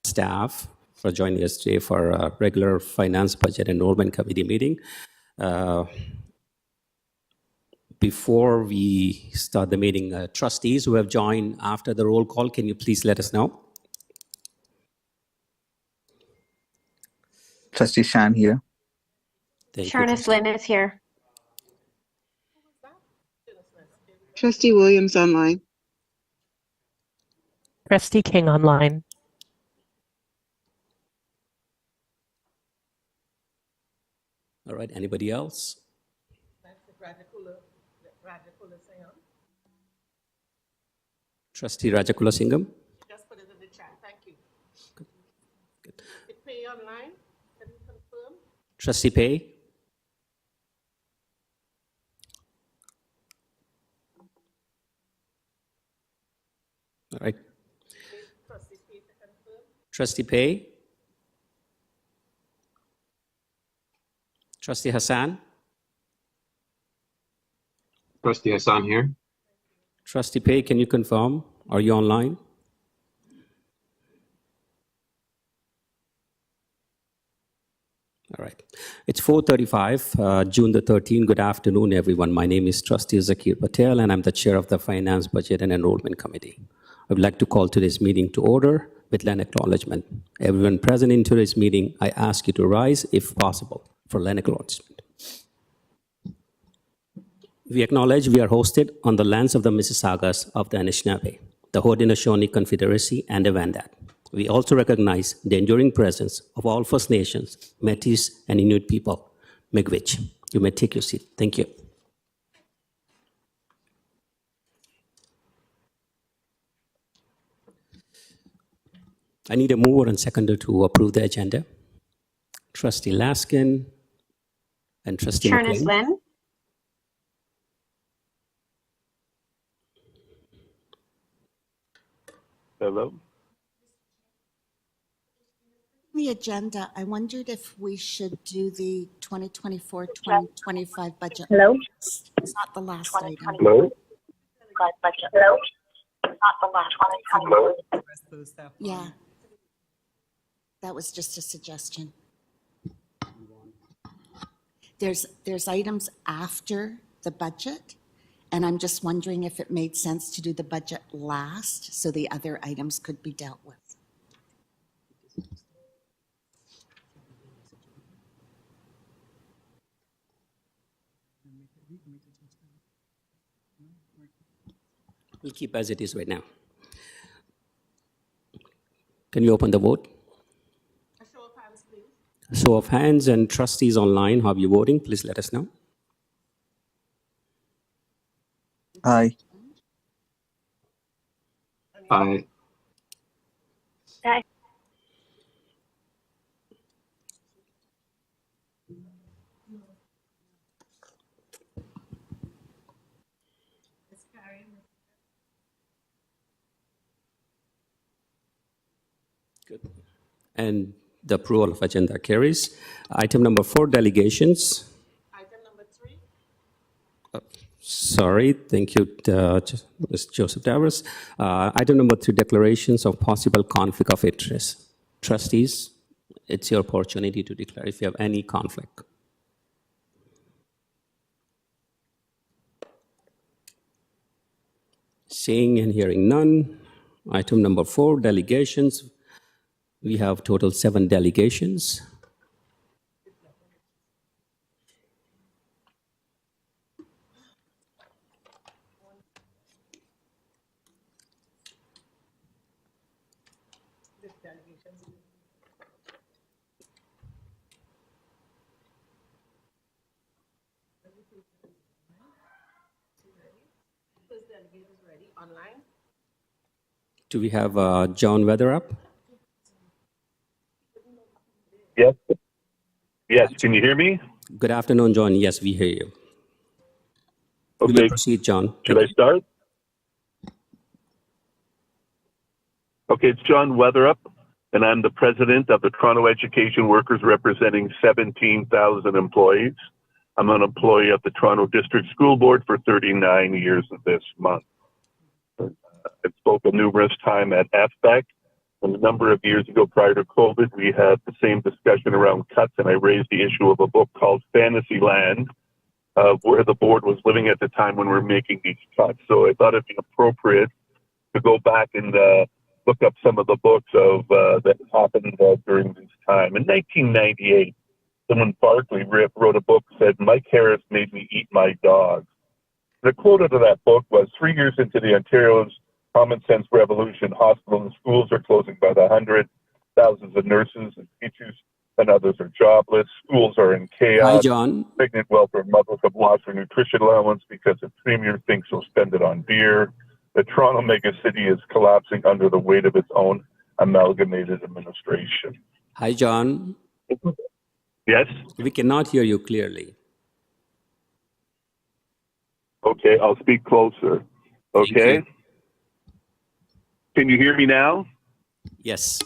staff for joining us today for a regular Finance Budget Enrollment Committee meeting. Before we start the meeting, trustees who have joined after the roll call, can you please let us know? Trustee Shan here. Thank Sharnis Lynn is here. Trustee Williams online. Trustee King online. All right, anybody else? Trustee Rajakula Singham? Just put it in the chat. Thank you. Good. Pay online. Can you confirm? Trustee Pay? All right. Trustee Pay? Trustee Hassan? Trustee Hassan here. Trustee Pay, can you confirm? Are you online? All right. It's 4:35, June the 13th. Good afternoon, everyone. My name is Trustee Zakir Patel, and I'm the chair of the Finance, Budget, and Enrollment Committee. I would like to call today's meeting to order with land acknowledgement. Everyone present in today's meeting, I ask you to rise, if possible, for land acknowledgement. We acknowledge we are hosted on the lands of the Mississaugas of the Anishinaabe, the Haudenosaunee Confederacy, and the Wendat. We also recognize the enduring presence of all First Nations, Métis, and Inuit people. Miigwech. You may take your seat. Thank you. I need a mover and seconder to approve the agenda. Trustee Laskin and Trustee Sharnis McLean. Lynn. Hello. The agenda, I wondered if we should do the 2024-2025 budget. Hello. It's not the last item. Hello. Hello. Not the last one. Hello. Yeah. That was just a suggestion. There's items after the budget, and I'm just wondering if it made sense to do the budget last so the other items could be dealt with. We'll keep as it is right now. Can you open the vote? A show of hands, please. Show of hands and trustees online, how are you voting? Please let us know. Aye. Aye. Aye. Good. And the approval of agenda carries. Item number 4, delegations. Item number 3. Sorry, thank you, Ms. Joseph Davers. Item number 3, declarations of possible conflict of interest. Trustees, it's your opportunity to declare if you have any conflict. Seeing and hearing none. Item number 4, delegations. We have total 7 delegations. First delegate is ready. Online. Do we have John Weatherup? Yes. Yes. Can you hear me? Good afternoon, John. Yes, we hear you. You may Okay. proceed, John. Should I start? Okay, it's John Weatherup, and I'm the president of the Toronto Education Workers representing 17,000 employees. I'm an employee of the Toronto District School Board for 39 years this month. I've spoken numerous times at FBEC A number of years ago, prior to COVID, we had the same discussion around cuts, and I raised the issue of a book called Fantasyland, where the board was living at the time when we were making these cuts. So I thought it'd be appropriate to go back and look up some of the books of that happened during this time. In 1998, someone Barkley wrote a book that said, "Mike Harris made me eat my dog." The quote out of that book was, 3 years into the Ontario's common sense revolution, hospitals and schools are closing by the hundred. Thousands of nurses and teachers and others are jobless. Schools are in chaos. Hi, John. Pregnant welfare mothers have lost their nutrition allowance because the premier thinks he'll spend it on beer. The Toronto megacity is collapsing under the weight of its own amalgamated administration. Hi, John. Yes? We cannot hear you clearly. Okay, I'll speak closer. Thank Okay? you. Can you hear me now? Yes.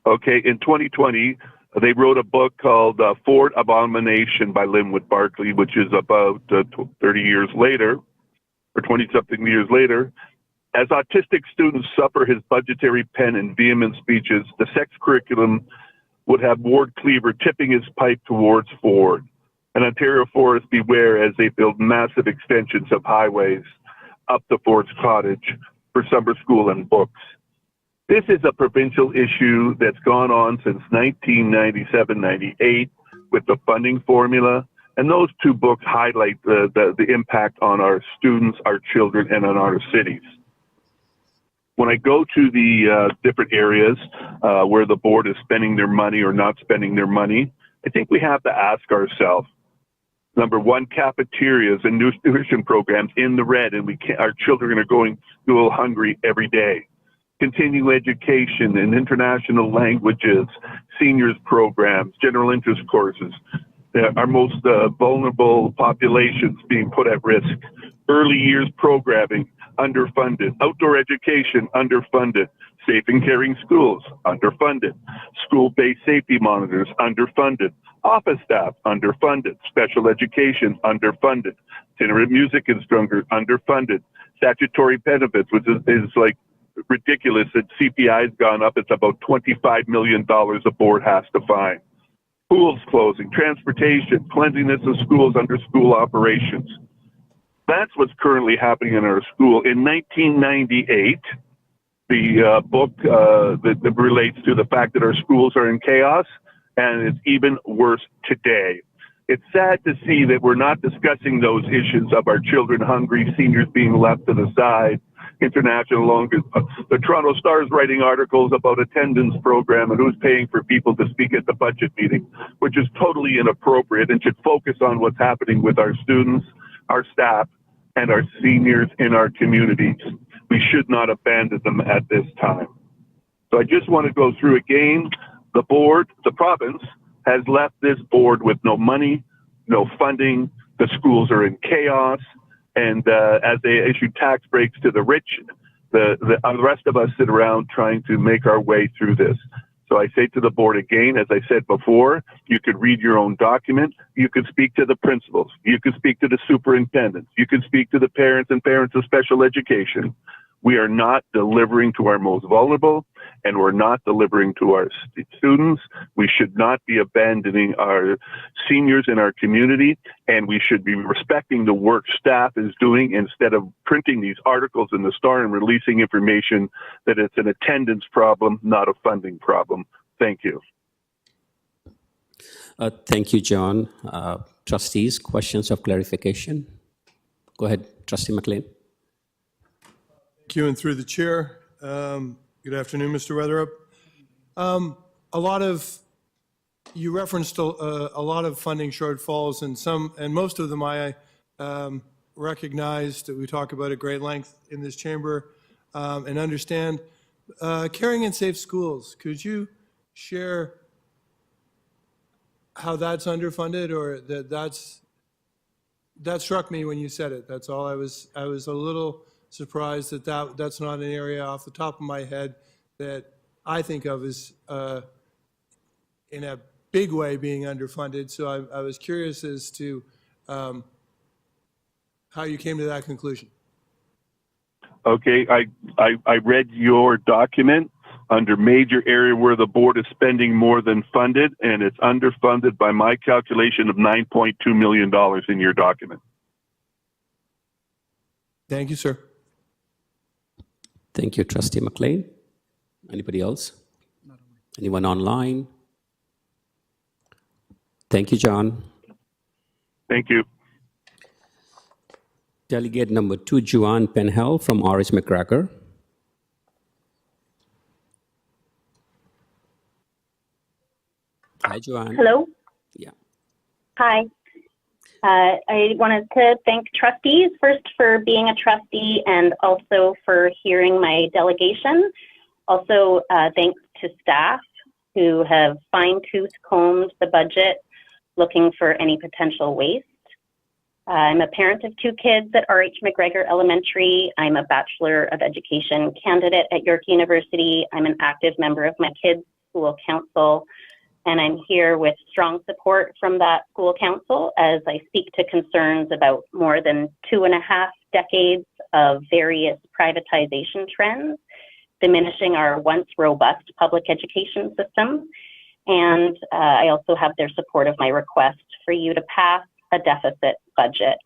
Okay, in 2020, they wrote a book called Ford Abomination by Linwood Barkley, which is about 30 years later, or 20-something years later. As autistic students suffer his budgetary pen and vehement speeches, the sex curriculum would have Ward Cleaver tipping his pipe towards Ford. And Ontario forests beware as they build massive extensions of highways up to Ford's cottage for summer school and books. This is a provincial issue that's gone on since 1997-98 with the funding formula. And those two books highlight the impact on our students, our children, and on our cities. When I go to the different areas where the board is spending their money or not spending their money, I think we have to ask ourselves, number one, cafeterias and nutrition programs in the red, and our children are going to school hungry every day. Continuing education and international languages, seniors programs, general interest courses, our most vulnerable populations being put at risk. Early years programming, underfunded. Outdoor education, underfunded. Safe and caring schools, underfunded. School-based safety monitors, underfunded. Office staff, underfunded. Special education, underfunded. Itinerant music instructors, underfunded. Statutory benefits, which is like ridiculous that CPI has gone up. It's about $25 million a board has to find. Schools closing, transportation, cleanliness of schools under school operations. That's what's currently happening in our school. In 1998, the book that relates to the fact that our schools are in chaos, and it's even worse today. It's sad to see that we're not discussing those issues of our children hungry, seniors being left to the side, international loan. The Toronto Star is writing articles about attendance program and who's paying for people to speak at the budget meeting, which is totally inappropriate and should focus on what's happening with our students, our staff, and our seniors in our communities. We should not abandon them at this time. So I just want to go through again. The board, the province, has left this board with no money, no funding. The schools are in chaos. And as they issue tax breaks to the rich, the rest of us sit around trying to make our way through this. So I say to the board again, as I said before, you could read your own document. You could speak to the principals. You could speak to the superintendents. You could speak to the parents and parents of special education. We are not delivering to our most vulnerable, and we're not delivering to our students. We should not be abandoning our seniors in our community, and we should be respecting the work staff is doing instead of printing these articles in the Star and releasing information that it's an attendance problem, not a funding problem. Thank you. Thank you, John. Trustees, questions of clarification? Go ahead, Trustee McLean. Thank you, and through the chair. Good afternoon, Mr. Weatherup. You referenced a lot of funding shortfalls, and most of them I recognize that we talk about at great length in this chamber and understand. Caring and safe schools, could you share how that's underfunded, or that struck me when you said it. That's all. I was a little surprised that's not an area off the top of my head that I think of as in a big way being underfunded. So I was curious as to how you came to that conclusion. Okay, I read your document under major area where the board is spending more than funded, and it's underfunded by my calculation of $9.2 million in your document. Thank you, sir. Thank you, Trustee McLean. Anybody else? Anyone online? Thank you, John. Thank you. Delegate number 2, Juan Penhel from R.H. McGregor. Hi, Joanne. Hello. Yeah. Hi. I wanted to thank trustees first for being a trustee and also for hearing my delegation. Also, thanks to staff who have fine-tooth combed the budget looking for any potential waste. I'm a parent of 2 kids at R.H. McGregor Elementary. I'm a Bachelor of Education candidate at York University. I'm an active member of my kids' school council, and I'm here with strong support from that school council as I speak to concerns about more than 2.5 decades of various privatization trends, diminishing our once robust public education system. And I also have their support of my request for you to pass a deficit budget.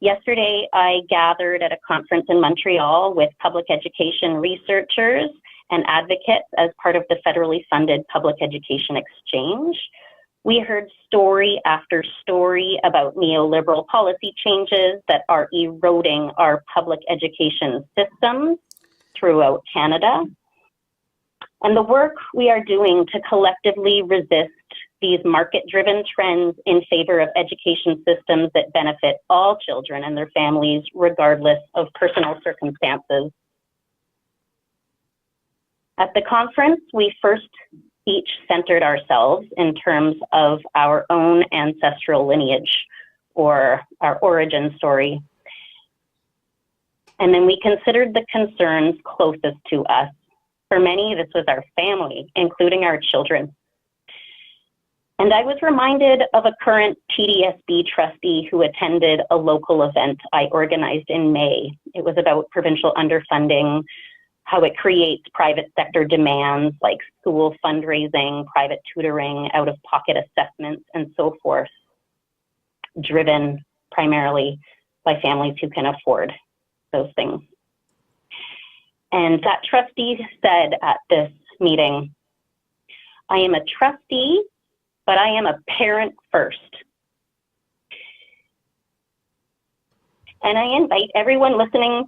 Yesterday, I gathered at a conference in Montreal with public education researchers and advocates as part of the federally funded public education exchange. We heard story after story about neoliberal policy changes that are eroding our public education systems throughout Canada. And the work we are doing to collectively resist these market-driven trends in favor of education systems that benefit all children and their families, regardless of personal circumstances. At the conference, we first each centered ourselves in terms of our own ancestral lineage or our origin story. And then we considered the concerns closest to us. For many, this was our family, including our children. And I was reminded of a current TDSB trustee who attended a local event I organized in May. It was about provincial underfunding, how it creates private sector demands like school fundraising, private tutoring, out-of-pocket assessments, and so forth, driven primarily by families who can afford those things. And that trustee said at this meeting, I am a trustee, but I am a parent first. And I invite everyone listening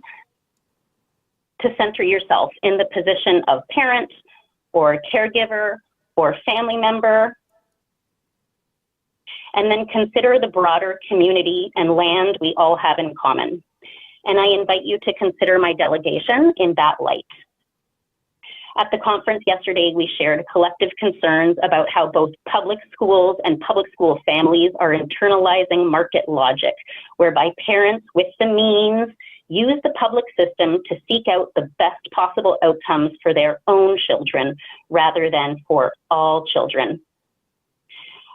to center yourself in the position of parent or caregiver or family member, and then consider the broader community and land we all have in common. And I invite you to consider my delegation in that light. At the conference yesterday, we shared collective concerns about how both public schools and public school families are internalizing market logic, whereby parents with the means use the public system to seek out the best possible outcomes for their own children rather than for all children.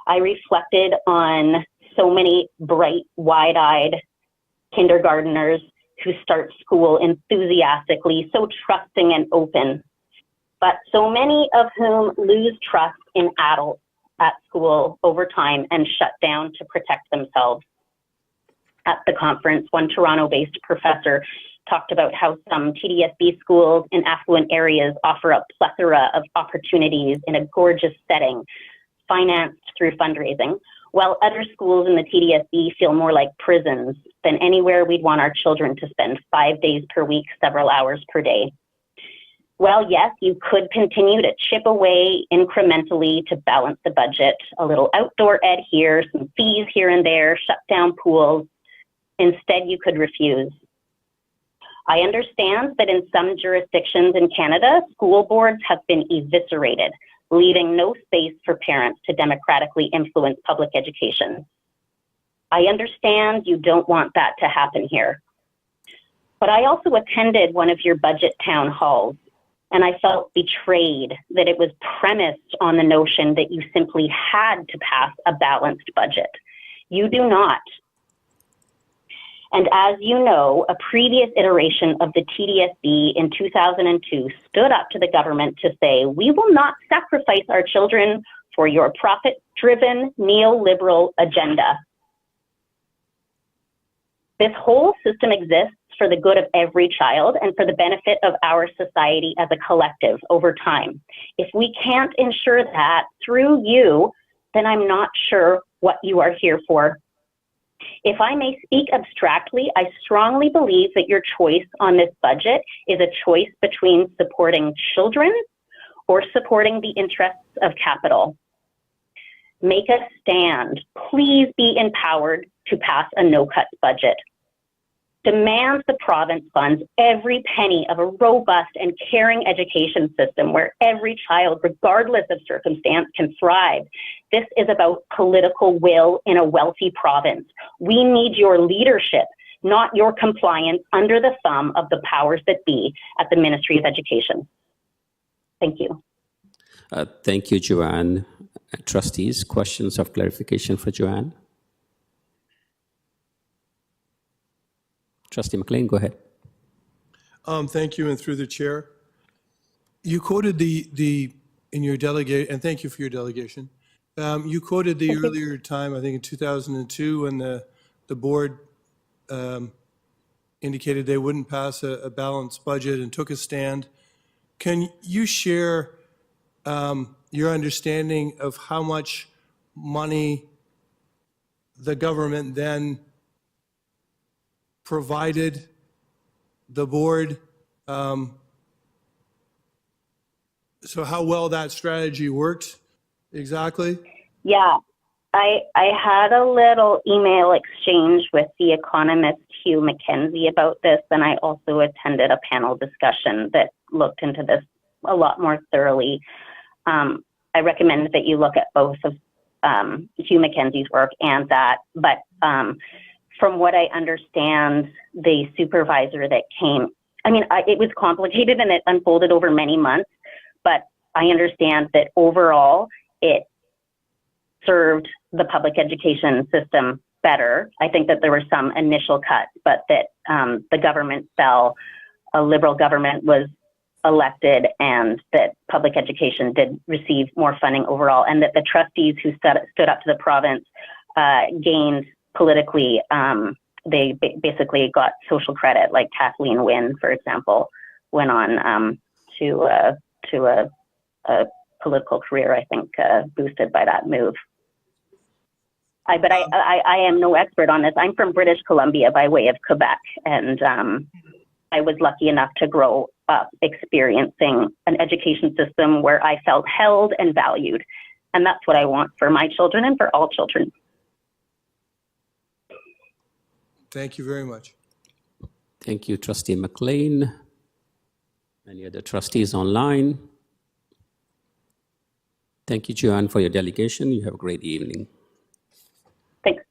I reflected on so many bright, wide-eyed kindergarteners who start school enthusiastically, so trusting and open, but so many of whom lose trust in adults at school over time and shut down to protect themselves. At the conference, one Toronto-based professor talked about how some TDSB schools in affluent areas offer a plethora of opportunities in a gorgeous setting, financed through fundraising, while other schools in the TDSB feel more like prisons than anywhere we'd want our children to spend 5 days per week, several hours per day. Well, yes, you could continue to chip away incrementally to balance the budget, a little outdoor ed here, some fees here and there, shut down pools. Instead, you could refuse. I understand that in some jurisdictions in Canada, school boards have been eviscerated, leaving no space for parents to democratically influence public education. I understand you don't want that to happen here. But I also attended one of your budget town halls, and I felt betrayed that it was premised on the notion that you simply had to pass a balanced budget. You do not. And as you know, a previous iteration of the TDSB in 2002 stood up to the government to say, we will not sacrifice our children for your profit-driven neoliberal agenda. This whole system exists for the good of every child and for the benefit of our society as a collective over time. If we can't ensure that through you, then I'm not sure what you are here for. If I may speak abstractly, I strongly believe that your choice on this budget is a choice between supporting children or supporting the interests of capital. Make a stand. Please be empowered to pass a no-cuts budget. Demand the province funds every penny of a robust and caring education system where every child, regardless of circumstance, can thrive. This is about political will in a wealthy province. We need your leadership, not your compliance under the thumb of the powers that be at the Ministry of Education. Thank you. Thank you, Joanne. Trustees, questions of clarification for Joanne? Trustee McLean, go ahead. Thank you, and through the chair. You quoted in your delegate, and thank you for your delegation. You quoted the earlier time, I think in 2002, when the board indicated they wouldn't pass a balanced budget and took a stand. Can you share your understanding of how much money the government then provided the board? So how well that strategy worked exactly? Yeah, I had a little email exchange with the economist Hugh McKenzie about this, and I also attended a panel discussion that looked into this a lot more thoroughly. I recommend that you look at both of Hugh McKenzie's work and that, but from what I understand, the supervisor that came, I mean, it was complicated and it unfolded over many months, but I understand that overall it served the public education system better. I think that there were some initial cuts, but that the government fell, a Liberal government was elected, and that public education did receive more funding overall, and that the trustees who stood up to the province gained politically. They basically got social credit, like Kathleen Wynne, for example, went on to a political career, I think, boosted by that move. But I am no expert on this. I'm from British Columbia by way of Quebec, and I was lucky enough to grow up experiencing an education system where I felt held and valued. And that's what I want for my children and for all children. Thank you very much. Thank you, Trustee McLean. Any other trustees online? Thank you, Joanne, for your delegation. You have a great evening. Thanks.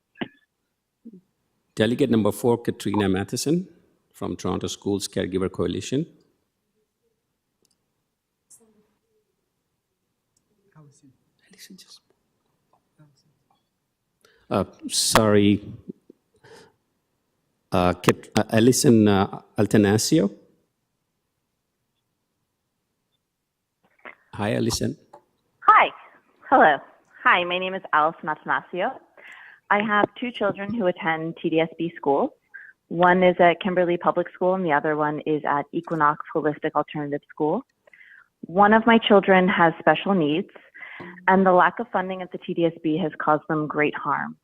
Delegate number 4, Katrina Matheson from Toronto Schools Caregiver Coalition. Sorry, Alison Altanasio. Hi, Alison. Hi. Hello. Hi, my name is Alice Matanasio. I have 2 children who attend TDSB school. One is at Kimberley Public School and the other one is at Equinox Holistic Alternative School. One of my children has special needs, and the lack of funding at the TDSB has caused them great harm.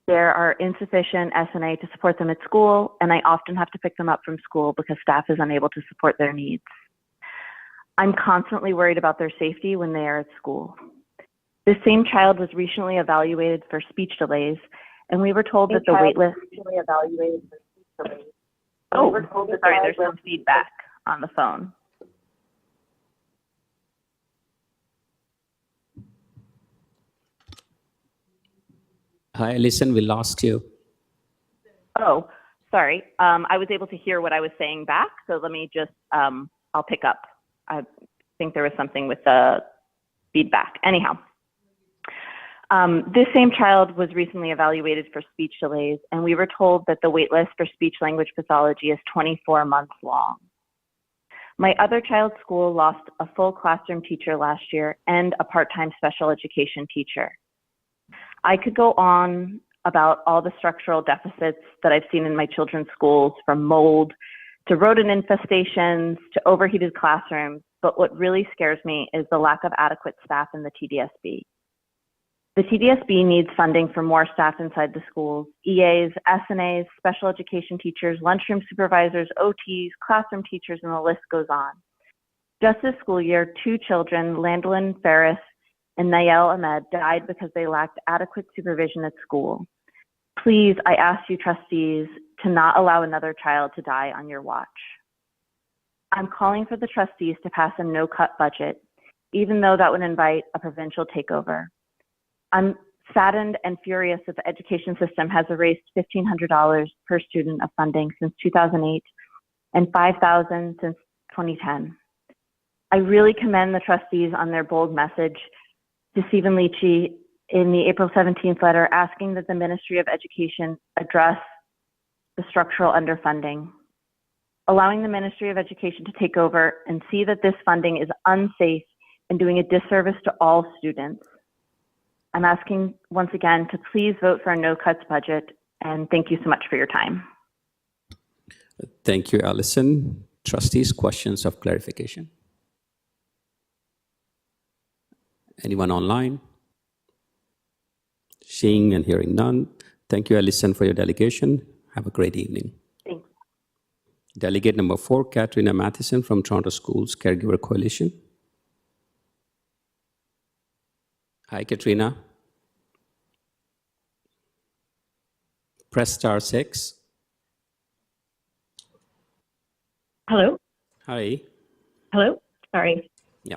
There are insufficient SNA to support them at school, and I often have to pick them up from school because staff is unable to support their needs. I'm constantly worried about their safety when they are at school. This same child was recently evaluated for speech delays, and we were told that the waitlist. Oh, sorry, there's some feedback on the phone. Hi, Alison, we lost you. Oh, sorry. I was able to hear what I was saying back, so let me just, I'll pick up. I think there was something with the feedback. Anyhow, This same child was recently evaluated for speech delays, and we were told that the wait list for speech language pathology is 24 months long. My other child's school lost a full classroom teacher last year and a part-time special education teacher. I could go on about all the structural deficits that I've seen in my children's schools, from mold to rodent infestations to overheated classrooms, but what really scares me is the lack of adequate staff in the TDSB. The TDSB needs funding for more staff inside the schools: EAs, SNAs, special education teachers, lunchroom supervisors, OTs, classroom teachers, and the list goes on. Just this school year, 2 children, Landolin Ferris and Nayel Ahmed, died because they lacked adequate supervision at school. Please, I ask you trustees to not allow another child to die on your watch. I'm calling for the trustees to pass a no-cut budget, even though that would invite a provincial takeover. I'm saddened and furious that the education system has erased $1,500 per student of funding since 2008 and $5,000 since 2010. I really commend the trustees on their bold message to Stephen Leachy in the April 17th letter asking that the Ministry of Education address the structural underfunding, allowing the Ministry of Education to take over and see that this funding is unsafe and doing a disservice to all students. I'm asking once again to please vote for a no cuts budget, and thank you so much for your time. Thank you, Allison. Trustees, questions of clarification? Anyone online? Seeing and hearing none. Thank you, Allison, for your delegation. Have a great evening. Thanks. Delegate number 4, Katrina Matheson from Toronto Schools Caregiver Coalition. Hi, Katrina. Press *6. Hello? Hi. Hello? Sorry. Yeah.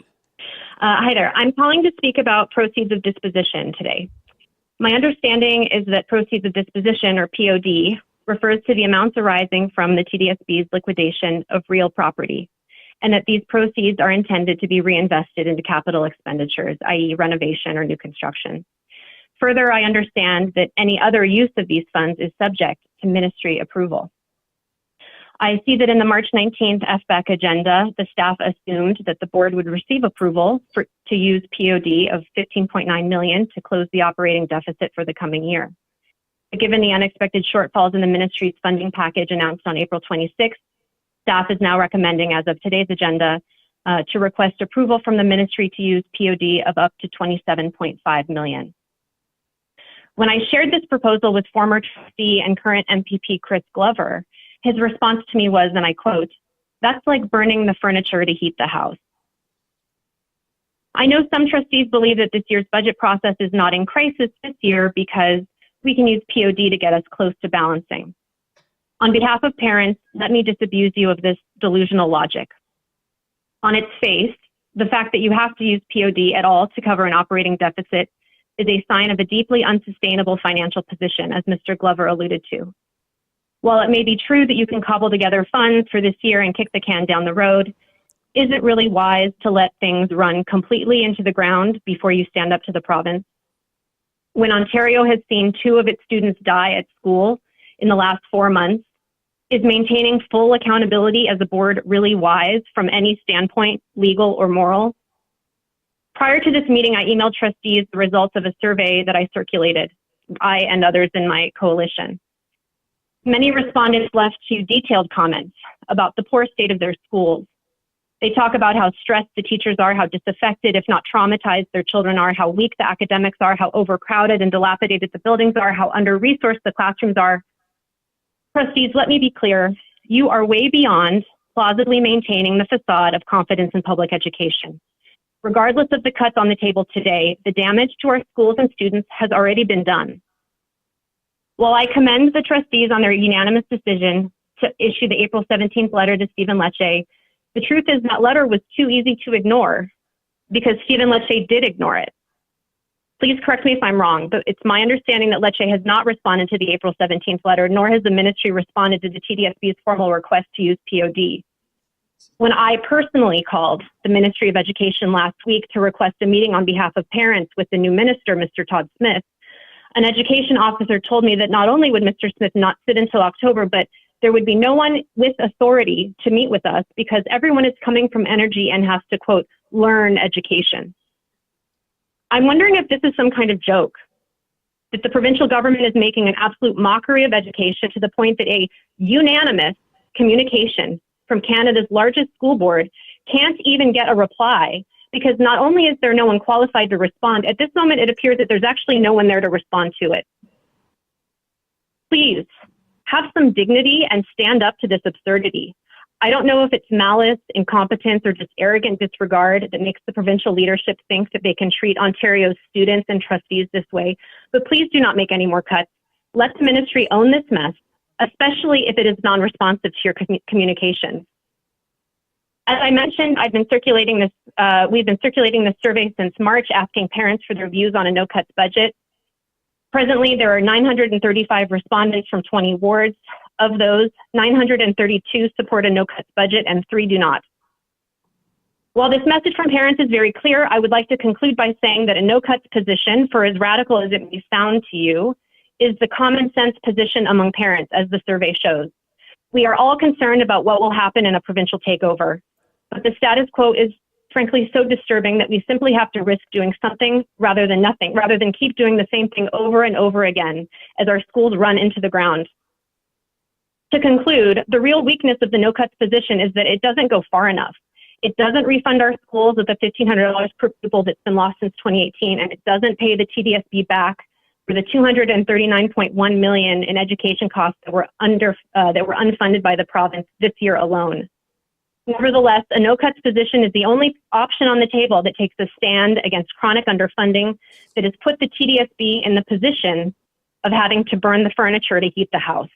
Hi there. I'm calling to speak about proceeds of disposition today. My understanding is that proceeds of disposition, or POD, refers to the amounts arising from the TDSB's liquidation of real property, and that these proceeds are intended to be reinvested into capital expenditures, i.e. renovation or new construction. Further, I understand that any other use of these funds is subject to ministry approval. I see that in the March 19th FBAC agenda, the staff assumed that the board would receive approval to use POD of $15.9 million to close the operating deficit for the coming year. But given the unexpected shortfalls in the ministry's funding package announced on April 26th, staff is now recommending, as of today's agenda, to request approval from the ministry to use POD of up to $27.5 million. When I shared this proposal with former trustee and current MPP Chris Glover, his response to me was, and I quote, "That's like burning the furniture to heat the house." I know some trustees believe that this year's budget process is not in crisis this year because we can use POD to get us close to balancing. On behalf of parents, let me disabuse you of this delusional logic. On its face, the fact that you have to use POD at all to cover an operating deficit is a sign of a deeply unsustainable financial position, as Mr. Glover alluded to. While it may be true that you can cobble together funds for this year and kick the can down the road, is it really wise to let things run completely into the ground before you stand up to the province? When Ontario has seen 2 of its students die at school in the last 4 months, is maintaining full accountability as a board really wise from any standpoint, legal or moral? Prior to this meeting, I emailed trustees the results of a survey that I circulated, I and others in my coalition. Many respondents left 2 detailed comments about the poor state of their schools. They talk about how stressed the teachers are, how disaffected, if not traumatized, their children are, how weak the academics are, how overcrowded and dilapidated the buildings are, how under-resourced the classrooms are. Trustees, let me be clear. You are way beyond plausibly maintaining the facade of confidence in public education. Regardless of the cuts on the table today, the damage to our schools and students has already been done. While I commend the trustees on their unanimous decision to issue the April 17th letter to Stephen Lecce, the truth is that letter was too easy to ignore because Stephen Lecce did ignore it. Please correct me if I'm wrong, but it's my understanding that Lecce has not responded to the April 17th letter, nor has the ministry responded to the TDSB's formal request to use POD. When I personally called the Ministry of Education last week to request a meeting on behalf of parents with the new minister, Mr. Todd Smith, an education officer told me that not only would Mr. Smith not sit until October, but there would be no one with authority to meet with us because everyone is coming from energy and has to, quote, learn education. I'm wondering if this is some kind of joke, that the provincial government is making an absolute mockery of education to the point that a unanimous communication from Canada's largest school board can't even get a reply because not only is there no one qualified to respond, at this moment it appears that there's actually no one there to respond to it. Please, have some dignity and stand up to this absurdity. I don't know if it's malice, incompetence, or just arrogant disregard that makes the provincial leadership think that they can treat Ontario's students and trustees this way, but please do not make any more cuts. Let the ministry own this mess, especially if it is non-responsive to your communications. As I mentioned, we've been circulating this survey since March, asking parents for their views on a no-cuts budget. Presently, there are 935 respondents from 20 wards. Of those, 932 support a no-cuts budget and 3 do not. While this message from parents is very clear, I would like to conclude by saying that a no-cuts position, for as radical as it may sound to you, is the common sense position among parents, as the survey shows. We are all concerned about what will happen in a provincial takeover, but the status quo is frankly so disturbing that we simply have to risk doing something rather than nothing, rather than keep doing the same thing over and over again as our schools run into the ground. To conclude, the real weakness of the no-cuts position is that it doesn't go far enough. It doesn't refund our schools with the $1,500 per pupil that's been lost since 2018, and it doesn't pay the TDSB back for the $239.1 million in education costs that were unfunded by the province this year alone. Nevertheless, a no-cuts position is the only option on the table that takes a stand against chronic underfunding that has put the TDSB in the position of having to burn the furniture to heat the house.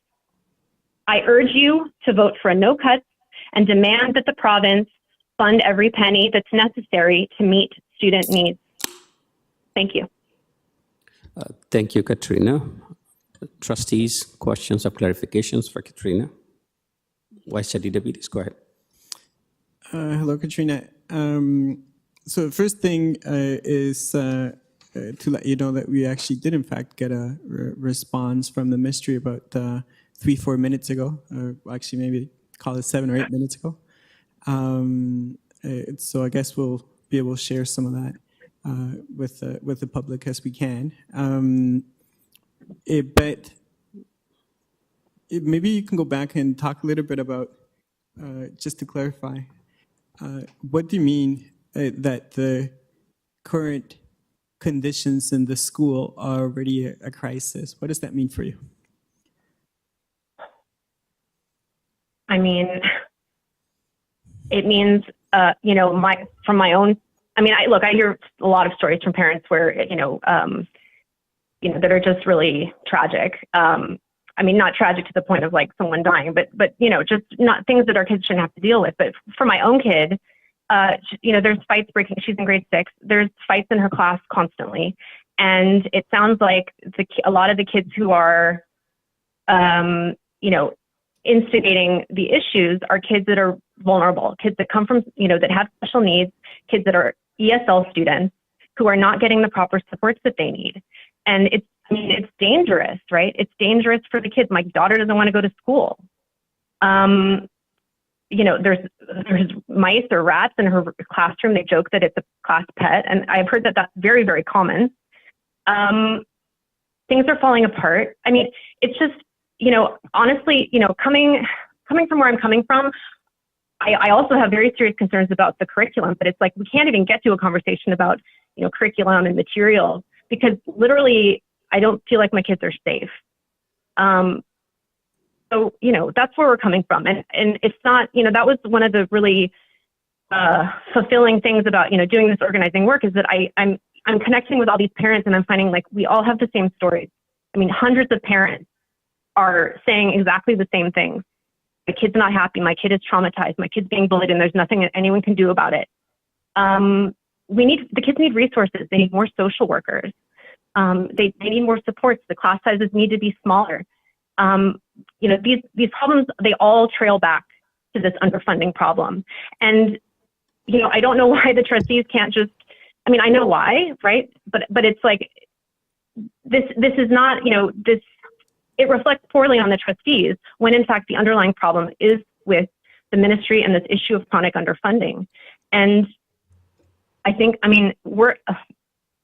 I urge you to vote for a no-cuts and demand that the province fund every penny that's necessary to meet student needs. Thank you. Thank you, Katrina. Trustees, questions or clarifications for Katrina? Vice Chair Davies, go ahead. Hello, Katrina. So the first thing is to let you know that we actually did, in fact, get a response from the ministry about 3-4 minutes ago, actually maybe call it 7 or 8 minutes ago. So I guess we'll be able to share some of that with the public as we can. But maybe you can go back and talk a little bit about, just to clarify, what do you mean that the current conditions in the school are already a crisis? What does that mean for you? I mean, it means, from my own, I hear a lot of stories from parents where, that are just really tragic. Not tragic to the point of like someone dying, but just not things that our kids shouldn't have to deal with. But for my own kid, there's fights breaking. She's in grade 6. There's fights in her class constantly. And it sounds like a lot of the kids who are, instigating the issues are kids that are vulnerable, kids that come from, that have special needs, kids that are ESL students who are not getting the proper supports that they need. And it's dangerous, right? It's dangerous for the kids. My daughter doesn't want to go to school. There's mice or rats in her classroom. They joke that it's a class pet. And I've heard that that's very, very common. Things are falling apart. It's just, honestly, coming from where I'm coming from, I also have very serious concerns about the curriculum, but it's like we can't even get to a conversation about, curriculum and materials because literally I don't feel like my kids are safe. So, that's where we're coming from. And it's not, that was one of the really fulfilling things about, doing this organizing work is that I'm connecting with all these parents and I'm finding like we all have the same stories. Hundreds of parents are saying exactly the same things. My kid's not happy. My kid is traumatized. My kid's being bullied and there's nothing that anyone can do about it. The kids need resources. They need more social workers. They need more supports. The class sizes need to be smaller. These problems, they all trail back to this underfunding problem. And, you know, I don't know why the trustees can't just, I mean, I know why, right? But it's like, this is not, you know, this, it reflects poorly on the trustees when in fact the underlying problem is with the ministry and this issue of chronic underfunding. And I think, I mean, we're,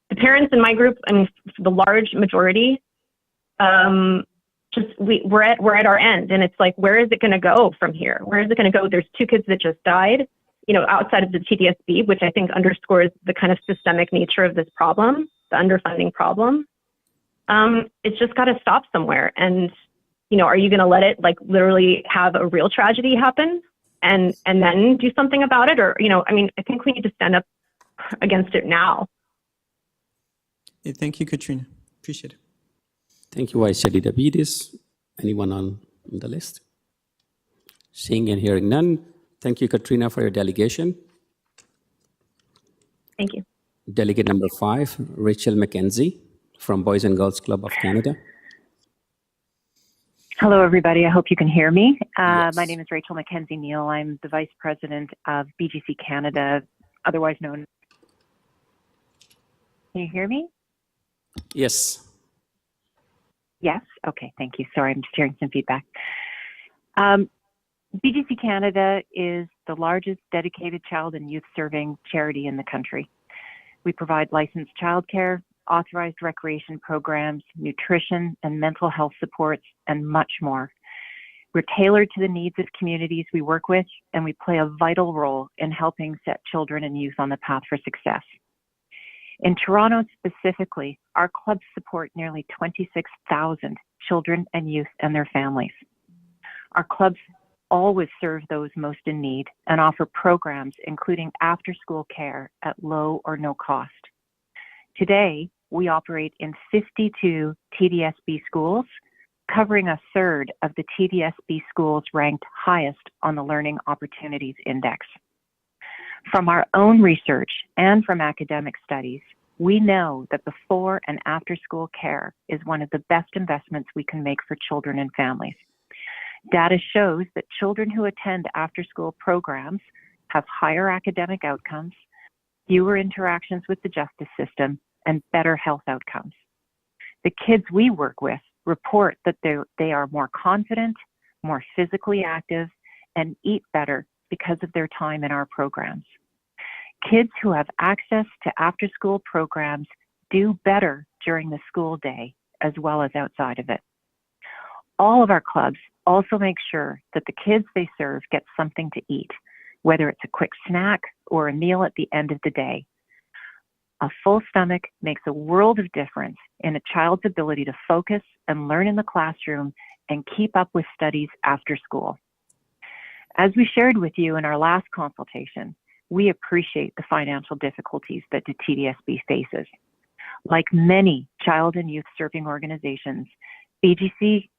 the parents in my group, I mean, the large majority, just we're at our end, and it's like, where is it going to go from here? Where is it going to go? There's 2 kids that just died, you know, outside of the TDSB, which I think underscores the kind of systemic nature of this problem, the underfunding problem. It's just got to stop somewhere. And, you know, are you going to let it like literally have a real tragedy happen and then do something about it? Or, you know, I mean, I think we need to stand up against it now. Yeah, thank you, Katrina. Appreciate it. Thank you, Vice Chair Davidis. Anyone on the list? Seeing and hearing none. Thank you, Katrina, for your delegation. Thank you. Delegate number 5, Rachel McKenzie from Boys and Girls Club of Canada. Hello, everybody. I hope you can hear me. Yes. My name is Rachel McKenzie Neal. I'm the Vice President of BGC Canada, otherwise known. Can you hear me? Yes. Yes? Okay, thank you. Sorry, I'm just hearing some feedback. BGC Canada is the largest dedicated child and youth serving charity in the country. We provide licensed childcare, authorized recreation programs, nutrition and mental health supports, and much more. We're tailored to the needs of communities we work with, and we play a vital role in helping set children and youth on the path for success. In Toronto specifically, our clubs support nearly 26,000 children and youth and their families. Our clubs always serve those most in need and offer programs including after-school care at low or no cost. Today, we operate in 52 TDSB schools, covering a third of the TDSB schools ranked highest on the Learning Opportunities Index. From our own research and from academic studies, we know that before and after school care is one of the best investments we can make for children and families. Data shows that children who attend after school programs have higher academic outcomes, fewer interactions with the justice system, and better health outcomes. The kids we work with report that they are more confident, more physically active, and eat better because of their time in our programs. Kids who have access to after-school programs do better during the school day as well as outside of it. All of our clubs also make sure that the kids they serve get something to eat, whether it's a quick snack or a meal at the end of the day. A full stomach makes a world of difference in a child's ability to focus and learn in the classroom and keep up with studies after school. As we shared with you in our last consultation, we appreciate the financial difficulties that the TDSB faces. Like many child and youth serving organizations, BGC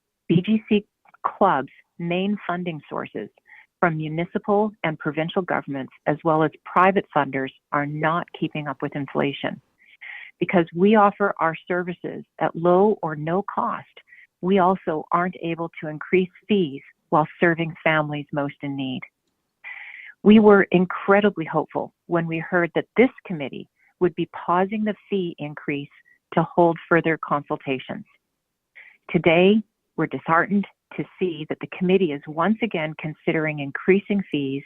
clubs' main funding sources from municipal and provincial governments as well as private funders are not keeping up with inflation. Because we offer our services at low or no cost, we also aren't able to increase fees while serving families most in need. We were incredibly hopeful when we heard that this committee would be pausing the fee increase to hold further consultations. Today, we're disheartened to see that the committee is once again considering increasing fees,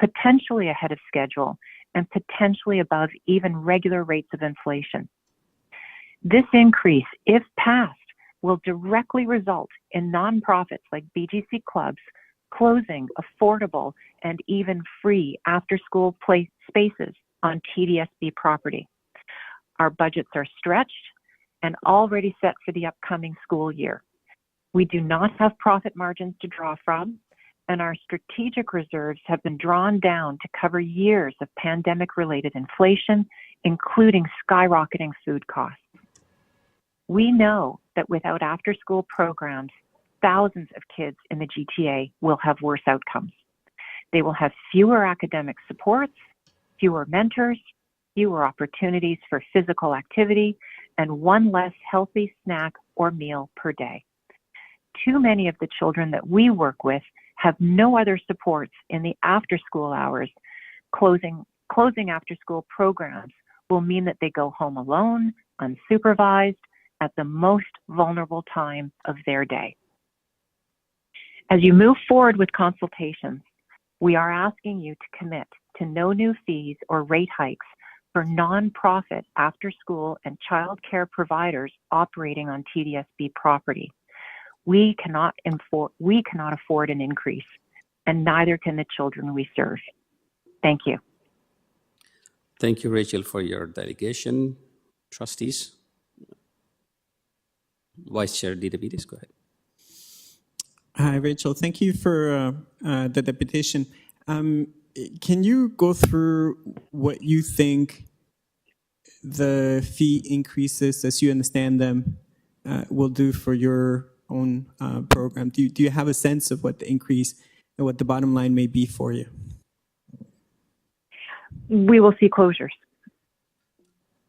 potentially ahead of schedule and potentially above even regular rates of inflation. This increase, if passed, will directly result in nonprofits like BGC clubs closing affordable and even free after-school play spaces on TDSB property. Our budgets are stretched and already set for the upcoming school year. We do not have profit margins to draw from, and our strategic reserves have been drawn down to cover years of pandemic-related inflation, including skyrocketing food costs. We know that without after-school programs, thousands of kids in the GTA will have worse outcomes. They will have fewer academic supports, fewer mentors, fewer opportunities for physical activity, and one less healthy snack or meal per day. Too many of the children that we work with have no other supports in the after-school hours, closing after-school programs will mean that they go home alone, unsupervised, at the most vulnerable time of their day. As you move forward with consultations, we are asking you to commit to no new fees or rate hikes for nonprofit after-school and child care providers operating on TDSB property. We cannot afford an increase, and neither can the children we serve. Thank you. Thank you, Rachel, for your delegation. Trustees? Vice Chair Didavides, go ahead. Hi, Rachel. Thank you for the deputation. Can you go through what you think the fee increases, as you understand them, will do for your own program? Do you have a sense of what the increase and what the bottom line may be for you? We will see closures.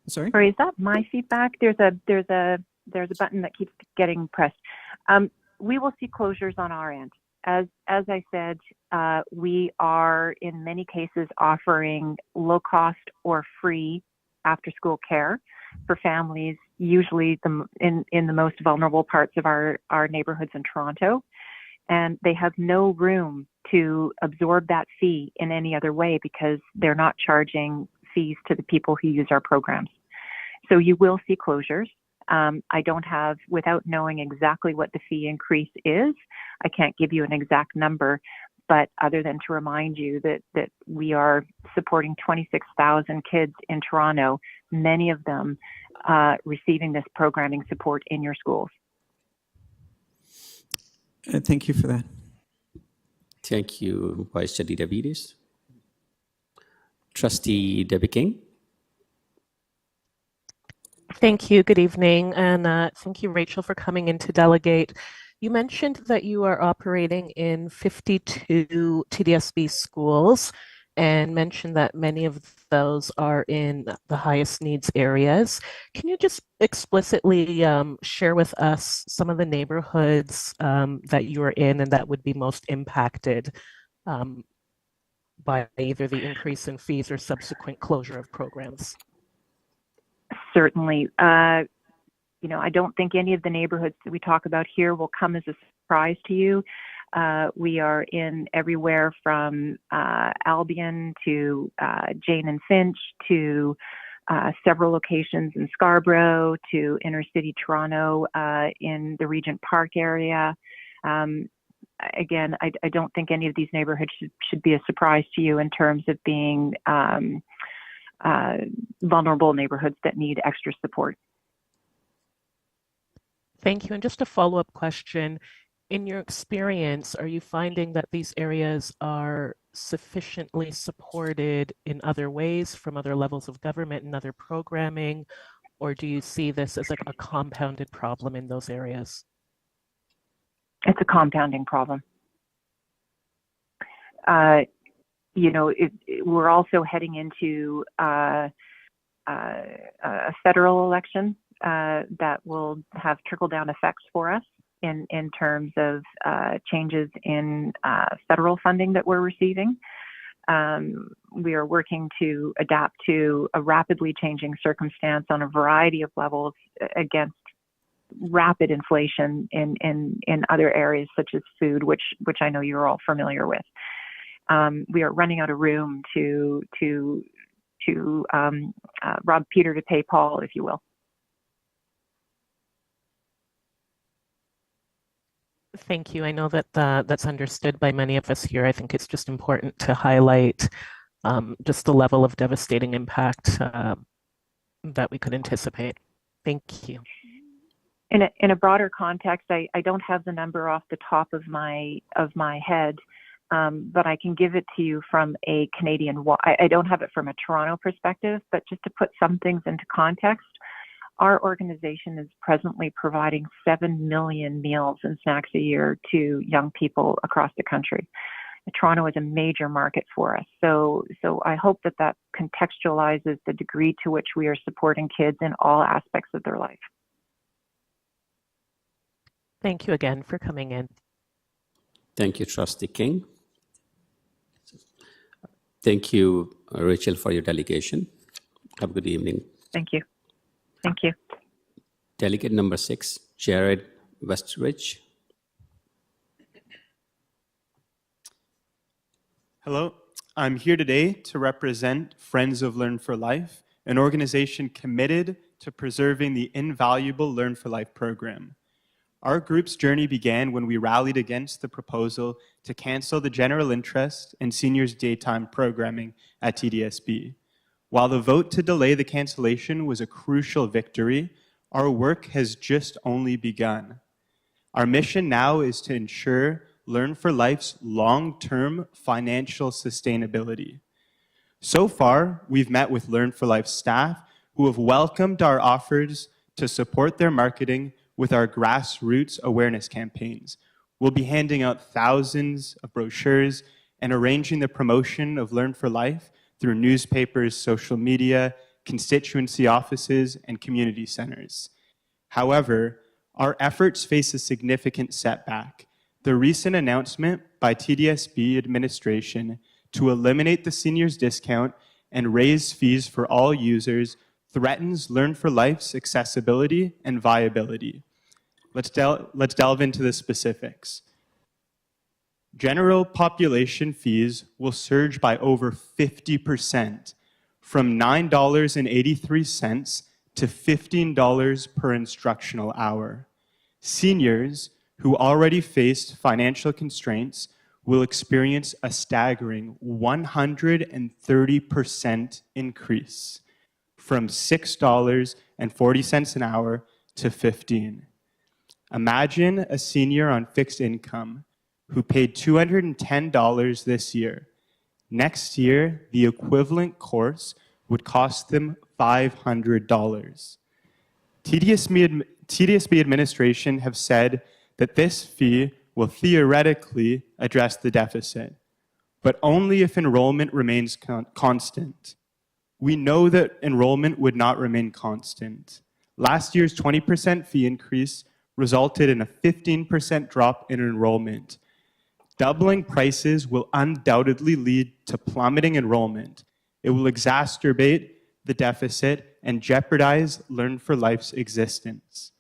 Sorry? Sorry, is that my feedback? There's a button that keeps getting pressed. We will see closures on our end. As I said, we are in many cases offering low cost or free after school care for families, usually in the most vulnerable parts of our neighborhoods in Toronto. And they have no room to absorb that fee in any other way because they're not charging fees to the people who use our programs. So you will see closures. I don't have, without knowing exactly what the fee increase is, I can't give you an exact number, but other than to remind you that we are supporting 26,000 kids in Toronto, many of them receiving this programming support in your schools. Thank you for that. Thank you, Vice Chair Didavides. Trustee Debbie King. Thank you. Good evening. And thank you, Rachel, for coming in to delegate. You mentioned that you are operating in 52 TDSB schools and mentioned that many of those are in the highest needs areas. Can you just explicitly share with us some of the neighborhoods that you are in and that would be most impacted by either the increase in fees or subsequent closure of programs? Certainly. I don't think any of the neighborhoods that we talk about here will come as a surprise to you. We are in everywhere from Albion to Jane and Finch to several locations in Scarborough to inner city Toronto in the Regent Park area. Again, I don't think any of these neighborhoods should be a surprise to you in terms of being vulnerable neighborhoods that need extra support. Thank you. And just a follow-up question. In your experience, are you finding that these areas are sufficiently supported in other ways from other levels of government and other programming, or do you see this as like a compounded problem in those areas? It's a compounding problem. We're also heading into a federal election that will have trickle-down effects for us in terms of changes in federal funding that we're receiving. We are working to adapt to a rapidly changing circumstance on a variety of levels against rapid inflation in other areas such as food, which I know you're all familiar with. We are running out of room to rob Peter to pay Paul, if you will. Thank you. I know that that's understood by many of us here. I think it's just important to highlight just the level of devastating impact that we could anticipate. Thank you. In a broader context, I don't have the number off the top of my head, but I can give it to you from a Canadian. I don't have it from a Toronto perspective, but just to put some things into context, our organization is presently providing 7 million meals and snacks a year to young people across the country. Toronto is a major market for us. So I hope that contextualizes the degree to which we are supporting kids in all aspects of their life. Thank you again for coming in. Thank you, Trustee King. Thank you, Rachel, for your delegation. Have a good evening. Thank you. Thank you. Delegate number 6, Jared Westridge. Hello, I'm here today to represent Friends of Learn for Life, an organization committed to preserving the invaluable Learn for Life program. Our group's journey began when we rallied against the proposal to cancel the general interest and seniors daytime programming at TDSB. While the vote to delay the cancellation was a crucial victory, our work has just only begun. Our mission now is to ensure Learn for Life's long-term financial sustainability. So far, we've met with Learn for Life staff who have welcomed our offers to support their marketing with our grassroots awareness campaigns. We'll be handing out thousands of brochures and arranging the promotion of Learn for Life through newspapers, social media, constituency offices, and community centers. However, our efforts face a significant setback. The recent announcement by TDSB administration to eliminate the seniors discount and raise fees for all users threatens Learn for Life's accessibility and viability. Let's delve into the specifics. General population fees will surge by over 50%, from $9.83 to $15 per instructional hour. Seniors who already faced financial constraints will experience a staggering 130% increase, from $6.40 an hour to $15. Imagine a senior on fixed income who paid $210 this year. Next year, the equivalent course would cost them $500. TDSB administration have said that this fee will theoretically address the deficit, but only if enrollment remains constant. We know that enrollment would not remain constant. Last year's 20% fee increase resulted in a 15% drop in enrollment. Doubling prices will undoubtedly lead to plummeting enrollment. It will exacerbate the deficit and jeopardize Learn for Life's existence.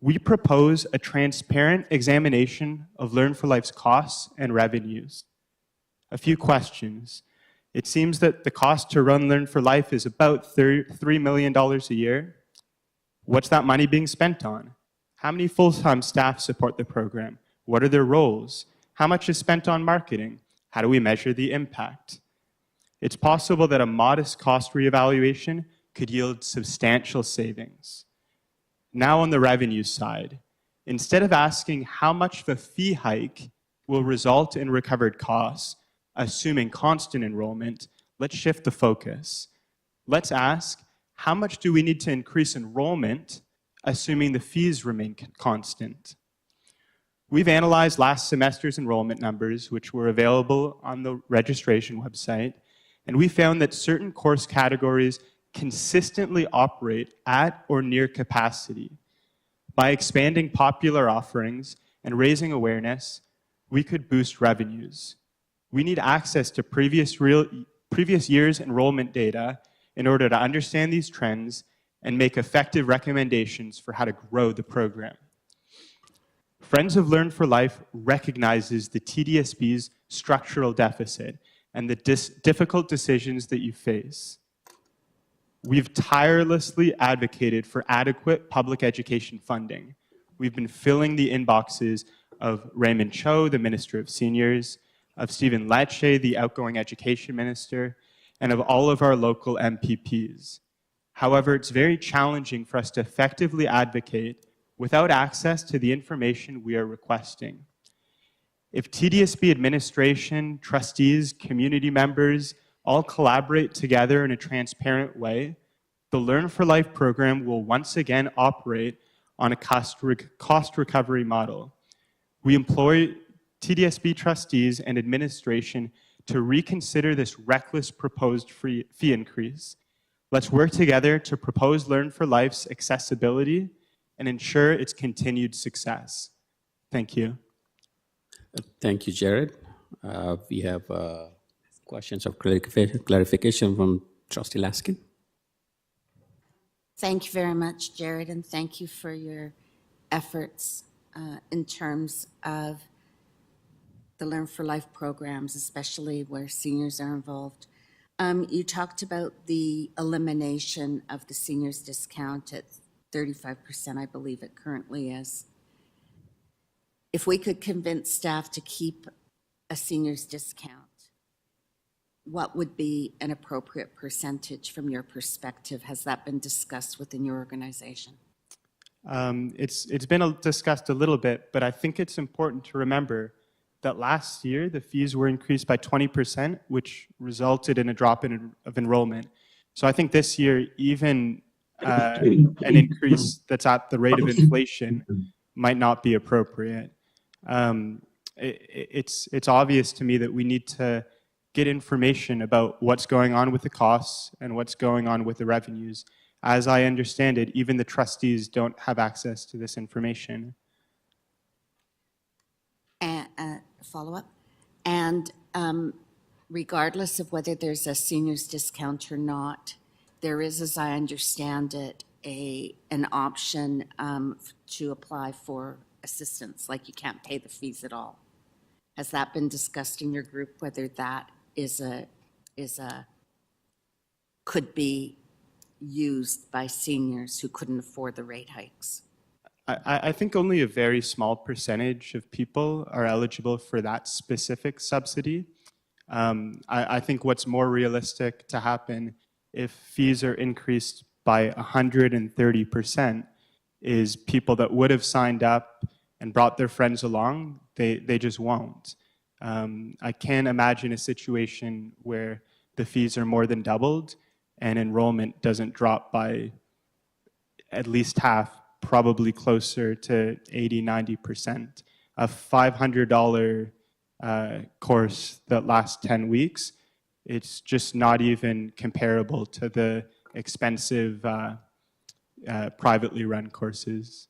We propose a transparent examination of Learn for Life's costs and revenues. A few questions. It seems that the cost to run Learn for Life is about $3 million a year. What's that money being spent on? How many full-time staff support the program? What are their roles? How much is spent on marketing? How do we measure the impact? It's possible that a modest cost reevaluation could yield substantial savings. Now on the revenue side, instead of asking how much the fee hike will result in recovered costs, assuming constant enrollment, let's shift the focus. Let's ask, how much do we need to increase enrollment, assuming the fees remain constant? We've analyzed last semester's enrollment numbers, which were available on the registration website, and we found that certain course categories consistently operate at or near capacity. By expanding popular offerings and raising awareness, we could boost revenues. We need access to previous year's enrollment data in order to understand these trends and make effective recommendations for how to grow the program. Friends of Learn for Life recognizes the TDSB's structural deficit and the difficult decisions that you face. We've tirelessly advocated for adequate public education funding. We've been filling the inboxes of Raymond Cho, the Minister of Seniors, of Stephen Lecce, the outgoing Education Minister, and of all of our local MPPs. However, it's very challenging for us to effectively advocate without access to the information we are requesting. If TDSB administration, trustees, community members all collaborate together in a transparent way, the Learn for Life program will once again operate on a cost recovery model. We implore TDSB trustees and administration to reconsider this reckless proposed fee increase. Let's work together to propose Learn for Life's accessibility and ensure its continued success. Thank you. Thank you, Jared. We have questions of clarification from Trustee Laskin. Thank you very much, Jared, and thank you for your efforts in terms of the Learn for Life programs, especially where seniors are involved. You talked about the elimination of the seniors discount at 35%, I believe it currently is. If we could convince staff to keep a seniors discount, what would be an appropriate percentage from your perspective? Has that been discussed within your organization? It's been discussed a little bit, but I think it's important to remember that last year the fees were increased by 20%, which resulted in a drop of enrollment. So I think this year, even an increase that's at the rate of inflation might not be appropriate. It's obvious to me that we need to get information about what's going on with the costs and what's going on with the revenues. As I understand it, even the trustees don't have access to this information. Follow-up. And regardless of whether there's a seniors discount or not, there is, as I understand it, an option to apply for assistance, like you can't pay the fees at all. Has that been discussed in your group, whether that could be used by seniors who couldn't afford the rate hikes? I think only a very small percentage of people are eligible for that specific subsidy. I think what's more realistic to happen if fees are increased by 130% is people that would have signed up and brought their friends along, they just won't. I can't imagine a situation where the fees are more than doubled and enrollment doesn't drop by at least half, probably closer to 80–90%. A $500 course that lasts 10 weeks, it's just not even comparable to the expensive privately run courses.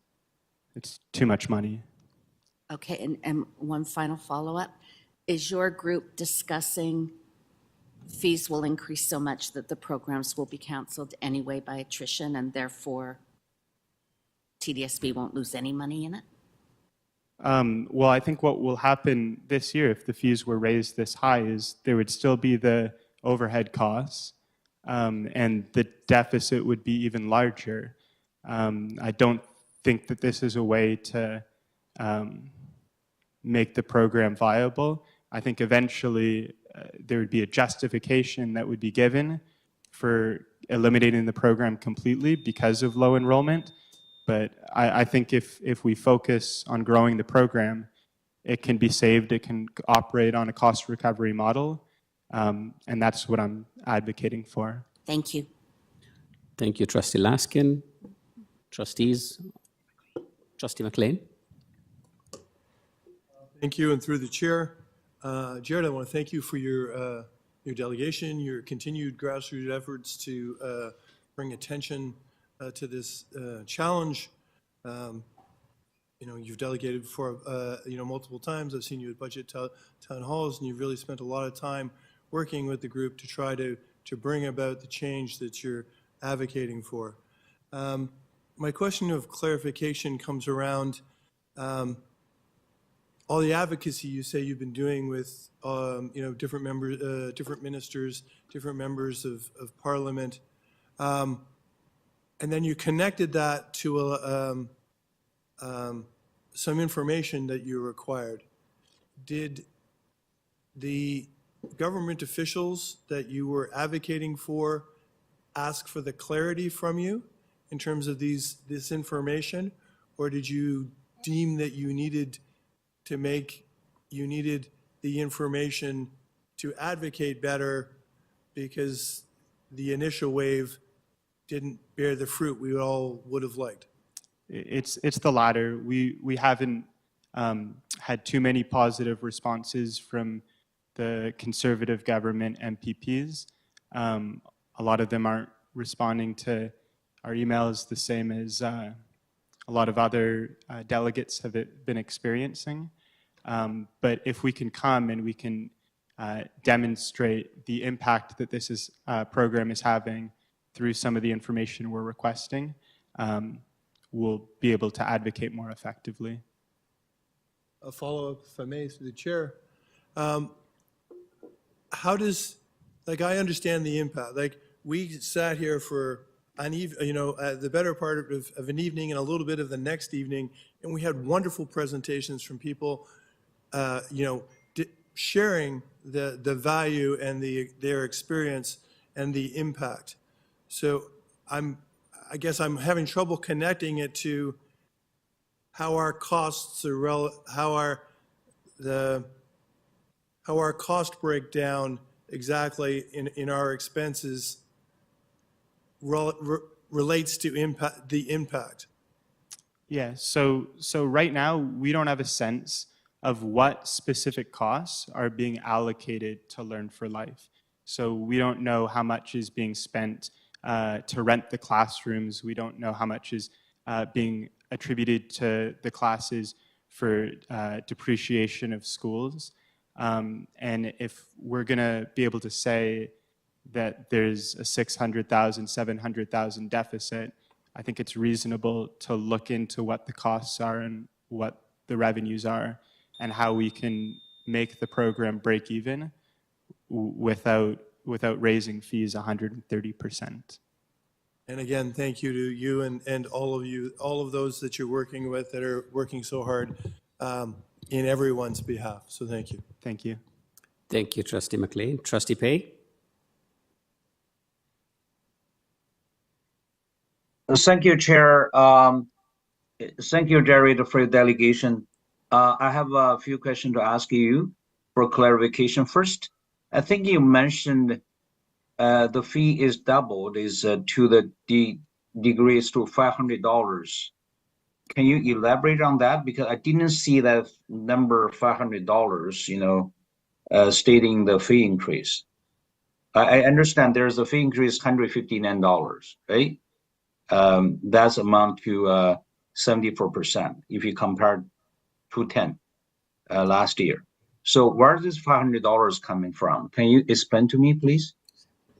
It's too much money. Okay, and one final follow-up. Is your group discussing fees will increase so much that the programs will be canceled anyway by attrition, and therefore TDSB won't lose any money in it? Well, I think what will happen this year if the fees were raised this high is there would still be the overhead costs, and the deficit would be even larger. I don't think that this is a way to make the program viable. I think eventually there would be a justification that would be given for eliminating the program completely because of low enrollment. But I think if we focus on growing the program, it can be saved, it can operate on a cost recovery model, and that's what I'm advocating for. Thank you. Thank you, Trustee Laskin. Trustees, Trustee McLean. Thank you, and through the chair, Jared, I want to thank you for your delegation, your continued grassroots efforts to bring attention to this challenge. You've delegated for multiple times. I've seen you at budget town halls, and you've really spent a lot of time working with the group to try to bring about the change that you're advocating for. My question of clarification comes around all the advocacy you say you've been doing with different members, different ministers, different members of Parliament, and then you connected that to some information that you required. Did the government officials that you were advocating for ask for the clarity from you in terms of this information, or did you deem that you needed the information to advocate better because the initial wave didn't bear the fruit we all would have liked? It's the latter. We haven't had too many positive responses from the Conservative government MPPs. A lot of them aren't responding to our emails the same as a lot of other delegates have been experiencing. But if we can come and we can demonstrate the impact that this program is having through some of the information we're requesting, we'll be able to advocate more effectively. A follow-up, if I may, through the chair. How does, like, I understand the impact. Like, we sat here for the better part of an evening and a little bit of the next evening, and we had wonderful presentations from people, sharing the value and their experience and the impact. So I guess I'm having trouble connecting it to how our costs are how our cost breakdown exactly in our expenses relates to the impact. Yeah, so right now, we don't have a sense of what specific costs are being allocated to Learn for Life. So we don't know how much is being spent to rent the classrooms. We don't know how much is being attributed to the classes for depreciation of schools. And if we're going to be able to say that there's a $600,000, $700,000 deficit, I think it's reasonable to look into what the costs are and what the revenues are and how we can make the program break even without raising fees 130%. And again, thank you to you and all of those that you're working with that are working so hard in everyone's behalf. So thank you. Thank you. Thank you, Trustee McLean. Trustee Pay? Thank you, Chair. Thank you, Jerry, for the delegation. I have a few questions to ask you for clarification. First, I think you mentioned the fee is doubled, to the degrees to $500. Can you elaborate on that? Because I didn't see that number $500, stating the fee increase. I understand there's a fee increase $159, right? That's amount to 74% if you compare to 10 last year. So where is this $500 coming from? Can you explain to me, please?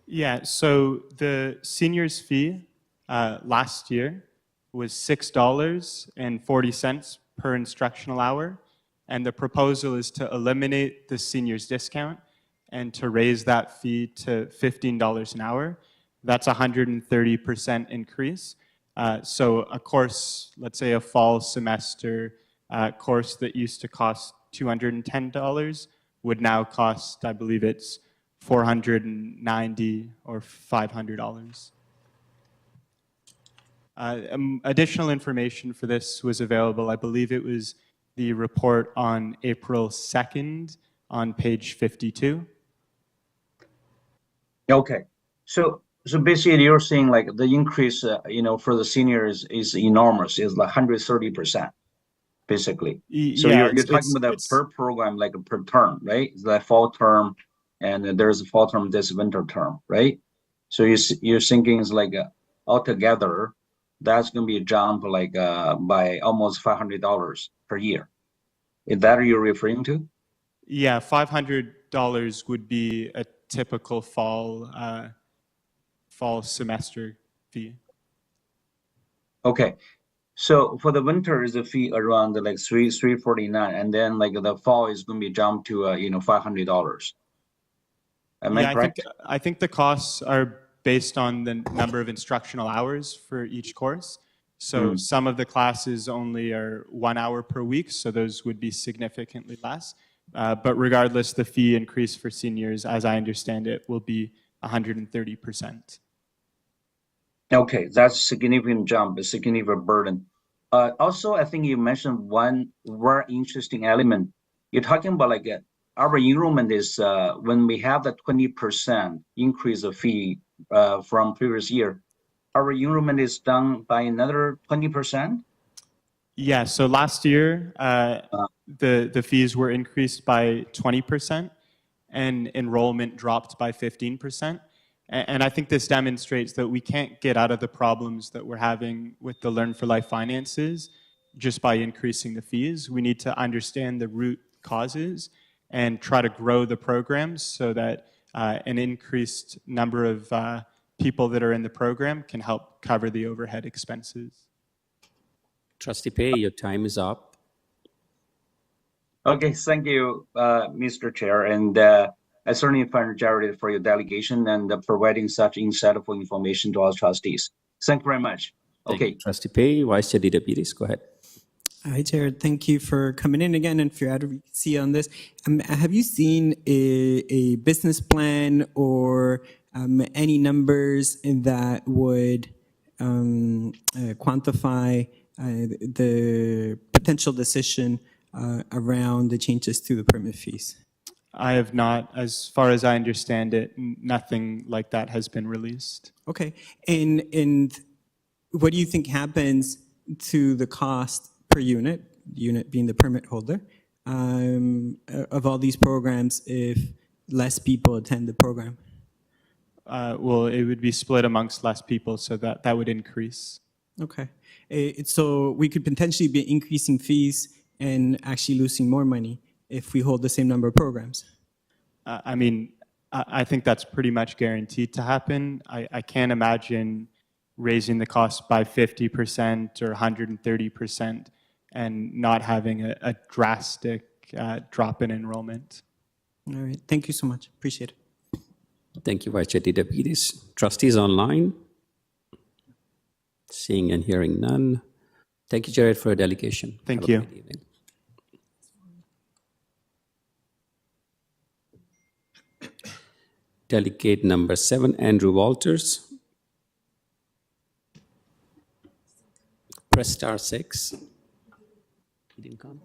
Yeah, so the seniors fee last year was $6.40 per instructional hour, and the proposal is to eliminate the seniors discount and to raise that fee to $15 an hour. That's a 130% increase. So a course, let's say a fall semester course that used to cost $210 would now cost, I believe it's $490 or $500. Additional information for this was available. I believe it was the report on April 2nd on page 52. Okay, so basically you're saying like the increase, for the seniors is enormous, is like 130%, basically. So Yeah, you're talking about that per program, like per term, right? It's like fall term, and there's a fall term, this winter term, right? So you're thinking it's like altogether, that's going to be a jump like by almost $500 per year. Is that what you're referring to? Yeah, $500 would be a typical fall semester fee. Okay, so for the winter is a fee around like $349, and then like the fall is going to be jumped to $500. Am I correct? I think the costs are based on the number of instructional hours for each course. So some of the classes only are 1 hour per week, so those would be significantly less. But regardless, the fee increase for seniors, as I understand it, will be 130%. Okay, that's a significant jump, a significant burden. Also, I think you mentioned one very interesting element. You're talking about like our enrollment is when we have the 20% increase of fee from previous year, our enrollment is done by another 20%? Yeah, so last year, the fees were increased by 20% and enrollment dropped by 15%. And I think this demonstrates that we can't get out of the problems that we're having with the Learn for Life finances just by increasing the fees. We need to understand the root causes and try to grow the programs so that an increased number of people that are in the program can help cover the overhead expenses. Trustee Pei, your time is up. Okay, thank you, Mr. Chair, and I certainly thank Jared for your delegation and providing such insightful information to our trustees. Thank you very much. Thank Okay. you, Trustee Pei. Vice Chair Didapides, go ahead. Hi, Jared. Thank you for coming in again and for your advocacy on this. Have you seen a business plan or any numbers that would quantify the potential decision around the changes to the permit fees? I have not, as far as I understand it, nothing like that has been released. Okay. And what do you think happens to the cost per unit being the permit holder, of all these programs if less people attend the program? Well, it would be split amongst less people, so that would increase. Okay. So we could potentially be increasing fees and actually losing more money if we hold the same number of programs. I mean, I think that's pretty much guaranteed to happen. I can't imagine raising the cost by 50% or 130% and not having a drastic drop in enrollment. All right. Thank you so much. Appreciate it. Thank you, Vice Chair Didapides. Trustees online? Seeing and hearing none. Thank you, Jared, for your delegation. Thank Have a you. great evening. Delegate number 7, Andrew Walters. Press star 6. He didn't come.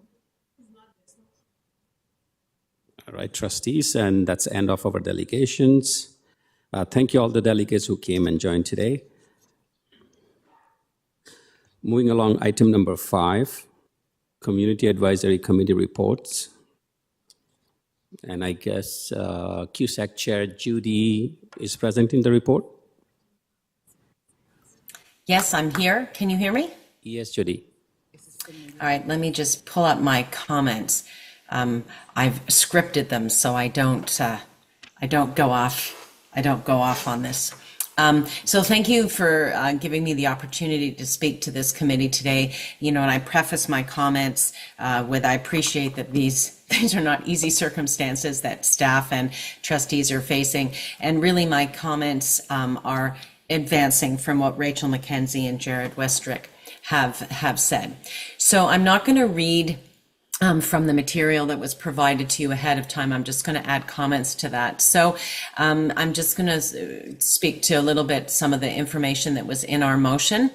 All right, trustees, and that's the end of our delegations. Thank you all the delegates who came and joined today. Moving along, item number 5, Community Advisory Committee reports. And I guess CUSAC Chair Judy is present in the report. Yes, I'm here. Can you hear me? Yes, Judy. All right, let me just pull up my comments. I've scripted them so I don't go off on this. So thank you for giving me the opportunity to speak to this committee today. You know, and I preface my comments with I appreciate that these are not easy circumstances that staff and trustees are facing. And really my comments are advancing from what Rachel McKenzie and Jared Westrick have said. So I'm not going to read from the material that was provided to you ahead of time. I'm just going to add comments to that. So I'm just going to speak to a little bit some of the information that was in our motion.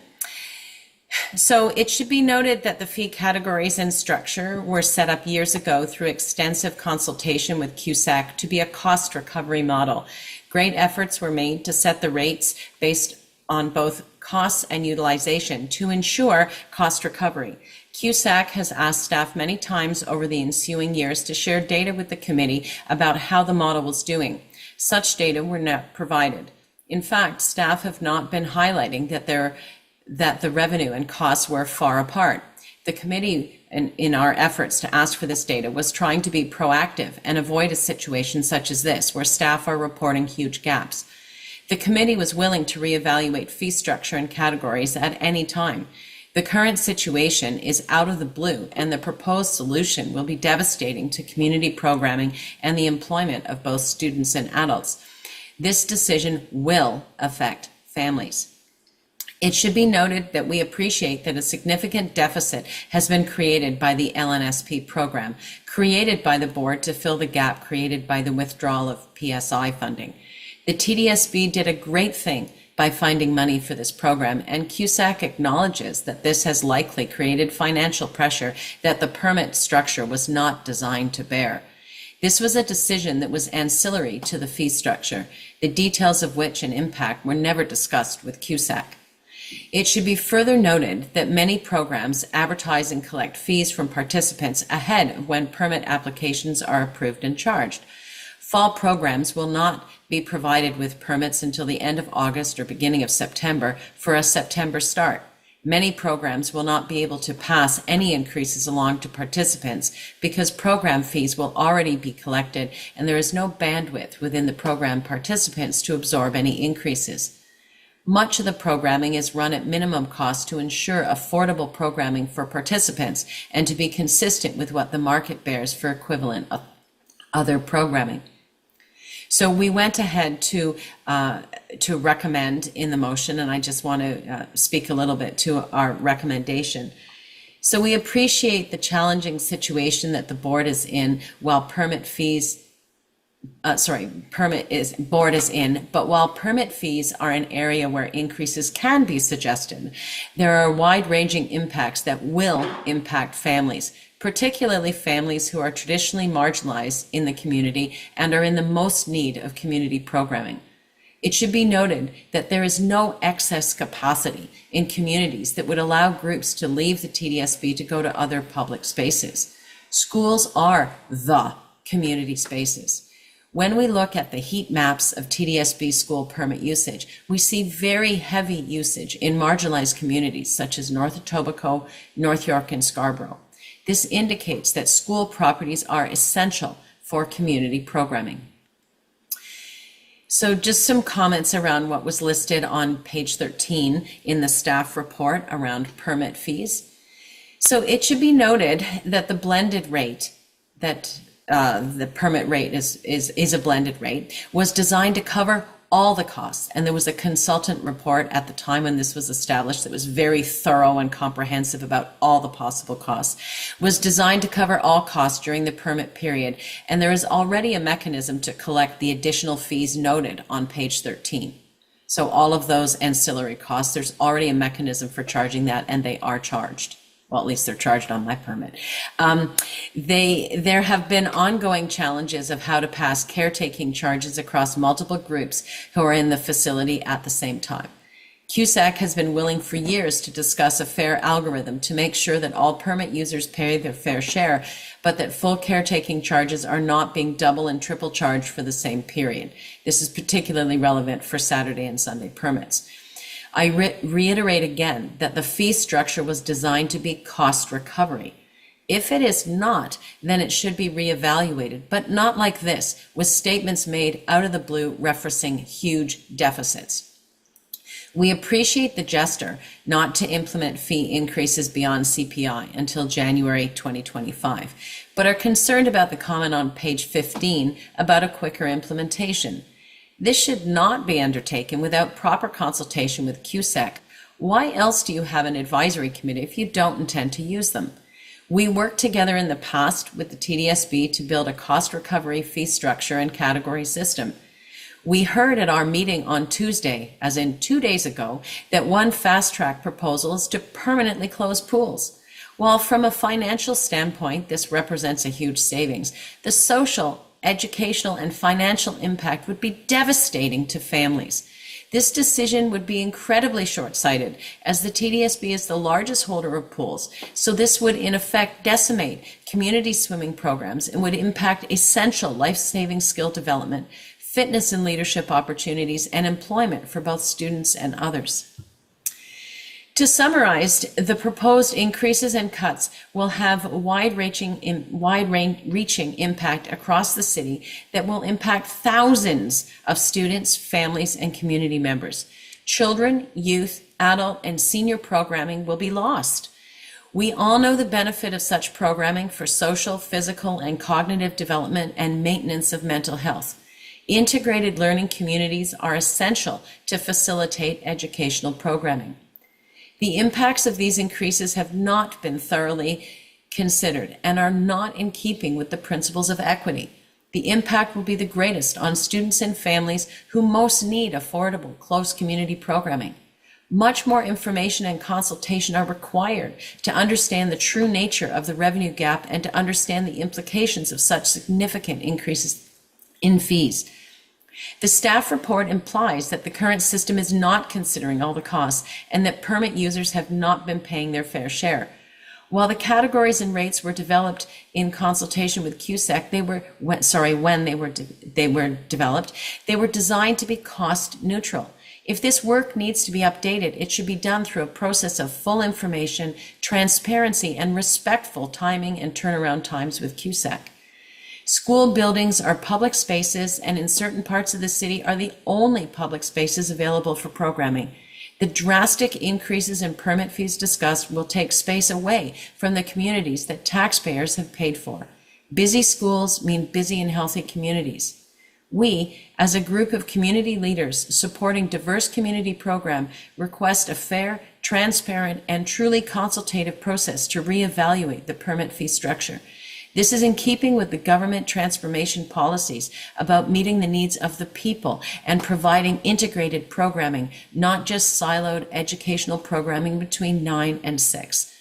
So it should be noted that the fee categories and structure were set up years ago through extensive consultation with CUSAC to be a cost recovery model. Great efforts were made to set the rates based on both costs and utilization to ensure cost recovery. CUSAC has asked staff many times over the ensuing years to share data with the committee about how the model was doing. Such data were not provided. In fact, staff have not been highlighting that the revenue and costs were far apart. The committee, in our efforts to ask for this data, was trying to be proactive and avoid a situation such as this, where staff are reporting huge gaps. The committee was willing to reevaluate fee structure and categories at any time. The current situation is out of the blue, and the proposed solution will be devastating to community programming and the employment of both students and adults. This decision will affect families. It should be noted that we appreciate that a significant deficit has been created by the LNSP program, created by the board to fill the gap created by the withdrawal of PSI funding. The TDSB did a great thing by finding money for this program, and CUSAC acknowledges that this has likely created financial pressure that the permit structure was not designed to bear. This was a decision that was ancillary to the fee structure, the details of which and impact were never discussed with CUSAC. It should be further noted that many programs advertise and collect fees from participants ahead of when permit applications are approved and charged. Fall programs will not be provided with permits until the end of August or beginning of September for a September start. Many programs will not be able to pass any increases along to participants because program fees will already be collected and there is no bandwidth within the program participants to absorb any increases. Much of the programming is run at minimum cost to ensure affordable programming for participants and to be consistent with what the market bears for equivalent of other programming. So we went ahead to recommend in the motion, and I just want to speak a little bit to our recommendation. So we appreciate the challenging situation that the board is in while permit fees, board is in, but while permit fees are an area where increases can be suggested, there are wide-ranging impacts that will impact families, particularly families who are traditionally marginalized in the community and are in the most need of community programming. It should be noted that there is no excess capacity in communities that would allow groups to leave the TDSB to go to other public spaces. Schools are the community spaces. When we look at the heat maps of TDSB school permit usage, we see very heavy usage in marginalized communities such as North Etobicoke, North York, and Scarborough. This indicates that school properties are essential for community programming. So just some comments around what was listed on page 13 in the staff report around permit fees. So it should be noted that the blended rate, that the permit rate is a blended rate, was designed to cover all the costs. And there was a consultant report at the time when this was established that was very thorough and comprehensive about all the possible costs, was designed to cover all costs during the permit period. And there is already a mechanism to collect the additional fees noted on page 13. So all of those ancillary costs, there's already a mechanism for charging that, and they are charged. Well, at least they're charged on my permit. There have been ongoing challenges of how to pass caretaking charges across multiple groups who are in the facility at the same time. CUSAC has been willing for years to discuss a fair algorithm to make sure that all permit users pay their fair share, but that full caretaking charges are not being double and triple charged for the same period. This is particularly relevant for Saturday and Sunday permits. I reiterate again that the fee structure was designed to be cost recovery. If it is not, then it should be reevaluated, but not like this, with statements made out of the blue referencing huge deficits. We appreciate the gesture not to implement fee increases beyond CPI until January 2025, but are concerned about the comment on page 15 about a quicker implementation. This should not be undertaken without proper consultation with CUSAC. Why else do you have an advisory committee if you don't intend to use them? We worked together in the past with the TDSB to build a cost recovery fee structure and category system. We heard at our meeting on Tuesday, as in 2 days ago, that one fast-track proposal is to permanently close pools. While from a financial standpoint, this represents a huge savings, the social, educational, and financial impact would be devastating to families. This decision would be incredibly short-sighted, as the TDSB is the largest holder of pools, so this would in effect decimate community swimming programs and would impact essential life-saving skill development, fitness and leadership opportunities, and employment for both students and others. To summarize, the proposed increases and cuts will have wide-reaching impact across the city that will impact thousands of students, families, and community members. Children, youth, adult, and senior programming will be lost. We all know the benefit of such programming for social, physical, and cognitive development and maintenance of mental health. Integrated learning communities are essential to facilitate educational programming. The impacts of these increases have not been thoroughly considered and are not in keeping with the principles of equity. The impact will be the greatest on students and families who most need affordable, close community programming. Much more information and consultation are required to understand the true nature of the revenue gap and to understand the implications of such significant increases in fees. The staff report implies that the current system is not considering all the costs and that permit users have not been paying their fair share. While the categories and rates were developed in consultation with CUSAC, when they were developed, they were designed to be cost neutral. If this work needs to be updated, it should be done through a process of full information, transparency, and respectful timing and turnaround times with QSEC. School buildings are public spaces, and in certain parts of the city are the only public spaces available for programming. The drastic increases in permit fees discussed will take space away from the communities that taxpayers have paid for. Busy schools mean busy and healthy communities. We, as a group of community leaders supporting diverse community program, request a fair, transparent, and truly consultative process to reevaluate the permit fee structure. This is in keeping with the government transformation policies about meeting the needs of the people and providing integrated programming, not just siloed educational programming between 9 and 6.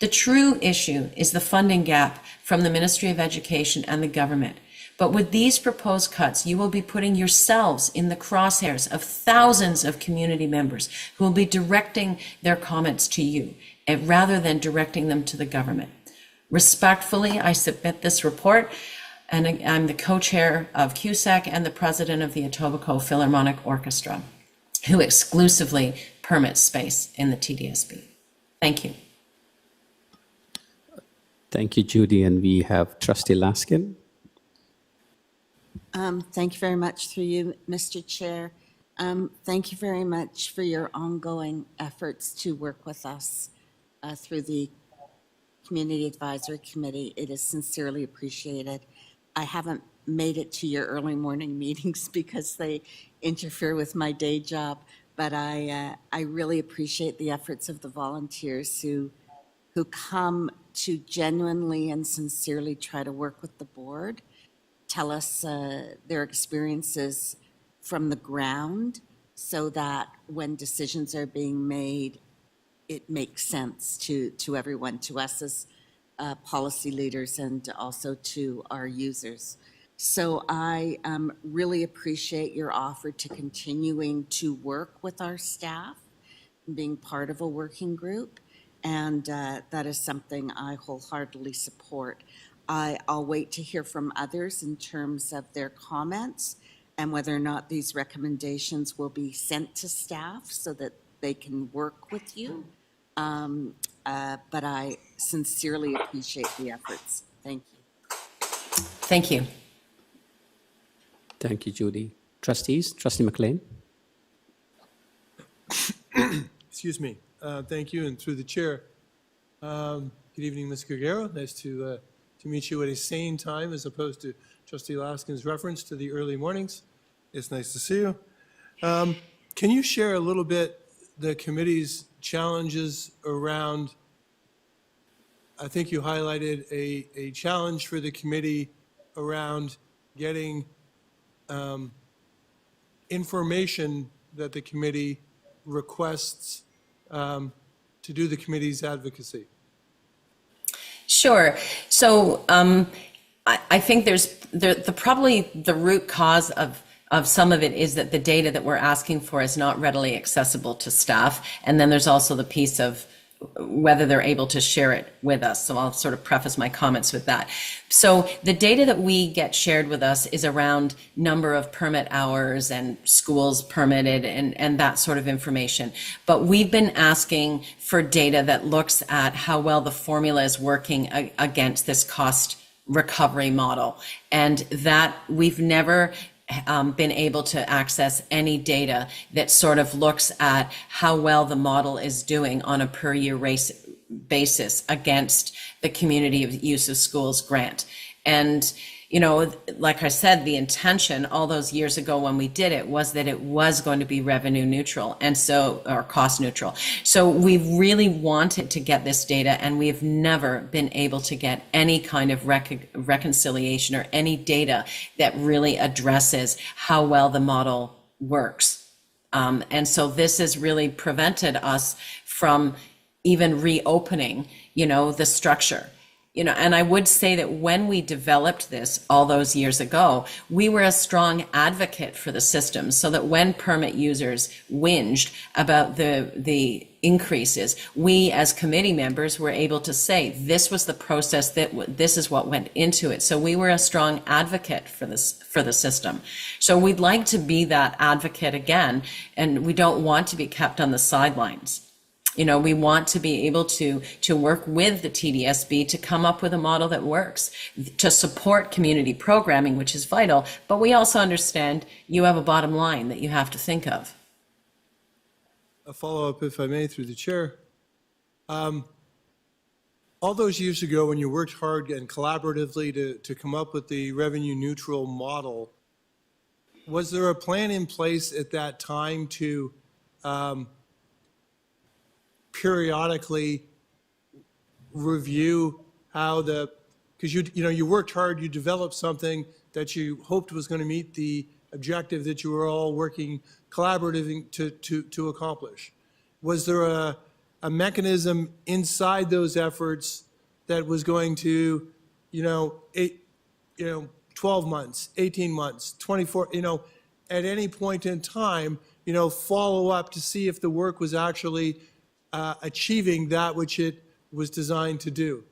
The true issue is the funding gap from the Ministry of Education and the government. But with these proposed cuts, you will be putting yourselves in the crosshairs of thousands of community members who will be directing their comments to you, rather than directing them to the government. Respectfully, I submit this report, and I'm the co-chair of QSEC and the president of the Etobicoke Philharmonic Orchestra, who exclusively permits space in the TDSB. Thank you. Thank you, Judy. And we have Trustee Laskin. Thank you very much through you, Mr. Chair. Thank you very much for your ongoing efforts to work with us through the Community Advisory Committee. It is sincerely appreciated. I haven't made it to your early morning meetings because they interfere with my day job, but I really appreciate the efforts of the volunteers who come to genuinely and sincerely try to work with the board, tell us their experiences from the ground so that when decisions are being made, it makes sense to everyone, to us as policy leaders and also to our users. So I really appreciate your offer to continuing to work with our staff, being part of a working group, and that is something I wholeheartedly support. I'll wait to hear from others in terms of their comments and whether or not these recommendations will be sent to staff so that they can work with you. But I sincerely appreciate the efforts. Thank you. Thank you. Thank you, Judy. Trustees, Trustee McLean. Excuse me. Thank you, and through the chair. Good evening, Ms. Guerrero. Nice to meet you at a sane time as opposed to Trustee Laskin's reference to the early mornings. It's nice to see you. Can you share a little bit the committee's challenges around, I think you highlighted a challenge for the committee around getting information that the committee requests to do the committee's advocacy? Sure. So I think there's probably the root cause of some of it is that the data that we're asking for is not readily accessible to staff. And then there's also the piece of whether they're able to share it with us. So I'll sort of preface my comments with that. So the data that we get shared with us is around number of permit hours and schools permitted and that sort of information. But we've been asking for data that looks at how well the formula is working against this cost recovery model. And that we've never been able to access any data that sort of looks at how well the model is doing on a per year basis against the community of use of schools grant. And, you know, like I said, the intention all those years ago when we did it was that it was going to be revenue neutral and so, or cost neutral. So we've really wanted to get this data and we've never been able to get any kind of reconciliation or any data that really addresses how well the model works. And so this has really prevented us from even reopening, you know, the structure. And I would say that when we developed this all those years ago, we were a strong advocate for the system, so that when permit users whinged about the increases, we as committee members were able to say this was the process, this is what went into it. So we were a strong advocate for the system. So we'd like to be that advocate again, and we don't want to be kept on the sidelines. We want to be able to work with the TDSB to come up with a model that works, to support community programming, which is vital, but we also understand you have a bottom line that you have to think of. A follow-up, if I may, through the chair. All those years ago, when you worked hard and collaboratively to come up with the revenue neutral model, was there a plan in place at that time to periodically review how because you worked hard, you developed something that you hoped was going to meet the objective that you were all working collaboratively to accomplish. Was there a mechanism inside those efforts that was going to, 12 months, 18 months, 24, at any point in time, follow up to see if the work was actually achieving that which it was designed to do?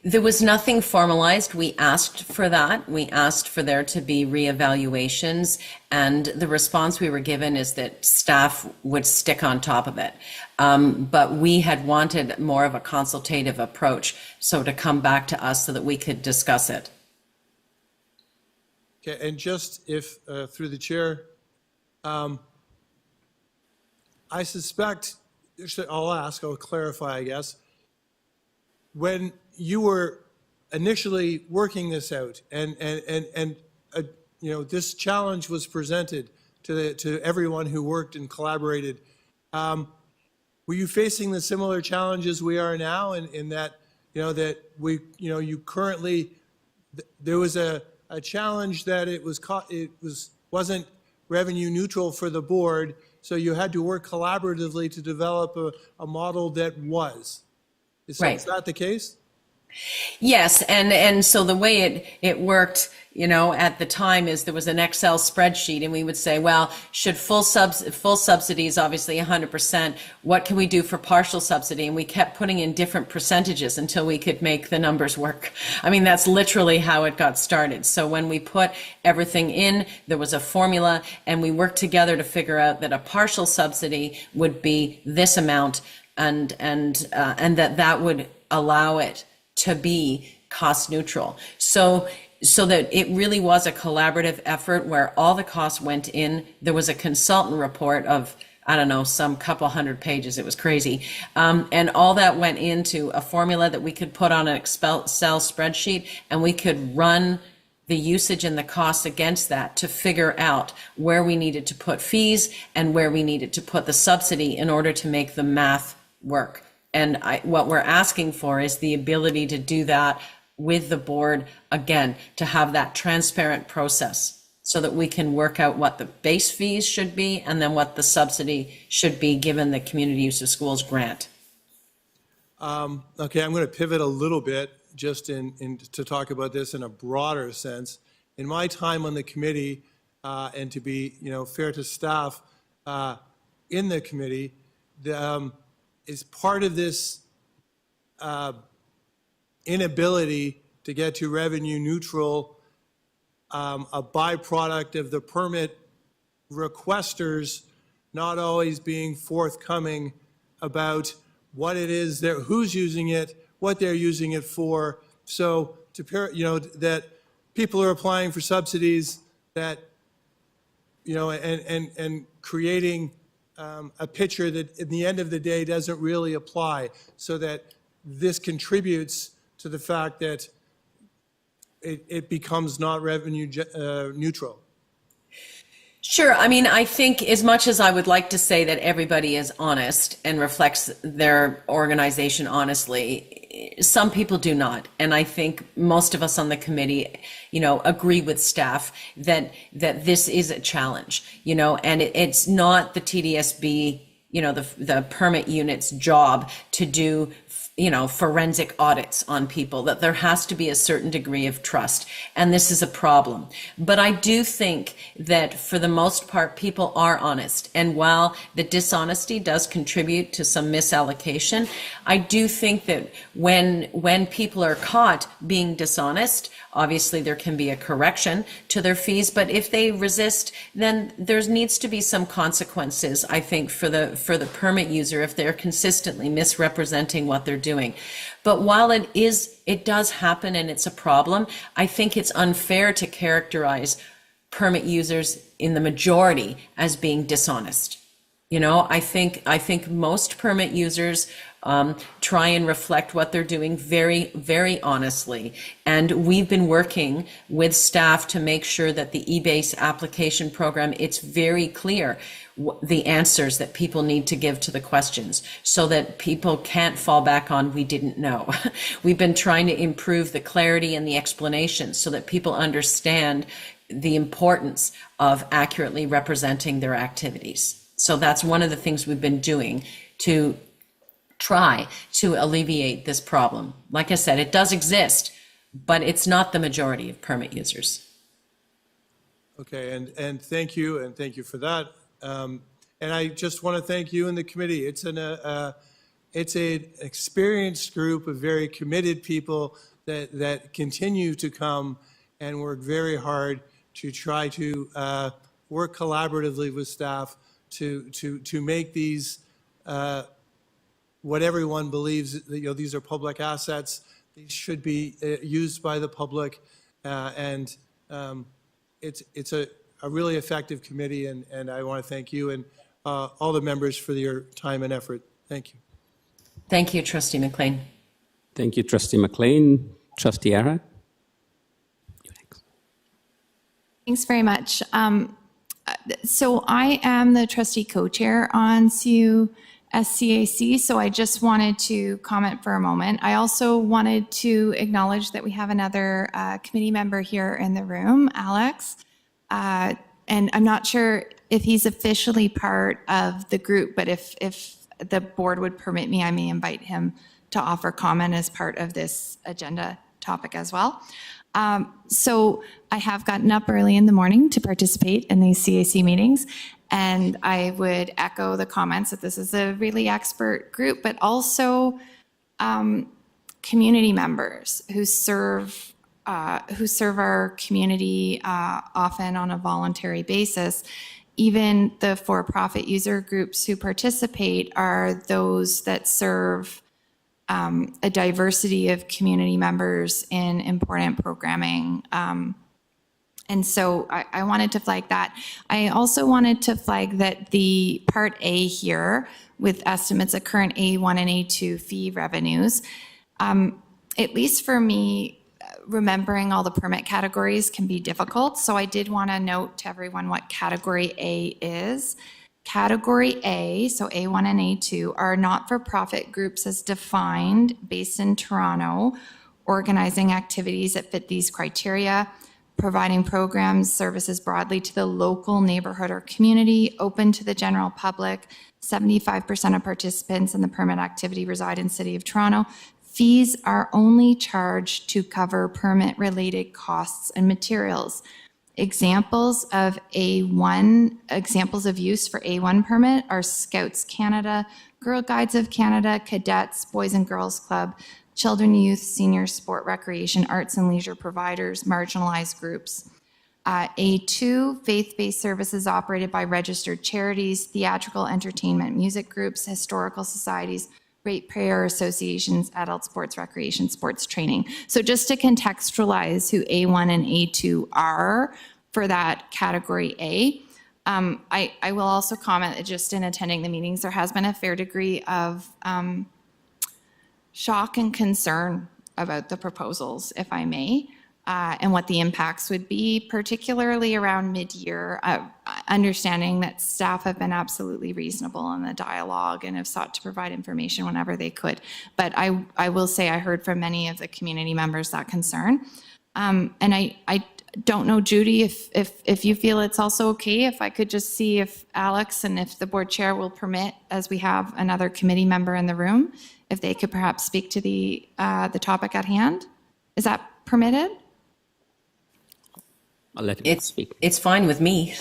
There was nothing formalized. We asked for that. We asked for there to be reevaluations, and the response we were given is that staff would stick on top of it. But we had wanted more of a consultative approach, so to come back to us so that we could discuss it. Okay, and just if, through the chair, I suspect, I'll clarify, I guess. When you were initially working this out and this challenge was presented to everyone who worked and collaborated, were you facing the similar challenges we are now in that, that you currently, there was a challenge that it wasn't revenue neutral for the board, so you had to work collaboratively to develop a model that was. Is that the case? Yes, and so the way it worked, at the time is there was an Excel spreadsheet, and we would say, well, should full subsidies, obviously 100%, what can we do for partial subsidy? And we kept putting in different percentages until we could make the numbers work. I mean, that's literally how it got started. So when we put everything in, there was a formula, and we worked together to figure out that a partial subsidy would be this amount, and that would allow it to be cost neutral. So that it really was a collaborative effort where all the costs went in. There was a consultant report of, I don't know, some couple hundred pages. It was crazy. And all that went into a formula that we could put on an Excel spreadsheet, and we could run the usage and the costs against that to figure out where we needed to put fees and where we needed to put the subsidy in order to make the math work. And what we're asking for is the ability to do that with the board, again, to have that transparent process so that we can work out what the base fees should be and then what the subsidy should be given the community use of schools grant. Okay, I'm going to pivot a little bit just to talk about this in a broader sense. In my time on the committee, and to be fair to staff in the committee, is part of this inability to get to revenue neutral a byproduct of the permit requesters not always being forthcoming about what it is, who's using it, what they're using it for. So that people are applying for subsidies that, and creating a picture that at the end of the day doesn't really apply, so that this contributes to the fact that it becomes not revenue neutral. Sure. I mean, I think as much as I would like to say that everybody is honest and reflects their organization honestly, some people do not. And I think most of us on the committee, agree with staff that this is a challenge, and it's not the TDSB, the permit unit's job to do, forensic audits on people, that there has to be a certain degree of trust. And this is a problem. But I do think that for the most part, people are honest. And while the dishonesty does contribute to some misallocation, I do think that when people are caught being dishonest, obviously there can be a correction to their fees, but if they resist, then there needs to be some consequences, I think, for the permit user if they're consistently misrepresenting what they're doing. But while it does happen and it's a problem, I think it's unfair to characterize permit users in the majority as being dishonest. I think most permit users try and reflect what they're doing very, very honestly. And we've been working with staff to make sure that the eBase application program, it's very clear the answers that people need to give to the questions so that people can't fall back on we didn't know. We've been trying to improve the clarity and the explanation so that people understand the importance of accurately representing their activities. So that's one of the things we've been doing to try to alleviate this problem. Like I said, it does exist, but it's not the majority of permit users. Okay, and thank you for that. And I just want to thank you and the committee. It's an experienced group of very committed people that continue to come and work very hard to try to work collaboratively with staff to make these what everyone believes that, these are public assets. These should be used by the public, and it's a really effective committee, and I want to thank you and all the members for your time and effort. Thank you. Thank you, Trustee McLean. Thank you, Trustee McLean. Trustee Ara? Thanks very much. So I am the trustee co-chair on CU-SCAC, so I just wanted to comment for a moment. I also wanted to acknowledge that we have another committee member here in the room, Alex. And I'm not sure if he's officially part of the group, but if the board would permit me, I may invite him to offer comment as part of this agenda topic as well. So I have gotten up early in the morning to participate in these CAC meetings, and I would echo the comments that this is a really expert group, but also community members who serve our community often on a voluntary basis. Even the for-profit user groups who participate are those that serve a diversity of community members in important programming. And so I wanted to flag that. I also wanted to flag that the Part A here with estimates of current A1 and A2 fee revenues, at least for me, remembering all the permit categories can be difficult. So I did want to note to everyone what Category A is. Category A, so A1 and A2, are not-for-profit groups as defined based in Toronto, organizing activities that fit these criteria, providing programs, services broadly to the local neighborhood or community, open to the general public. 75% of participants in the permit activity reside in the City of Toronto. Fees are only charged to cover permit-related costs and materials. Examples of examples of use for A1 permit are Scouts Canada, Girl Guides of Canada, Cadets, Boys and Girls Club, Children, Youth, Senior, Sport, Recreation, Arts and Leisure providers, marginalized groups. A2, faith-based services operated by registered charities, theatrical, entertainment, music groups, historical societies, ratepayer associations, adult sports, recreation, sports training. So just to contextualize who A1 and A2 are for that category A, I will also comment that just in attending the meetings, there has been a fair degree of shock and concern about the proposals, if I may, and what the impacts would be, particularly around mid-year, understanding that staff have been absolutely reasonable in the dialogue and have sought to provide information whenever they could. But I will say I heard from many of the community members that concern. And I don't know, Judy, if you feel it's also okay, if I could just see if Alex and if the board chair will permit, as we have another committee member in the room, if they could perhaps speak to the topic at hand. Is that permitted? I'll let him speak. It's fine with me.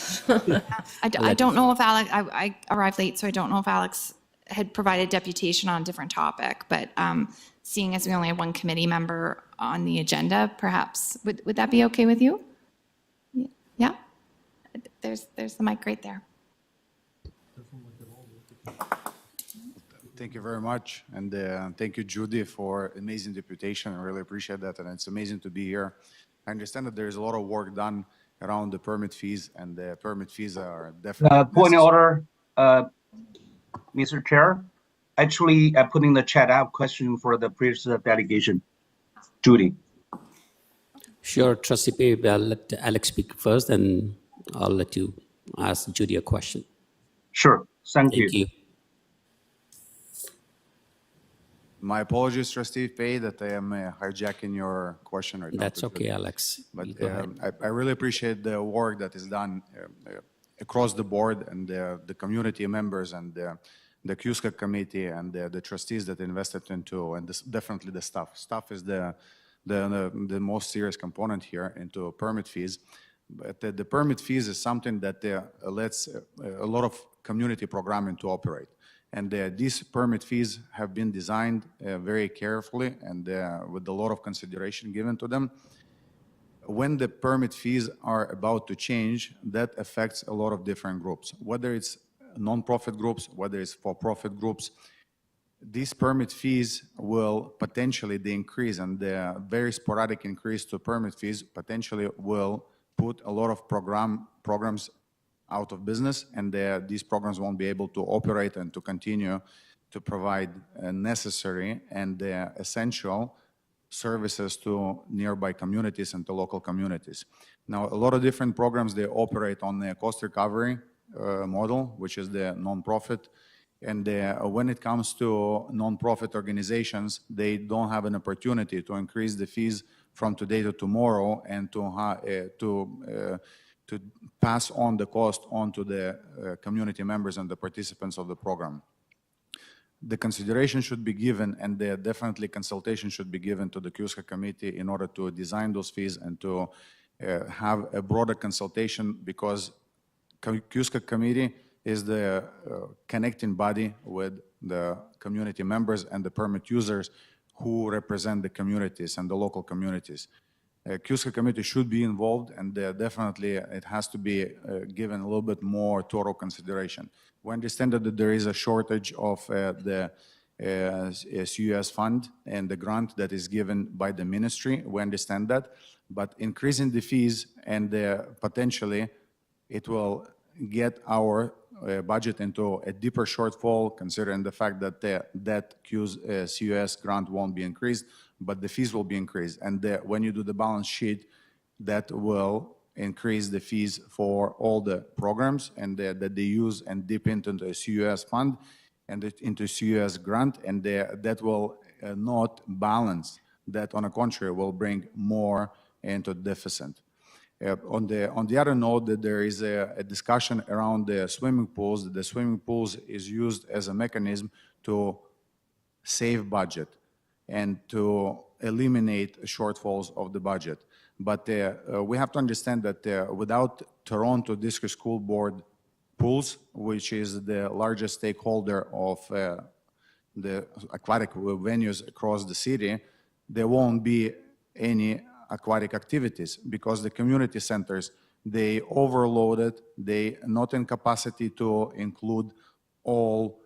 I don't know if Alex, I arrived late, so I don't know if Alex had provided deputation on a different topic, but seeing as we only have one committee member on the agenda, perhaps, would that be okay with you? Yeah? There's the mic right there. Thank you very much. And thank you, Judy, for amazing deputation. I really appreciate that. And it's amazing to be here. I understand that there's a lot of work done around the permit fees, and the permit fees are definitely Point of necessary. order, Mr. Chair. Actually, I put in the chat, I have a question for the previous delegation. Judy. Sure, Trustee Pei, I'll let Alex speak first, and I'll let you ask Judy a question. Sure, thank you. Thank you. My apologies, Trustee Pei, that I am hijacking your question right now. That's okay, Alex. But Go ahead. I really appreciate the work that is done across the board, and the community members and the CUSCA committee and the trustees that invested into, and definitely the staff. Staff is the most serious component here into permit fees. But the permit fees is something that lets a lot of community programming to operate. And these permit fees have been designed very carefully and with a lot of consideration given to them. When the permit fees are about to change, that affects a lot of different groups, whether it's non-profit groups, whether it's for-profit groups. These permit fees will potentially, the increase and the very sporadic increase to permit fees potentially will put a lot of programs out of business, and these programs won't be able to operate and to continue to provide necessary and essential services to nearby communities and to local communities. Now, a lot of different programs, they operate on the cost recovery model, which is the nonprofit. And when it comes to nonprofit organizations, they don't have an opportunity to increase the fees from today to tomorrow and to pass on the cost on to the community members and the participants of the program. The consideration should be given, and definitely consultation should be given to the CUSCA committee in order to design those fees and to have a broader consultation, because CUSCA committee is the connecting body with the community members and the permit users who represent the communities and the local communities. CUSCA committee should be involved, and definitely it has to be given a little bit more thorough consideration. We understand that there is a shortage of the CUS fund and the grant that is given by the ministry. We understand that, but increasing the fees and potentially it will get our budget into a deeper shortfall, considering the fact that that CUS grant won't be increased, but the fees will be increased. And when you do the balance sheet, that will increase the fees for all the programs and that they use and dip into the CUS fund and into CUS grant, and that will not balance. That, on the contrary, will bring more into deficit. On the other note, that there is a discussion around the swimming pools. The swimming pools is used as a mechanism to save budget and to eliminate shortfalls of the budget. But we have to understand that without Toronto District School Board pools, which is the largest stakeholder of the aquatic venues across the city, there won't be any aquatic activities, because the community centers, they overloaded, they not in capacity to include all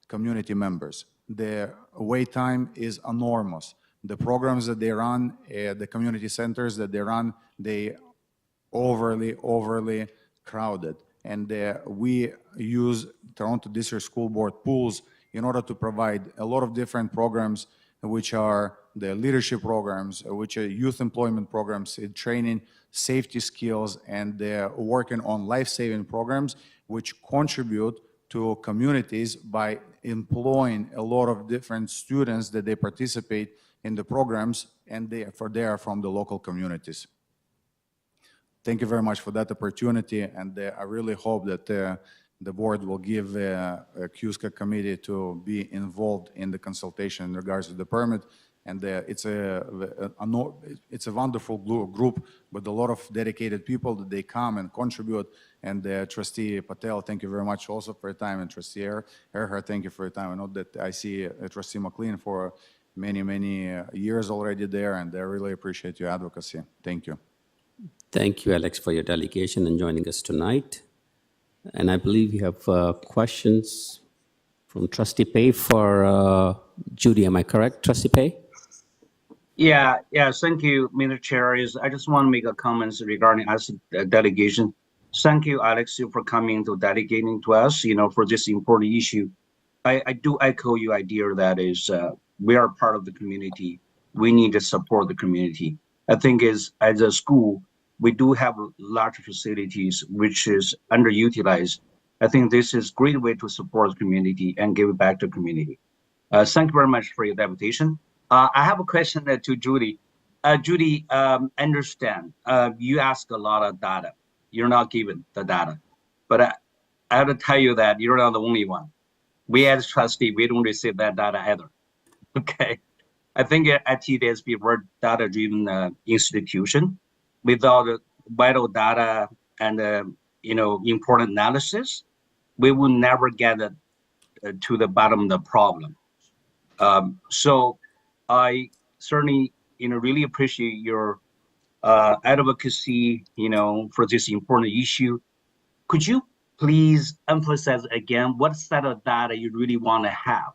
community members. The wait time is enormous. The programs that they run, the community centers that they run, they overly crowded. And we use Toronto District School Board pools in order to provide a lot of different programs, which are the leadership programs, which are youth employment programs, training, safety skills, and working on life-saving programs, which contribute to communities by employing a lot of different students that they participate in the programs, and they are from the local communities. Thank you very much for that opportunity, and I really hope that the board will give a CUSCA committee to be involved in the consultation in regards to the permit. And it's a wonderful group with a lot of dedicated people that they come and contribute. And Trustee Patel, thank you very much also for your time. And Trustee Earhart, thank you for your time. I know that I see Trustee McLean for many years already there, and I really appreciate your advocacy. Thank you. Thank you, Alex, for your delegation and joining us tonight. And I believe we have questions from Trustee Pay for Judy. Am I correct, Trustee Pay? Yeah, thank you, Mr. Chair. I just want to make a comments regarding us delegation. Thank you, Alex, for coming to delegating to us, for this important issue. I do echo your idea that is we are part of the community. We need to support the community. I think as a school, we do have large facilities which is underutilized. I think this is a great way to support the community and give it back to the community. Thank you very much for your invitation. I have a question to Judy. Judy, understand, you ask a lot of data. You're not given the data. But I have to tell you that you're not the only one. We as trustee, we don't receive that data either. Okay. I think at TDSB, we're a data-driven institution. Without vital data and important analysis, we will never get to the bottom of the problem. So I certainly really appreciate your advocacy for this important issue. Could you please emphasize again what set of data you really want to have?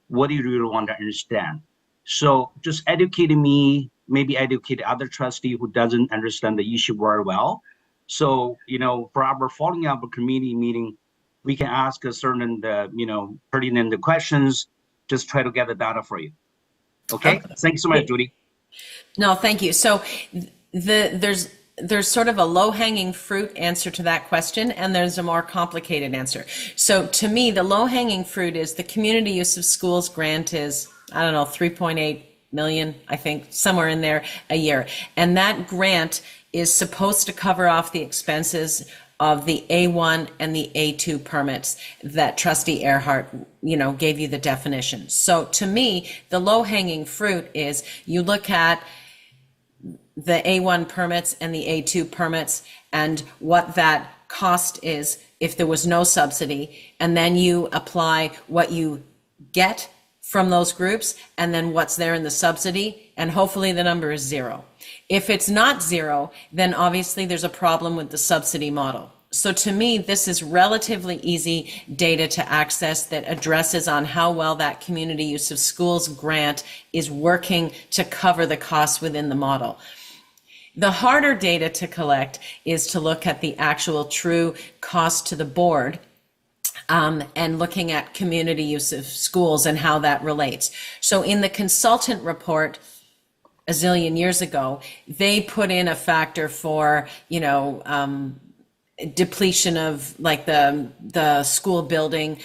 What do you really want to understand? So just educating me, maybe educate other trustee who doesn't understand the issue very well. So, for our following up a committee meeting, we can ask a certain, pertinent questions, just try to get the data for you. Okay? Thank you so much, Judy. No, thank you. So there's sort of a low-hanging fruit answer to that question, and there's a more complicated answer. So to me, the low-hanging fruit is the community use of schools grant is, I don't know, 3.8 million, I think, somewhere in there a year. And that grant is supposed to cover off the expenses of the A1 and the A2 permits that Trustee Earhart, gave you the definition. So to me, the low-hanging fruit is you look at the A1 permits and the A2 permits and what that cost is if there was no subsidy, and then you apply what you get from those groups and then what's there in the subsidy, and hopefully the number is zero. If it's not zero, then obviously there's a problem with the subsidy model. So to me, this is relatively easy data to access that addresses on how well that community use of schools grant is working to cover the costs within the model. The harder data to collect is to look at the actual true cost to the board, and looking at community use of schools and how that relates. So in the consultant report a zillion years ago, they put in a factor for, depletion of like the school building,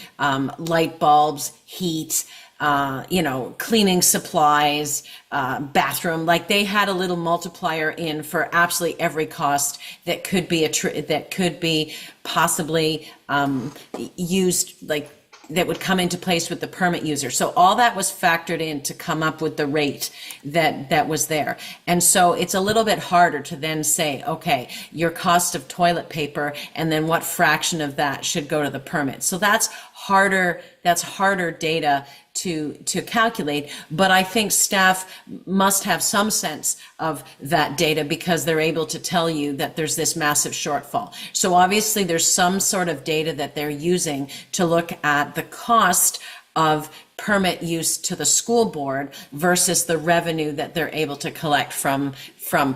light bulbs, heat, cleaning supplies, bathroom, like they had a little multiplier in for absolutely every cost that could be possibly used, like that would come into place with the permit user. So all that was factored in to come up with the rate that was there. And so it's a little bit harder to then say, okay, your cost of toilet paper, and then what fraction of that should go to the permit. So that's harder data to calculate, but I think staff must have some sense of that data because they're able to tell you that there's this massive shortfall. So obviously there's some sort of data that they're using to look at the cost of permit use to the school board versus the revenue that they're able to collect from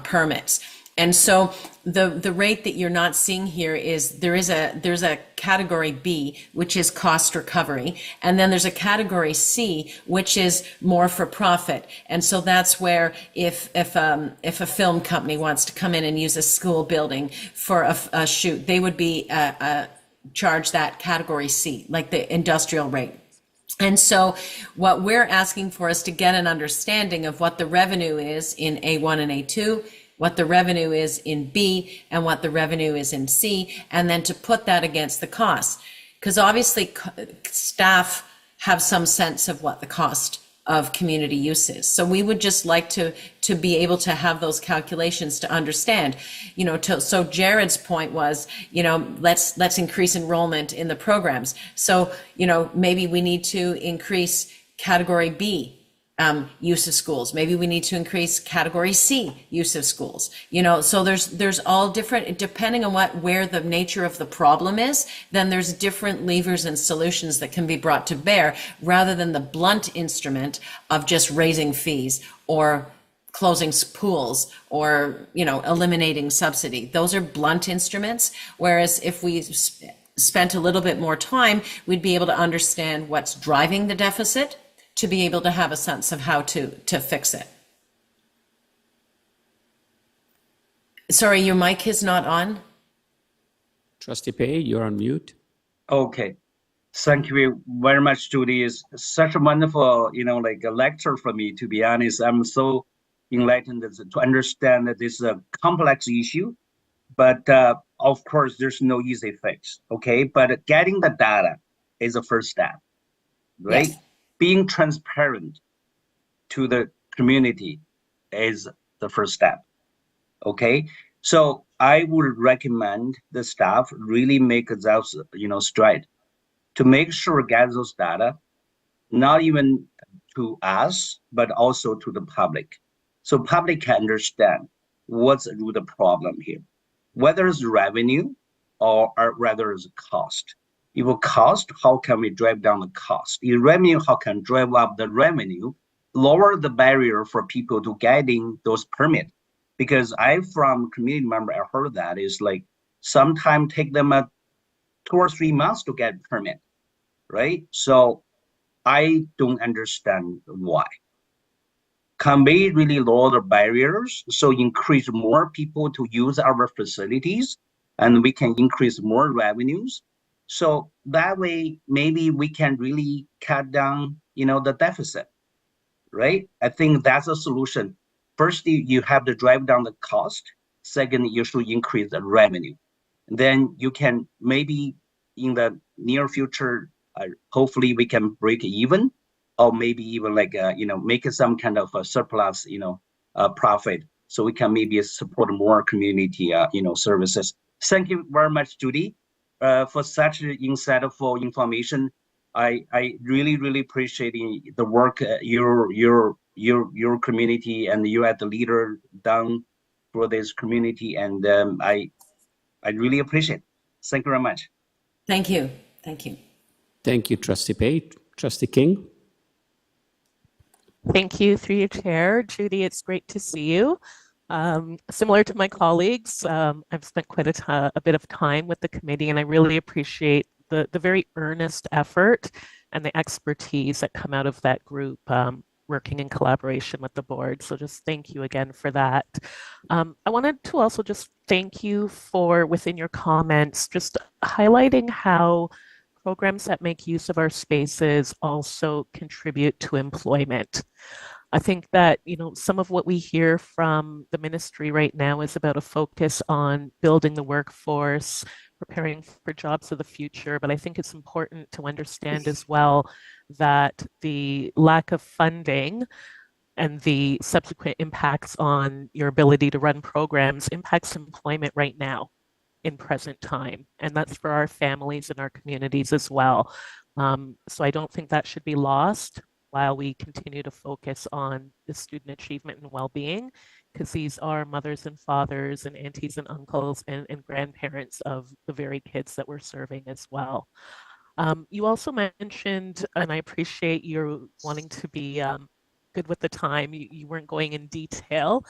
permits. And so the rate that you're not seeing here is there's a category B, which is cost recovery, and then there's a category C, which is more for profit. And so that's where if a film company wants to come in and use a school building for a shoot, they would be charge that category C, like the industrial rate. And so what we're asking for is to get an understanding of what the revenue is in A1 and A2, what the revenue is in B, and what the revenue is in C, and then to put that against the costs. Because obviously staff have some sense of what the cost of community use is. So we would just like to be able to have those calculations to understand, so Jared's point was, let's increase enrollment in the programs. So, maybe we need to increase category B use of schools. Maybe we need to increase category C use of schools. So there's all different, depending on where the nature of the problem is, then there's different levers and solutions that can be brought to bear rather than the blunt instrument of just raising fees or closing pools or, eliminating subsidy. Those are blunt instruments. Whereas if we spent a little bit more time, we'd be able to understand what's driving the deficit, to be able to have a sense of how to fix it. Sorry, your mic is not on. Trustee Pei, you're on mute. Okay. Thank you very much, Judy. It's such a wonderful, a lecture for me, to be honest. I'm so enlightened to understand that this is a complex issue, but of course, there's no easy fix, okay? But getting the data is the first step, right? Yes. Being transparent to the community is the first step, okay? So I would recommend the staff really make those, stride to make sure get those data, not even to us, but also to the public. So public can understand what's the root problem here, whether it's revenue or rather it's cost. If a cost, how can we drive down the cost? If revenue, how can drive up the revenue, lower the barrier for people to getting those permits? Because from community member, I heard that is like sometimes take them 2 or 3 months to get permit, right? So I don't understand why. Can we really lower the barriers so increase more people to use our facilities and we can increase more revenues? So that way, maybe we can really cut down, the deficit, right? I think that's a solution. First, you have to drive down the cost. Second, you should increase the revenue. Then you can maybe in the near future, hopefully we can break even, or maybe even make some kind of a surplus, profit, so we can maybe support more community, services. Thank you very much, Judy, for such insightful information. I really, really appreciate the work your community and you as the leader done for this community, and I really appreciate it. Thank you very much. Thank you. Thank you. Thank you, Trustee Pei. Trustee King? Thank you, through your chair. Judy, it's great to see you. Similar to my colleagues, I've spent quite a bit of time with the committee, and I really appreciate the very earnest effort and the expertise that come out of that group, working in collaboration with the board. So just thank you again for that. I wanted to also just thank you for, within your comments, just highlighting how programs that make use of our spaces also contribute to employment. I think that, some of what we hear from the ministry right now is about a focus on building the workforce, preparing for jobs of the future. But I think it's important to understand as well that the lack of funding and the subsequent impacts on your ability to run programs impacts employment right now in present time. And that's for our families and our communities as well. So I don't think that should be lost while we continue to focus on the student achievement and well-being, because these are mothers and fathers and aunties and uncles and grandparents of the very kids that we're serving as well. You also mentioned, and I appreciate you wanting to be good with the time, you weren't going in detail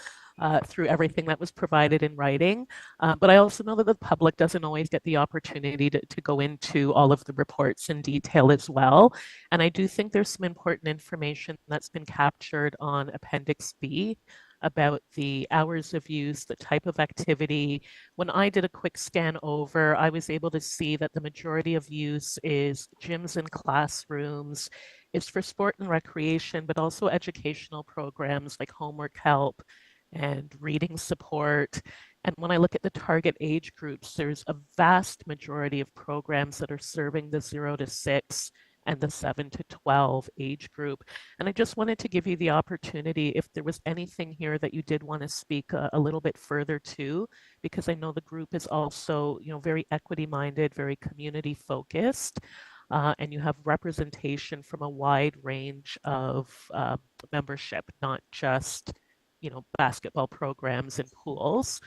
through everything that was provided in writing. But I also know that the public doesn't always get the opportunity to go into all of the reports in detail as well. And I do think there's some important information that's been captured on Appendix B about the hours of use, the type of activity. When I did a quick scan over, I was able to see that the majority of use is gyms and classrooms. It's for sport and recreation, but also educational programs like homework help and reading support. And when I look at the target age groups, there's a vast majority of programs that are serving the 0 to 6 and the 7 to 12 age group. And I just wanted to give you the opportunity if there was anything here that you did want to speak a little bit further to, because I know the group is also, very equity minded, very community focused. And you have representation from a wide range of membership, not just, basketball programs and pools.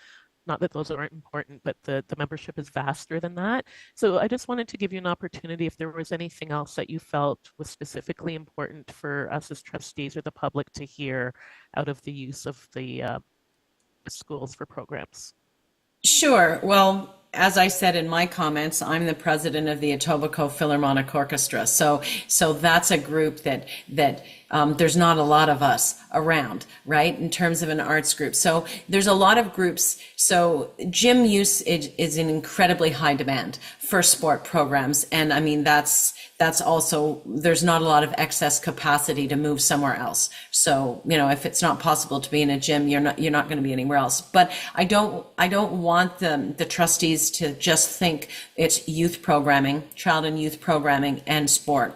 Not that those aren't important, but the membership is vaster than that. So I just wanted to give you an opportunity if there was anything else that you felt was specifically important for us as trustees or the public to hear out of the use of the schools for programs. Sure. Well, as I said in my comments, I'm the president of the Etobicoke Philharmonic Orchestra. So that's a group that there's not a lot of us around, right? In terms of an arts group. So there's a lot of groups. So gym use is in incredibly high demand for sport programs. And I mean, that's also, there's not a lot of excess capacity to move somewhere else. So, if it's not possible to be in a gym, you're not going to be anywhere else. But I don't want the trustees to just think it's youth programming, child and youth programming and sport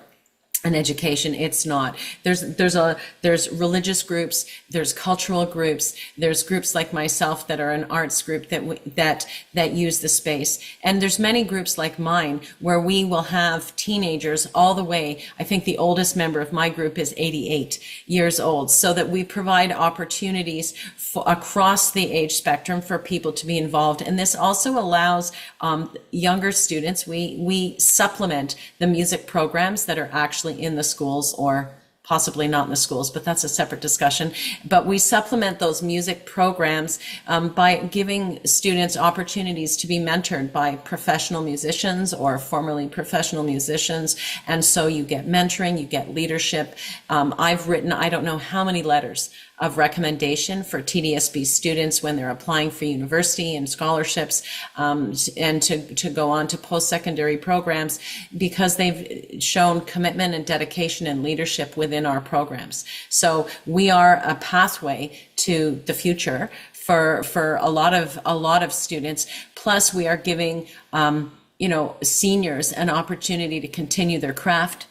and education. It's not. There's religious groups, there's cultural groups, there's groups like myself that are an arts group that use the space, and there's many groups like mine where we will have teenagers all the way. I think the oldest member of my group is 88 years old, so that we provide opportunities across the age spectrum for people to be involved. And this also allows younger students. We supplement the music programs that are actually in the schools, or possibly not in the schools, but that's a separate discussion. But we supplement those music programs by giving students opportunities to be mentored by professional musicians or formerly professional musicians. And so you get mentoring, you get leadership. I've written, I don't know how many letters of recommendation for TDSB students when they're applying for university and scholarships, and to go on to post-secondary programs, because they've shown commitment and dedication and leadership within our programs. So we are a pathway to the future for a lot of students. Plus, we are giving seniors an opportunity to continue their craft,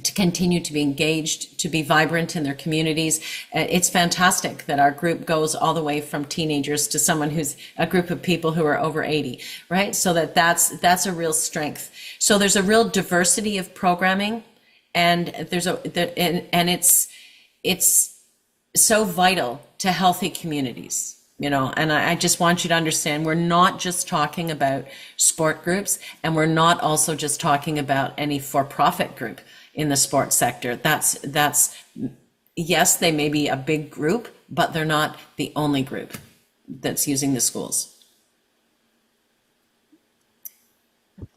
to continue to be engaged, to be vibrant in their communities. It's fantastic that our group goes all the way from teenagers to someone who's a group of people who are over 80, right? So that's a real strength. So there's a real diversity of programming, and it's so vital to healthy communities. And I just want you to understand, we're not just talking about sport groups, and we're not also just talking about any for-profit group in the sports sector. That's yes, they may be a big group, but they're not the only group that's using the schools.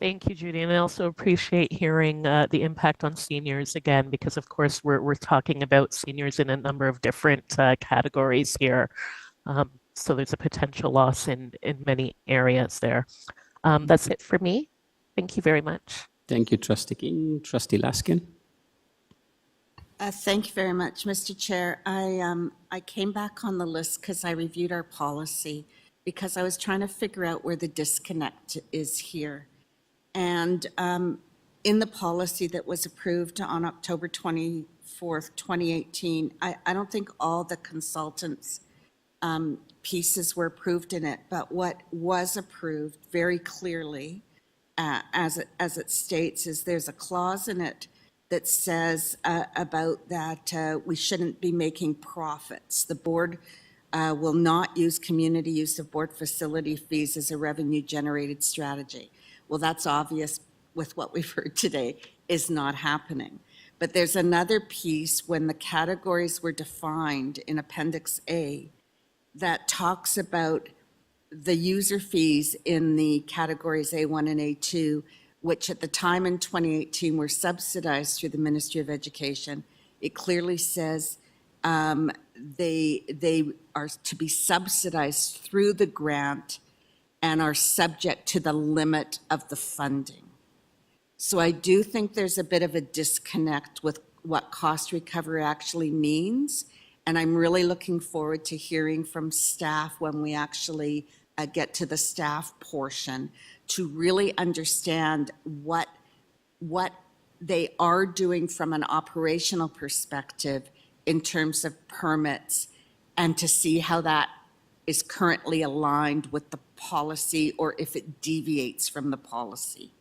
Thank you, Judy. And I also appreciate hearing the impact on seniors again, because of course we're talking about seniors in a number of different categories here. So there's a potential loss in many areas there. That's it for me. Thank you very much. Thank you, Trustee King. Trustee Laskin. Thank you very much, Mr. Chair. I came back on the list because I reviewed our policy, because I was trying to figure out where the disconnect is here. And in the policy that was approved on October 24th, 2018, I don't think all the consultants' pieces were approved in it, but what was approved very clearly, as it states, is there's a clause in it that says about that we shouldn't be making profits. The board will not use community use of board facility fees as a revenue generated strategy. Well, that's obvious with what we've heard today is not happening. But there's another piece when the categories were defined in Appendix A that talks about the user fees in the categories A1 and A2, which at the time in 2018 were subsidized through the Ministry of Education. It clearly says they are to be subsidized through the grant and are subject to the limit of the funding. So I do think there's a bit of a disconnect with what cost recovery actually means. And I'm really looking forward to hearing from staff when we actually get to the staff portion to really understand what they are doing from an operational perspective in terms of permits, and to see how that is currently aligned with the policy or if it deviates from the policy.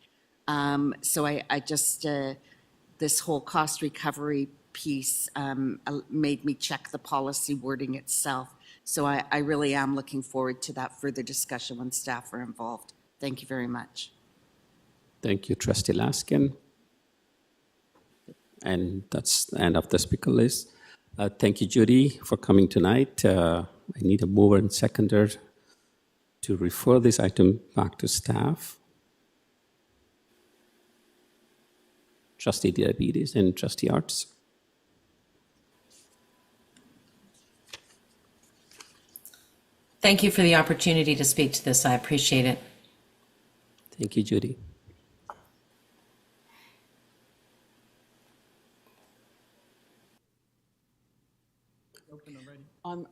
So I just, this whole cost recovery piece made me check the policy wording itself. So I really am looking forward to that further discussion when staff are involved. Thank you very much. Thank you, Trustee Laskin. And that's the end of the speaker list. Thank you, Judy, for coming tonight. I need a mover and seconder to refer this item back to staff. Trustee Diabetes and Trustee Arts. Thank you for the opportunity to speak to this. I appreciate it. Thank you, Judy.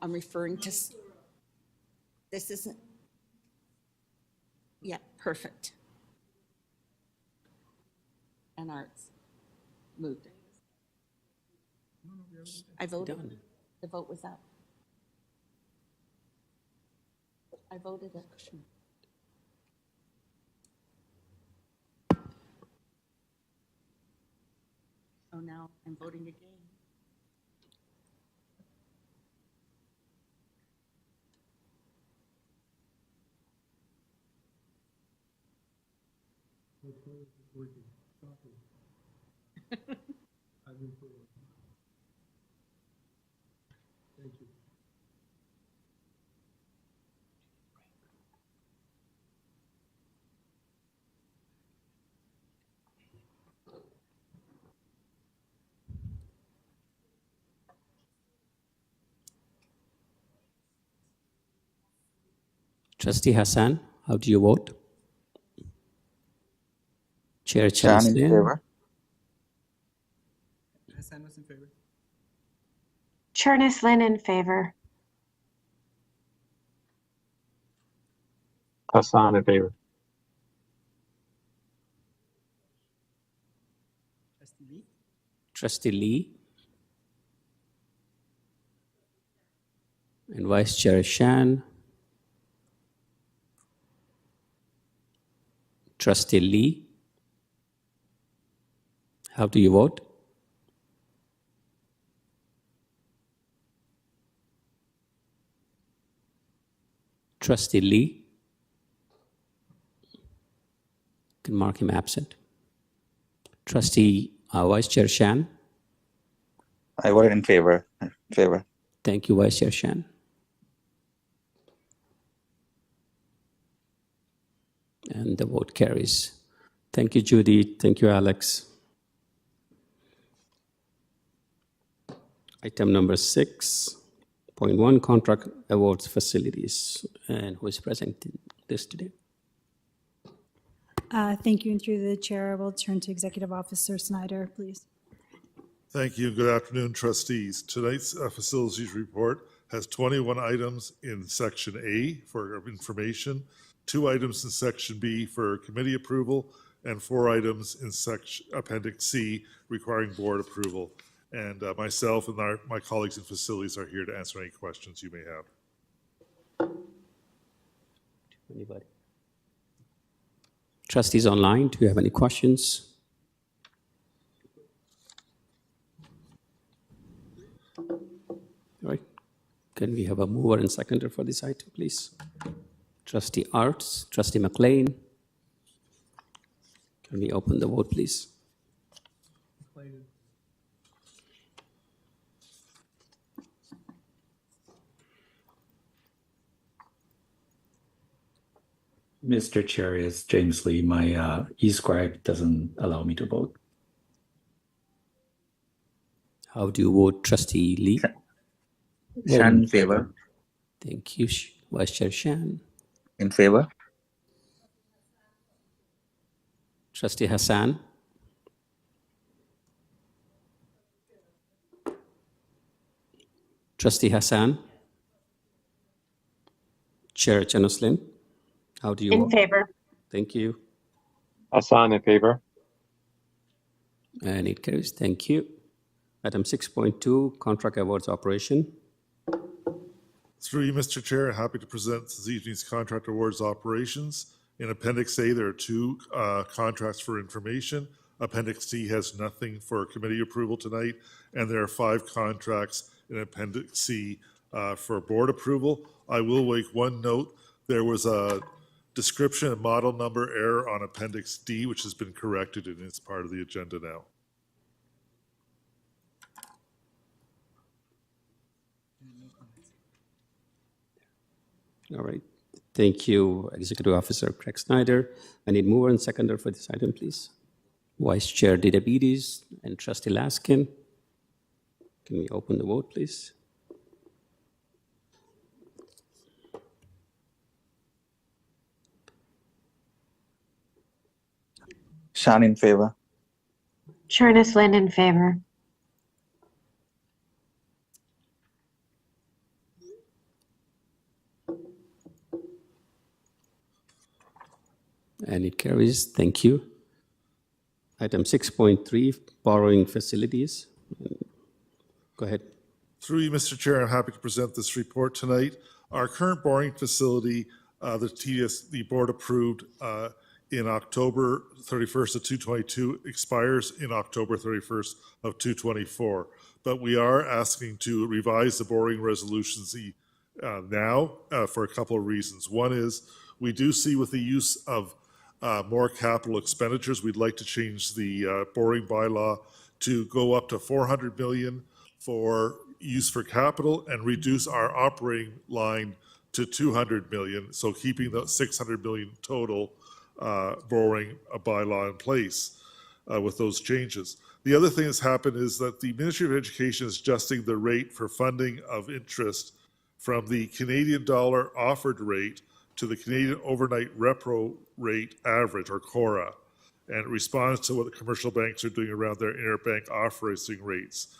I'm referring to, this isn't, yeah, perfect. And Arts, moved. I voted. Done. The vote was up. I voted it. So now I'm voting again. Thank you. Trustee Hassan, how do you vote? Chair Shan in Chelslin. favor. Hassan was in favor. Chernis Lynn in favor. Hassan in favor. Trustee Lee. Trustee Lee. And Vice Chair Shan. Trustee Lee. How do you vote? Trustee Lee. Can mark him absent. Trustee Vice Chair Shan. I voted in favor. Favor. Thank you, Vice Chair Shan. And the vote carries. Thank you, Judy. Thank you, Alex. Item number 6.1, contract awards facilities. And who is presenting this today? Thank you, and through the chair, I will turn to Executive Officer Snyder, please. Thank you. Good afternoon, trustees. Tonight's facilities report has 21 items in Section A for information, 2 items in Section B for committee approval, and 4 items in Appendix C requiring board approval. And myself and my colleagues in facilities are here to answer any questions you may have. Anybody? Trustees online, do you have any questions? All right. Can we have a mover and seconder for this item, please? Trustee Arts, Trustee McLean. Can we open the vote, please? Mr. Chair, is James Lee. My e-scribe doesn't allow me to vote. How do you vote, Trustee Lee? Shan in favor. Thank you, Vice Chair Shan. In favor. Trustee Hassan. Trustee Hassan. Chair Chanoslin, how do you In vote? favor. Thank you. Hassan, in favor. And it carries. Thank you. Item 6.2, contract awards operation. Through you, Mr. Chair, happy to present this evening's contract awards operations. In Appendix A, there are two contracts for information. Appendix C has nothing for committee approval tonight, and there are 5 contracts in Appendix C for board approval. I will make one note. There was a description and model number error on Appendix D, which has been corrected and is part of the agenda now. All right. Thank you, Executive Officer Craig Snyder. I need mover and seconder for this item, please. Vice Chair Didabides and Trustee Laskin. Can we open the vote, please? Shan in favor. Churnislin in favor. And it carries. Thank you. Item 6.3, borrowing facilities. Go ahead. Through you, Mr. Chair, I'm happy to present this report tonight. Our current borrowing facility, the board approved in October 31st of 2022, expires in October 31st of 2024. But we are asking to revise the borrowing resolutions now for a couple of reasons. One is we do see with the use of more capital expenditures, we'd like to change the borrowing bylaw to go up to 400 million for use for capital and reduce our operating line to 200 million. So keeping the 600 million total borrowing bylaw in place with those changes. The other thing that's happened is that the Ministry of Education is adjusting the rate for funding of interest from the Canadian dollar offered rate to the Canadian overnight repo rate average, or CORA, and it responds to what the commercial banks are doing around their interbank offering rates.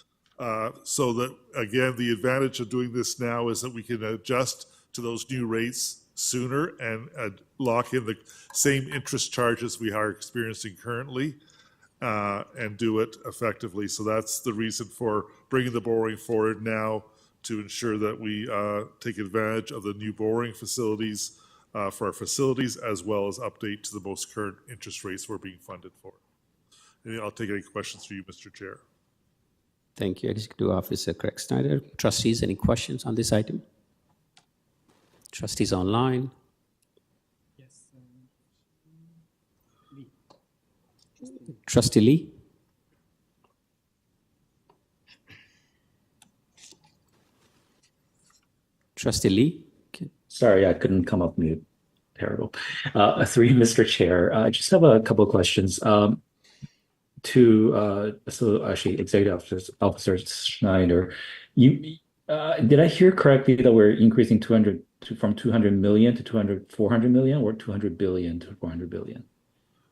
So that, again, the advantage of doing this now is that we can adjust to those new rates sooner and lock in the same interest charges we are experiencing currently and do it effectively. So that's the reason for bringing the borrowing forward now, to ensure that we take advantage of the new borrowing facilities for our facilities, as well as update to the most current interest rates we're being funded for. And I'll take any questions for you, Mr. Chair. Thank you, Executive Officer Craig Snyder. Trustees, any questions on this item? Trustees online? Yes. Trustee Lee? Trustee Lee? Sorry, I couldn't come off mute. Terrible. Through you, Mr. Chair, I just have a couple of questions. So actually, Executive Officer Schneider, did I hear correctly that we're increasing from 200 million to 400 million, or 200 billion to 400 billion?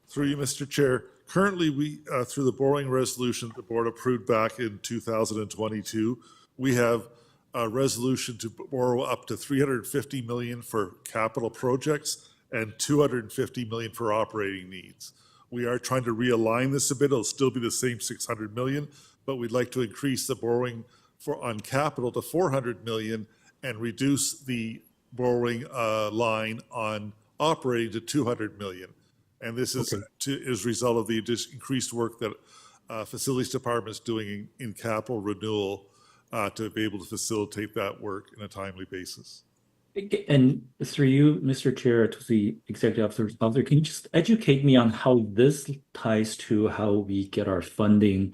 Through you, Mr. Chair, currently we, through the borrowing resolution the board approved back in 2022, we have a resolution to borrow up to 350 million for capital projects and 250 million for operating needs. We are trying to realign this a bit. It'll still be the same 600 million, but we'd like to increase the borrowing on capital to 400 million and reduce the borrowing line on operating to 200 million. And this is as a result of the increased work that Facilities Department is doing in capital renewal to be able to facilitate that work in a timely basis. And through you, Mr. Chair, to the Executive Officer, can you just educate me on how this ties to how we get our funding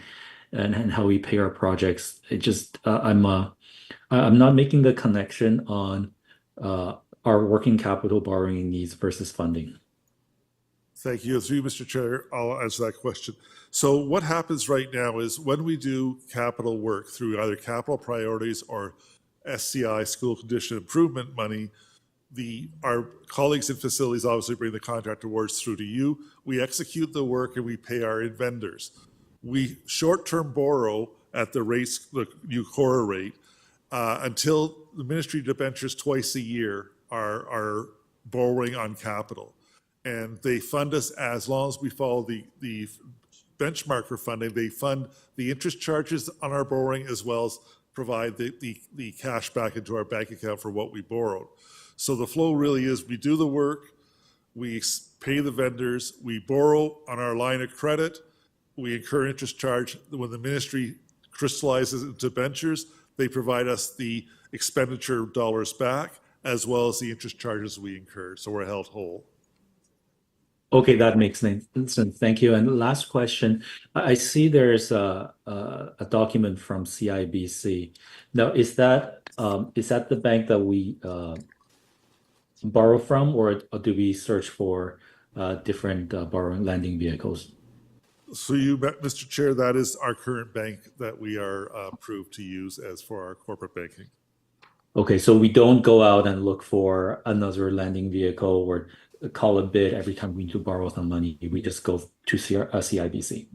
and how we pay our projects? It just, I'm not making the connection on our working capital borrowing needs versus funding. Thank you. Through you, Mr. Chair, I'll answer that question. So what happens right now is when we do capital work through either capital priorities or SCI, school condition improvement money, our colleagues in facilities obviously bring the contract awards through to you. We execute the work and we pay our vendors. We short-term borrow at the rates, the new CORA rate, until the ministry debentures twice a year our borrowing on capital. And they fund us as long as we follow the benchmark for funding. They fund the interest charges on our borrowing as well as provide the cash back into our bank account for what we borrowed. So the flow really is we do the work, we pay the vendors, we borrow on our line of credit, we incur interest charge. When the ministry crystallizes into debentures, they provide us the expenditure dollars back as well as the interest charges we incurred. So we're held whole. Okay, that makes sense. Thank you. And last question, I see there's a document from CIBC. Now, is that the bank that we borrow from, or do we search for different borrowing lending vehicles? So you, Mr. Chair, that is our current bank that we are approved to use as for our corporate banking. Okay, so we don't go out and look for another lending vehicle or call a bid every time we need to borrow some money. We just go to CIBC.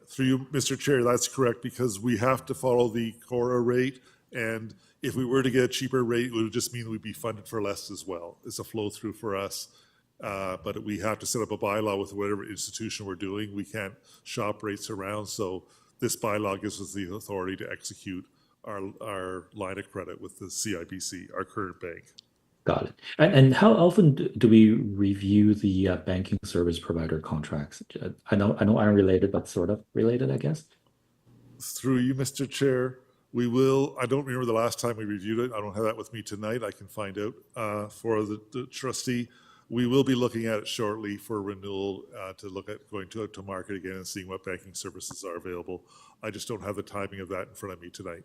Through you, Mr. Chair, that's correct, because we have to follow the CORA rate, and if we were to get a cheaper rate, it would just mean we'd be funded for less as well. It's a flow through for us, but we have to set up a bylaw with whatever institution we're doing. We can't shop rates around, so this bylaw gives us the authority to execute our line of credit with the CIBC, our current bank. Got it. And how often do we review the banking service provider contracts? I know I'm related, but sort of related, I guess. Through you, Mr. Chair, we will. I don't remember the last time we reviewed it. I don't have that with me tonight. I can find out for the trustee. We will be looking at it shortly for renewal to look at going to market again and seeing what banking services are available. I just don't have the timing of that in front of me tonight.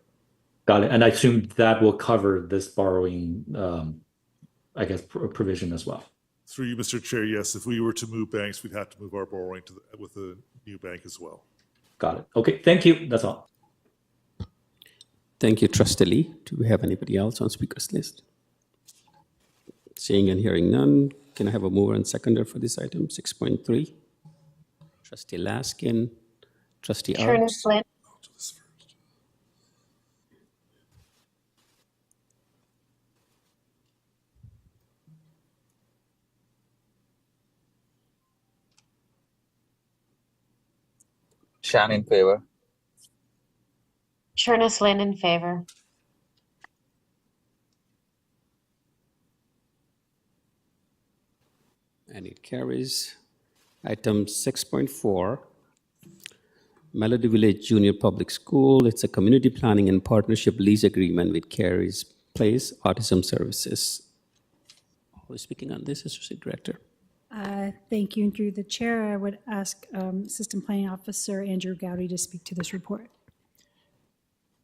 Got it. And I assume that will cover this borrowing, I guess, provision as well. Through you, Mr. Chair, yes. If we were to move banks, we'd have to move our borrowing with a new bank as well. Got it. Okay, thank you. That's all. Thank you, Trustee Lee. Do we have anybody else on speakers list? Seeing and hearing none, can I have a mover and seconder for this item, 6.3? Trustee Laskin, Trustee Arts. Shan in favor. Chernis Lynn in favor. And it carries. Item 6.4, Melody Village Junior Public School. It's a community planning and partnership lease agreement with Carey's Place Autism Services. Who is speaking on this, Associate Director? Thank you. And through the chair, I would ask Assistant Planning Officer Andrew Gowdy to speak to this report.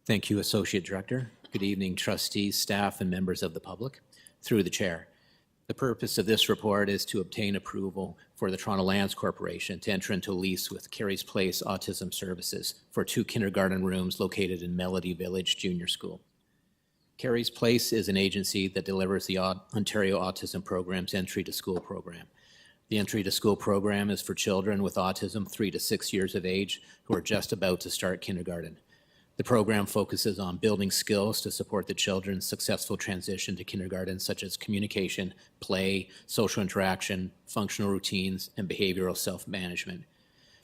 Thank you, Associate Director. Good evening, trustees, staff, and members of the public. Through the chair, the purpose of this report is to obtain approval for the Toronto Lands Corporation to enter into a lease with Carey's Place Autism Services for 2 kindergarten rooms located in Melody Village Junior School. Carey's Place is an agency that delivers the Ontario Autism Program's Entry to School program. The Entry to School program is for children with autism 3 to 6 years of age who are just about to start kindergarten. The program focuses on building skills to support the children's successful transition to kindergarten, such as communication, play, social interaction, functional routines, and behavioral self-management.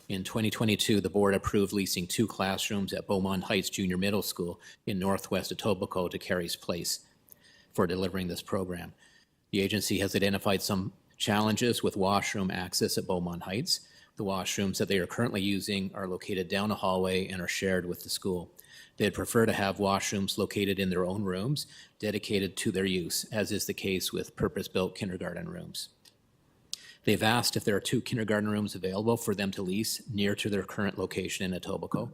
In 2022, the board approved leasing 2 classrooms at Beaumont Heights Junior Middle School in Northwest Etobicoke to Carey's Place for delivering this program. The agency has identified some challenges with washroom access at Beaumont Heights. The washrooms that they are currently using are located down a hallway and are shared with the school. They'd prefer to have washrooms located in their own rooms, dedicated to their use, as is the case with purpose-built kindergarten rooms. They've asked if there are 2 kindergarten rooms available for them to lease near to their current location in Etobicoke.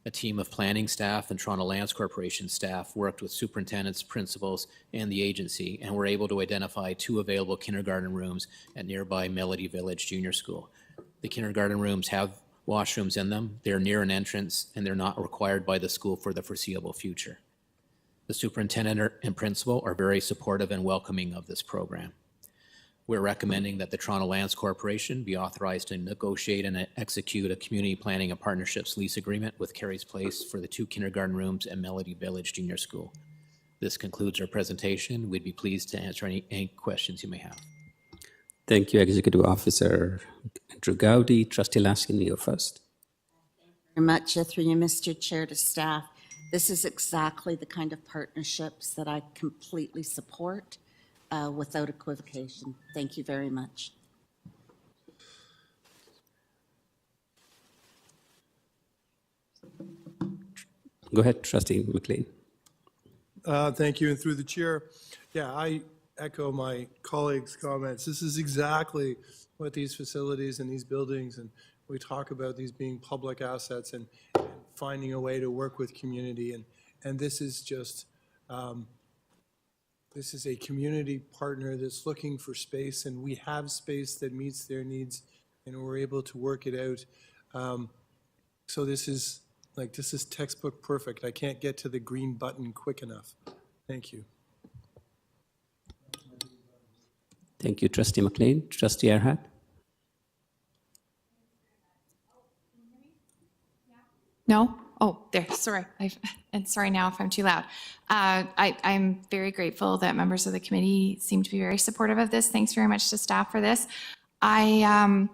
A team of planning staff and Toronto Lands Corporation staff worked with superintendents, principals, and the agency, and were able to identify 2 available kindergarten rooms at nearby Melody Village Junior School. The kindergarten rooms have washrooms in them, they're near an entrance, and they're not required by the school for the foreseeable future. The superintendent and principal are very supportive and welcoming of this program. We're recommending that the Toronto Lands Corporation be authorized to negotiate and execute a community planning and partnerships lease agreement with Carey's Place for the 2 kindergarten rooms at Melody Village Junior School. This concludes our presentation. We'd be pleased to answer any questions you may have. Thank you, Executive Officer Andrew Gowdy. Trustee Laskin, you're first. Very much, through you, Mr. Chair, to staff. This is exactly the kind of partnerships that I completely support without equivocation. Thank you very much. Go ahead, Trustee McLean. Thank you, and through the chair, yeah, I echo my colleagues' comments. This is exactly what these facilities and these buildings, and we talk about these being public assets and finding a way to work with community, and this is just, this is a community partner that's looking for space, and we have space that meets their needs, and we're able to work it out. So this is textbook perfect. I can't get to the green button quick enough. Thank you. Thank you, Trustee McLean. Trustee Erhard. No? Oh, there, sorry. And sorry now if I'm too loud. I'm very grateful that members of the committee seem to be very supportive of this. Thanks very much to staff for this. I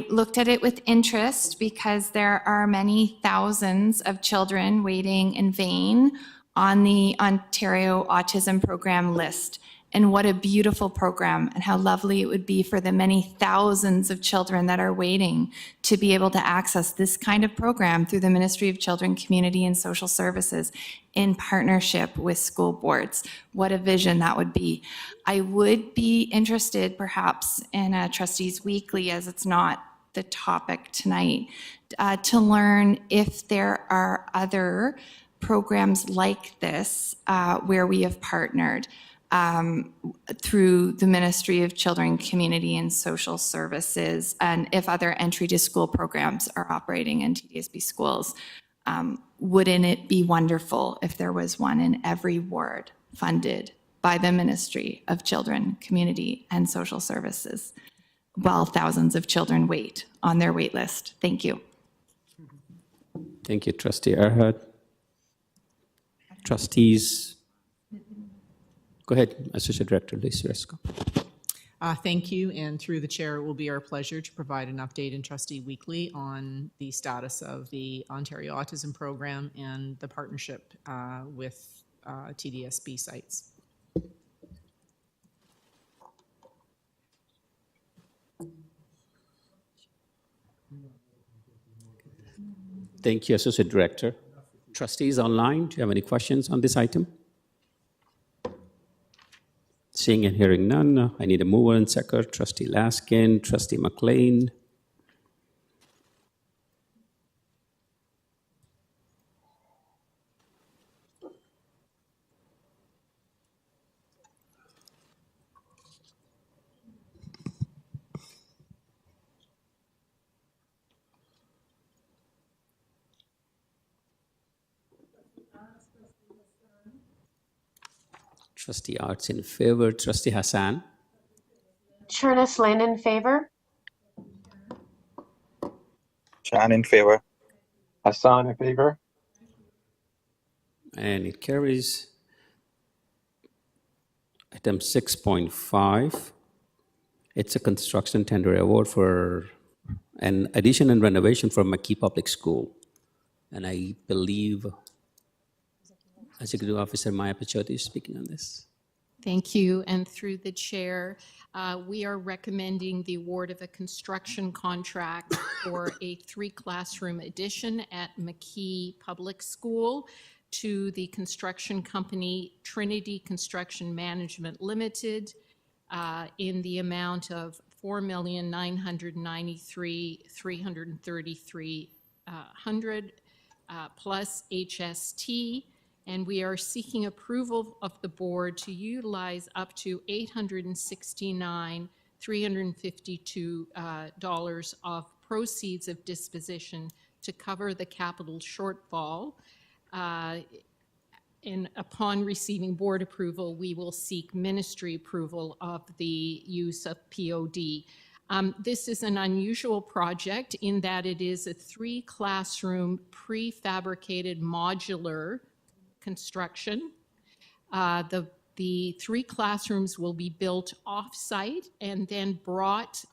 looked at it with interest because there are many thousands of children waiting in vain on the Ontario Autism Program list. And what a beautiful program, and how lovely it would be for the many thousands of children that are waiting to be able to access this kind of program through the Ministry of Children, Community and Social Services in partnership with school boards. What a vision that would be. I would be interested perhaps in a trustees weekly, as it's not the topic tonight, to learn if there are other programs like this where we have partnered through the Ministry of Children, Community and Social Services, and if other entry to school programs are operating in TDSB schools. Wouldn't it be wonderful if there was one in every ward funded by the Ministry of Children, Community and Social Services while thousands of children wait on their wait list? Thank you. Thank you, Trustee Erhard. Trustees. Go ahead, Associate Director Lisa Resco. Thank you, and through the chair, it will be our pleasure to provide an update in Trustee Weekly on the status of the Ontario Autism Program and the partnership with TDSB sites. Thank you, Associate Director. Trustees online, do you have any questions on this item? Seeing and hearing none, I need a mover and seconder. Trustee Laskin, Trustee McLean. Trustee Arts in favor. Trustee Hassan. Chernis Lynn in favor. Chan in favor. Hassan in favor. And it carries. Item 6.5. It's a construction tender award for an addition and renovation for McKee Public School. And I believe Executive Officer Maya Pachotti is speaking on this. Thank you. And through the chair, we are recommending the award of a construction contract for a 3-classroom addition at McKee Public School to the construction company Trinity Construction Management Limited in the amount of $4,993,333 plus HST. And we are seeking approval of the board to utilize up to $869,352 of proceeds of disposition to cover the capital shortfall. And upon receiving board approval, we will seek ministry approval of the use of POD. This is an unusual project in that it is a 3-classroom prefabricated modular construction. The 3 classrooms will be built off-site and then brought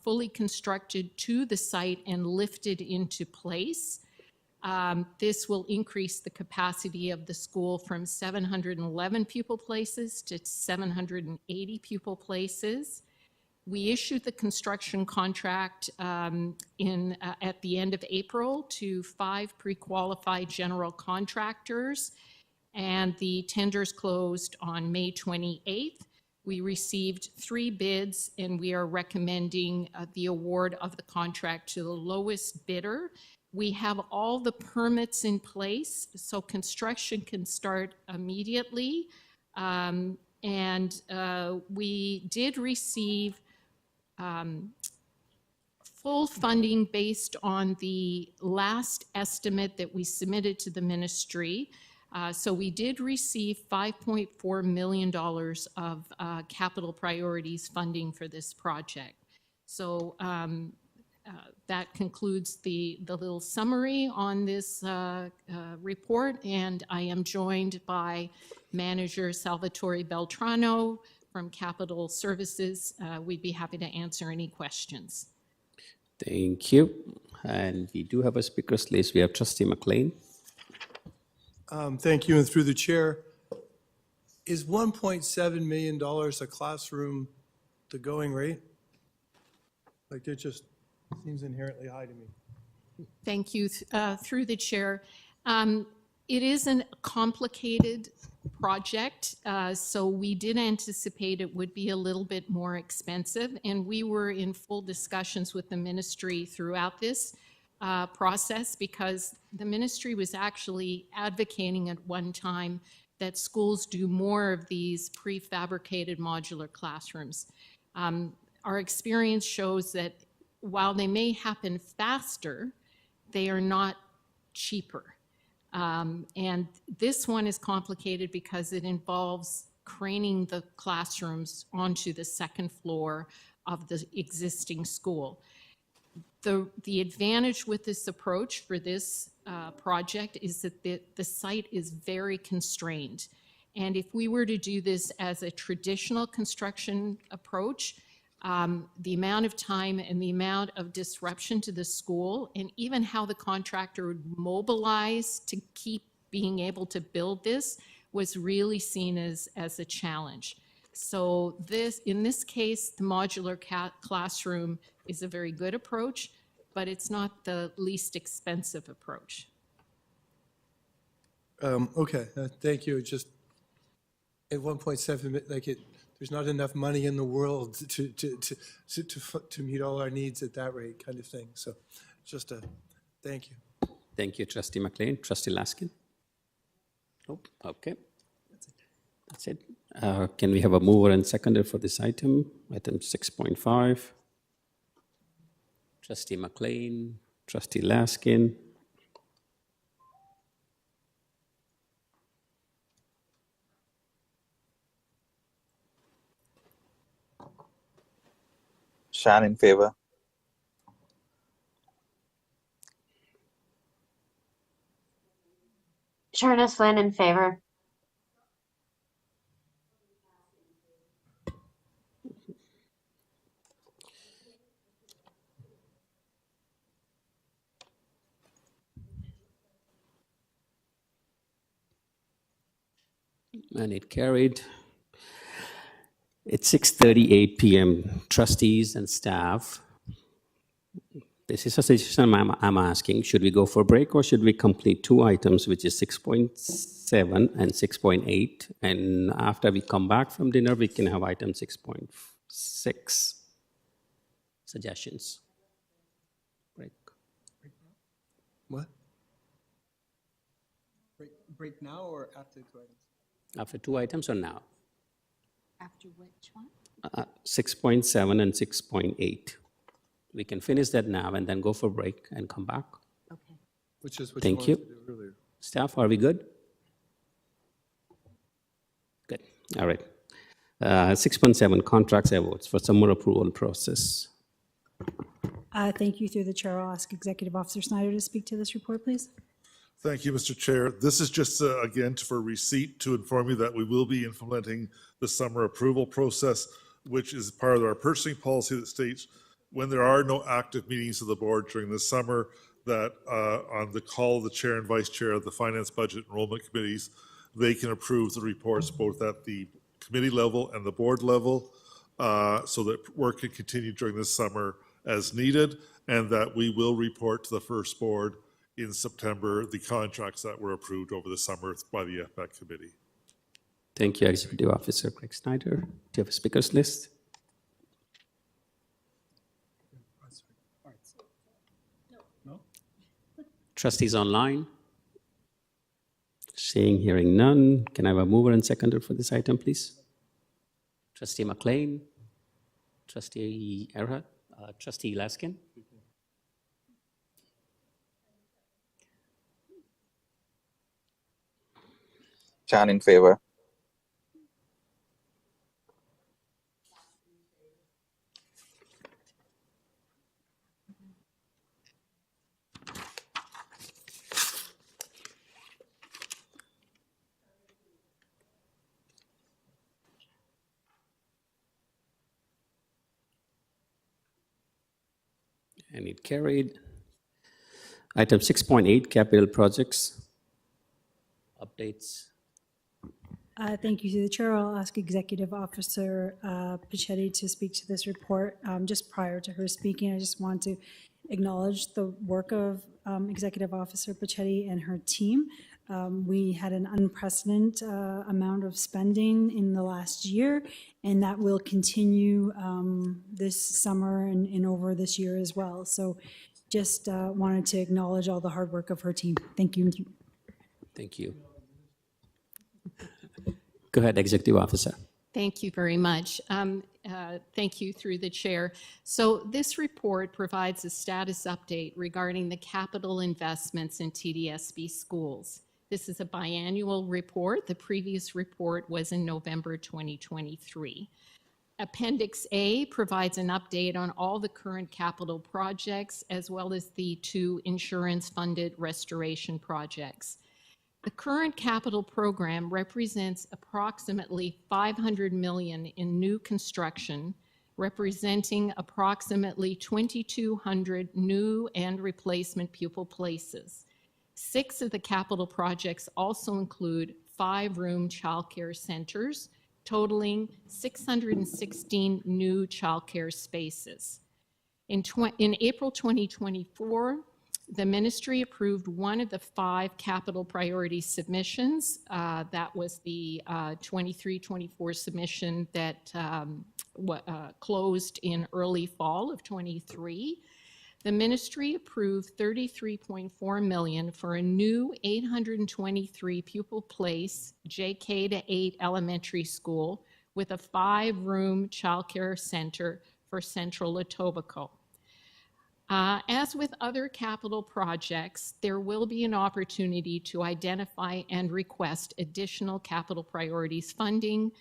fully constructed to the site and lifted into place. This will increase the capacity of the school from 711 pupil places to 780 pupil places. We issued the construction contract at the end of April to 5 pre-qualified general contractors, and the tenders closed on May 28th. We received 3 bids, and we are recommending the award of the contract to the lowest bidder. We have all the permits in place, so construction can start immediately. We did receive full funding based on the last estimate that we submitted to the ministry. So we did receive $5.4 million of capital priorities funding for this project. So that concludes the little summary on this report, and I am joined by Manager Salvatore Beltrano from Capital Services. We'd be happy to answer any questions. Thank you. And we do have a speakers list. We have Trustee McLean. Thank you, and through the chair, is $1.7 million a classroom the going rate? Like, it just seems inherently high to me. Thank you. Through the chair. It is a complicated project, so we did anticipate it would be a little bit more expensive, and we were in full discussions with the ministry throughout this process, because the ministry was actually advocating at one time that schools do more of these prefabricated modular classrooms. Our experience shows that while they may happen faster, they are not cheaper. And this one is complicated because it involves craning the classrooms onto the second floor of the existing school. The advantage with this approach for this project is that the site is very constrained. And if we were to do this as a traditional construction approach, the amount of time and the amount of disruption to the school, and even how the contractor would mobilize to keep being able to build this, was really seen as a challenge. So in this case, the modular classroom is a very good approach, but it's not the least expensive approach. Okay, thank you. Just at 1.7, like there's not enough money in the world to meet all our needs at that rate, kind of thing. So, just a thank you. Thank you, Trustee McLean. Trustee Laskin. Oh, okay. That's it. Can we have a mover and seconder for this item 6.5? Trustee McLean, Trustee Laskin. Shan in favor. Ernest Lynn in favor. And it carried. It's 6:38 p.m. Trustees and staff, this is a suggestion I'm asking. Should we go for a break, or should we complete 2 items, which is 6.7 and 6.8? And after we come back from dinner, we can have item 6.6. Suggestions? Break. What? Break now or after 2 items? After 2 items or now? After which one? 6.7 and 6.8. We can finish that now and then go for a break and come back. Okay. Which is what Thank you you. wanted to do earlier. Staff, are we good? Good. All right. 6.7 contracts awards for summer approval process. Thank you. Through the chair, I'll ask Executive Officer Snyder to speak to this report, please. Thank you, Mr. Chair. This is just, again, for receipt to inform you that we will be implementing the summer approval process, which is part of our purchasing policy that states when there are no active meetings of the board during the summer, that on the call of the chair and vice chair of the finance, budget, enrollment committees, they can approve the reports both at the committee level and the board level, so that work can continue during this summer as needed, and that we will report to the first board in September the contracts that were approved over the summer by the FPAC committee. Thank you, Executive Officer Craig Snyder. Do you have a speakers list? No? Trustees online? Seeing, hearing none. Can I have a mover and seconder for this item, please? Trustee McLean, Trustee Erhard, Trustee Laskin. Chan in favor. And it carried. Item 6.8, capital projects. Updates. Thank you to the chair. I'll ask Executive Officer Pichetti to speak to this report. Just prior to her speaking, I just want to acknowledge the work of Executive Officer Pichetti and her team. We had an unprecedented amount of spending in the last year, and that will continue this summer and over this year as well. So just wanted to acknowledge all the hard work of her team. Thank you. Thank you. Go ahead, Executive Officer. Thank you very much. Thank you through the chair. So this report provides a status update regarding the capital investments in TDSB schools. This is a biannual report. The previous report was in November 2023. Appendix A provides an update on all the current capital projects as well as the 2 insurance-funded restoration projects. The current capital program represents approximately $500 million in new construction, representing approximately 2,200 new and replacement pupil places. 6 of the capital projects also include 5-room childcare centers, totaling 616 new childcare spaces. In April 2024, the ministry approved one of the 5 capital priority submissions. That was the 23-24 submission that closed in early fall of 23. The ministry approved $33.4 million for a new 823 pupil place JK to 8 elementary school with a 5-room childcare center for Central Etobicoke. As with other capital projects, there will be an opportunity to identify and request additional capital priorities funding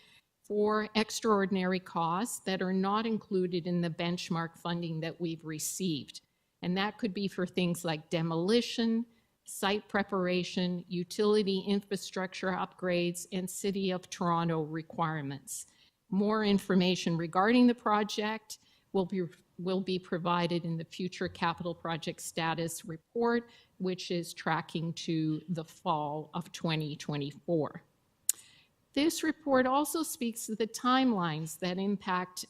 for extraordinary costs that are not included in the benchmark funding that we've received. And that could be for things like demolition, site preparation, utility infrastructure upgrades, and City of Toronto requirements. More information regarding the project will be provided in the future capital project status report, which is tracking to the fall of 2024. This report also speaks to the timelines that impact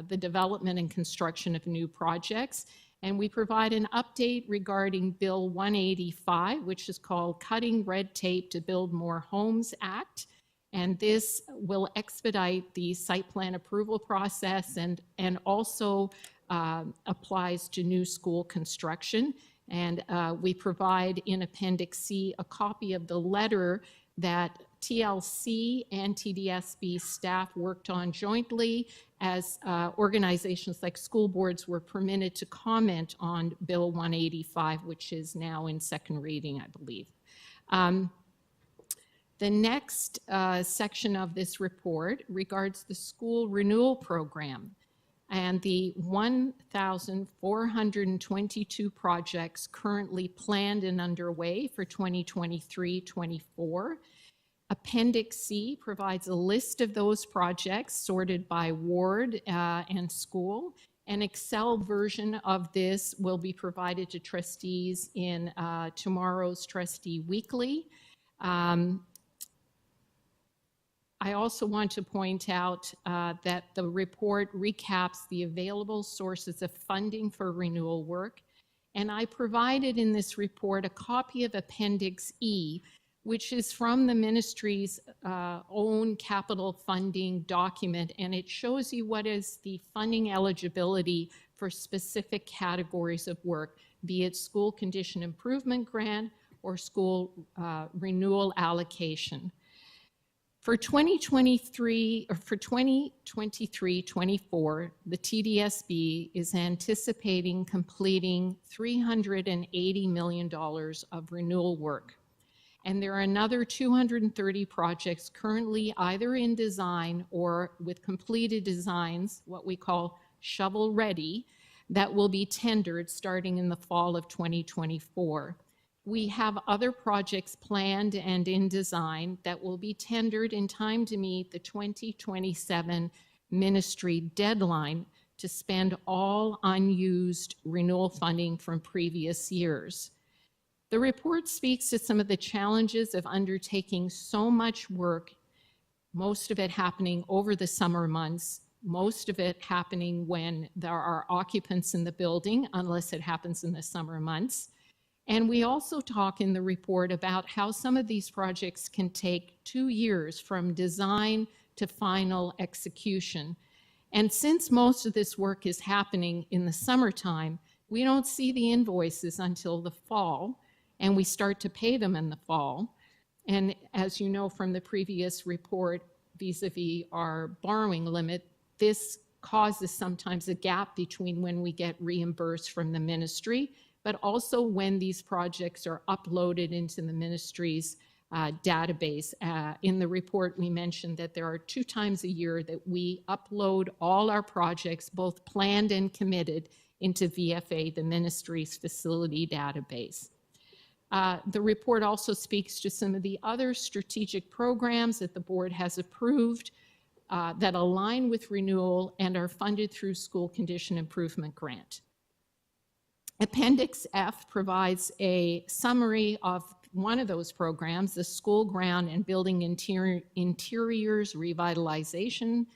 the development and construction of new projects. And we provide an update regarding Bill 185, which is called Cutting Red Tape to Build More Homes Act. And this will expedite the site plan approval process and also applies to new school construction. And we provide in Appendix C a copy of the letter that TLC and TDSB staff worked on jointly as organizations like school boards were permitted to comment on Bill 185, which is now in second reading, I believe. The next section of this report regards the school renewal program. and the 1,422 projects currently planned and underway for 2023-24. Appendix C provides a list of those projects sorted by ward and school. An Excel version of this will be provided to trustees in tomorrow's Trustee Weekly. I also want to point out that the report recaps the available sources of funding for renewal work, and I provided in this report a copy of Appendix E, which is from the ministry's own capital funding document, and it shows you what is the funding eligibility for specific categories of work, be it school condition improvement grant or school renewal allocation. For 2023-24, the TDSB is anticipating completing $380 million of renewal work. And there are another 230 projects currently either in design or with completed designs, what we call shovel ready, that will be tendered starting in the fall of 2024. We have other projects planned and in design that will be tendered in time to meet the 2027 ministry deadline to spend all unused renewal funding from previous years. The report speaks to some of the challenges of undertaking so much work, most of it happening over the summer months, most of it happening when there are occupants in the building, unless it happens in the summer months. And we also talk in the report about how some of these projects can take 2 years from design to final execution. And since most of this work is happening in the summertime, we don't see the invoices until the fall, and we start to pay them in the fall. And as you know from the previous report, vis-a-vis our borrowing limit, this causes sometimes a gap between when we get reimbursed from the ministry, but also when these projects are uploaded into the ministry's database. In the report, we mentioned that there are 2 times a year that we upload all our projects, both planned and committed, into VFA, the ministry's facility database. The report also speaks to some of the other strategic programs that the board has approved that align with renewal and are funded through School Condition Improvement Grant. Appendix F provides a summary of one of those programs, the School Ground and Building Interiors Revitalization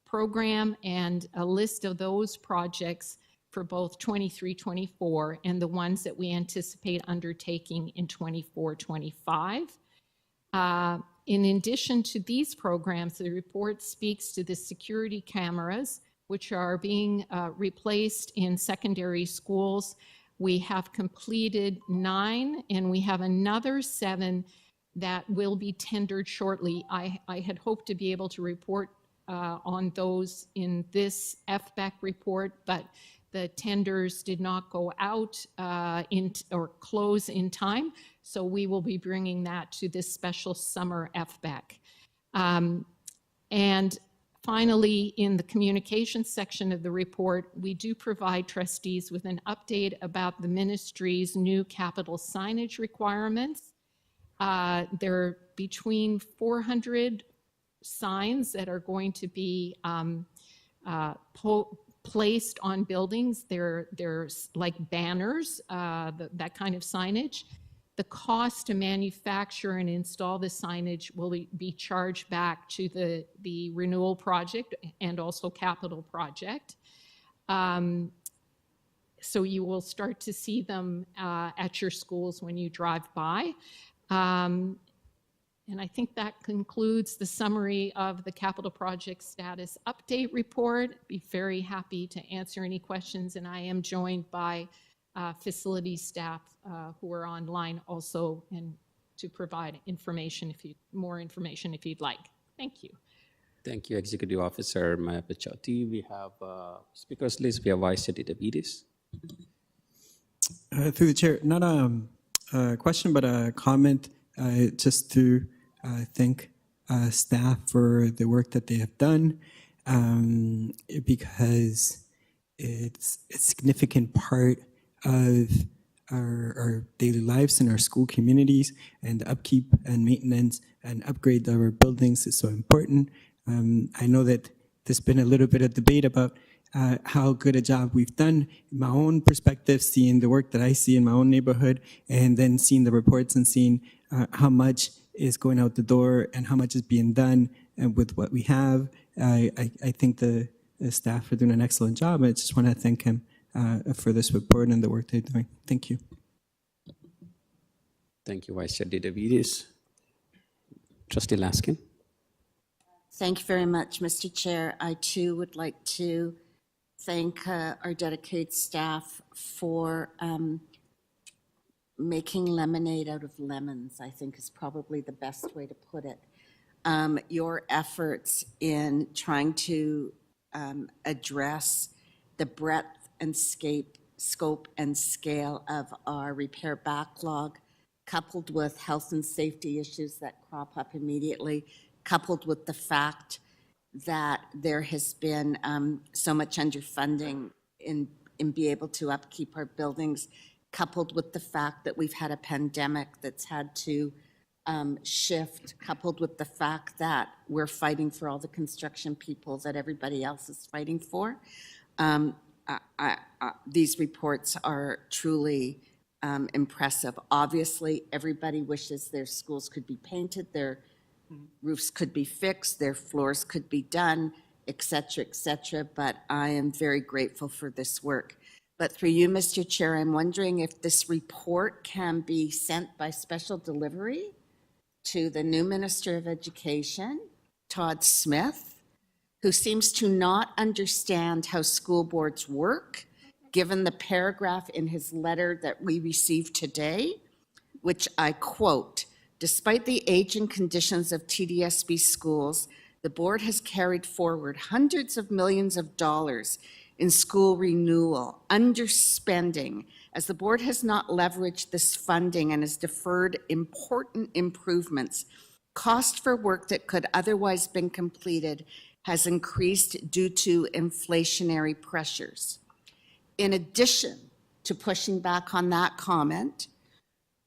Program, and a list of those projects for both 23-24 and the ones that we anticipate undertaking in 24-25. In addition to these programs, the report speaks to the security cameras, which are being replaced in secondary schools. We have completed 9, and we have another 7 that will be tendered shortly. I had hoped to be able to report on those in this FBAC report, but the tenders did not go out or close in time, so we will be bringing that to this special summer FBAC. And finally, in the communications section of the report, we do provide trustees with an update about the ministry's new capital signage requirements. There are between 400 signs that are going to be placed on buildings. There's like banners, that kind of signage. The cost to manufacture and install the signage will be charged back to the renewal project and also capital project. So you will start to see them at your schools when you drive by. And I think that concludes the summary of the capital project status update report. Be very happy to answer any questions, and I am joined by facility staff who are online also, and to provide information more information if you'd like. Thank you. Thank you, Executive Officer Maya Pichotti. We have speakers list. We have Vice Chair Davides. Through the chair, not a question, but a comment, just to thank staff for the work that they have done, because it's a significant part of our daily lives in our school communities, and the upkeep and maintenance and upgrade of our buildings is so important. I know that there's been a little bit of debate about how good a job we've done. In my own perspective, seeing the work that I see in my own neighborhood, and then seeing the reports and seeing how much is going out the door and how much is being done, and with what we have, I think the staff are doing an excellent job. I just want to thank him for this report and the work they're doing. Thank you. Thank you, Vice Chair Davidis. Trustee Laskin. Thank you very much, Mr. Chair. I too would like to thank our dedicated staff for making lemonade out of lemons, I think is probably the best way to put it. Your efforts in trying to address the breadth and scope and scale of our repair backlog, coupled with health and safety issues that crop up immediately, coupled with the fact that there has been so much underfunding in be able to upkeep our buildings, coupled with the fact that we've had a pandemic that's had to shift, coupled with the fact that we're fighting for all the construction people that everybody else is fighting for. These reports are truly impressive. Obviously, everybody wishes their schools could be painted, their roofs could be fixed, their floors could be done, et cetera, but I am very grateful for this work. But through you, Mr. Chair, I'm wondering if this report can be sent by special delivery to the new Minister of Education, Todd Smith, who seems to not understand how school boards work, given the paragraph in his letter that we received today, which I quote, "Despite the age and conditions of TDSB schools, the board has carried forward hundreds of millions of dollars in school renewal, underspending, as the board has not leveraged this funding and has deferred important improvements. Cost for work that could otherwise been completed has increased due to inflationary pressures." In addition to pushing back on that comment,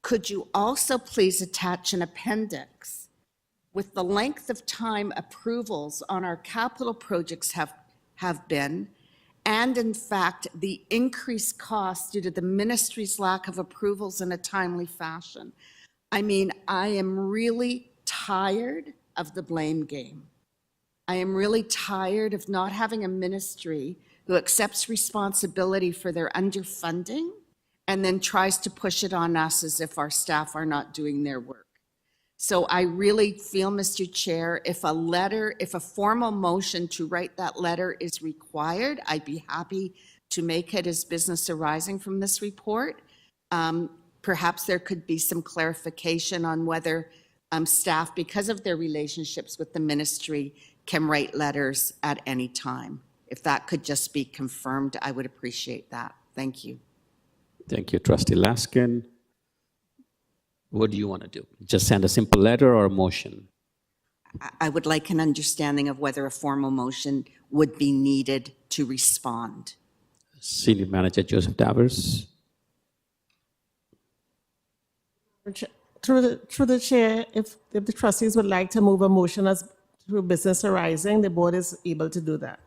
could you also please attach an appendix with the length of time approvals on our capital projects have been, and in fact, the increased costs due to the ministry's lack of approvals in a timely fashion? I mean, I am really tired of the blame game. I am really tired of not having a ministry who accepts responsibility for their underfunding and then tries to push it on us as if our staff are not doing their work. So I really feel, Mr. Chair, if a formal motion to write that letter is required, I'd be happy to make it as business arising from this report. Perhaps there could be some clarification on whether staff, because of their relationships with the ministry, can write letters at any time. If that could just be confirmed, I would appreciate that. Thank you. Thank you, Trustee Laskin. What do you want to do? Just send a simple letter or a motion? I would like an understanding of whether a formal motion would be needed to respond. Senior Manager Joseph Davers. Through the chair, if the trustees would like to move a motion as through business arising, the board is able to do that.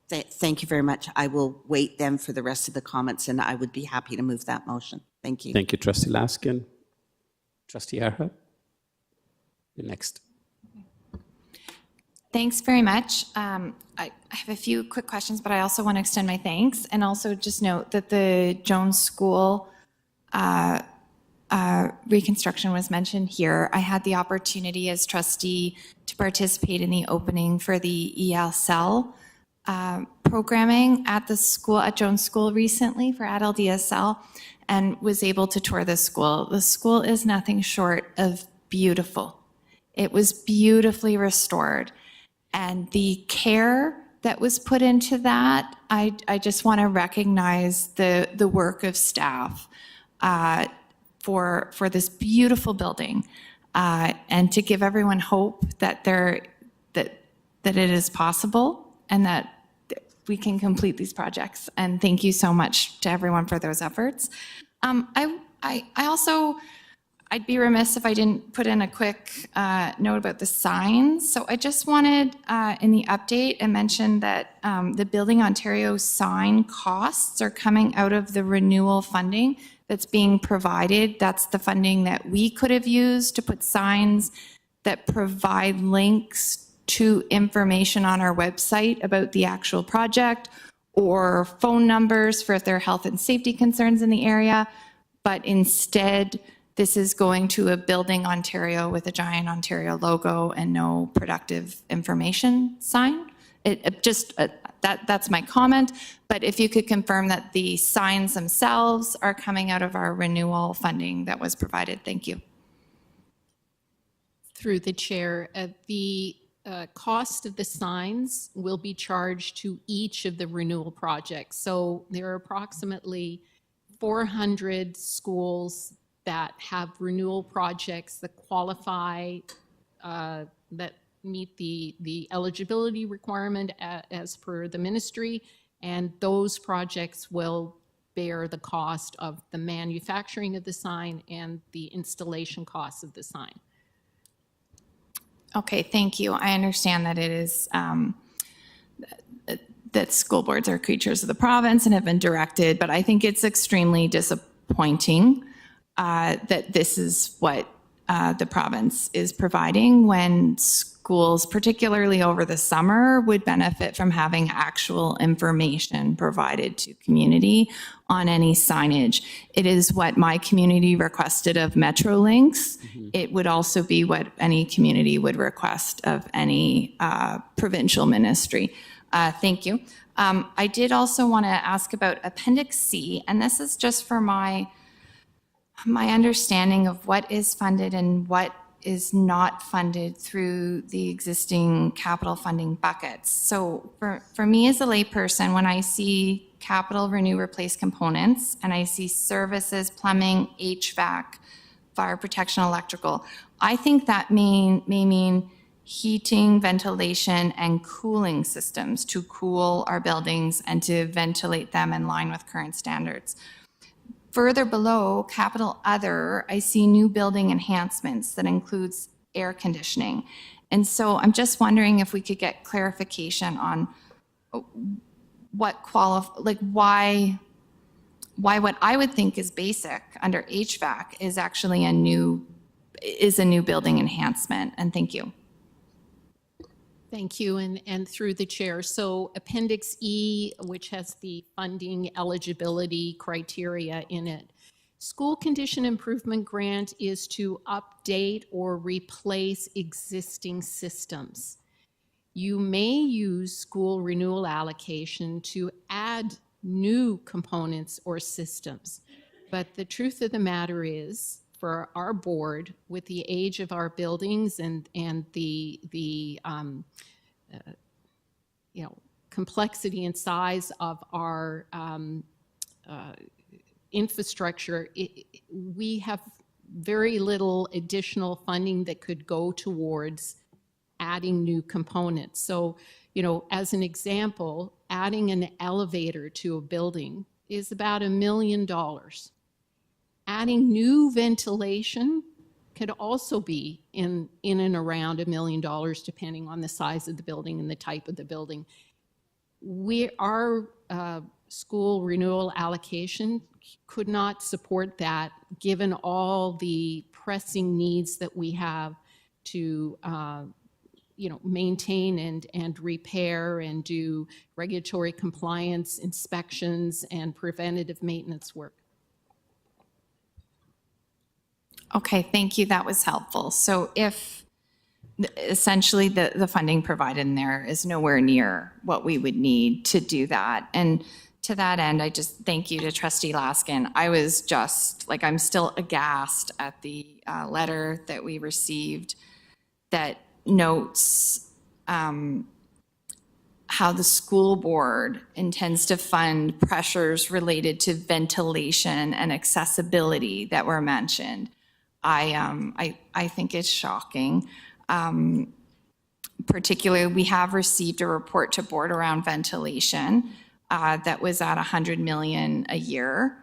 Thank you very much. I will wait then for the rest of the comments, and I would be happy to move that motion. Thank you. Thank you, Trustee Laskin. Trustee Arha, you're next. Thanks very much. I have a few quick questions, but I also want to extend my thanks and also just note that the Jones School reconstruction was mentioned here. I had the opportunity as trustee to participate in the opening for the ESL programming at the school, at Jones School recently for adult ESL, and was able to tour the school. The school is nothing short of beautiful. It was beautifully restored. And the care that was put into that, I just want to recognize the work of staff for this beautiful building, and to give everyone hope that it is possible, and that complete these projects. And thank you so much to everyone for those efforts. I also, I'd be remiss if I didn't put in a quick note about the signs. So I just wanted in the update, I mentioned that the Building Ontario sign costs are coming out of the renewal funding that's being provided. That's the funding that we could have used to put signs that provide links to information on our website about the actual project, or phone numbers for if there are health and safety concerns in the area. But instead, this is going to a Building Ontario with a giant Ontario logo and no productive information sign. That's my comment. But if you could confirm that the signs themselves are coming out of our renewal funding that was provided. Thank you. Through the chair, the cost of the signs will be charged to each of the renewal projects. So there are approximately 400 schools that have renewal projects that qualify, that meet the eligibility requirement as per the ministry, and those projects will bear the cost of the manufacturing of the sign and the installation costs of the sign. Okay, thank you. I understand that it is that school boards are creatures of the province and have been directed, but I think it's extremely disappointing that this is what the province is providing when schools, particularly over the summer, would benefit from having actual information provided to community on any signage. It is what my community requested of Metrolinx. It would also be what any community would request of any provincial ministry. Thank you. I did also want to ask about Appendix C, and this is just for my understanding of what is funded and what is not funded through the existing capital funding buckets. So for me as a layperson, when I see capital renew replace components and I see services, plumbing, HVAC, fire protection, electrical, I think that may mean heating, ventilation, and cooling systems to cool our buildings and to ventilate them in line with current standards. Further below, capital other, I see new building enhancements that includes air conditioning. And so I'm just wondering if we could get clarification on what why what I would think is basic under HVAC is actually a new building enhancement. And thank you. Thank you, and through the chair. So Appendix E, which has the funding eligibility criteria in it. School Condition Improvement Grant is to update or replace existing systems. You may use school renewal allocation to add new components or systems. But the truth of the matter is, for our board, with the age of our buildings and the complexity and size of our infrastructure, we have very little additional funding that could go towards adding new components. So, as an example, adding an elevator to a building is about $1 million. Adding new ventilation could also be in and around $1 million, depending on the size of the building and the type of the building. Our school renewal allocation could not support that, given all the pressing needs that we have to maintain and repair and do regulatory compliance inspections and preventative maintenance work. Okay, thank you. That was helpful. So if essentially the funding provided in there is nowhere near what we would need to do that. And to that end, I just thank you to Trustee Laskin. I was just I'm still aghast at the letter that we received that notes how the school board intends to fund pressures related to ventilation and accessibility that were mentioned. I think it's shocking. particularly, we have received a report to board around ventilation that was at 100 million a year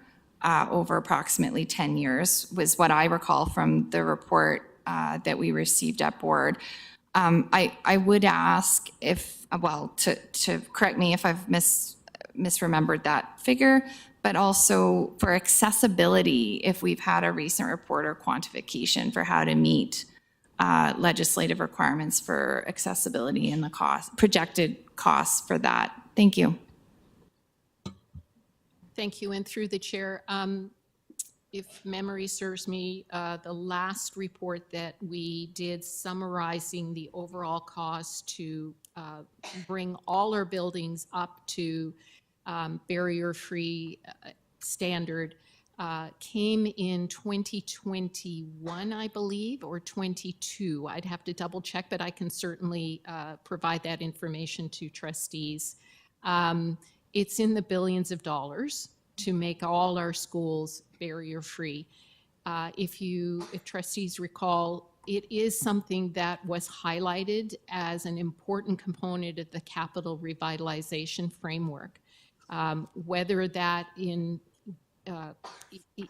over approximately 10 years, was what I recall from the report that we received at board. I would ask if, well, to correct me if I've misremembered that figure, but also for accessibility, if we've had a recent report or quantification for how to meet legislative requirements for accessibility and the cost, projected costs for that. Thank you. Thank you. And through the chair, if memory serves me, the last report that we did summarizing the overall cost to bring all our buildings up to barrier-free standard came in 2021, I believe, or 22. I'd have to double check, but I can certainly provide that information to trustees. It's in the billions of dollars to make all our schools barrier-free. If trustees recall, it is something that was highlighted as an important component of the capital revitalization framework. Whether that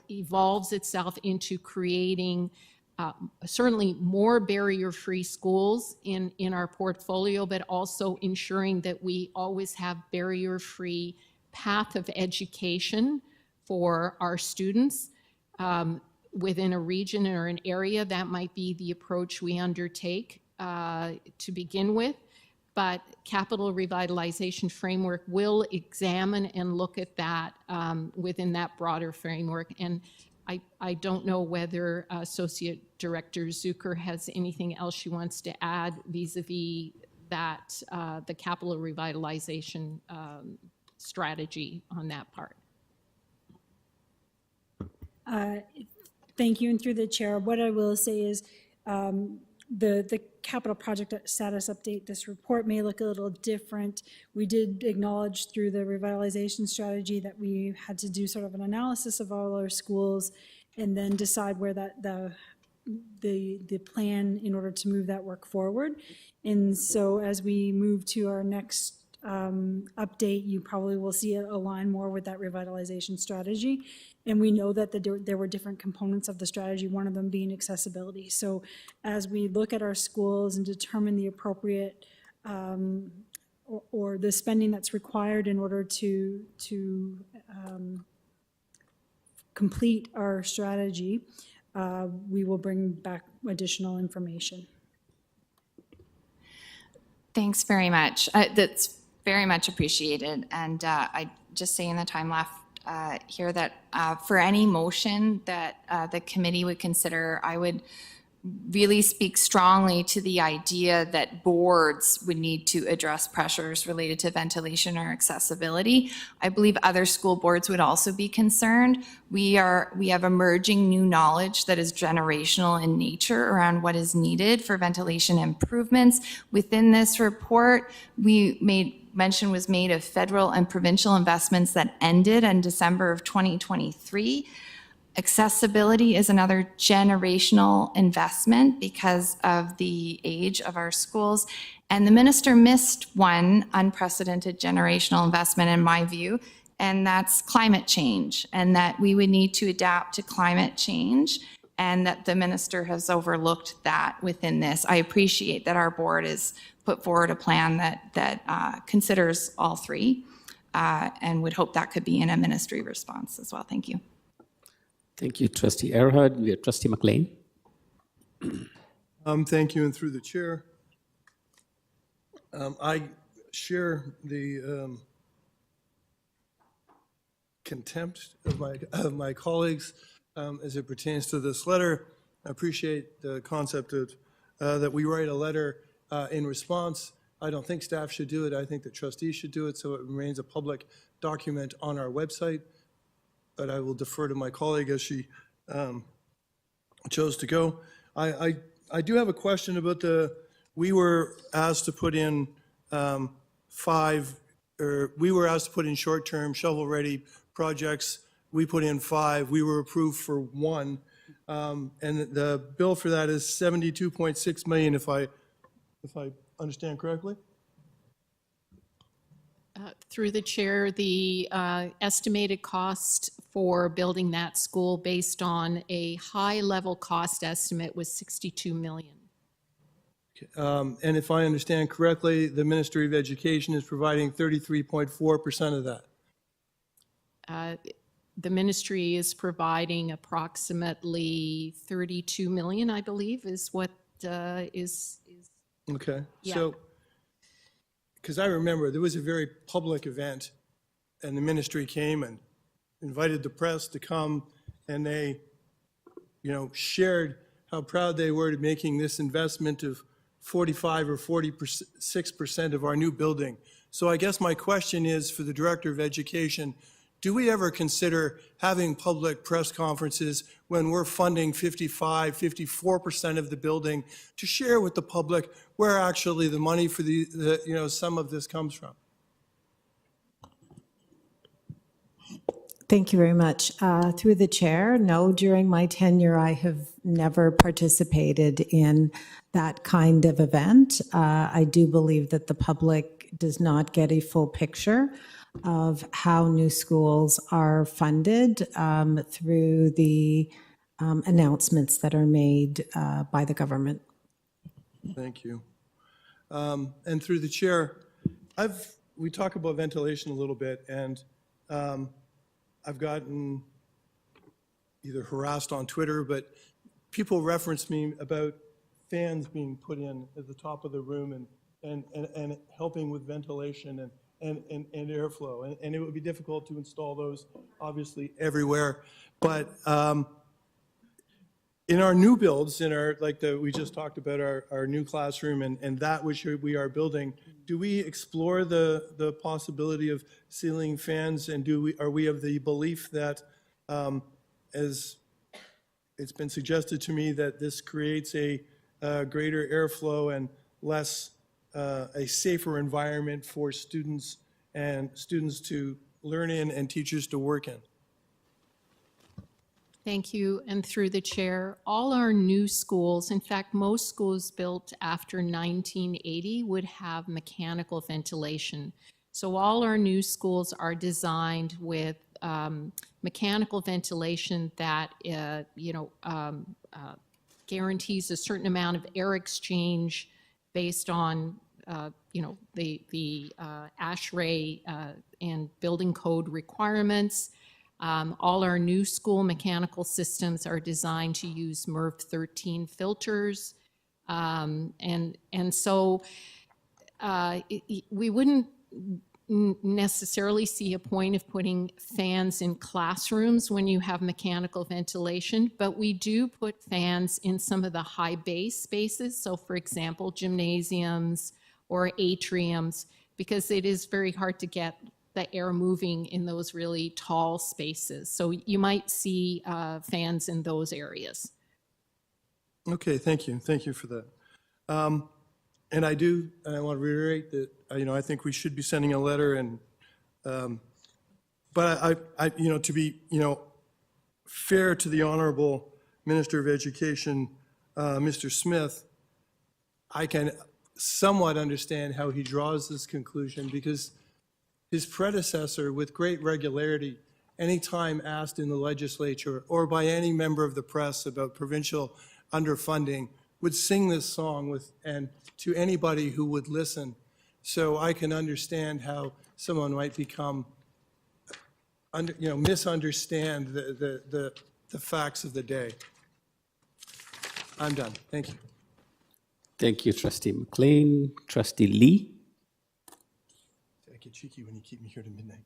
evolves itself into creating certainly more barrier-free schools in our portfolio, but also ensuring that we always have barrier-free path of education for our students within a region or an area. That might be the approach we undertake to begin with. But capital revitalization framework will examine and look at that within that broader framework. And I don't know whether Associate Director Zucker has anything else she wants to add vis-a-vis that, the capital revitalization strategy on that part. Thank you, and through the chair, what I will say is the capital project status update, this report may look a little different. We did acknowledge through the revitalization strategy that we had to do sort of an analysis of all our schools and then decide where the plan in order to move that work forward. And so as we move to our next update, you probably will see it align more with that revitalization strategy. And we know that there were different components of the strategy, one of them being accessibility. So as we look at our schools and determine the appropriate or the spending that's required in order to complete our strategy, we will bring back additional information. Thanks very much. That's very much appreciated. And I just say in the time left here that for any motion that the committee would consider, I would really speak strongly to the idea that boards would need to address pressures related to ventilation or accessibility. I believe other school boards would also be concerned. We have emerging new knowledge that is generational in nature around what is needed for ventilation improvements. Within this report, mention was made of federal and provincial investments that ended in December of 2023. Accessibility is another generational investment because of the age of our schools. And the minister missed one unprecedented generational investment in my view, and that's climate change, and that we would need to adapt to climate change, and that the minister has overlooked that within this. I appreciate that our board has put forward a plan that considers all three, and would hope that could be in a ministry response as well. Thank you. Thank you, Trustee Erhard. We have Trustee McLean. Thank you, and through the chair, I share the contempt of my colleagues as it pertains to this letter. I appreciate the concept of that we write a letter in response. I don't think staff should do it. I think the trustees should do it so it remains a public document on our website. But I will defer to my colleague as she chose to go. I do have a question about we were asked to put in short-term shovel-ready projects. We put in 5. We were approved for 1. And the bill for that is $72.6 million if I understand correctly? Through the chair, the estimated cost for building that school based on a high-level cost estimate was $62 million. And if I understand correctly, the Ministry of Education is providing 33.4% of that. The ministry is providing approximately 32 million, I believe, is what is. Okay, Yeah. so, because I remember there was a very public event, and the ministry came and invited the press to come, and they, shared how proud they were to making this investment of 45 or 46% of our new building. So I guess my question is for the Director of Education, do we ever consider having public press conferences when we're funding 55, 54% of the building to share with the public where actually the money for some of this comes from? Thank you very much. Through the chair, no, during my tenure, I have never participated in that kind of event. I do believe that the public does not get a full picture of how new schools are funded through the announcements that are made by the government. Thank you. And through the chair, we talk about ventilation a little bit, and I've gotten either harassed on Twitter, but people reference me about fans being put in at the top of the room and helping with ventilation and airflow. And it would be difficult to install those, obviously, everywhere. But in our new builds, we just talked about our new classroom and that which we are building, do we explore the possibility of ceiling fans, and are we of the belief that, as it's been suggested to me, that this creates a greater airflow and less a safer environment for students to learn in and teachers to work in? Thank you. And through the chair, all our new schools, in fact, most schools built after 1980 would have mechanical ventilation. So all our new schools are designed with mechanical ventilation that, guarantees a certain amount of air exchange based on, the ASHRAE and building code requirements. All our new school mechanical systems are designed to use MERV 13 filters. So we wouldn't necessarily see a point of putting fans in classrooms when you have mechanical ventilation, but we do put fans in some of the high bay spaces. So for example, gymnasiums or atriums, because it is very hard to get the air moving in those really tall spaces. So you might see fans in those areas. Okay, thank you. Thank you for that. And I want to reiterate that, I think we should be sending a letter but to be, fair to the Honorable Minister of Education, Mr. Smith, I can somewhat understand how he draws this conclusion, because his predecessor, with great regularity, anytime asked in the legislature or by any member of the press about provincial underfunding, would sing this song and to anybody who would listen. So I can understand how someone might misunderstand the facts of the day. I'm done. Thank you. Thank you, Trustee McLean. Trustee Lee. I get cheeky when you keep me here to midnight.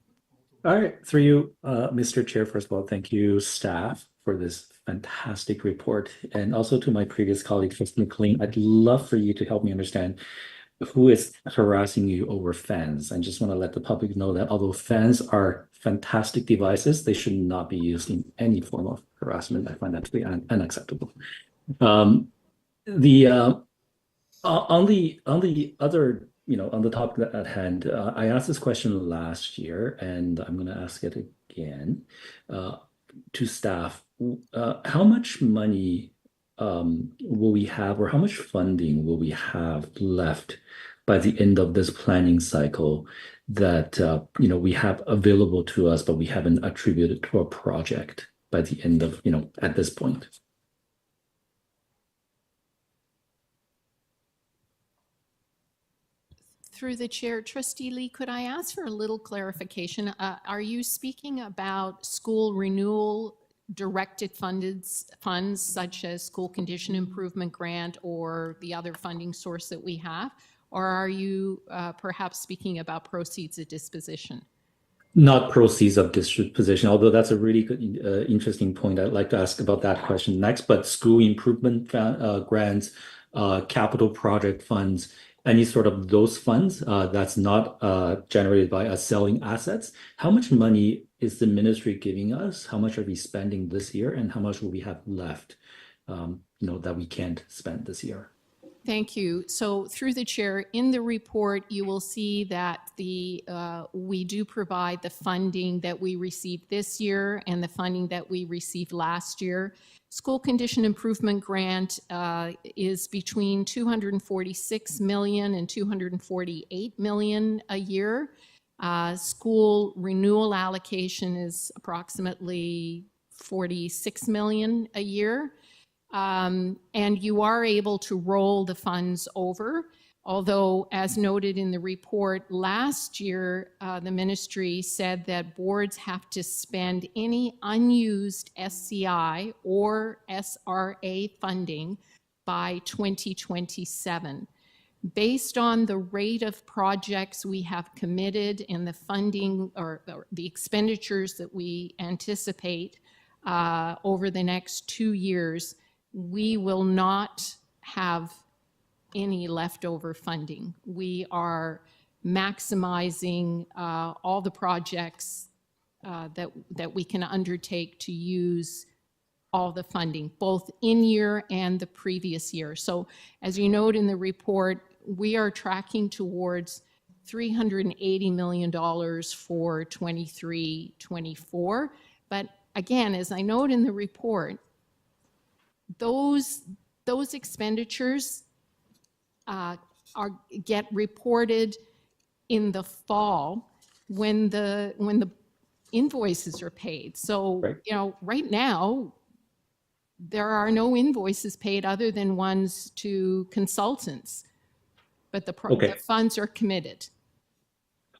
All right, through you, Mr. Chair, first of all, thank you, staff, for this fantastic report. And also to my previous colleague, Trustee McLean, I'd love for you to help me understand who is harassing you over fans. I just want to let the public know that although fans are fantastic devices, they should not be used in any form of harassment. I find that to be unacceptable. On the other, on the topic at hand, I asked this question last year, and I'm going to ask it again to staff. How much money will we have, or how much funding will we have left by the end of this planning cycle that we have available to us, but we haven't attributed to a project by the end of at this point? Through the chair, Trustee Lee, could I ask for a little clarification? Are you speaking about school renewal directed funds such as school condition improvement grant or the other funding source that we have? Or are you perhaps speaking about proceeds of disposition? Not proceeds of disposition, although that's a really good, interesting point. I'd like to ask about that question next. But school improvement grants, capital project funds, any sort of those funds that's not generated by us selling assets. How much money is the ministry giving us? How much are we spending this year, and how much will we have left, that we can't spend this year? Thank you. So through the chair, in the report, you will see that we do provide the funding that we received this year and the funding that we received last year. School condition improvement grant is between $246 million and $248 million a year. School renewal allocation is approximately $46 million a year. And you are able to roll the funds over, although as noted in the report last year, the ministry said that boards have to spend any unused SCI or SRA funding by 2027. Based on the rate of projects we have committed and the funding or the expenditures that we anticipate over the next 2 years, we will not have any leftover funding. We are maximizing all the projects that we can undertake to use all the funding, both in year and the previous year. So as you note in the report, we are tracking towards $380 million for 23-24. But again, as I note in the report, those expenditures get reported in the fall when the invoices are paid. So right. Right now there are no invoices paid other than ones to consultants, but the funds are committed.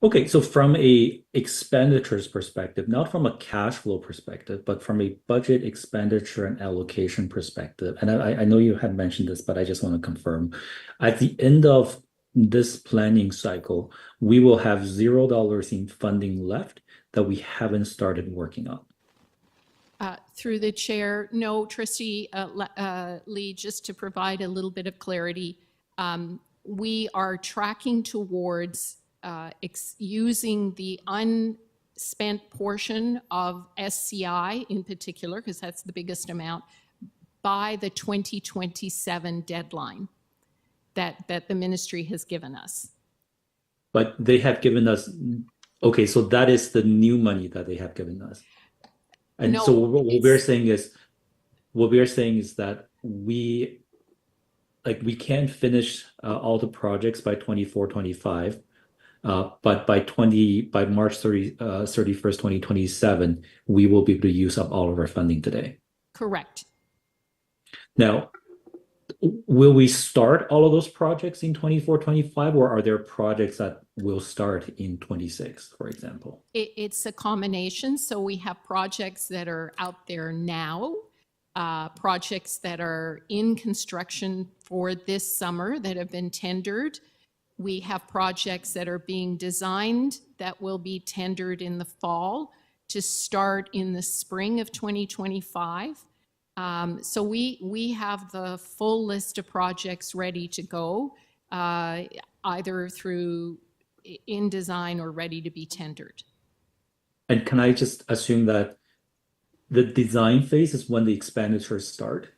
Okay, so from a expenditures perspective, not from a cash flow perspective, but from a budget expenditure and allocation perspective, and I know you had mentioned this, but I just want to confirm. At the end of this planning cycle, we will have $0 in funding left that we haven't started working on. Through the chair, no, Trustee Lee, just to provide a little bit of clarity, we are tracking towards using the unspent portion of SCI in particular, because that's the biggest amount, by the 2027 deadline that the ministry has given us. But they have given us, okay, so that is the new money that they have given us. And no, so what we're saying is that we can't finish all the projects by 24-25. But by March 31st, 2027, we will be able to use up all of our funding today. Correct. Now, will we start all of those projects in 24-25, or are there projects that will start in 26, for example? It's a combination. So we have projects that are out there now, projects that are in construction for this summer that have been tendered. We have projects that are being designed that will be tendered in the fall to start in the spring of 2025. So we have the full list of projects ready to go, either through in design or ready to be tendered. And can I just assume that the design phase is when the expenditures start,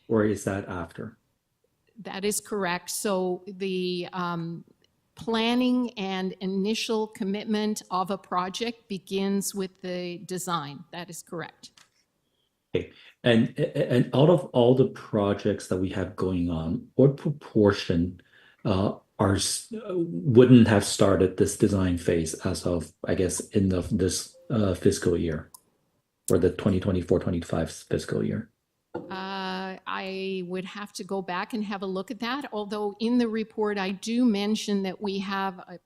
or is that after? That is correct. So the planning and initial commitment of a project begins with the design. That is correct. And out of all the projects that we have going on, what proportion wouldn't have started this design phase as of, I guess, end of this fiscal year, or the 2024-25 fiscal year? I would have to go back and have a look at that, although in the report I do mention that we have, I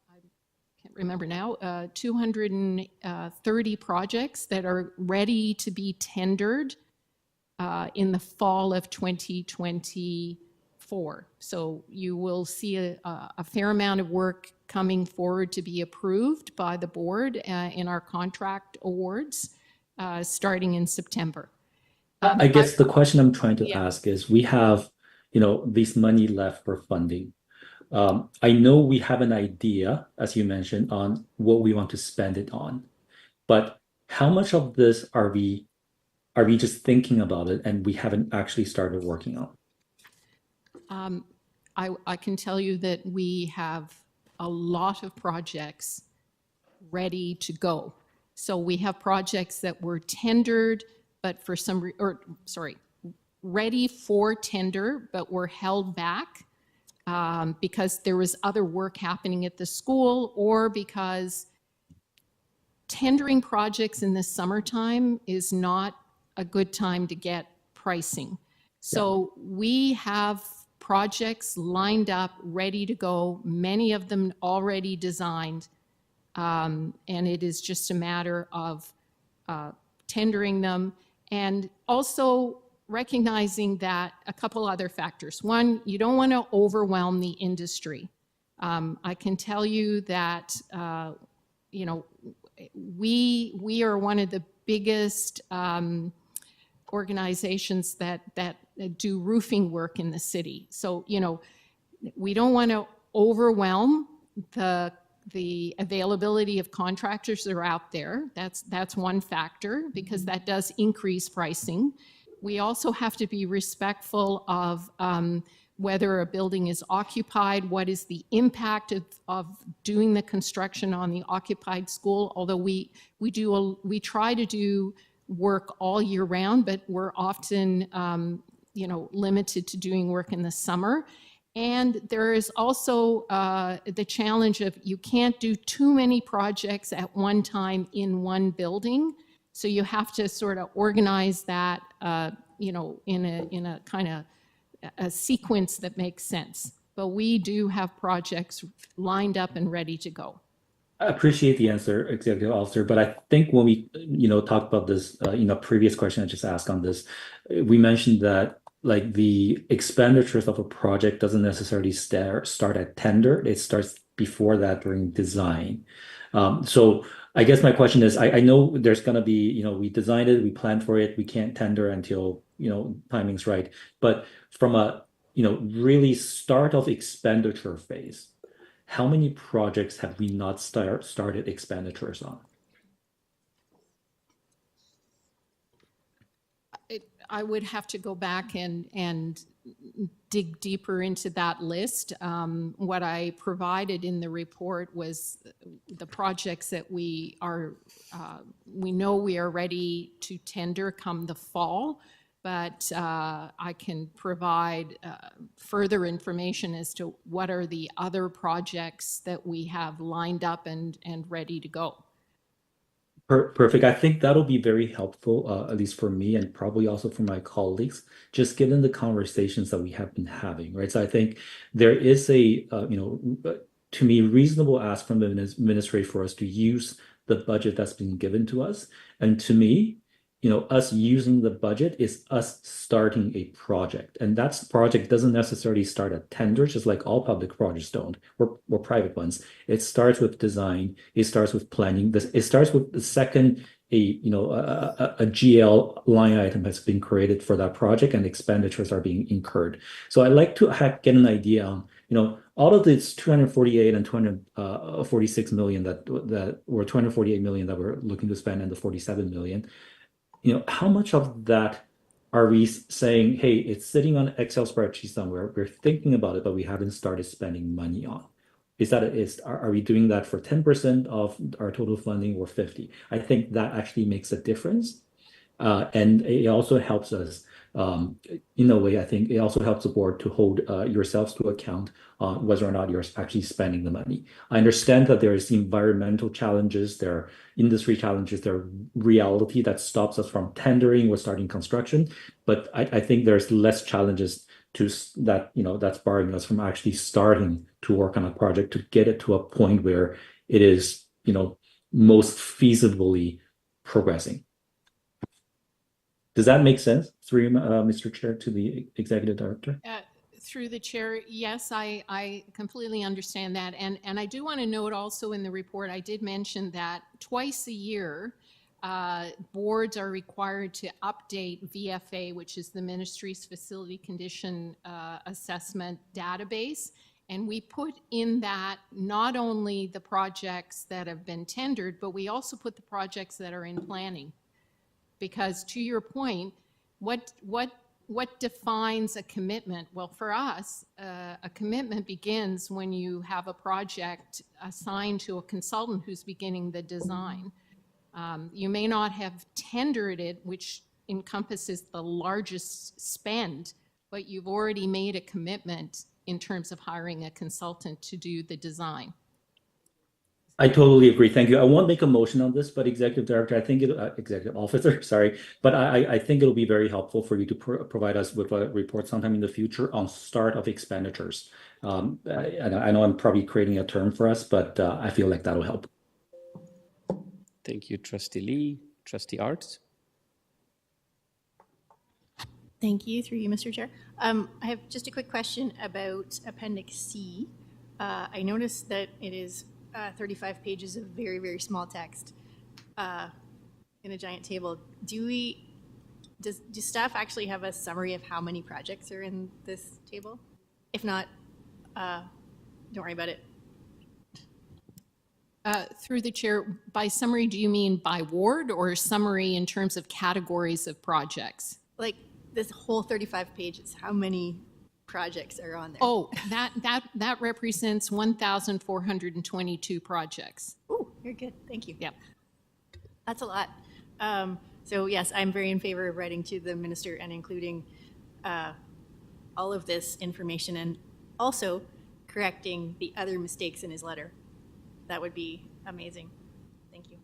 can't remember now, 230 projects that are ready to be tendered in the fall of 2024. So you will see a fair amount of work coming forward to be approved by the board in our contract awards starting in September. I guess the question I'm trying to ask is, we have, this money left for funding. I know we have an idea, as you mentioned, on what we want to spend it on, but how much of this are we just thinking about it and we haven't actually started working on? I can tell you that we have a lot of projects ready to go. So we have projects that were tendered, but for ready for tender, but were held back because there was other work happening at the school, or because tendering projects in the summertime is not a good time to get pricing. So we have projects lined up, ready to go, many of them already designed, and it is just a matter of tendering them, and also recognizing that a couple other factors. One, you don't want to overwhelm the industry. I can tell you that we are one of the biggest organizations that do roofing work in the city. So, we don't want to overwhelm the availability of contractors that are out there. That's one factor, because that does increase pricing. We also have to be respectful of whether a building is occupied, what is the impact of doing the construction on the occupied school. Although we try to do work all year round, but we're often limited to doing work in the summer. And there is also the challenge of you can't do too many projects at one time in one building. So you have to sort of organize that, in a kind of a sequence that makes sense. But we do have projects lined up and ready to go. I appreciate the answer, Executive Officer, but I think when we, talked about this, previous question I just asked on this, we mentioned that like the expenditures of a project doesn't necessarily start at tender. It starts before that during design. So I guess my question is, I know there's going to be, we designed it, we planned for it, we can't tender until, timing's right. But from a, really start of expenditure phase, how many projects have we not started expenditures on? I would have to go back and dig deeper into that list. What I provided in the report was the projects that we know we are ready to tender come the fall, but I can provide further information as to what are the other projects that we have lined up and ready to go. Perfect. I think that'll be very helpful, at least for me and probably also for my colleagues, just given the conversations that we have been having, right? So I think there is a, to me, reasonable ask from the administrator for us to use the budget that's been given to us. And to me, us using the budget is us starting a project. And that project doesn't necessarily start at tender, just like all public projects don't, or private ones. It starts with design, it starts with planning. It starts with the second a GL line item has been created for that project and expenditures are being incurred. So I'd like to get an idea on, all of this 248 and 246 million or 248 million that we're looking to spend and the 47 million, how much of that are we saying, hey, it's sitting on an Excel spreadsheet somewhere, we're thinking about it, but we haven't started spending money on? Are we doing that for 10% of our total funding or 50? I think that actually makes a difference. And it also helps us, in a way, I think it also helps the board to hold yourselves to account on whether or not you're actually spending the money. I understand that there is environmental challenges, there are industry challenges, there are reality that stops us from tendering or starting construction, but I think there's less challenges to that, that's barring us from actually starting to work on a project to get it to a point where it is, most feasibly progressing. Does that make sense, through Mr. Chair, to the Executive Director? Through the chair, yes, I completely understand that. And I do want to note also in the report, I did mention that twice a year, boards are required to update VFA, which is the Ministry's Facility Condition Assessment database. And we put in that not only the projects that have been tendered, but we also put the projects that are in planning. Because to your point, what defines a commitment? Well, for us, a commitment begins when you have a project assigned to a consultant who's beginning the design. You may not have tendered it, which encompasses the largest spend, but you've already made a commitment in terms of hiring a consultant to do the design. I totally agree. Thank you. I won't make a motion on this, but Executive Director, Executive Officer, sorry, but I think it'll be very helpful for you to provide us with a report sometime in the future on start of expenditures. And I know I'm probably creating a term for us, but I feel like that'll help. Thank you, Trustee Lee. Trustee Arts. Thank you, through you, Mr. Chair. I have just a quick question about Appendix C. I noticed that it is 35 pages of very, very small text in a giant table. Do staff actually have a summary of how many projects are in this table? If not, don't worry about it. Through the chair, by summary, do you mean by ward or summary in terms of categories of projects? Like this whole 35 pages, how many projects are on there? Oh, that represents 1,422 projects. Oh, you're good. Thank you. Yeah. That's a lot. So yes, I'm very in favor of writing to the minister and including all of this information and also correcting the other mistakes in his letter. That would be amazing. Thank you.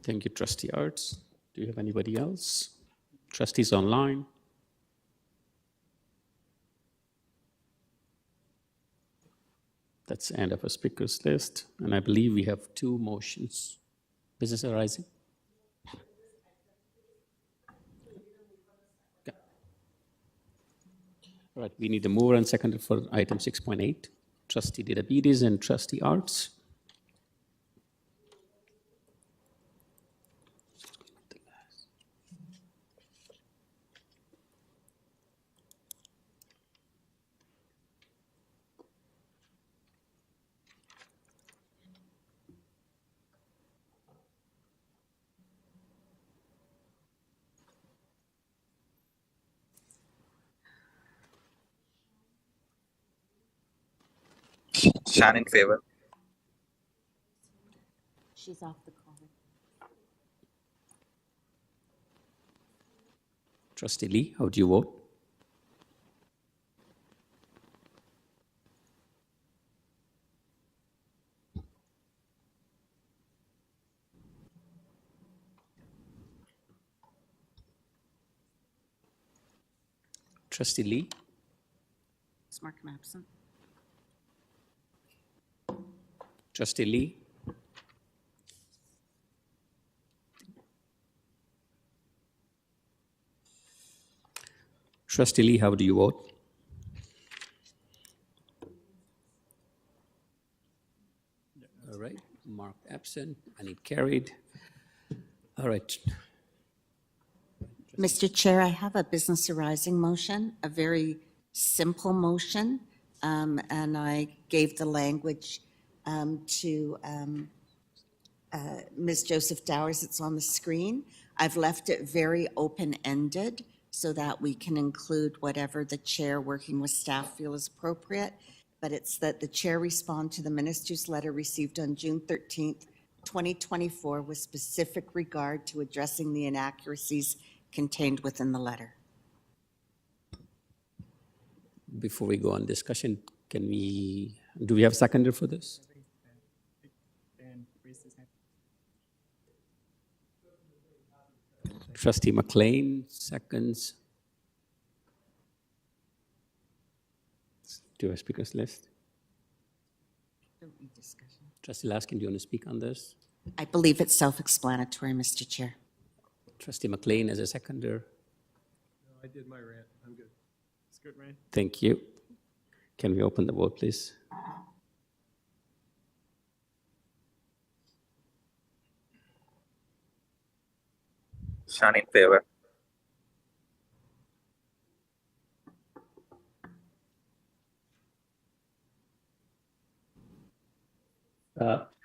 Thank you, Trustee Arts. Do you have anybody else? Trustees online. That's the end of our speakers list. And I believe we have two motions. Business arising. Okay. All right, we need a mover and seconder for item 6.8. Trustee Diabetes and Trustee Arts. Shan in favor. She's off the call. Trustee Lee, how do you vote? Trustee Lee? Mark, I'm absent. Trustee Lee? Trustee Lee, how do you vote? All right, marked absent, and it carried. All right. Mr. Chair, I have a business arising motion, a very simple motion, and I gave the language to Ms. Joseph Dowers. It's on the screen. I've left it very open-ended so that we can include whatever the chair working with staff feel is appropriate. But it's that the chair respond to the minister's letter received on June 13th, 2024 with specific regard to addressing the inaccuracies contained within the letter. Before we go on discussion, do we have a seconder for this? Trustee McLean, seconds. Do a speakers list? Trustee Laskin, do you want to speak on this? I believe it's self-explanatory, Mr. Chair. Trustee McLean as a seconder. No, I did my rant. I'm good. It's good, Ryan. Thank you. Can we open the vote, please? Sean in favor.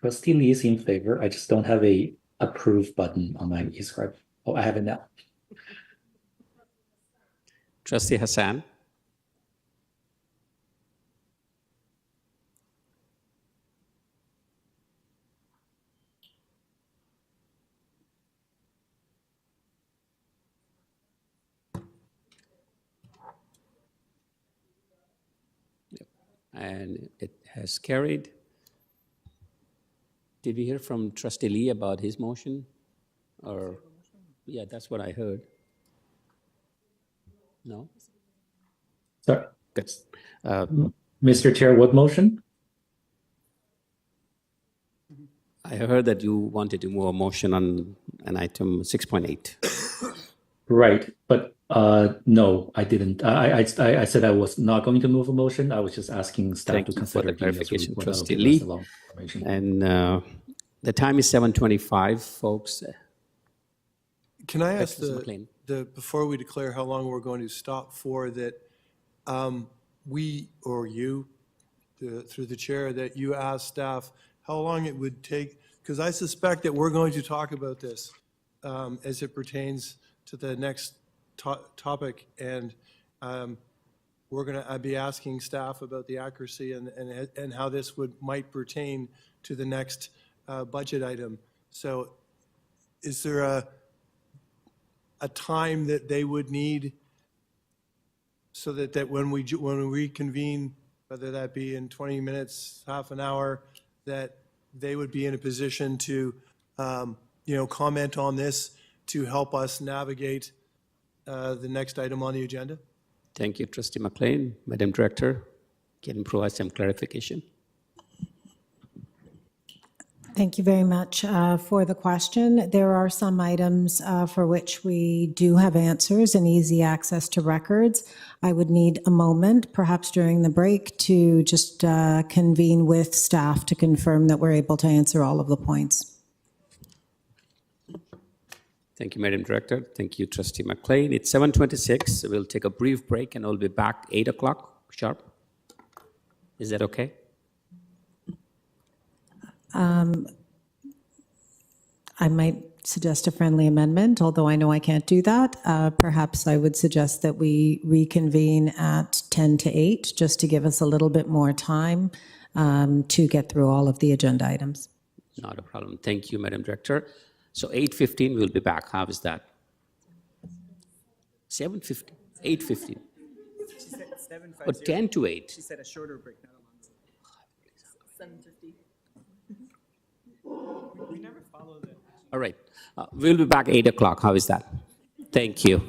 Trustee Lee is in favor. I just don't have a approve button on my e-scribe. Oh, I have it now. Trustee Hassan. Yep. And it has carried. Did we hear from Trustee Lee about his motion? Or, yeah, that's what I heard. No? Sorry. Good. Mr. Chair, what motion? I heard that you wanted to move a motion on an item 6.8. Right, but no, I didn't. I said I was not going to move a motion. I was just asking staff Thank to you for consider the clarification, report. Trustee That'll give us Lee. a lot of information. And the time is 7:25, folks. Can I ask Trustee McLean. before we declare how long we're going to stop for, that we, or you, through the chair, that you ask staff how long it would take, because I suspect that we're going to talk about this as it pertains to the next topic, and we're going to be asking staff about the accuracy and how this might pertain to the next budget item. So is there a time that they would need so that when we reconvene, whether that be in 20 minutes, half an hour, that they would be in a position to, comment on this to help us navigate the next item on the agenda? Thank you, Trustee McLean. Madam Director, can you provide some clarification? Thank you very much for the question. There are some items for which we do have answers and easy access to records. I would need a moment, perhaps during the break, to just convene with staff to confirm that we're able to answer all of the points. Thank you, Madam Director. Thank you, Trustee McLean. It's 7:26. We'll take a brief break and I'll be back 8 o'clock sharp. Is that okay? I might suggest a friendly amendment, although I know I can't do that. Perhaps I would suggest that we reconvene at 10 to 8, just to give us a little bit more time to get through all of the agenda items. Not a problem. Thank you, Madam Director. So 8:15, we'll be back. How is that? 7:15, 8:15. She said 7:50. Or 10 to 8. She said a shorter break, not a longer break. 7:50. We never follow that. All right. We'll be back 8 o'clock. How is that? Thank you.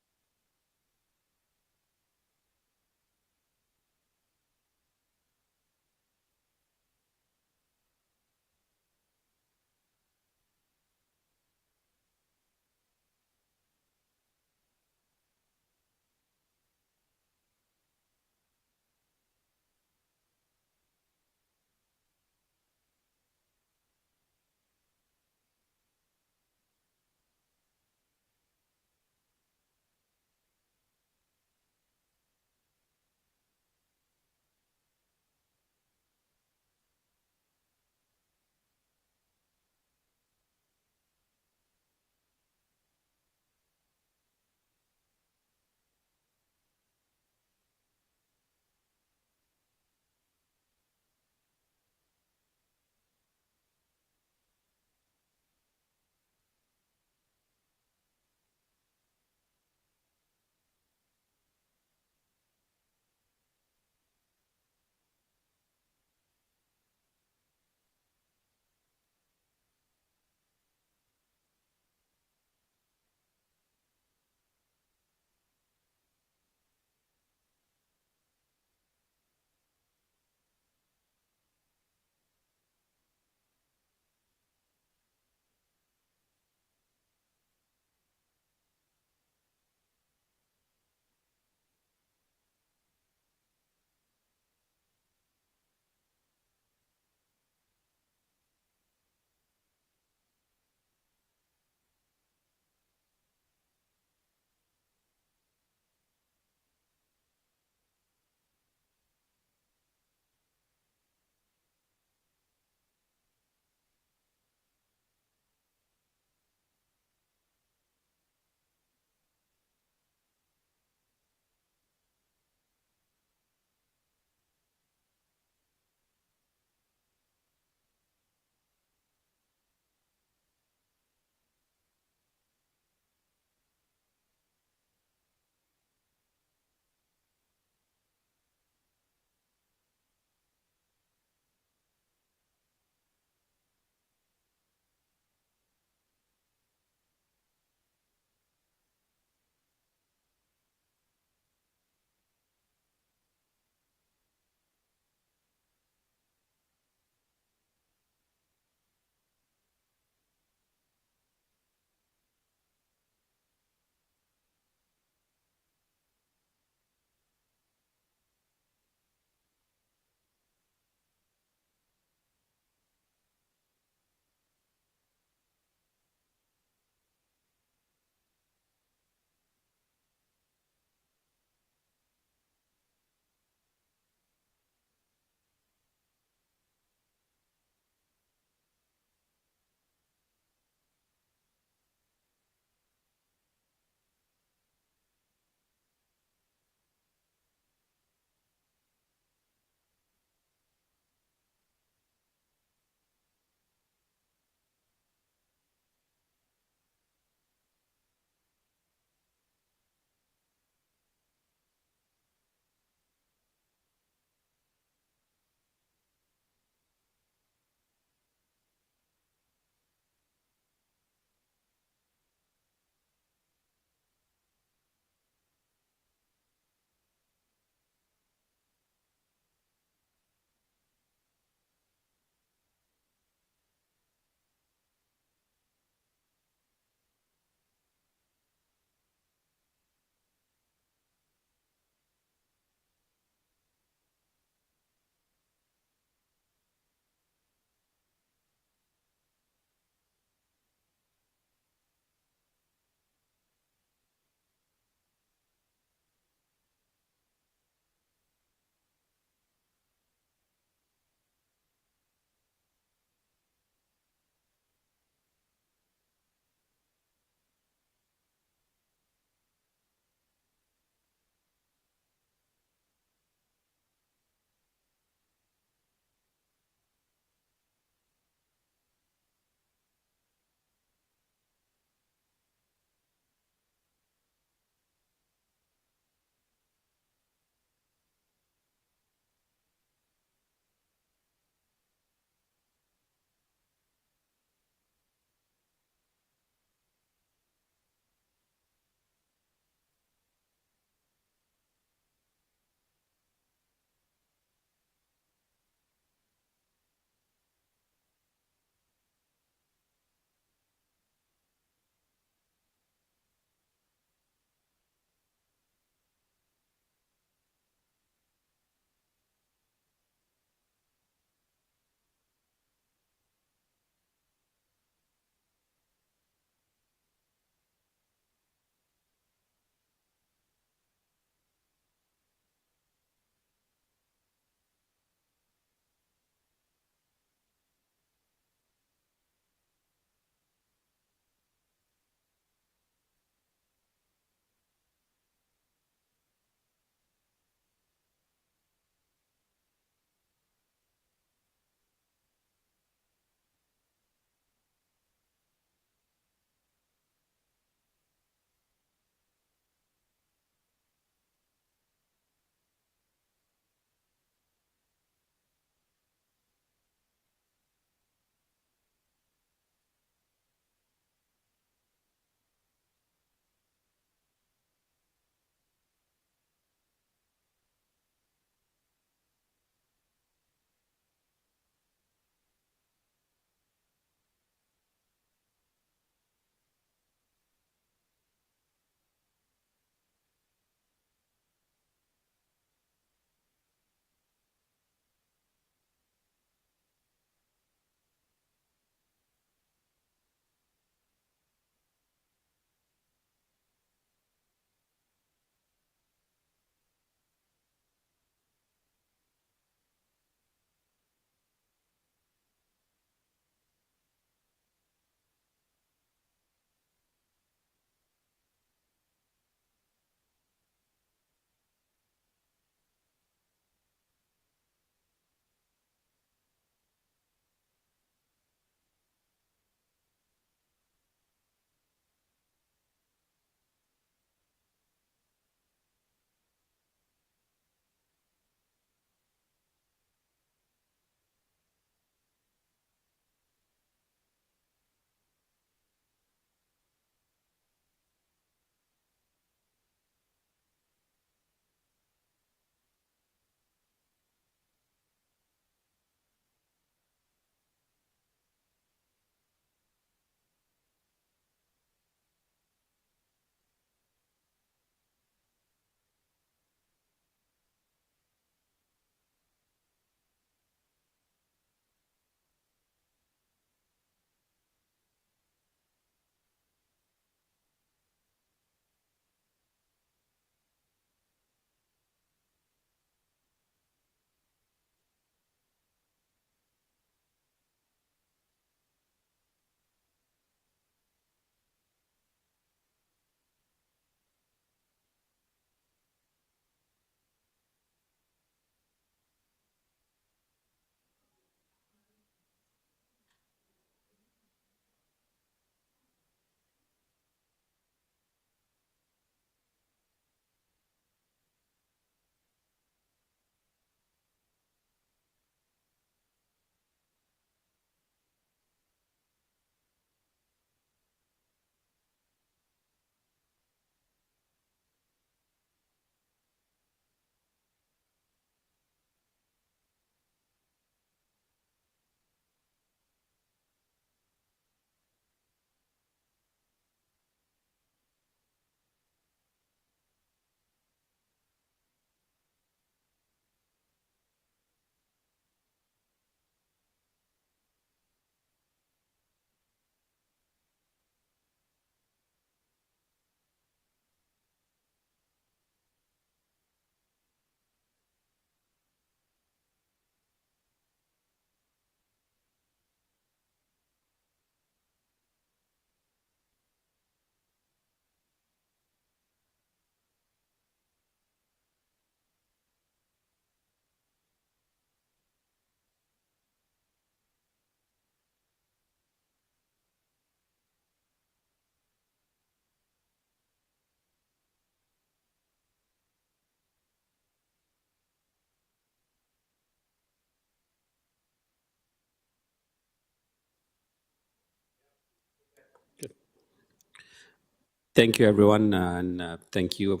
Thank you, everyone, and thank you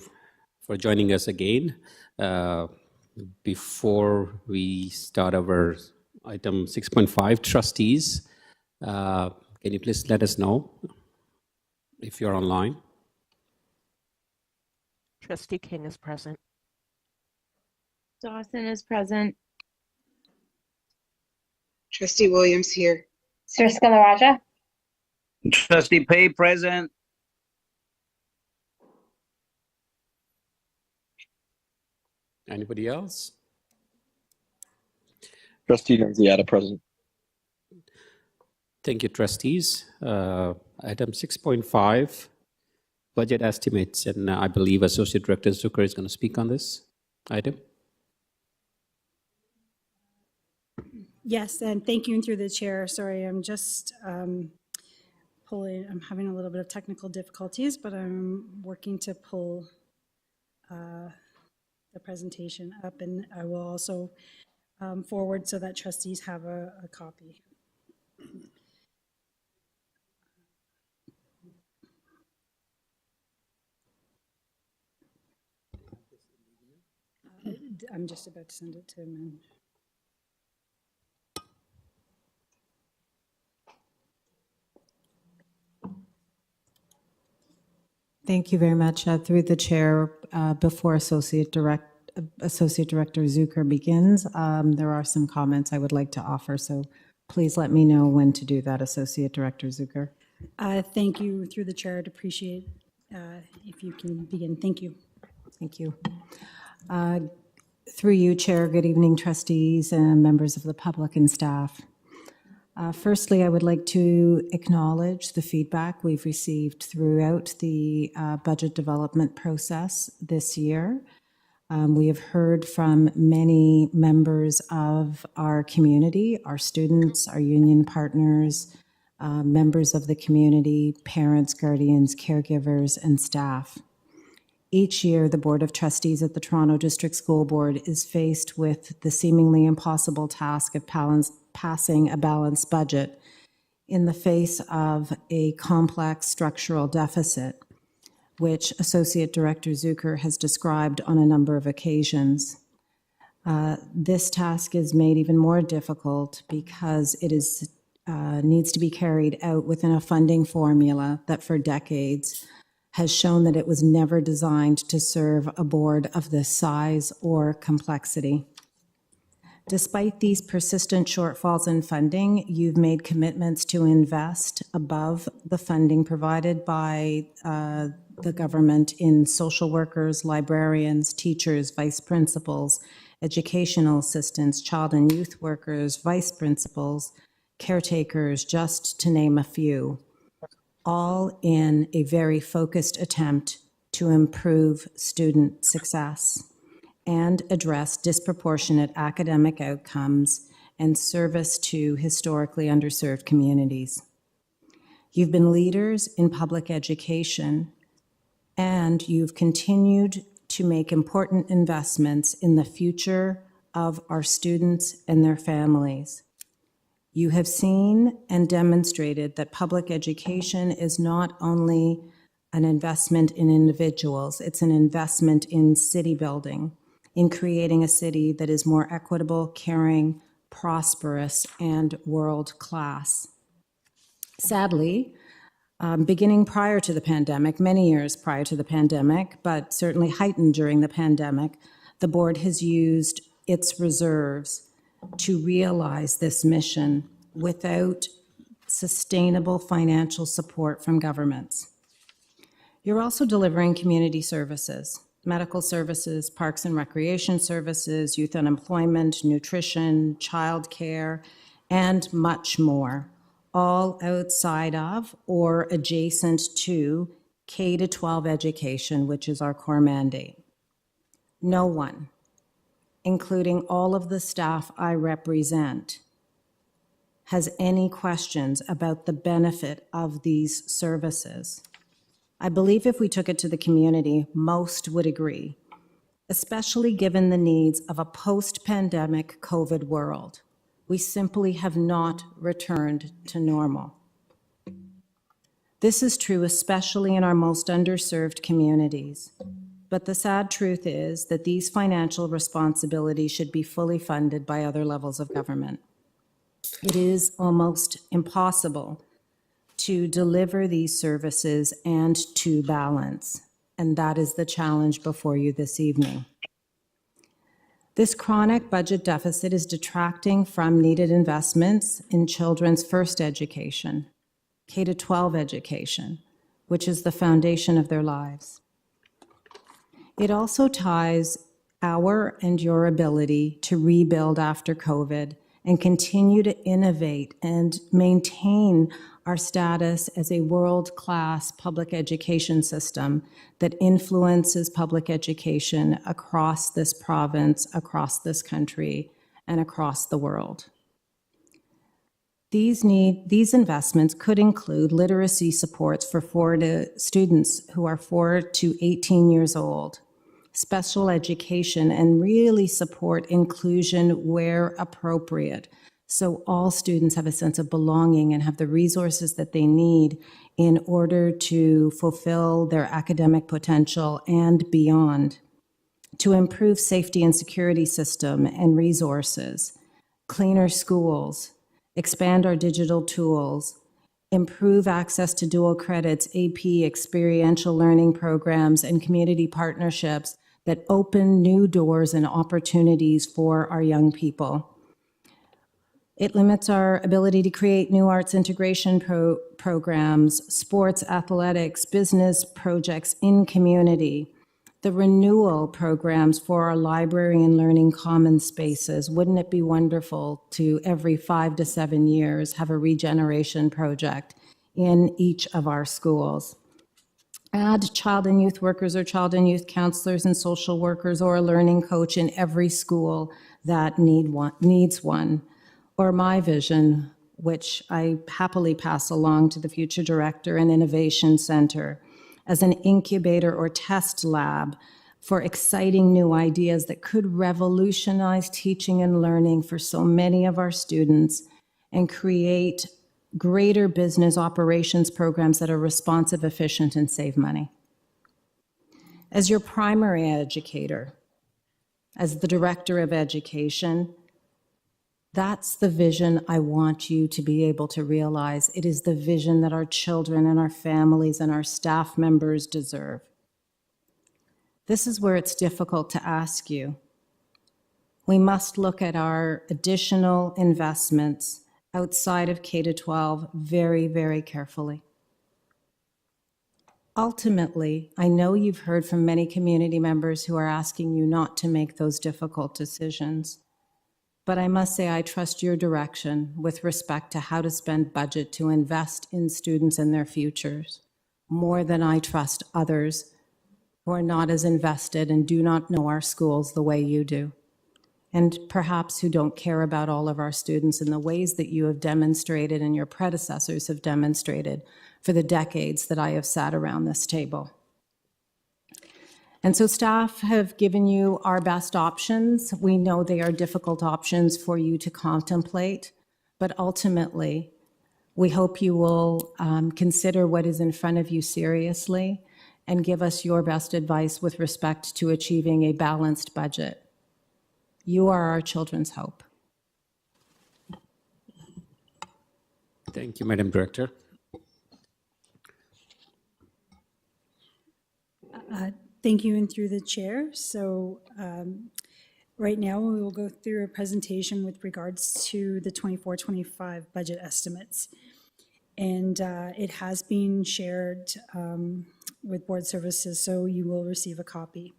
for joining us again. Before we start our item 6.5, trustees, can you please let us know if you're online? Trustee King is present. Dawson is present. Trustee Williams here. Siriska Laraja. Trustee Pay present. Anybody else? Trustee Nunziata present. Thank you, trustees. Item 6.5, budget estimates, and I believe Associate Director Zucker is going to speak on this item. Yes, and thank you, and through the chair. Sorry, I'm just I'm having a little bit of technical difficulties, but I'm working to pull the presentation up, and I will also forward so that trustees have a copy. I'm just about to send it to him. Thank you very much. Through the chair, before Associate Director Zucker begins, there are some comments I would like to offer, so please let me know when to do that, Associate Director Zucker. Thank you, through the chair. I'd appreciate if you can begin. Thank you. Thank you. Through you, Chair, good evening, trustees and members of the public and staff. Firstly, I would like to acknowledge the feedback we've received throughout the budget development process this year. We have heard from many members of our community, our students, our union partners, members of the community, parents, guardians, caregivers, and staff. Each year, the Board of Trustees at the Toronto District School Board is faced with the seemingly impossible task of passing a balanced budget in the face of a complex structural deficit, which Associate Director Zucker has described on a number of occasions. This task is made even more difficult because it needs to be carried out within a funding formula that for decades has shown that it was never designed to serve a board of this size or complexity. Despite these persistent shortfalls in funding, you've made commitments to invest above the funding provided by the government in social workers, librarians, teachers, vice principals, educational assistants, child and youth workers, vice principals, caretakers, just to name a few, all in a very focused attempt to improve student success and address disproportionate academic outcomes and service to historically underserved communities. You've been leaders in public education, and you've continued to make important investments in the future of our students and their families. You have seen and demonstrated that public education is not only an investment in individuals, it's an investment in city building, in creating a city that is more equitable, caring, prosperous, and world-class. Sadly, beginning prior to the pandemic, many years prior to the pandemic, but certainly heightened during the pandemic, the board has used its reserves to realize this mission without sustainable financial support from governments. You're also delivering community services, medical services, parks and recreation services, youth unemployment, nutrition, childcare, and much more, all outside of or adjacent to K-12 education, which is our core mandate. No one, including all of the staff I represent, has any questions about the benefit of these services. I believe if we took it to the community, most would agree, especially given the needs of a post-pandemic COVID world. We simply have not returned to normal. This is true especially in our most underserved communities. But the sad truth is that these financial responsibilities should be fully funded by other levels of government. It is almost impossible to deliver these services and to balance, and that is the challenge before you this evening. This chronic budget deficit is detracting from needed investments in children's first education, K-12 education, which is the foundation of their lives. It also ties our and your ability to rebuild after COVID and continue to innovate and maintain our status as a world-class public education system that influences public education across this province, across this country, and across the world. These investments could include literacy supports for students who are 4 to 18 years old, special education, and really support inclusion where appropriate, so all students have a sense of belonging and have the resources that they need in order to fulfill their academic potential and beyond, to improve safety and security system and resources, cleaner schools, expand our digital tools, improve access to dual credits, AP, experiential learning programs, and community partnerships that open new doors and opportunities for our young people. It limits our ability to create new arts integration programs, sports, athletics, business projects in community, the renewal programs for our library and learning commons spaces. Wouldn't it be wonderful to every 5 to 7 years have a regeneration project in each of our schools? Add child and youth workers or child and youth counselors and social workers or a learning coach in every school that needs one. Or my vision, which I happily pass along to the future director and innovation center, as an incubator or test lab for exciting new ideas that could revolutionize teaching and learning for so many of our students and create greater business operations programs that are responsive, efficient, and save money. As your primary educator, as the director of education, that's the vision I want you to be able to realize. It is the vision that our children and our families and our staff members deserve. This is where it's difficult to ask you. We must look at our additional investments outside of K-12 very, very carefully. Ultimately, I know you've heard from many community members who are asking you not to make those difficult decisions. But I must say I trust your direction with respect to how to spend budget to invest in students and their futures, more than I trust others who are not as invested and do not know our schools the way you do, and perhaps who don't care about all of our students in the ways that you have demonstrated and your predecessors have demonstrated for the decades that I have sat around this table. And so staff have given you our best options. We know they are difficult options for you to contemplate, but ultimately, we hope you will consider what is in front of you seriously and give us your best advice with respect to achieving a balanced budget. You are our children's hope. Thank you, Madam Director. Thank you, and through the chair. So right now we will go through a presentation with regards to the 24-25 budget estimates. And it has been shared with board services, so you will receive a copy.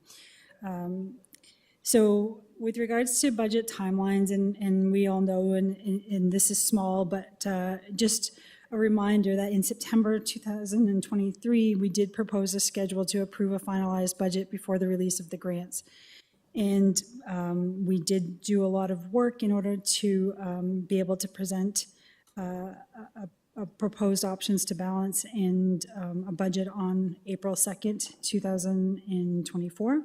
So with regards to budget timelines, and we all know, and this is small, but just a reminder that in September 2023, we did propose a schedule to approve a finalized budget before the release of the grants. And we did do a lot of work in order to be able to present proposed options to balance and a budget on April 2nd, 2024.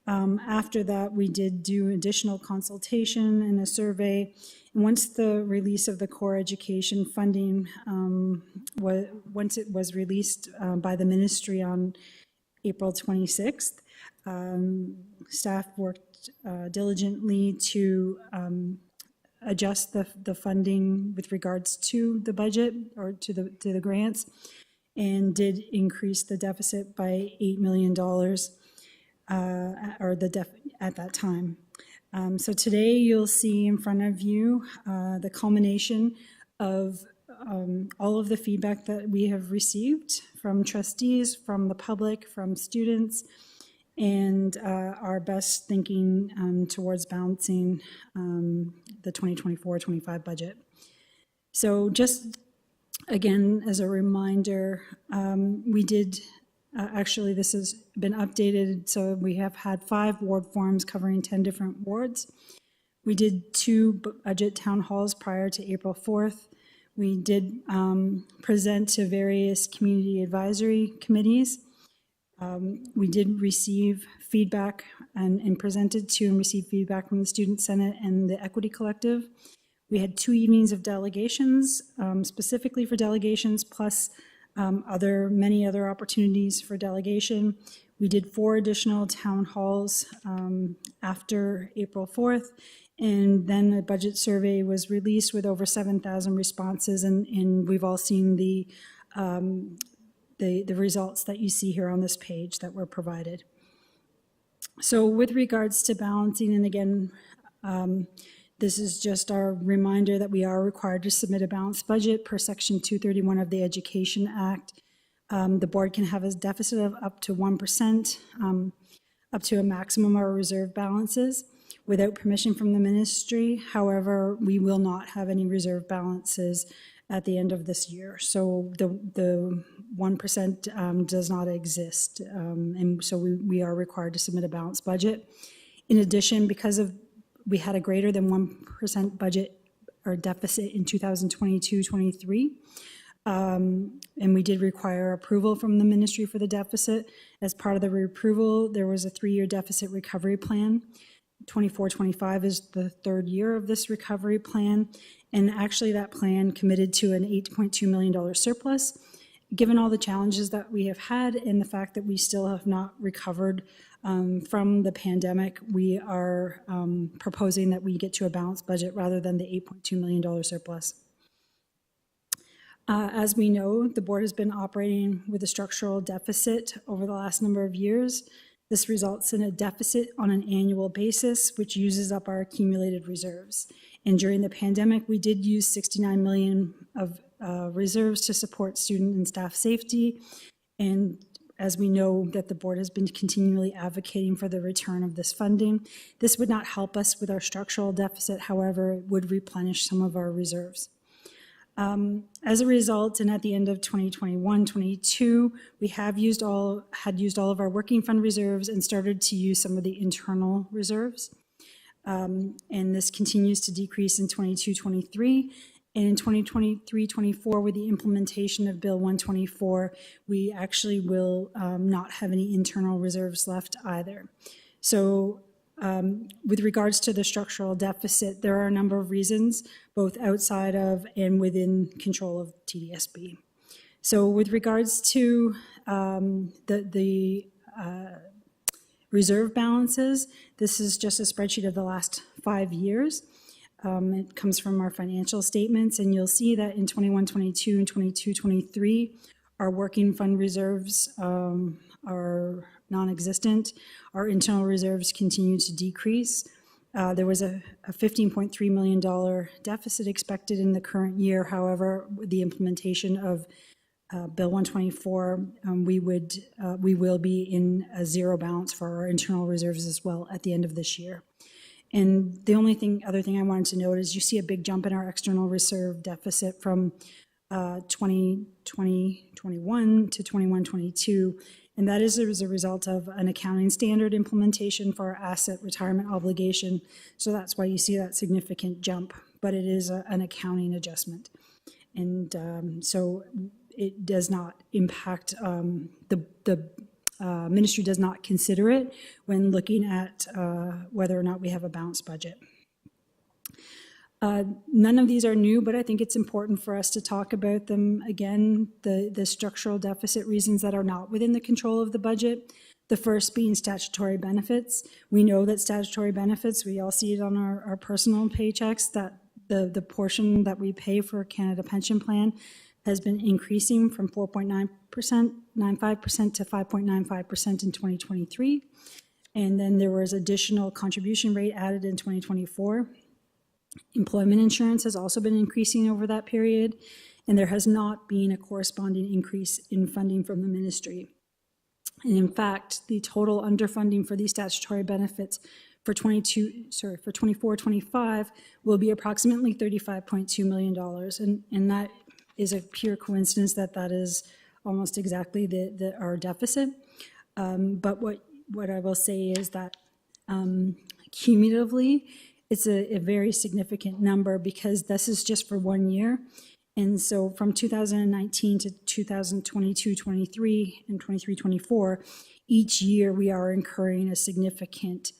After that, we did do additional consultation and a survey. And once the release of the core education funding, once it was released by the ministry on April 26th, staff worked diligently to adjust the funding with regards to the budget or to the grants, and did increase the deficit by $8 million at that time. So today you'll see in front of you the culmination of all of the feedback that we have received from trustees, from the public, from students, and our best thinking towards balancing the 2024-25 budget. So just again, as a reminder, we did, actually this has been updated, so we have had 5 ward forums covering 10 different wards. We did 2 budget town halls prior to April 4th. We did present to various community advisory committees. We did receive feedback and presented to and received feedback from the Student Senate and the Equity Collective. We had 2 evenings of delegations, specifically for delegations, plus many other opportunities for delegation. We did 4 additional town halls after April 4th, and then a budget survey was released with over 7,000 responses, and we've all seen the results that you see here on this page that were provided. So with regards to balancing, and again, this is just our reminder that we are required to submit a balanced budget per Section 231 of the Education Act. The board can have a deficit of up to 1%, up to a maximum of reserve balances without permission from the ministry. However, we will not have any reserve balances at the end of this year. So the 1% does not exist. And so we are required to submit a balanced budget. In addition, because we had a greater than 1% budget or deficit in 2022-23, and we did require approval from the ministry for the deficit. As part of the approval, there was a 3-year deficit recovery plan. 24-25 is the 3rd year of this recovery plan, and actually that plan committed to an $8.2 million surplus. Given all the challenges that we have had and the fact that we still have not recovered from the pandemic, we are proposing that we get to a balanced budget rather than the $8.2 million surplus. As we know, the board has been operating with a structural deficit over the last number of years. This results in a deficit on an annual basis, which uses up our accumulated reserves. And during the pandemic, we did use $69 million of reserves to support student and staff safety. And as we know that the board has been continually advocating for the return of this funding, this would not help us with our structural deficit. However, it would replenish some of our reserves. As a result, and at the end of 2021-22, we had used all of our working fund reserves and started to use some of the internal reserves. And this continues to decrease in 22-23. And in 2023-24, with the implementation of Bill 124, we actually will not have any internal reserves left either. So with regards to the structural deficit, there are a number of reasons, both outside of and within control of TDSB. So with regards to the reserve balances, this is just a spreadsheet of the last 5 years. It comes from our financial statements, and you'll see that in 21-22 and 22-23, our working fund reserves are non-existent. Our internal reserves continue to decrease. There was a $15.3 million deficit expected in the current year. However, with the implementation of Bill 124, we will be in a zero balance for our internal reserves as well at the end of this year. And the other thing I wanted to note is you see a big jump in our external reserve deficit from 2020-21 to 21-22, and that is as a result of an accounting standard implementation for our asset retirement obligation. So that's why you see that significant jump, but it is an accounting adjustment. And so it does not impact the ministry does not consider it when looking at whether or not we have a balanced budget. None of these are new, but I think it's important for us to talk about them again, the structural deficit reasons that are not within the control of the budget. The first being statutory benefits. We know that statutory benefits, we all see it on our personal paychecks, that the portion that we pay for Canada Pension Plan has been increasing from 4.95% to 5.95% in 2023. And then there was additional contribution rate added in 2024. Employment insurance has also been increasing over that period, and there has not been a corresponding increase in funding from the ministry. And in fact, the total underfunding for these statutory benefits for 24-25 will be approximately $35.2 million. And that is a pure coincidence that is almost exactly our deficit. But what I will say is that cumulatively, it's a very significant number because this is just for 1 year. And so from 2019 to 2022-23 and 23-24, each year we are incurring a significant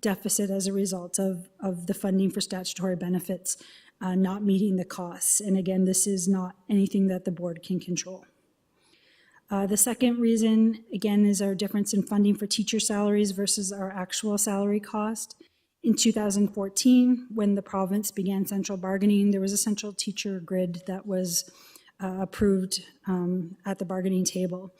deficit as a result of the funding for statutory benefits not meeting the costs. And again, this is not anything that the board can control. The second reason, again, is our difference in funding for teacher salaries versus our actual salary cost. In 2014, when the province began central bargaining, there was a central teacher grid that was approved at the bargaining table.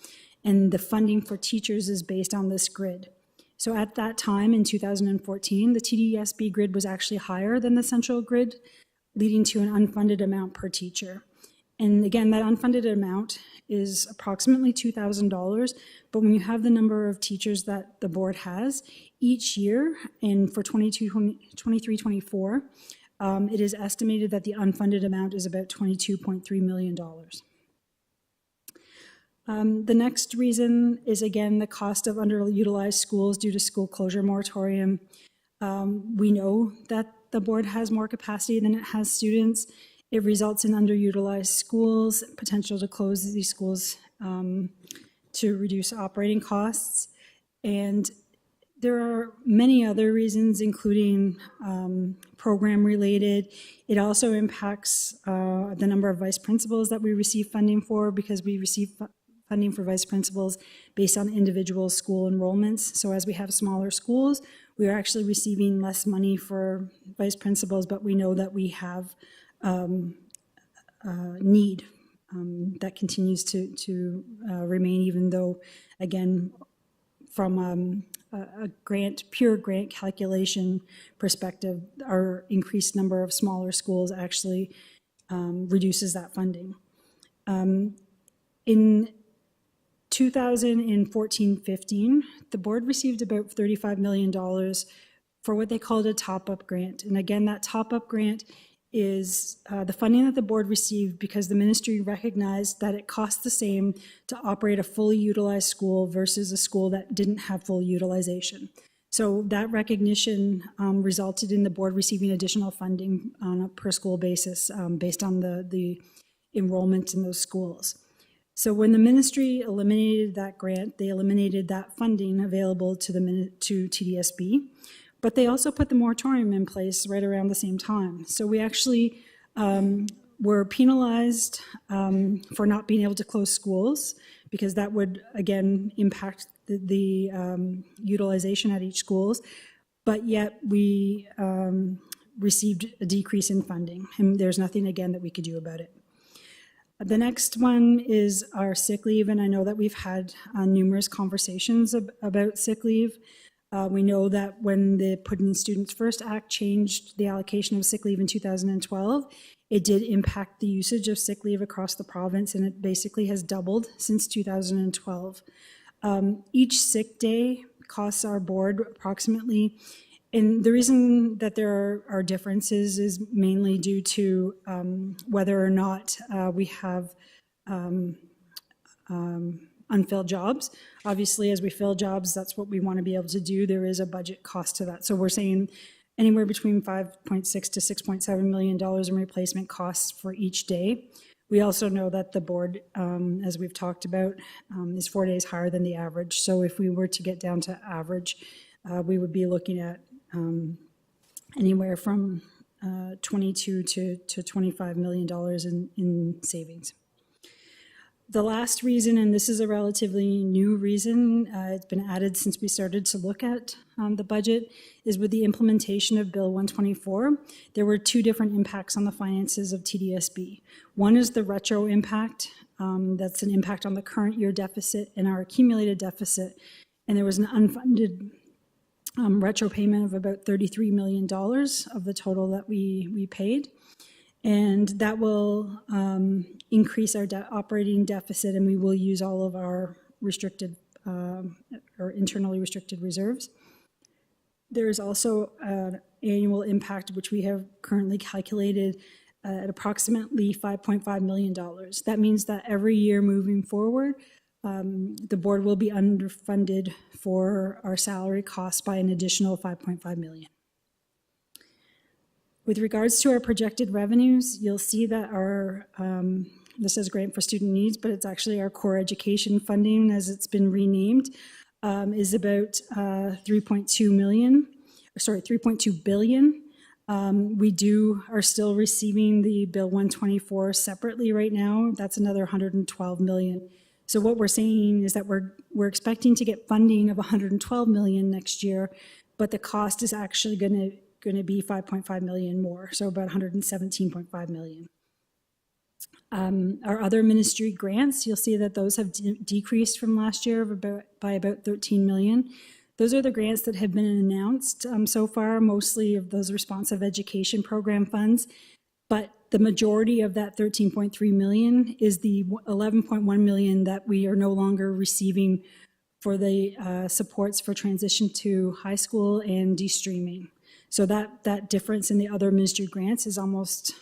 And the funding for teachers is based on this grid. So at that time, in 2014, the TDSB grid was actually higher than the central grid, leading to an unfunded amount per teacher. And again, that unfunded amount is approximately $2,000, but when you have the number of teachers that the board has, each year, and for 23-24, it is estimated that the unfunded amount is about $22.3 million. The next reason is, again, the cost of underutilized schools due to school closure moratorium. We know that the board has more capacity than it has students. It results in underutilized schools, potential to close these schools to reduce operating costs. And there are many other reasons, including program-related. It also impacts the number of vice principals that we receive funding for, because we receive funding for vice principals based on individual school enrollments. So as we have smaller schools, we are actually receiving less money for vice principals, but we know that we have need that continues to remain, even though, again, from a pure grant calculation perspective, our increased number of smaller schools actually reduces that funding. In 2014-15, the board received about $35 million for what they called a top-up grant. And again, that top-up grant is the funding that the board received because the ministry recognized that it cost the same to operate a fully utilized school versus a school that didn't have full utilization. So that recognition resulted in the board receiving additional funding on a per school basis based on the enrollment in those schools. So when the ministry eliminated that grant, they eliminated that funding available to TDSB. But they also put the moratorium in place right around the same time. So we actually were penalized for not being able to close schools, because that would, again, impact the utilization at each schools. But yet we received a decrease in funding, and there's nothing, again, that we could do about it. The next one is our sick leave, and I know that we've had numerous conversations about sick leave. We know that when the Putting Students First Act changed the allocation of sick leave in 2012, it did impact the usage of sick leave across the province, and it basically has doubled since 2012. Each sick day costs our board approximately, and the reason that there are differences is mainly due to whether or not we have unfilled jobs. Obviously, as we fill jobs, that's what we want to be able to do. There is a budget cost to that. So we're saying anywhere between $5.6 to $6.7 million in replacement costs for each day. We also know that the board, as we've talked about, is 4 days higher than the average. So if we were to get down to average, we would be looking at anywhere from $22 to $25 million in savings. The last reason, and this is a relatively new reason, it's been added since we started to look at the budget, is with the implementation of Bill 124, there were two different impacts on the finances of TDSB. One is the retro impact, that's an impact on the current year deficit and our accumulated deficit, and there was an unfunded retro payment of about $33 million of the total that we paid. And that will increase our operating deficit, and we will use all of our restricted or internally restricted reserves. There is also an annual impact, which we have currently calculated at approximately $5.5 million. That means that every year moving forward, the board will be underfunded for our salary costs by an additional $5.5 million. With regards to our projected revenues, you'll see that our, this says grant for student needs, but it's actually our core education funding, as it's been renamed, is about $3.2 billion. We are still receiving the Bill 124 separately right now. That's another $112 million. So what we're saying is that we're expecting to get funding of $112 million next year, but the cost is actually going to be $5.5 million more, so about $117.5 million. Our other ministry grants, you'll see that those have decreased from last year by about $13 million. Those are the grants that have been announced so far, mostly of those responsive education program funds, but the majority of that $13.3 million is the $11.1 million that we are no longer receiving for the supports for transition to high school and de-streaming. So that difference in the other ministry grants is almost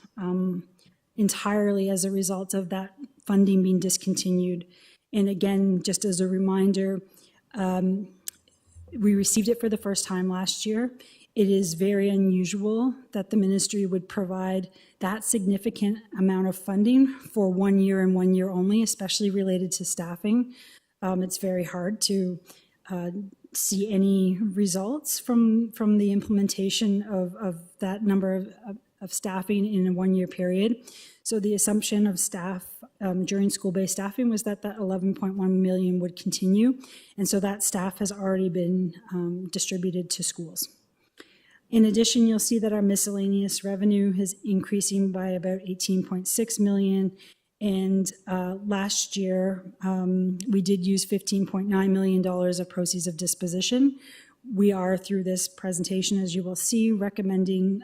entirely as a result of that funding being discontinued. And again, just as a reminder, we received it for the first time last year. It is very unusual that the ministry would provide that significant amount of funding for 1 year and 1 year only, especially related to staffing. It's very hard to see any results from the implementation of that number of staffing in a 1 year period. So the assumption of staff during school-based staffing was that 11.1 million would continue. And so that staff has already been distributed to schools. In addition, you'll see that our miscellaneous revenue is increasing by about 18.6 million. And last year, we did use $15.9 million of proceeds of disposition. We are, through this presentation, as you will see, recommending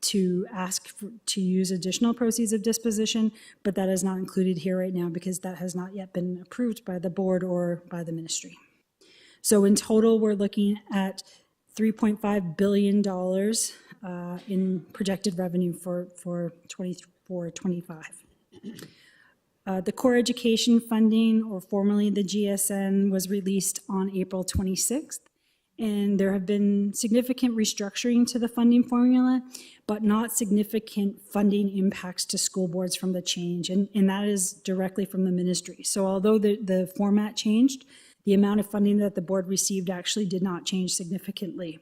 to ask to use additional proceeds of disposition, but that is not included here right now because that has not yet been approved by the board or by the ministry. So in total, we're looking at $3.5 billion in projected revenue for 24-25. The core education funding, or formerly the GSN, was released on April 26th, and there have been significant restructuring to the funding formula, but not significant funding impacts to school boards from the change, and that is directly from the ministry. So although the format changed, the amount of funding that the board received actually did not change significantly.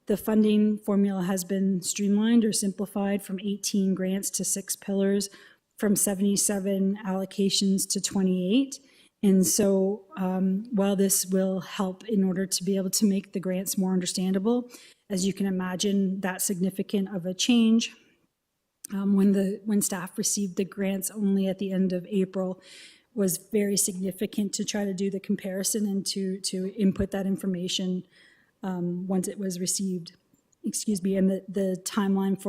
The funding formula has been streamlined or simplified from 18 grants to 6 pillars, from 77 allocations to 28. And so while this will help in order to be able to make the grants more understandable, as you can imagine, that significant of a change when staff received the grants only at the end of April was very significant to try to do the comparison and to input that information once it was received. Excuse me, and the timeline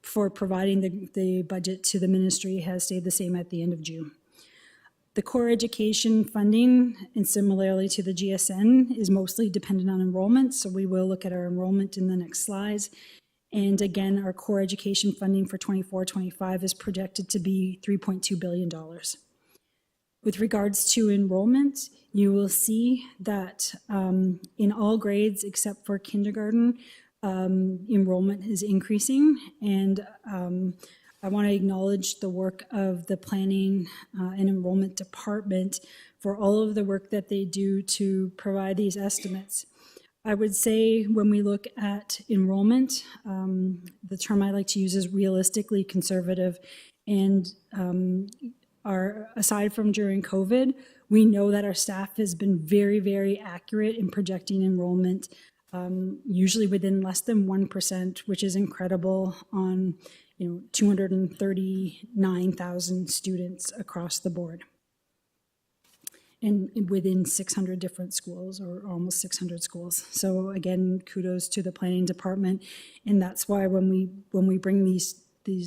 for providing the budget to the ministry has stayed the same at the end of June. The core education funding, and similarly to the GSN, is mostly dependent on enrollment, so we will look at our enrollment in the next slides. And again, our core education funding for 24-25 is projected to be $3.2 billion. With regards to enrollment, you will see that in all grades except for kindergarten, enrollment is increasing, and I want to acknowledge the work of the Planning and Enrollment Department for all of the work that they do to provide these estimates. I would say when we look at enrollment, the term I like to use is realistically conservative. And aside from during COVID, we know that our staff has been very, very accurate in projecting enrollment, usually within less than 1%, which is incredible on 239,000 students across the board. And within 600 different schools, or almost 600 schools. So again, kudos to the planning department. And that's why when we bring these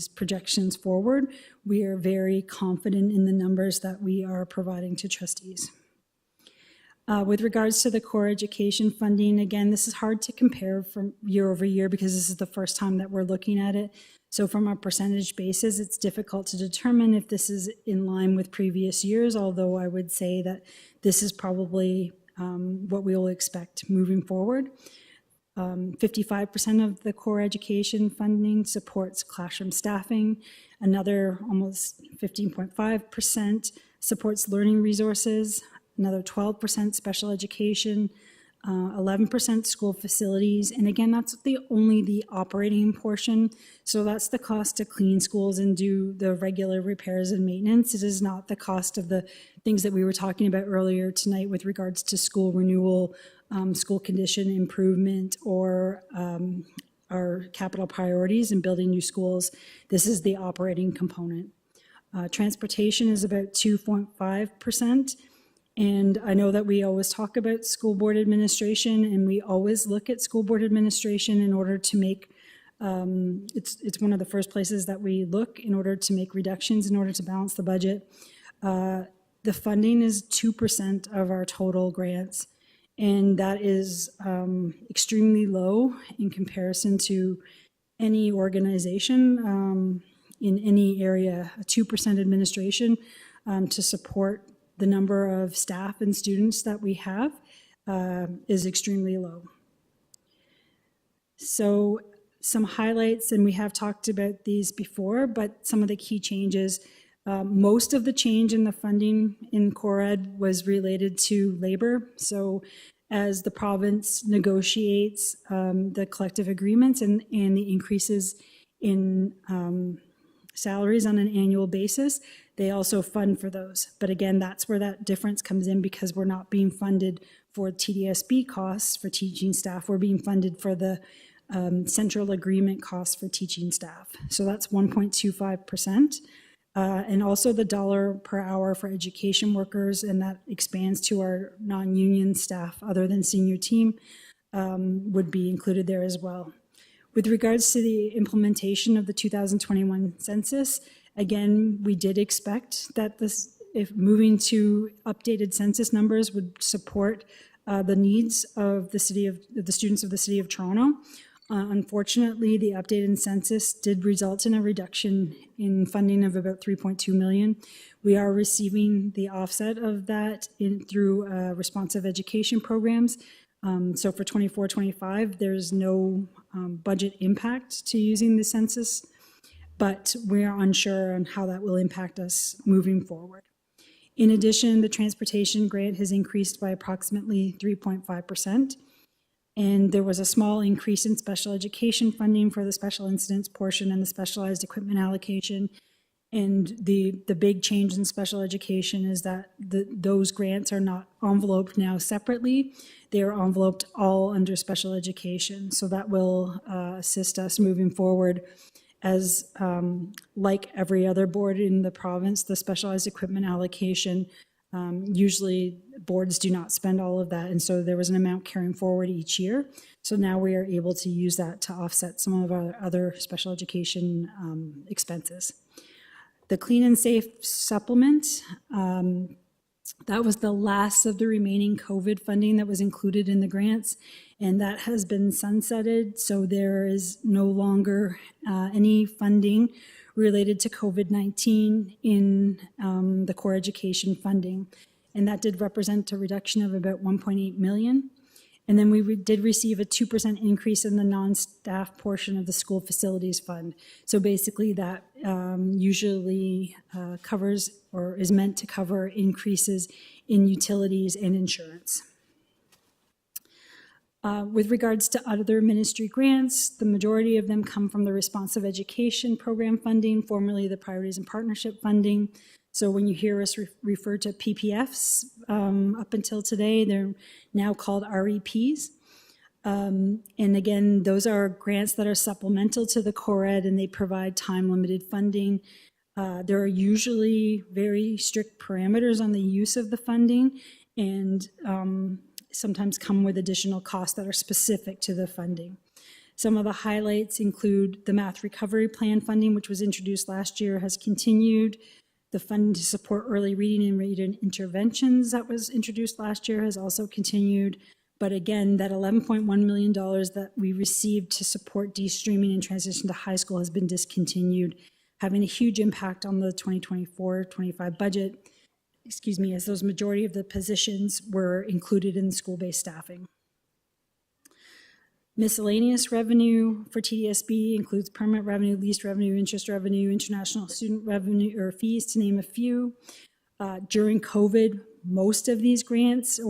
projections forward, we are very confident in the numbers that we are providing to trustees. With regards to the core education funding, again, this is hard to compare from year over year because this is the first time that we're looking at it. So from a percentage basis, it's difficult to determine if this is in line with previous years, although I would say that this is probably what we will expect moving forward. 55% of the core education funding supports classroom staffing. Another almost 15.5% supports learning resources. Another 12% special education, 11% school facilities. And again, that's only the operating portion. So that's the cost to clean schools and do the regular repairs and maintenance. It is not the cost of the things that we were talking about earlier tonight with regards to school renewal, school condition improvement, or our capital priorities in building new schools. This is the operating component. Transportation is about 2.5%. And I know that we always talk about school board administration, and we always look at school board administration in order to make, it's one of the first places that we look in order to make reductions in order to balance the budget. The funding is 2% of our total grants, and that is extremely low in comparison to any organization in any area. A 2% administration to support the number of staff and students that we have is extremely low. So some highlights, and we have talked about these before, but some of the key changes. Most of the change in the funding in core ed was related to labor. So as the province negotiates the collective agreements and the increases in salaries on an annual basis, they also fund for those. But again, that's where that difference comes in because we're not being funded for TDSB costs for teaching staff. We're being funded for the central agreement costs for teaching staff. So that's 1.25%. And also the dollar per hour for education workers, and that expands to our non-union staff other than senior team, would be included there as well. With regards to the implementation of the 2021 census, again, we did expect that if moving to updated census numbers would support the needs of the students of the City of Toronto. Unfortunately, the updated census did result in a reduction in funding of about 3.2 million. We are receiving the offset of that through responsive education programs. So for 24-25, there's no budget impact to using the census, but we are unsure on how that will impact us moving forward. In addition, the transportation grant has increased by approximately 3.5%, and there was a small increase in special education funding for the special incidents portion and the specialized equipment allocation. And the big change in special education is that those grants are not enveloped now separately. They are enveloped all under special education. So that will assist us moving forward as like every other board in the province, the specialized equipment allocation, usually boards do not spend all of that. And so there was an amount carrying forward each year. So now we are able to use that to offset some of our other special education expenses. The Clean and Safe supplement, that was the last of the remaining COVID funding that was included in the grants, and that has been sunsetted. So there is no longer any funding related to COVID-19 in the core education funding. And that did represent a reduction of about 1.8 million. And then we did receive a 2% increase in the non-staff portion of the school facilities fund. So basically that usually covers or is meant to cover increases in utilities and insurance. With regards to other ministry grants, the majority of them come from the Responsive Education Program funding, formerly the Priorities and Partnership funding. So when you hear us refer to PPFs up until today, they're now called REPs. And again, those are grants that are supplemental to the core ed, and they provide time-limited funding. There are usually very strict parameters on the use of the funding, and sometimes come with additional costs that are specific to the funding. Some of the highlights include the Math Recovery Plan funding, which was introduced last year, has continued. The funding to support early reading and reading interventions that was introduced last year has also continued. But again, that $11.1 million that we received to support de-streaming and transition to high school has been discontinued, having a huge impact on the 2024-25 budget. Excuse me, as those majority of the positions were included in school-based staffing. Miscellaneous revenue for TDSB includes permanent revenue, lease revenue, interest revenue, international student revenue or fees, to name a few. During COVID, most of these revenues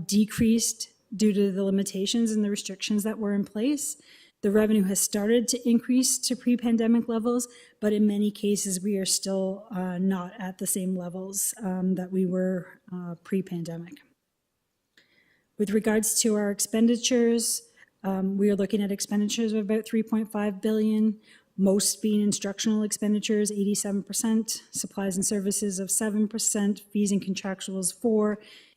decreased due to the limitations and the restrictions that were in place. The revenue has started to increase to pre-pandemic levels, but in many cases, we are still not at the same levels that we were pre-pandemic. With regards to our expenditures, we are looking at expenditures of about $3.5 billion, most being instructional expenditures, 87%, supplies and services of 7%, fees and contractuals 4%,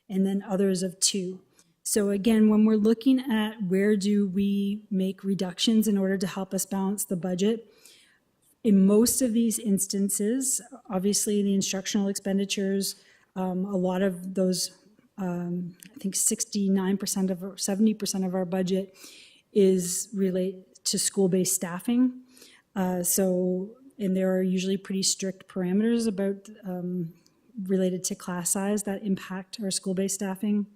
and then others of 2%. So again, when we're looking at where do we make reductions in order to help us balance the budget, in most of these instances, obviously the instructional expenditures, a lot of those, I think 69% of or 70% of our budget is related to school-based staffing. And there are usually pretty strict parameters about related to class size that impact our school-based staffing.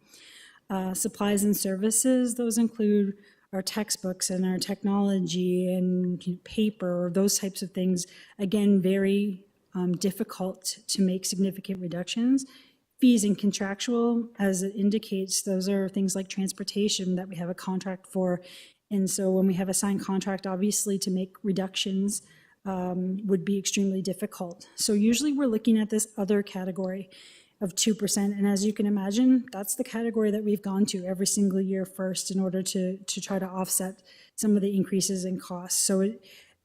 Supplies and services, those include our textbooks and our technology and paper, those types of things. Again, very difficult to make significant reductions. Fees and contractual, as it indicates, those are things like transportation that we have a contract for. And so when we have a signed contract, obviously to make reductions would be extremely difficult. So usually we're looking at this other category of 2%. And as you can imagine, that's the category that we've gone to every single year first in order to try to offset some of the increases in costs. So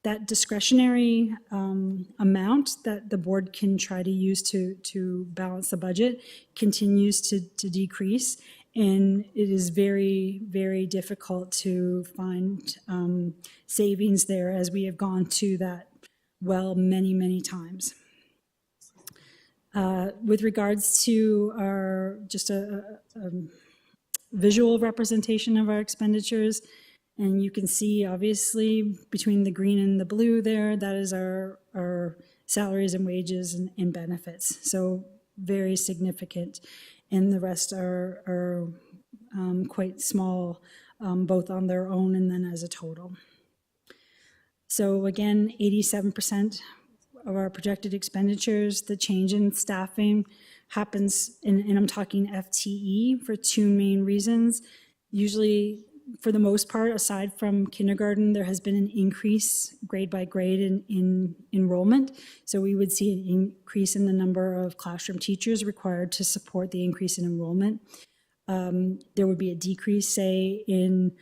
that discretionary amount that the board can try to use to balance the budget continues to decrease. And it is very, very difficult to find savings there, as we have gone to that well many, many times. With regards to our just a visual representation of our expenditures, and you can see obviously between the green and the blue there, that is our salaries and wages and benefits. So very significant. And the rest are quite small, both on their own and then as a total. So again, 87% of our projected expenditures, the change in staffing happens, and I'm talking FTE, for two main reasons. Usually, for the most part, aside from kindergarten, there has been an increase grade by grade in enrollment. So we would see an increase in the number of classroom teachers required to support the increase in enrollment. There would be a decrease, say, in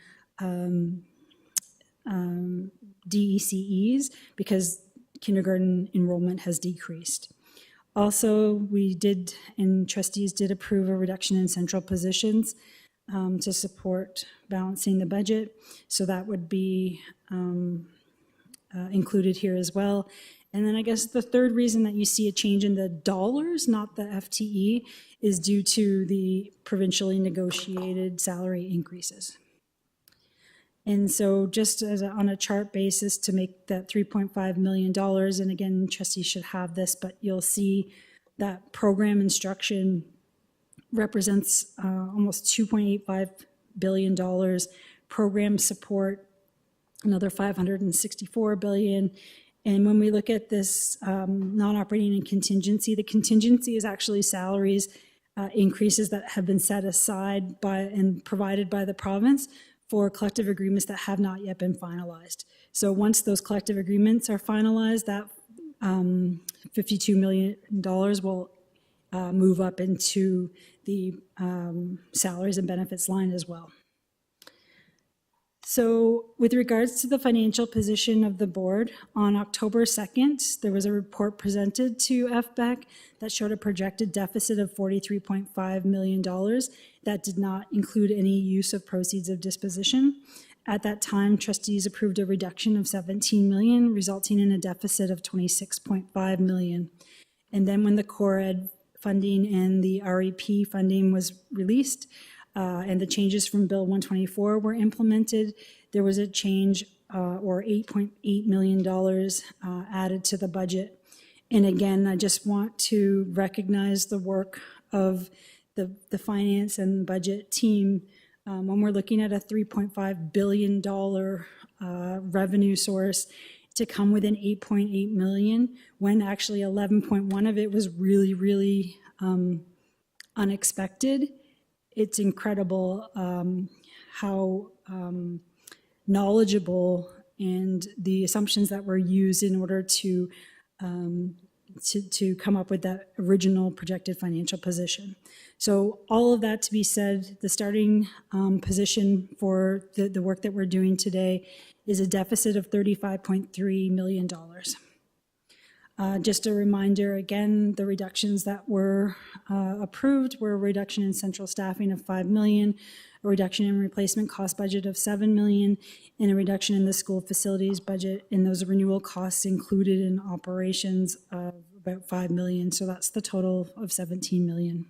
DECEs because kindergarten enrollment has decreased. Also, we did, and trustees did approve a reduction in central positions to support balancing the budget. So that would be included here as well. And then I guess the third reason that you see a change in the dollars, not the FTE, is due to the provincially negotiated salary increases. And so just as on a chart basis to make that $3.5 million, and again, trustees should have this, but you'll see that program instruction represents almost $2.85 billion. Program support, another $564 billion. And when we look at this non-operating and contingency, the contingency is actually salaries increases that have been set aside by and provided by the province for collective agreements that have not yet been finalized. So once those collective agreements are finalized, that $52 million will move up into the salaries and benefits line as well. So with regards to the financial position of the board, on October 2nd, there was a report presented to FBEC that showed a projected deficit of $43.5 million that did not include any use of proceeds of disposition. At that time, trustees approved a reduction of $17 million, resulting in a deficit of $26.5 million. And then when the core ed funding and the REP funding was released, and the changes from Bill 124 were implemented, there was a change or $8.8 million added to the budget. And again, I just want to recognize the work of the finance and budget team when we're looking at a $3.5 billion revenue source to come within 8.8 million, when actually 11.1 of it was really, really unexpected. It's incredible how knowledgeable and the assumptions that were used in order to come up with that original projected financial position. So all of that to be said, the starting position for the work that we're doing today is a deficit of $35.3 million. Just a reminder, again, the reductions that were approved were a reduction in central staffing of $5 million, a reduction in replacement cost budget of $7 million, and a reduction in the school facilities budget, and those renewal costs included in operations of about $5 million. So that's the total of $17 million.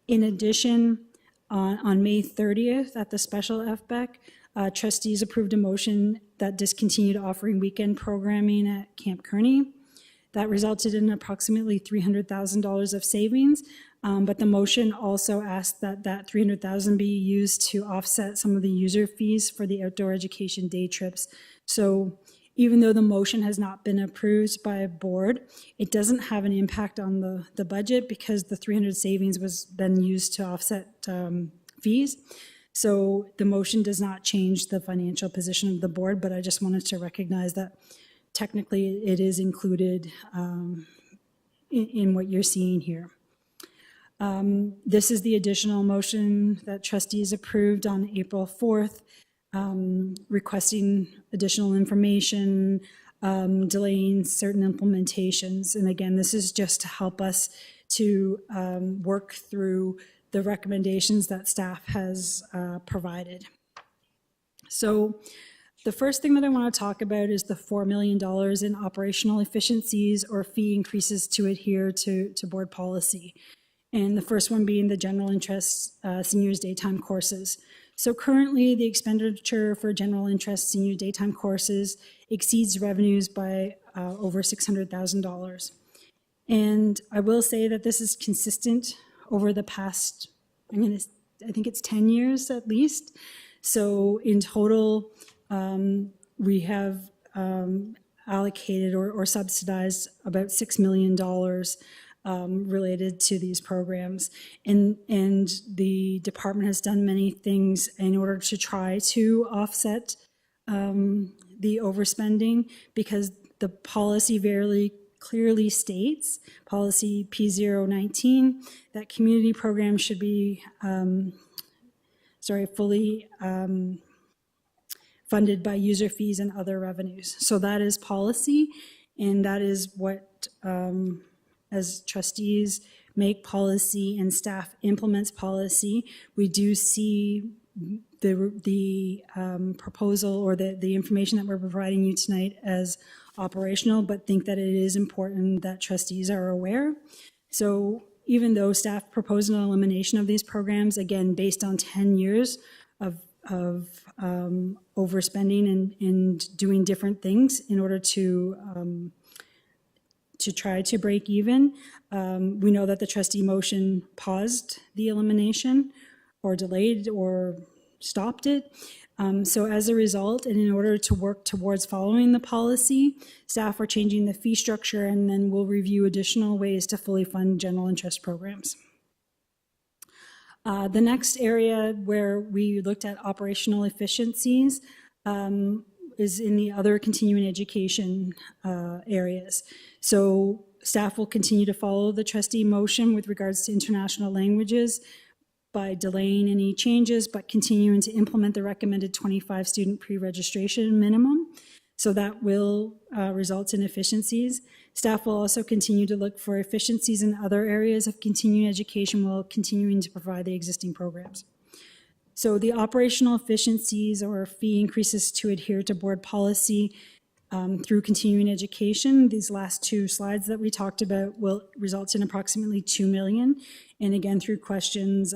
In addition, on May 30th at the special FBEC, trustees approved a motion that discontinued offering weekend programming at Camp Kearney. That resulted in approximately $300,000 of savings, but the motion also asked that that $300,000 be used to offset some of the user fees for the outdoor education day trips. So even though the motion has not been approved by a board, it doesn't have an impact on the budget because the 300 savings was then used to offset fees. So the motion does not change the financial position of the board, but I just wanted to recognize that technically it is included in what you're seeing here. This is the additional motion that trustees approved on April 4th, requesting additional information, delaying certain implementations. And again, this is just to help us to work through the recommendations that staff has provided. So the first thing that I want to talk about is the $4 million in operational efficiencies or fee increases to adhere to board policy. And the first one being the general interest seniors daytime courses. So currently the expenditure for general interest senior daytime courses exceeds revenues by over $600,000. And I will say that this is consistent over the past, I think it's 10 years at least. So in total, we have allocated or subsidized about $6 million related to these programs. And the department has done many things in order to try to offset the overspending, because the policy very clearly states, policy P019, that community programs should be fully funded by user fees and other revenues. So that is policy, and that is what, as trustees make policy and staff implements policy, we do see the proposal or the information that we're providing you tonight as operational, but think that it is important that trustees are aware. So even though staff proposed an elimination of these programs, again, based on 10 years of overspending and doing different things in order to to try to break even. We know that the trustee motion paused the elimination or delayed or stopped it. So as a result, and in order to work towards following the policy, staff are changing the fee structure, and then we'll review additional ways to fully fund general interest programs. The next area where we looked at operational efficiencies is in the other continuing education areas. So staff will continue to follow the trustee motion with regards to international languages by delaying any changes, but continuing to implement the recommended 25 student pre-registration minimum. So that will result in efficiencies. Staff will also continue to look for efficiencies in other areas of continuing education while continuing to provide the existing programs. So the operational efficiencies or fee increases to adhere to board policy through continuing education, these last two slides that we talked about will result in approximately $2 million. And again, through questions,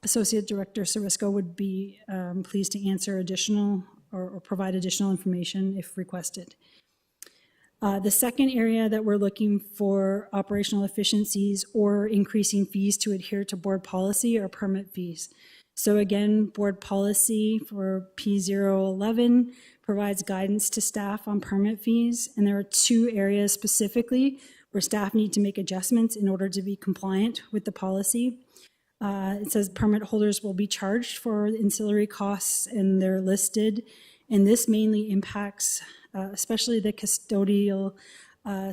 Associate Director Sarisco would be pleased to answer additional or provide additional information if requested. The second area that we're looking for operational efficiencies or increasing fees to adhere to board policy are permit fees. So again, board policy for P011 provides guidance to staff on permit fees, and there are two areas specifically where staff need to make adjustments in order to be compliant with the policy. It says permit holders will be charged for ancillary costs, and they're listed, and this mainly impacts especially the custodial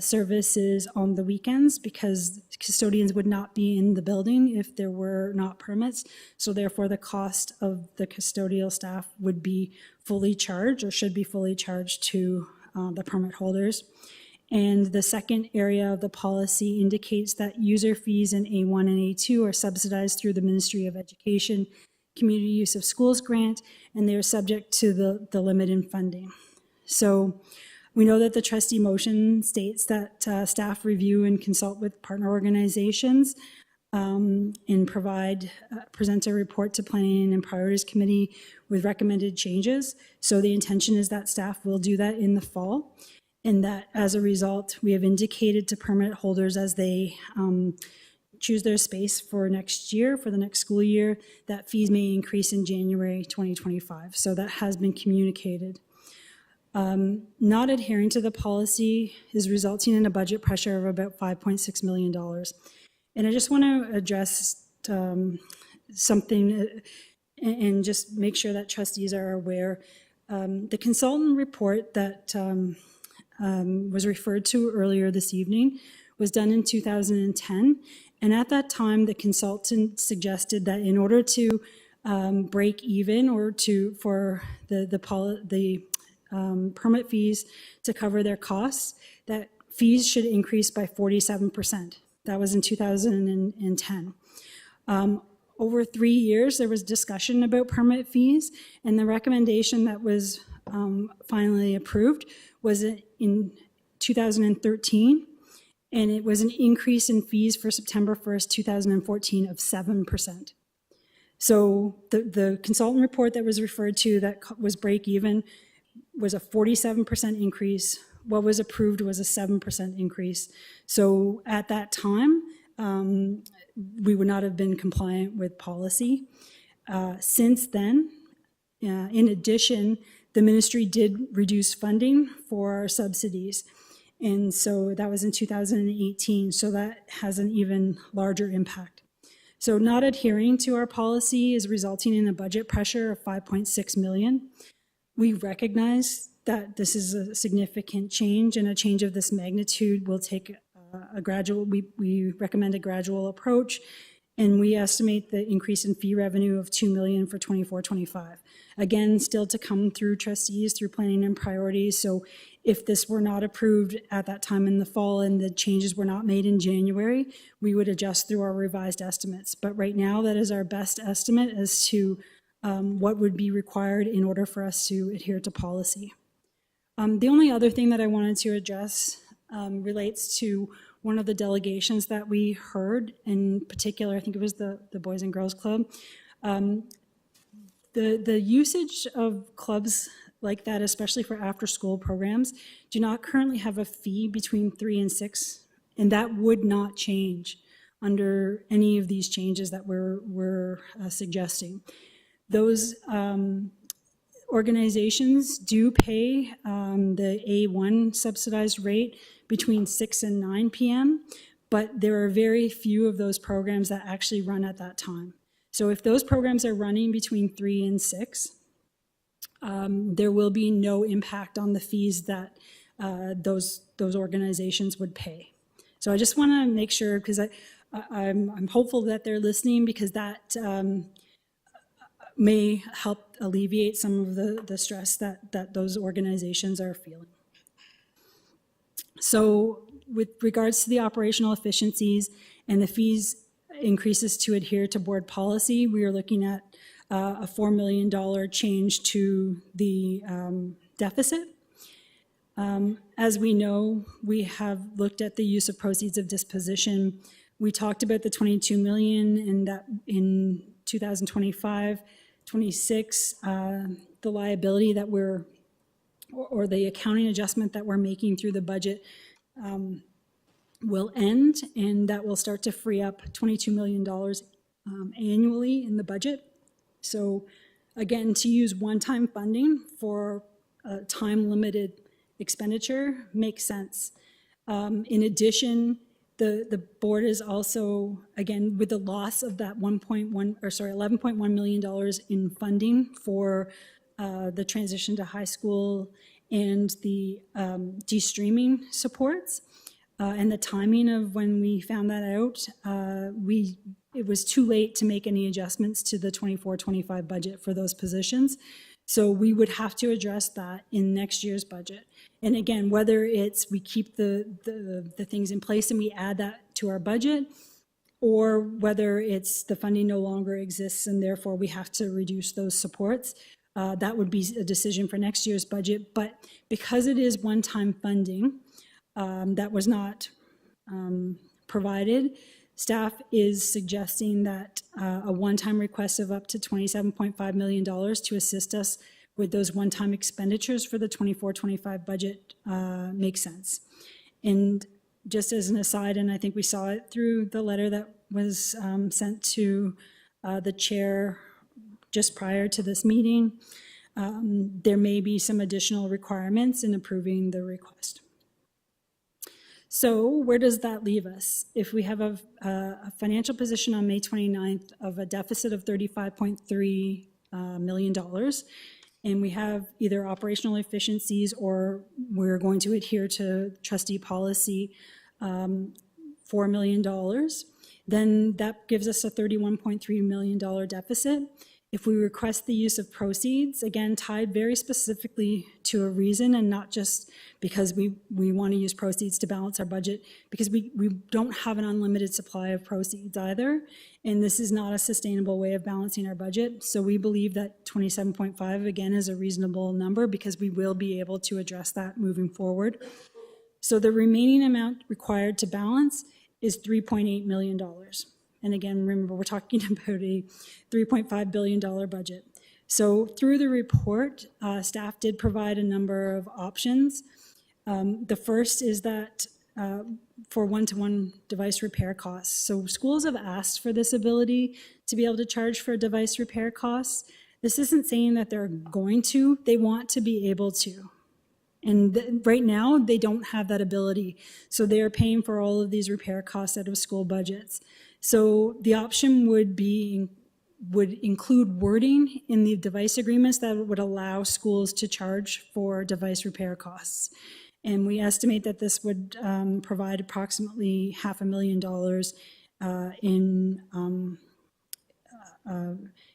services on the weekends, because custodians would not be in the building if there were not permits. So therefore the cost of the custodial staff would be fully charged or should be fully charged to the permit holders. And the second area of the policy indicates that user fees in A1 and A2 are subsidized through the Ministry of Education Community Use of Schools grant, and they are subject to the limit in funding. So we know that the trustee motion states that staff review and consult with partner organizations and present a report to Planning and Priorities Committee with recommended changes. So the intention is that staff will do that in the fall, and that as a result, we have indicated to permit holders as they choose their space for next year, for the next school year, that fees may increase in January 2025. So that has been communicated. Not adhering to the policy is resulting in a budget pressure of about $5.6 million. And I just want to address something and just make sure that trustees are aware. The consultant report that was referred to earlier this evening was done in 2010. And at that time, the consultant suggested that in order to break even or for the permit fees to cover their costs, that fees should increase by 47%. That was in 2010. Over 3 years, there was discussion about permit fees, and the recommendation that was finally approved was in 2013, and it was an increase in fees for September 1st, 2014 of 7%. So the consultant report that was referred to that was break even was a 47% increase. What was approved was a 7% increase. So at that time, we would not have been compliant with policy. Since then, in addition, the ministry did reduce funding for our subsidies. And so that was in 2018. So that has an even larger impact. So not adhering to our policy is resulting in a budget pressure of $5.6 million. We recognize that this is a significant change, and a change of this magnitude will take a gradual, we recommend a gradual approach, and we estimate the increase in fee revenue of $2 million for 24-25. Again, still to come through trustees, through planning and priorities. So if this were not approved at that time in the fall and the changes were not made in January, we would adjust through our revised estimates. But right now, that is our best estimate as to what would be required in order for us to adhere to policy. The only other thing that I wanted to address relates to one of the delegations that we heard, in particular, I think it was the Boys and Girls Club. The usage of clubs like that, especially for after-school programs, do not currently have a fee between 3 and 6, and that would not change under any of these changes that we're suggesting. Those organizations do pay the A1 subsidized rate between 6 and 9 p.m., but there are very few of those programs that actually run at that time. So if those programs are running between 3 and 6, there will be no impact on the fees that those organizations would pay. So I just want to make sure, because I'm hopeful that they're listening, because that may help alleviate some of the stress that those organizations are feeling. So with regards to the operational efficiencies and the fees increases to adhere to board policy, we are looking at a $4 million change to the deficit. As we know, we have looked at the use of proceeds of disposition. We talked about the $22 million, and that in 2025, 26, the liability that or the accounting adjustment that we're making through the budget will end, and that will start to free up $22 million annually in the budget. So again, to use one-time funding for a time-limited expenditure makes sense. In addition, the board is also, again, with the loss of that $11.1 million in funding for the transition to high school and the de-streaming supports, and the timing of when we found that out, it was too late to make any adjustments to the 24-25 budget for those positions. So we would have to address that in next year's budget. And again, whether it's we keep the things in place and we add that to our budget, or whether it's the funding no longer exists and therefore we have to reduce those supports, that would be a decision for next year's budget. But because it is one-time funding that was not provided, staff is suggesting that a one-time request of up to $27.5 million to assist us with those one-time expenditures for the 24-25 budget makes sense. And just as an aside, and I think we saw it through the letter that was sent to the chair just prior to this meeting, there may be some additional requirements in approving the request. So where does that leave us? If we have a financial position on May 29th of a deficit of $35.3 million, and we have either operational efficiencies or we're going to adhere to trustee policy, $4 million, then that gives us a $31.3 million deficit. If we request the use of proceeds, again, tied very specifically to a reason and not just because we want to use proceeds to balance our budget, because we don't have an unlimited supply of proceeds either, and this is not a sustainable way of balancing our budget. So we believe that 27.5, again, is a reasonable number because we will be able to address that moving forward. So the remaining amount required to balance is $3.8 million. And again, remember, we're talking about a $3.5 billion budget. So through the report, staff did provide a number of options. The first is that for one-to-one device repair costs. So schools have asked for this ability to be able to charge for device repair costs. This isn't saying that they're going to, they want to be able to. And right now, they don't have that ability. So they are paying for all of these repair costs out of school budgets. So the option would include wording in the device agreements that would allow schools to charge for device repair costs. And we estimate that this would provide approximately $500,000 in,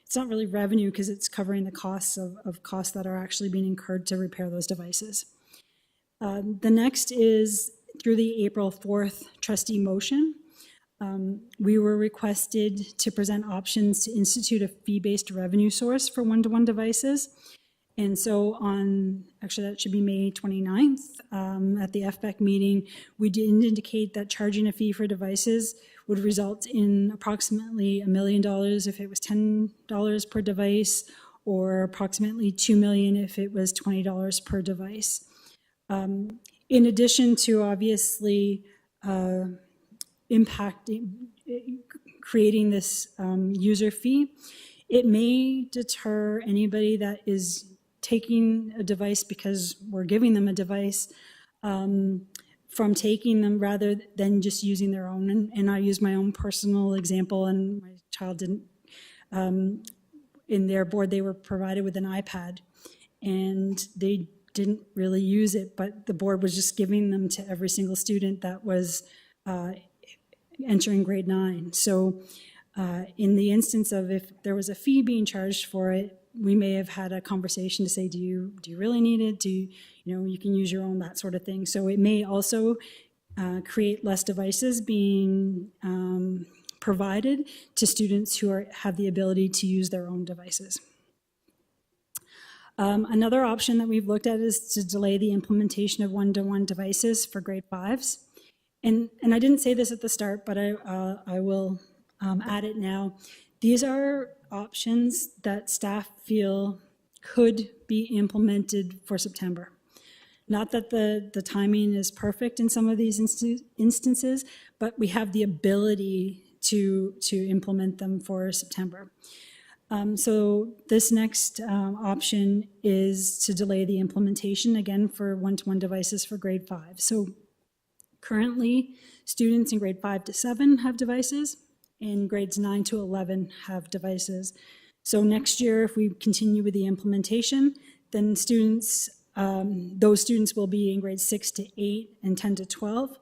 it's not really revenue because it's covering the costs of costs that are actually being incurred to repair those devices. The next is through the April 4th trustee motion. We were requested to present options to institute a fee-based revenue source for one-to-one devices. And so actually that should be May 29th, at the FBEC meeting, we did indicate that charging a fee for devices would result in approximately $1 million if it was $10 per device, or approximately $2 million if it was $20 per device. In addition to obviously creating this user fee, it may deter anybody that is taking a device because we're giving them a device from taking them rather than just using their own. And I use my own personal example, and my child didn't, in their board, they were provided with an iPad, and they didn't really use it, but the board was just giving them to every single student that was entering grade 9. So in the instance of if there was a fee being charged for it, we may have had a conversation to say, do you really need it? You can use your own, that sort of thing. So it may also create less devices being provided to students who have the ability to use their own devices. Another option that we've looked at is to delay the implementation of one-to-one devices for grade 5s. And I didn't say this at the start, but I will add it now. These are options that staff feel could be implemented for September. Not that the timing is perfect in some of these instances, but we have the ability to implement them for September. So this next option is to delay the implementation, again, for one-to-one devices for grade 5. So currently, students in grade 5 to 7 have devices, and grades 9 to 11 have devices. So next year, if we continue with the implementation, then those students will be in grades 6 to 8 and 10 to 12.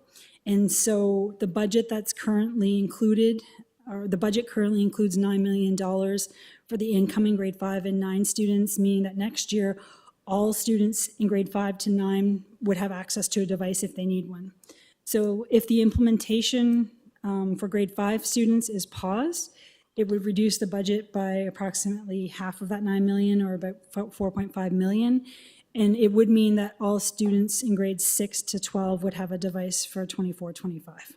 And so the budget that's currently included, or the budget currently includes $9 million for the incoming grade 5 and 9 students, meaning that next year, all students in grade 5 to 9 would have access to a device if they need one. So if the implementation for grade 5 students is paused, it would reduce the budget by approximately half of that $9 million, or about $4.5 million. And it would mean that all students in grades 6 to 12 would have a device for 24-25.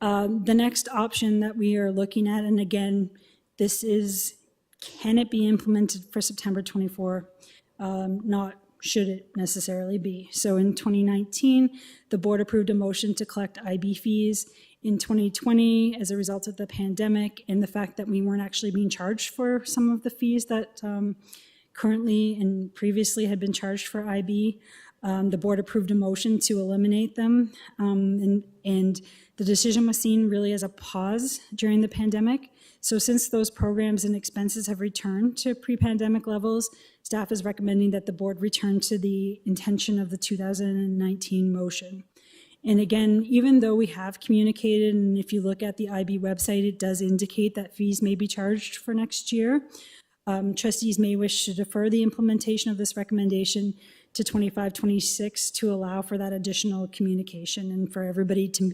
The next option that we are looking at, and again, this is, can it be implemented for September 24? Not should it necessarily be. So in 2019, the board approved a motion to collect IB fees. In 2020, as a result of the pandemic and the fact that we weren't actually being charged for some of the fees that currently and previously had been charged for IB, the board approved a motion to eliminate them. And the decision was seen really as a pause during the pandemic. So since those programs and expenses have returned to pre-pandemic levels, staff is recommending that the board return to the intention of the 2019 motion. And again, even though we have communicated, and if you look at the IB website, it does indicate that fees may be charged for next year, trustees may wish to defer the implementation of this recommendation to 25-26 to allow for that additional communication and for everybody to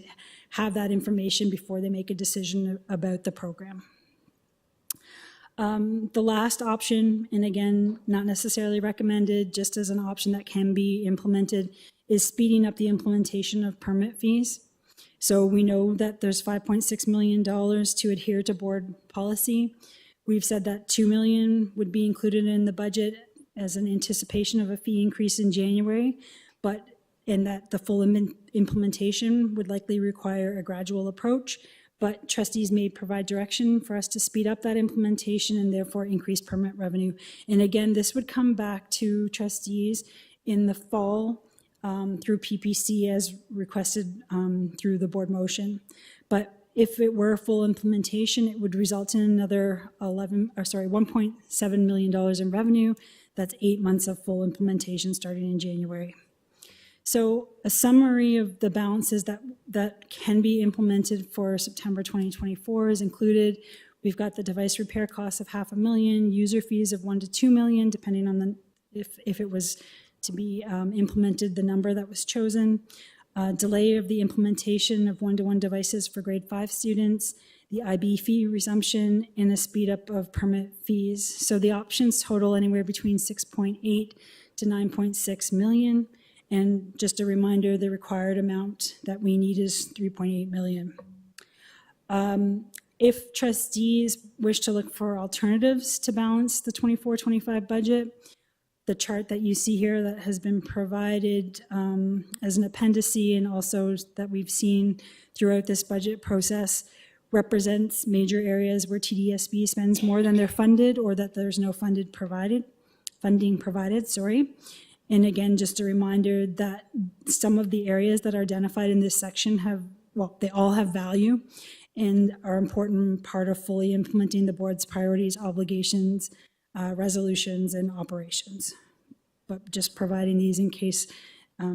have that information before they make a decision about the program. The last option, and again, not necessarily recommended, just as an option that can be implemented, is speeding up the implementation of permit fees. So we know that there's $5.6 million to adhere to board policy. We've said that $2 million would be included in the budget as an anticipation of a fee increase in January, but in that the full implementation would likely require a gradual approach. But trustees may provide direction for us to speed up that implementation and therefore increase permit revenue. And again, this would come back to trustees in the fall through PPC as requested through the board motion. But if it were full implementation, it would result in another $1.7 million in revenue. That's 8 months of full implementation starting in January. So a summary of the balances that can be implemented for September 2024 is included. We've got the device repair costs of $500,000, user fees of $1 to $2 million, depending on if it was to be implemented, the number that was chosen. Delay of the implementation of one-to-one devices for grade 5 students, the IB fee resumption, and a speed up of permit fees. So the options total anywhere between 6.8 to 9.6 million. And just a reminder, the required amount that we need is 3.8 million. If trustees wish to look for alternatives to balance the 24-25 budget, the chart that you see here that has been provided as an appendice and also that we've seen throughout this budget process represents major areas where TDSB spends more than they're funded or that there's no funding provided. And again, just a reminder that some of the areas that are identified in this section they all have value and are an important part of fully implementing the board's priorities, obligations, resolutions, and operations. But just providing these in case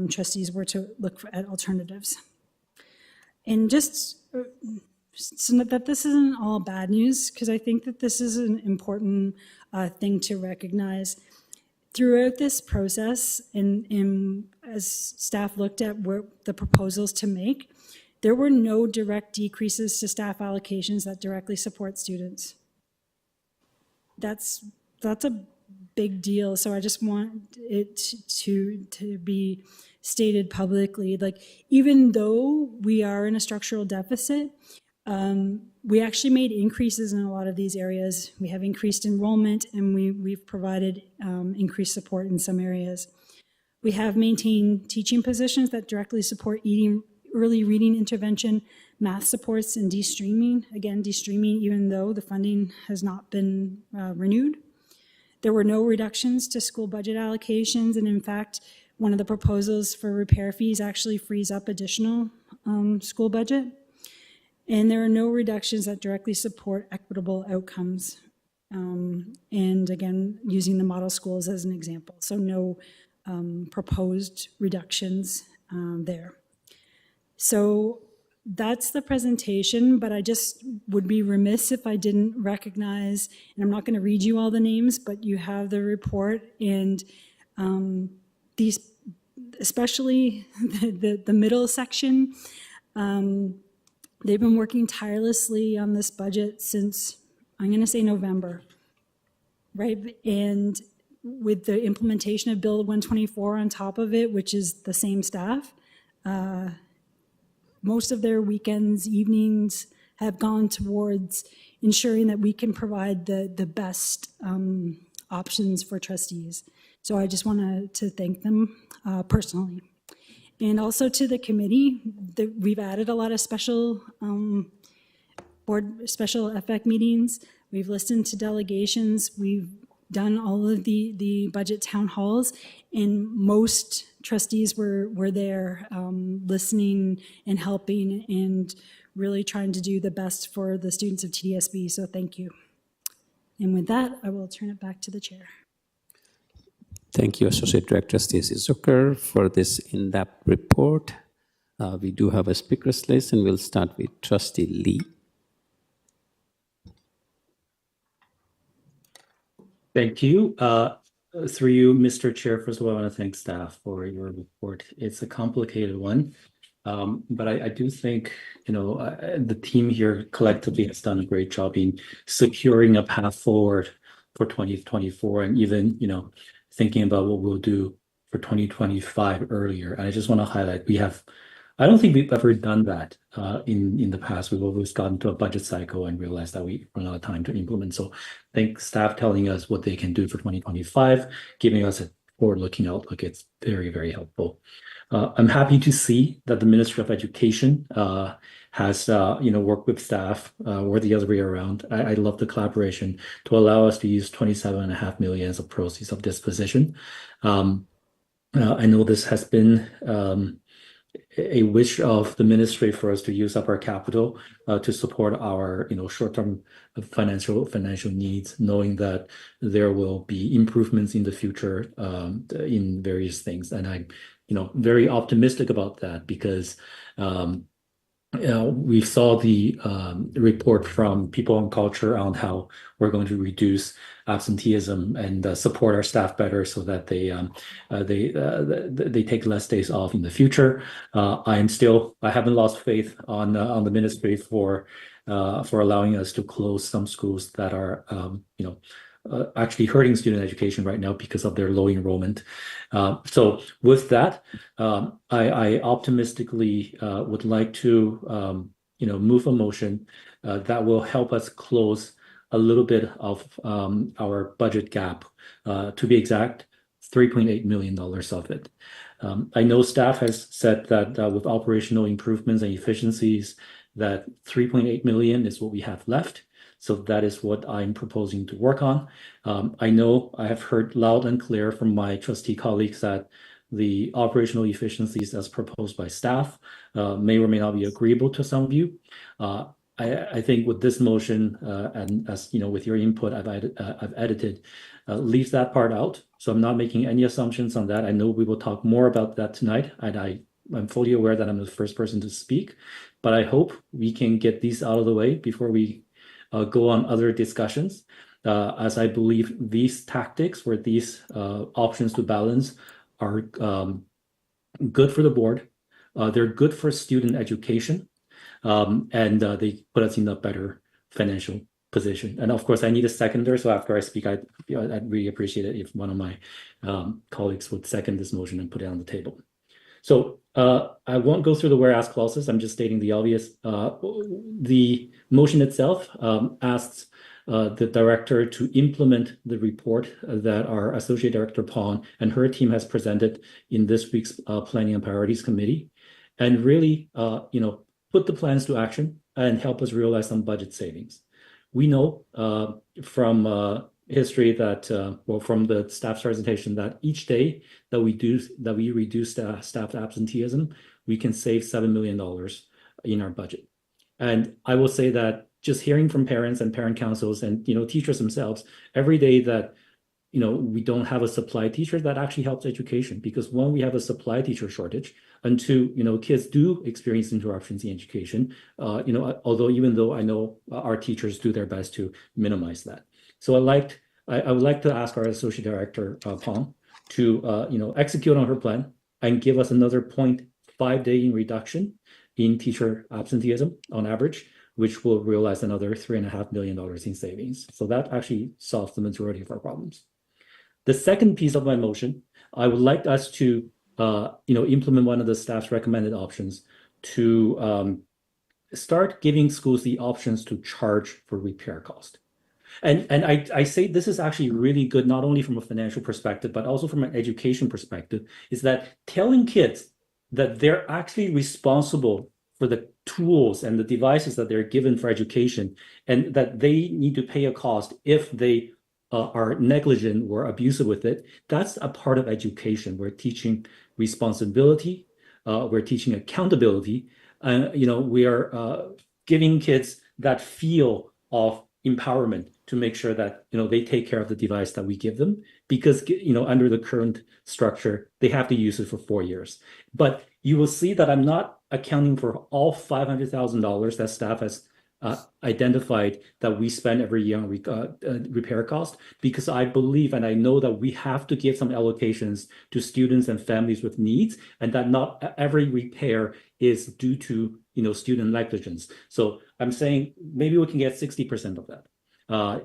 trustees were to look at alternatives. And just so that this isn't all bad news, because I think that this is an important thing to recognize. Throughout this process, and as staff looked at the proposals to make, there were no direct decreases to staff allocations that directly support students. That's a big deal. So I just want it to be stated publicly. Like, even though we are in a structural deficit, we actually made increases in a lot of these areas. We have increased enrollment, and we've provided increased support in some areas. We have maintained teaching positions that directly support early reading intervention, math supports, and de-streaming. Again, de-streaming, even though the funding has not been renewed. There were no reductions to school budget allocations, and in fact, one of the proposals for repair fees actually frees up additional school budget. And there are no reductions that directly support equitable outcomes. And again, using the model schools as an example. So no proposed reductions there. So that's the presentation, but I just would be remiss if I didn't recognize, and I'm not going to read you all the names, but you have the report, and these, especially the middle section, they've been working tirelessly on this budget since, I'm going to say November, right? And with the implementation of Bill 124 on top of it, which is the same staff, most of their weekends, evenings have gone towards ensuring that we can provide the best options for trustees. So I just want to thank them personally. And also to the committee, we've added a lot of special FX meetings. We've listened to delegations. We've done all of the budget town halls, and most trustees were there listening and helping and really trying to do the best for the students of TDSB. So thank you. And with that, I will turn it back to the chair. Thank you, Associate Director Stacy Zucker, for this in-depth report. We do have a speakers list, and we'll start with Trustee Lee. Thank you. Through you, Mr. Chair, first of all, I want to thank staff for your report. It's a complicated one, but I do think, the team here collectively has done a great job in securing a path forward for 2024, and even, thinking about what we'll do for 2025 earlier. And I just want to highlight, I don't think we've ever done that in the past. We've always gotten to a budget cycle and realized that we run out of time to implement. So I think staff telling us what they can do for 2025, giving us a forward-looking outlook, it's very, very helpful. I'm happy to see that the Ministry of Education has worked with staff or the other way around. I love the collaboration to allow us to use 27.5 million as a proceeds of disposition. I know this has been a wish of the ministry for us to use up our capital to support our short-term financial needs, knowing that there will be improvements in the future in various things. And I'm very optimistic about that, because we saw the report from People and Culture on how we're going to reduce absenteeism and support our staff better so that they take less days off in the future. I haven't lost faith on the ministry for allowing us to close some schools that are actually hurting student education right now because of their low enrollment. So with that, I optimistically would like to move a motion that will help us close a little bit of our budget gap. To be exact, $3.8 million of it. I know staff has said that with operational improvements and efficiencies, that 3.8 million is what we have left. So that is what I'm proposing to work on. I know I have heard loud and clear from my trustee colleagues that the operational efficiencies as proposed by staff may or may not be agreeable to some of you. I think with this motion and as with your input, I've edited, leaves that part out. So I'm not making any assumptions on that. I know we will talk more about that tonight, and I'm fully aware that I'm the first person to speak, but I hope we can get these out of the way before we go on other discussions, as I believe these tactics or these options to balance are good for the board. They're good for student education, and they put us in a better financial position. And of course, I need a seconder. So after I speak, I'd really appreciate it if one of my colleagues would second this motion and put it on the table. So I won't go through the whereas clauses. I'm just stating the obvious. The motion itself asks the director to implement the report that our Associate Director Pong and her team has presented in this week's Planning and Priorities Committee, and really, put the plans to action and help us realize some budget savings. We know from history that, from the staff's presentation, that each day that we reduce staff absenteeism, we can save $7 million in our budget. And I will say that just hearing from parents and parent councils and teachers themselves every day that we don't have a supply teacher, that actually helps education, because one, we have a supply teacher shortage, and two, kids do experience interruptions in education. Although even though I know our teachers do their best to minimize that. So I would like to ask our Associate Director Pong to execute on her plan and give us another 0.5 day reduction in teacher absenteeism on average, which will realize another $3.5 million in savings. So that actually solves the majority of our problems. The second piece of my motion, I would like us to implement one of the staff's recommended options to start giving schools the options to charge for repair cost. And I say this is actually really good, not only from a financial perspective, but also from an education perspective, is that telling kids that they're actually responsible for the tools and the devices that they're given for education, and that they need to pay a cost if they are negligent or abusive with it. That's a part of education. We're teaching responsibility. We're teaching accountability. We are giving kids that feel of empowerment to make sure that they take care of the device that we give them, because under the current structure they have to use it for 4 years. But you will see that I'm not accounting for all $500,000 that staff has identified that we spend every year on repair cost, because I believe and I know that we have to give some allocations to students and families with needs, and that not every repair is due to student negligence. So I'm saying maybe we can get 60% of that,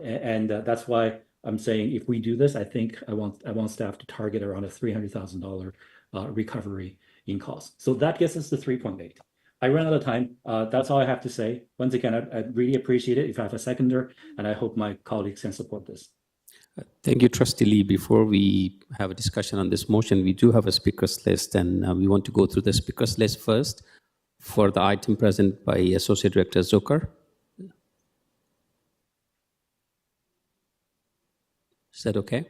and that's why I'm saying if we do this, I think I want staff to target around a $300,000 recovery in costs. So that gets us to 3.8. I ran out of time. That's all I have to say. Once again, I'd really appreciate it if I have a seconder, and I hope my colleagues can support this. Thank you, Trustee Lee. Before we have a discussion on this motion, we do have a speakers list, and we want to go through the speakers list first for the item present by Associate Director Zucker. Is that okay?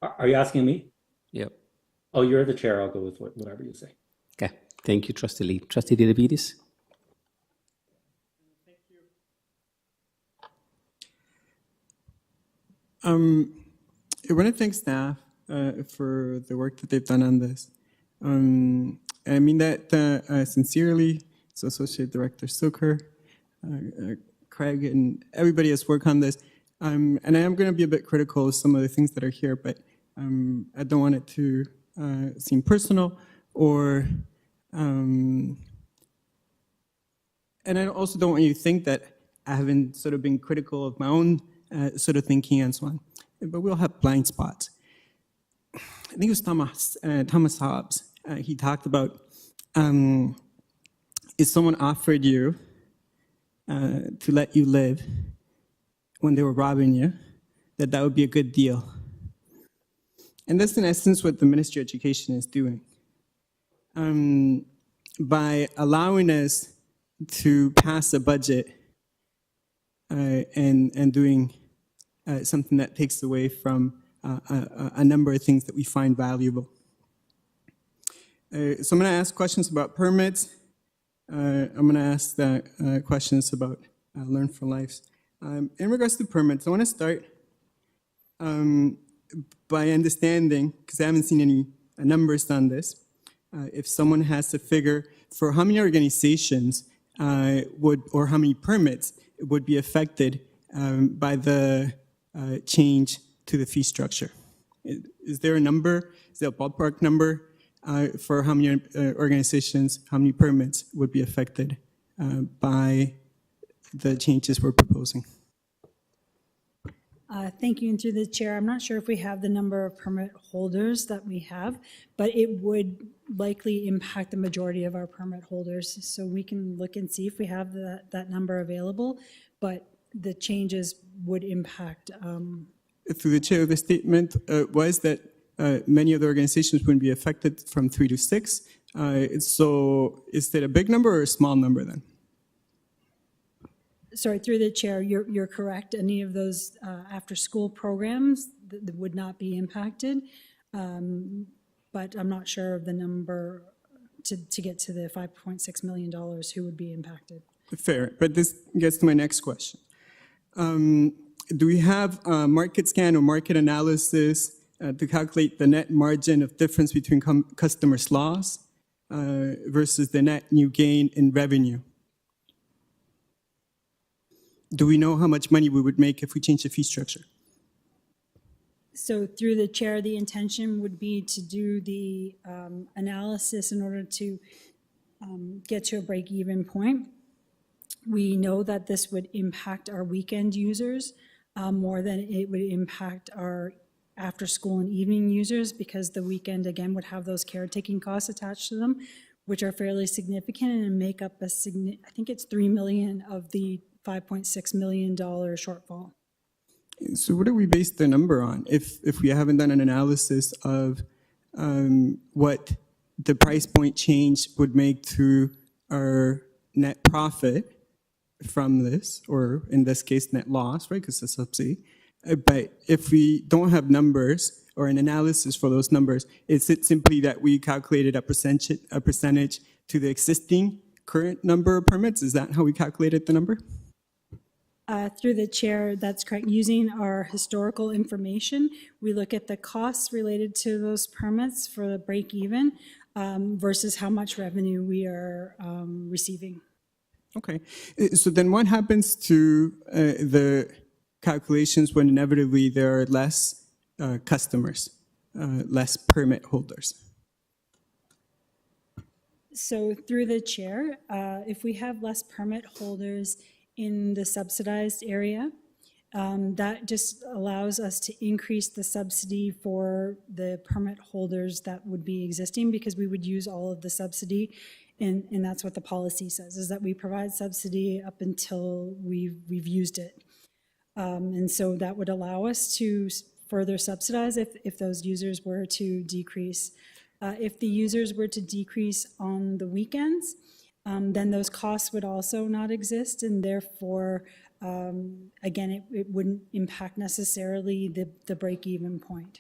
Are you asking me? Yep. Oh, you're the chair. I'll go with whatever you say. Okay. Thank you, Trustee Lee. Trustee Delavides? I want to thank staff for the work that they've done on this. I mean that sincerely. So Associate Director Zucker, Craig, and everybody has worked on this. And I am going to be a bit critical of some of the things that are here, but I don't want it to seem personal or... and I also don't want you to think that I haven't sort of been critical of my own sort of thinking and so on. But we all have blind spots. I think it was Thomas Hobbes. He talked about if someone offered you to let you live when they were robbing you, that would be a good deal. And that's in essence what the Ministry of Education is doing. By allowing us to pass a budget and doing something that takes away from a number of things that we find valuable. So I'm going to ask questions about permits. I'm going to ask questions about Learn for Life. In regards to permits, I want to start by understanding, because I haven't seen any numbers on this, if someone has a figure for how many organizations or how many permits would be affected by the change to the fee structure. Is there a number? Is there a ballpark number for how many organizations, how many permits would be affected by the changes we're proposing? Thank you, and through the chair, I'm not sure if we have the number of permit holders that we have, but it would likely impact the majority of our permit holders. So we can look and see if we have that number available, but the changes would impact. Through the chair, the statement was that many of the organizations wouldn't be affected from 3 to 6. So is that a big number or a small number then? Sorry, through the chair, you're correct. Any of those after-school programs that would not be impacted, but I'm not sure of the number to get to the $5.6 million who would be impacted. Fair, but this gets to my next question. Do we have a market scan or market analysis to calculate the net margin of difference between customers' loss versus the net new gain in revenue? Do we know how much money we would make if we change the fee structure? So through the chair, the intention would be to do the analysis in order to get to a break-even point. We know that this would impact our weekend users more than it would impact our after-school and evening users, because the weekend, again, would have those caretaking costs attached to them, which are fairly significant and make up I think it's $3 million of the $5.6 million shortfall. So what do we base the number on if we haven't done an analysis of what the price point change would make to our net profit from this, or in this case, net loss, right, because it's a subsidy. But if we don't have numbers or an analysis for those numbers, is it simply that we calculated a percentage to the existing current number of permits? Is that how we calculated the number? Through the chair, that's correct. Using our historical information, we look at the costs related to those permits for the break even versus how much revenue we are receiving. Okay, so then what happens to the calculations when inevitably there are less customers, less permit holders? So through the chair, if we have less permit holders in the subsidized area, that just allows us to increase the subsidy for the permit holders that would be existing, because we would use all of the subsidy, and that's what the policy says, is that we provide subsidy up until we've used it. And so that would allow us to further subsidize if those users were to decrease. If the users were to decrease on the weekends, then those costs would also not exist, and therefore, again, it wouldn't impact necessarily the break-even point.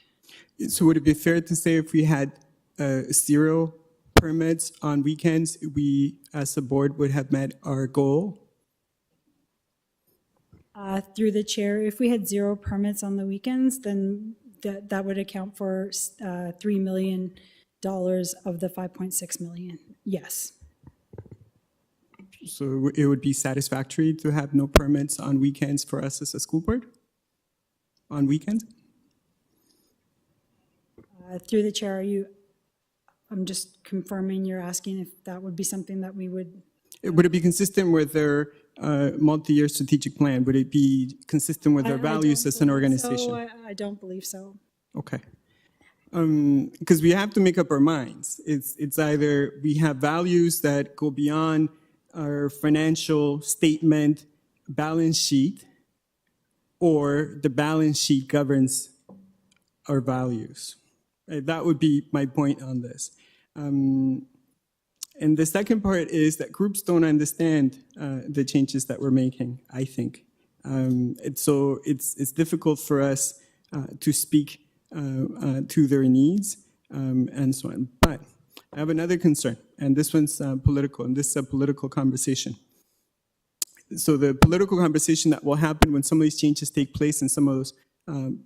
So would it be fair to say if we had 0 permits on weekends, we as a board would have met our goal? Through the chair, if we had 0 permits on the weekends, then that would account for $3 million of the $5.6 million, yes. So it would be satisfactory to have no permits on weekends for us as a school board? On weekends? Through the chair, I'm just confirming you're asking if that would be something that we would... Would it be consistent with their multi-year strategic plan? Would it be consistent with their values as an organization? So I don't believe so. Okay. Because we have to make up our minds. It's either we have values that go beyond our financial statement balance sheet, or the balance sheet governs our values. That would be my point on this. And the second part is that groups don't understand the changes that we're making, I think. So it's difficult for us to speak to their needs and so on. But I have another concern, and this one's political, and this is a political conversation. So the political conversation that will happen when some of these changes take place and some of those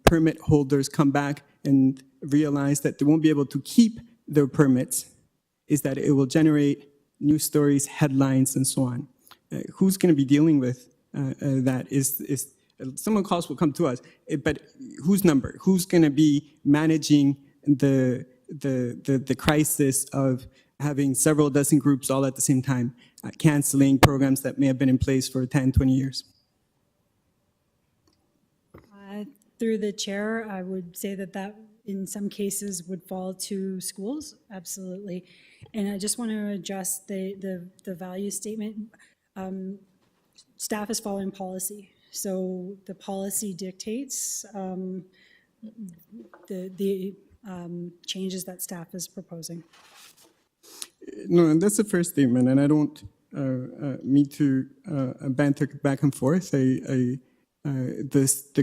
permit holders come back and realize that they won't be able to keep their permits is that it will generate news stories, headlines, and so on. Who's going to be dealing with that? Is someone calls will come to us, but whose number? Who's going to be managing the crisis of having several dozen groups all at the same time, canceling programs that may have been in place for 10, 20 years? Through the chair, I would say that in some cases would fall to schools, absolutely. And I just want to address the value statement. Staff is following policy. So the policy dictates the changes that staff is proposing. No, and that's the first statement, and I don't mean to banter back and forth. The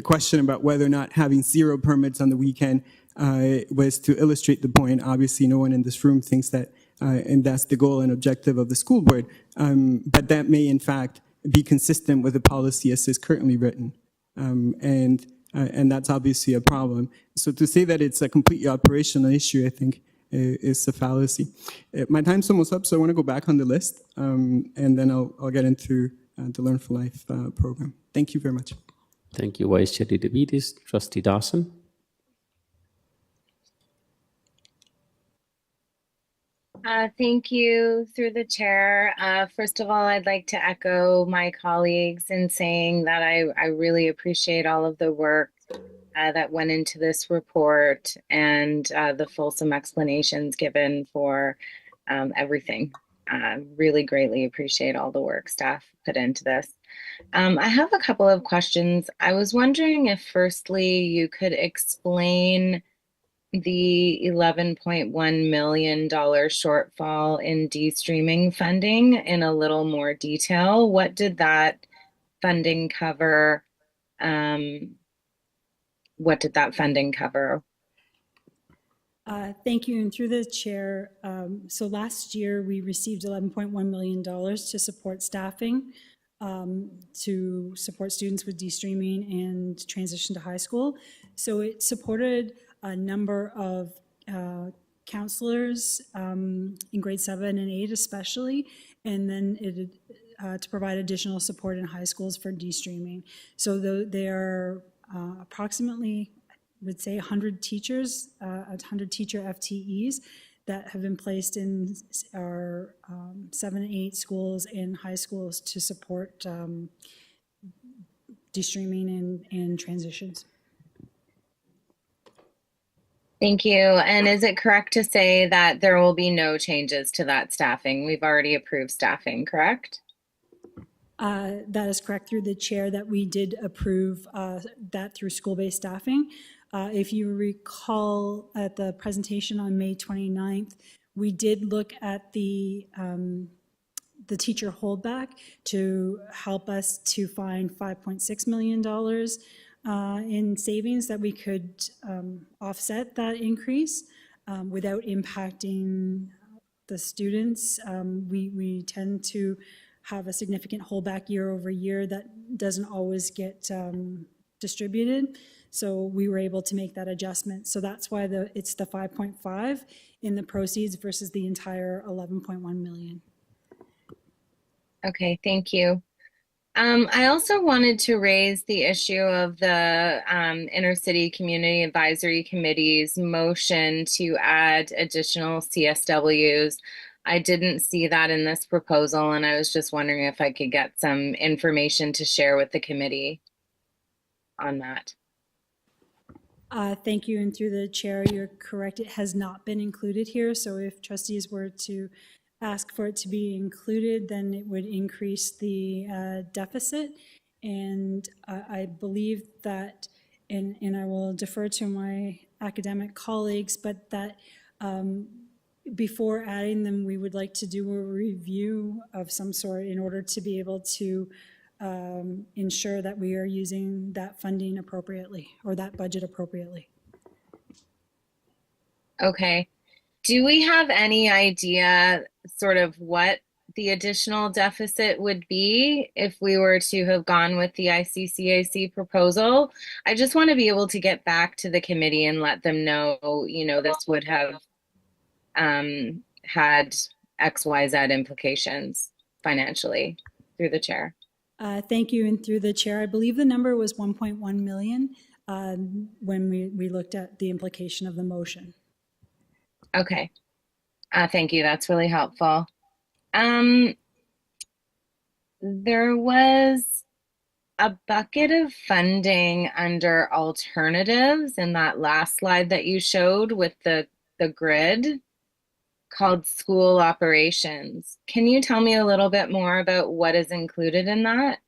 question about whether or not having 0 permits on the weekend was to illustrate the point. Obviously, no one in this room thinks that, and that's the goal and objective of the school board. But that may, in fact, be consistent with the policy as is currently written. And that's obviously a problem. So to say that it's a completely operational issue, I think, is a fallacy. My time's almost up, so I want to go back on the list, and then I'll get into the Learn for Life program. Thank you very much. Thank you, Vice Chair Davidis. Trustee Dawson. Thank you, through the chair. First of all, I'd like to echo my colleagues in saying that I really appreciate all of the work that went into this report and the fulsome explanations given for everything. Really greatly appreciate all the work staff put into this. I have a couple of questions. I was wondering if firstly you could explain the $11.1 million shortfall in de-streaming funding in a little more detail. What did that funding cover? What did that funding cover? Thank you, and through the chair, so last year we received $11.1 million to support staffing, to support students with de-streaming and transition to high school. So it supported a number of counselors in grade 7 and 8 especially, and then it to provide additional support in high schools for de-streaming. So there are approximately, I would say, 100 teachers, 100 teacher FTEs that have been placed in our 7 and 8 schools and high schools to support de-streaming and transitions. Thank you. And is it correct to say that there will be no changes to that staffing? We've already approved staffing, correct? That is correct, through the chair, that we did approve that through school-based staffing. If you recall at the presentation on May 29th, we did look at the teacher holdback to help us to find $5.6 million in savings that we could offset that increase without impacting the students. We tend to have a significant holdback year over year that doesn't always get distributed. So we were able to make that adjustment. So that's why it's the 5.5 in the proceeds versus the entire 11.1 million. Okay, thank you. I also wanted to raise the issue of the Intercity Community Advisory Committee's motion to add additional CSWs. I didn't see that in this proposal, and I was just wondering if I could get some information to share with the committee on that. Thank you, and through the chair, you're correct. It has not been included here. So if trustees were to ask for it to be included, then it would increase the deficit. And I believe that, and I will defer to my academic colleagues, but that before adding them, we would like to do a review of some sort in order to be able to ensure that we are using that funding appropriately or that budget appropriately. Okay. Do we have any idea sort of what the additional deficit would be if we were to have gone with the ICCAC proposal? I just want to be able to get back to the committee and let them know, you know, this would have had XYZ implications financially, through the chair. Thank you, and through the chair, I believe the number was 1.1 million when we looked at the implication of the motion. Okay. Thank you. That's really helpful. There was a bucket of funding under alternatives in that last slide that you showed with the grid called school operations. Can you tell me a little bit more about what is included in that?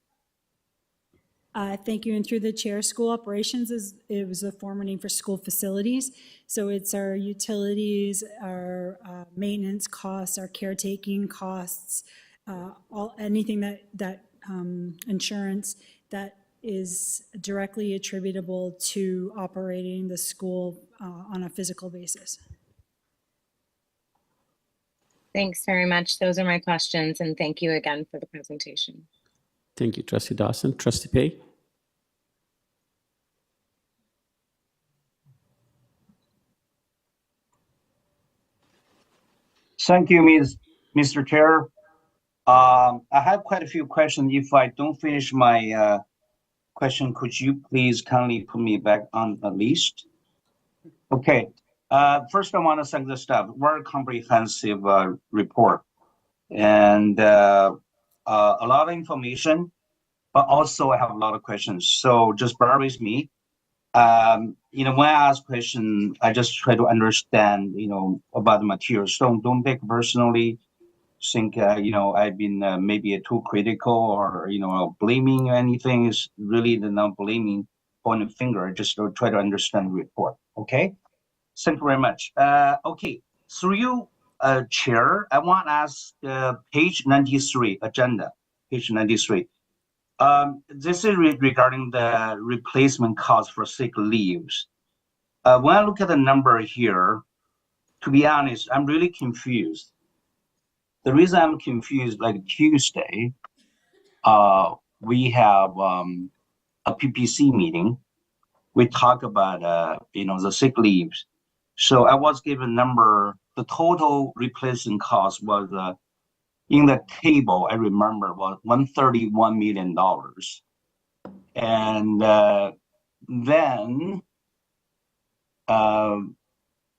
Thank you, and through the chair, school operations it was a former name for school facilities. So it's our utilities, our maintenance costs, our caretaking costs, anything that insurance that is directly attributable to operating the school on a physical basis. Thanks very much. Those are my questions, and thank you again for the presentation. Thank you, Trustee Dawson. Trustee Pay? Thank you, Mr. Chair. I have quite a few questions. If I don't finish my question, could you please kindly put me back on the list? Okay. First, I want to thank the staff. Very comprehensive report, and a lot of information, but also I have a lot of questions. So just bear with me. You know, when I ask questions, I just try to understand, you know, about the material. So don't take personally. Think, you know, I've been maybe too critical or, you know, blaming anything. Is really the not blaming, pointing finger. Just to try to understand the report. Okay. Thank you very much. Okay. Through you, Chair, I want to ask page 93 agenda, page 93. This is regarding the replacement cost for sick leaves. When I look at the number here, to be honest, I'm really confused. The reason I'm confused, like Tuesday, we have a PPC meeting. We talk about, you know, the sick leaves. So I was given number, the total replacement cost was in the table, I remember, was $131 million. And then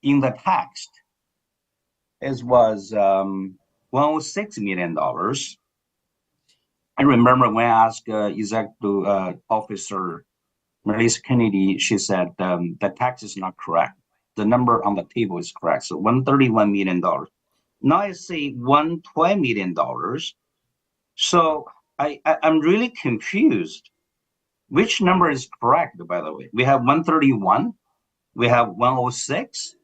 in the text, it was $106 million. I remember when I asked Executive Officer Melissa Kennedy, she said the text is not correct. The number on the table is correct. So $131 million. Now I see $120 million. So I'm really confused. Which number is correct, by the way? We have 131, we have 106,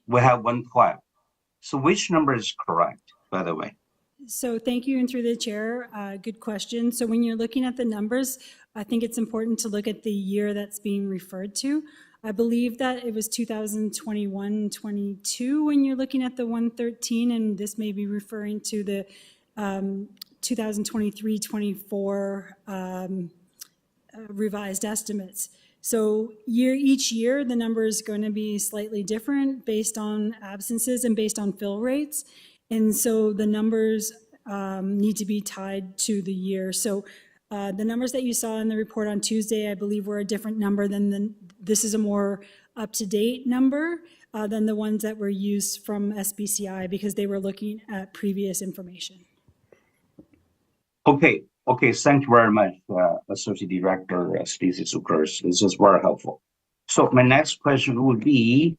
we have 112. So which number is correct, by the way? So thank you, and through the chair, good question. So when you're looking at the numbers, I think it's important to look at the year that's being referred to. I believe that it was 2021-22 when you're looking at the 113, and this may be referring to the 2023-24 revised estimates. So each year, the number is going to be slightly different based on absences and based on fill rates. And so the numbers need to be tied to the year. So the numbers that you saw in the report on Tuesday, I believe, were a different number than this is a more up-to-date number than the ones that were used from SBCI because they were looking at previous information. Okay, thank you very much, Associate Director Stacy Zuckers. This is very helpful. So my next question would be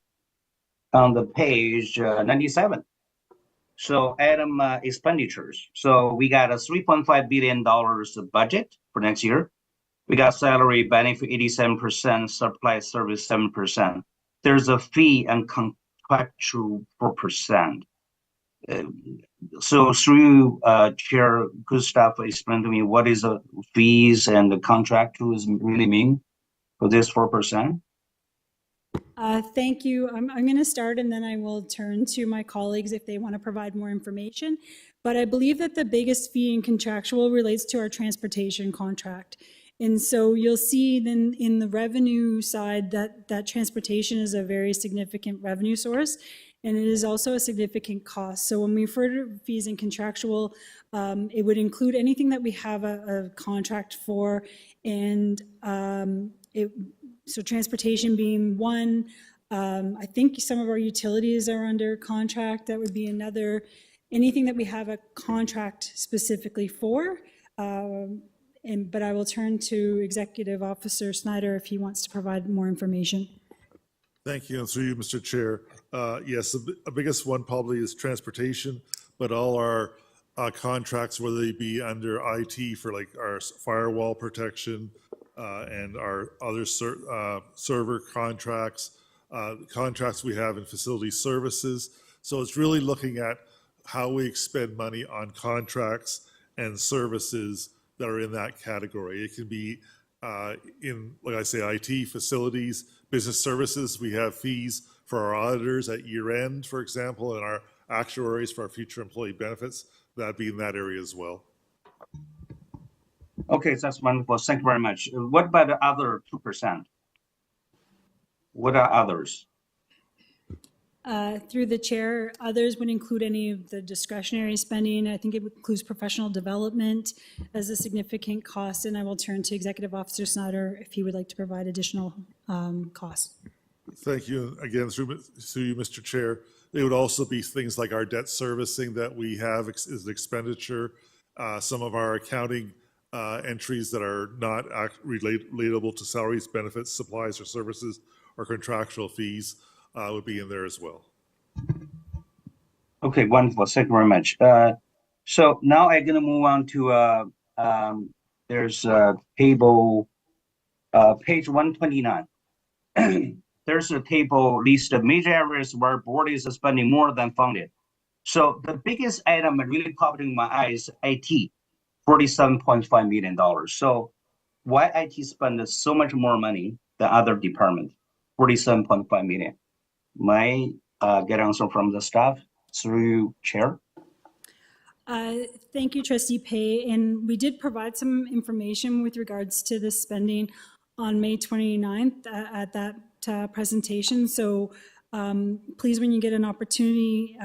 on the page 97. So item expenditures. So we got a $3.5 billion budget for next year. We got salary benefit 87%, supply service 7%. There's a fee and contractual 4%. So through Chair Gustav, explain to me what is the fees and the contractuals really mean for this 4%? Thank you. I'm going to start and then I will turn to my colleagues if they want to provide more information. But I believe that the biggest fee in contractual relates to our transportation contract. And so you'll see then in the revenue side that transportation is a very significant revenue source. And it is also a significant cost. So when we refer to fees and contractual, it would include anything that we have a contract for. And so transportation being one, I think some of our utilities are under contract. That would be another. Anything that we have a contract specifically for. But I will turn to Executive Officer Snyder if he wants to provide more information. Thank you, and through you, Mr. Chair. Yes, the biggest one probably is transportation, but all our contracts, whether they be under IT for like our firewall protection and our other server contracts, contracts we have in facility services. So it's really looking at how we expend money on contracts and services that are in that category. It can be in, like I say, IT, facilities, business services. We have fees for our auditors at year end, for example, and our actuaries for our future employee benefits. That'd be in that area as well. Okay, that's wonderful. Thank you very much. What about the other 2%? What are others? Through the chair, others would include any of the discretionary spending. I think it includes professional development as a significant cost, and I will turn to Executive Officer Snyder if he would like to provide additional costs. Thank you. Again, through you, Mr. Chair, they would also be things like our debt servicing that we have is an expenditure. Some of our accounting entries that are not relatable to salaries, benefits, supplies, or services, or contractual fees would be in there as well. Okay, wonderful. Thank you very much. So now I'm going to move on to there's table page 129. There's a table list of major areas where board is spending more than funded. So the biggest item really popped in my eyes, IT, $47.5 million. So why IT spend so much more money than other departments? $47.5 million. May I get answer from the staff through chair? Thank you, Trustee Pei. And we did provide some information with regards to this spending on May 29th at that presentation. So please, when you get an opportunity,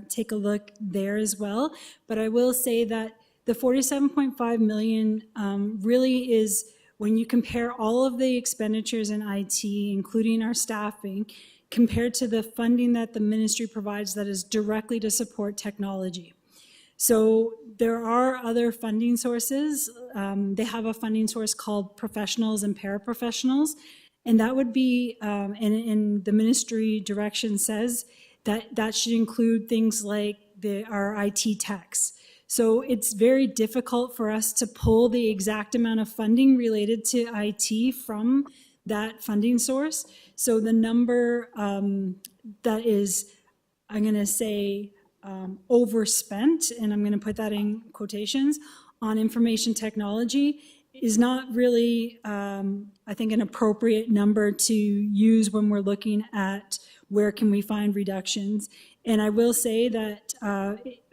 take a look there as well. But I will say that the $47.5 million really is, when you compare all of the expenditures in IT, including our staffing, compared to the funding that the ministry provides that is directly to support technology. So there are other funding sources. They have a funding source called professionals and paraprofessionals. And that would be, and the ministry direction says that that should include things like our IT techs. So it's very difficult for us to pull the exact amount of funding related to IT from that funding source. So the number that is, I'm going to say, overspent, and I'm going to put that in quotations, on information technology is not really, I think, an appropriate number to use when we're looking at where can we find reductions. And I will say that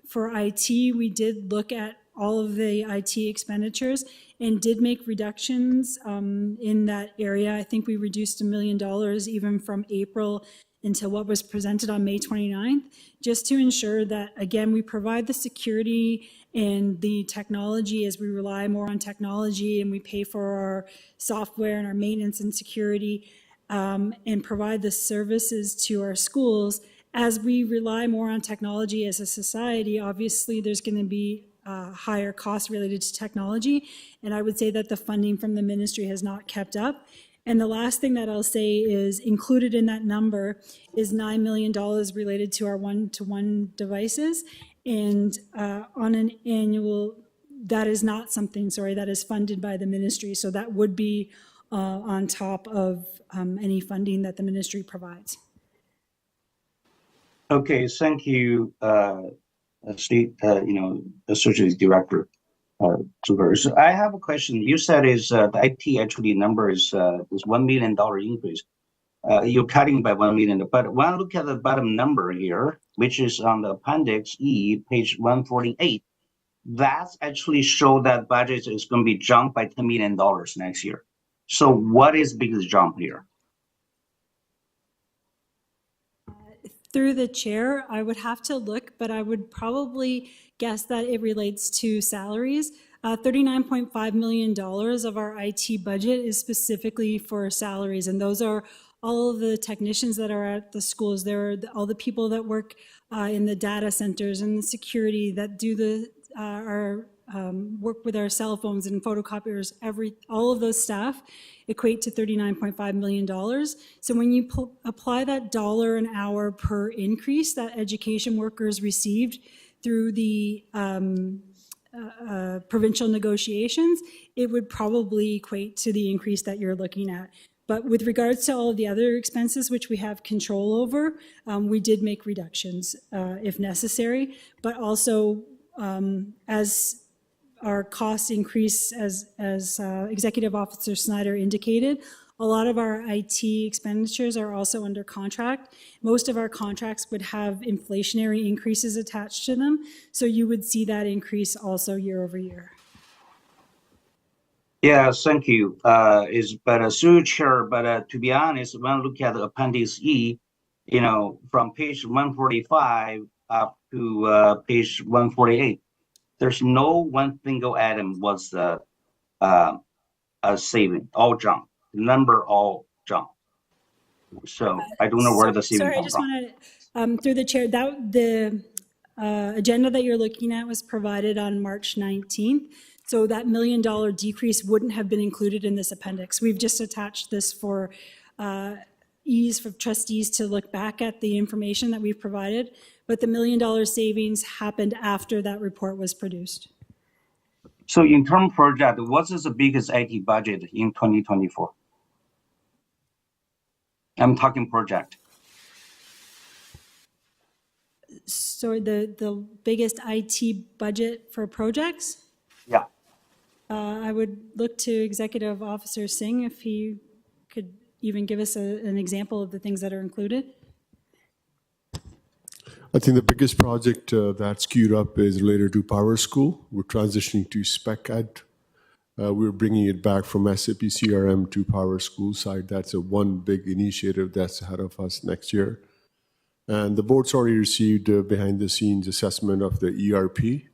for IT, we did look at all of the IT expenditures and did make reductions in that area. I think we reduced $1 million even from April until what was presented on May 29th, just to ensure that, again, we provide the security and the technology as we rely more on technology and we pay for our software and our maintenance and security and provide the services to our schools. As we rely more on technology as a society, obviously there's going to be higher costs related to technology. And I would say that the funding from the ministry has not kept up. And the last thing that I'll say is included in that number is $9 million related to our one-to-one devices. And on an annual, that is not something, that is funded by the ministry. So that would be on top of any funding that the ministry provides. Okay, thank you, State, Associate Director Zuber. So I have a question. You said is the IT actually number is $1 million increase. You're cutting by 1 million, but when I look at the bottom number here, which is on the Appendix E, page 148, that's actually show that budget is going to be jumped by $10 million next year. So what is the biggest jump here? Through the chair, I would have to look, but I would probably guess that it relates to salaries. $39.5 million of our IT budget is specifically for salaries, and those are all of the technicians that are at the schools. There are all the people that work in the data centers and the security that do work with our cell phones and photocopiers. All of those staff equate to $39.5 million. So when you apply that dollar an hour per increase that education workers received through the provincial negotiations, it would probably equate to the increase that you're looking at. But with regards to all of the other expenses which we have control over, we did make reductions if necessary, but also as our costs increase, as Executive Officer Snyder indicated, a lot of our IT expenditures are also under contract. Most of our contracts would have inflationary increases attached to them, so you would see that increase also year over year. Yeah, thank you. Through chair, but to be honest, when I look at the Appendix E, from page 145 up to page 148, there's no one single item was a saving, all jump. Number all jump. So I don't know where the saving Sorry, I come just from. want to, through the chair, the agenda that you're looking at was provided on March 19th. So that $1 million decrease wouldn't have been included in this appendix. We've just attached this for ease for trustees to look back at the information that we've provided. But the $1 million savings happened after that report was produced. So in terms of project, what is the biggest IT budget in 2024? I'm talking project. So the biggest IT budget for projects? Yeah. I would look to Executive Officer Singh if he could even give us an example of the things that are included. I think the biggest project that's queued up is related to Power School. We're transitioning to Spec Ed. We're bringing it back from SAP CRM to Power School side. That's one big initiative that's ahead of us next year. And the board's already received behind the scenes assessment of the ERP.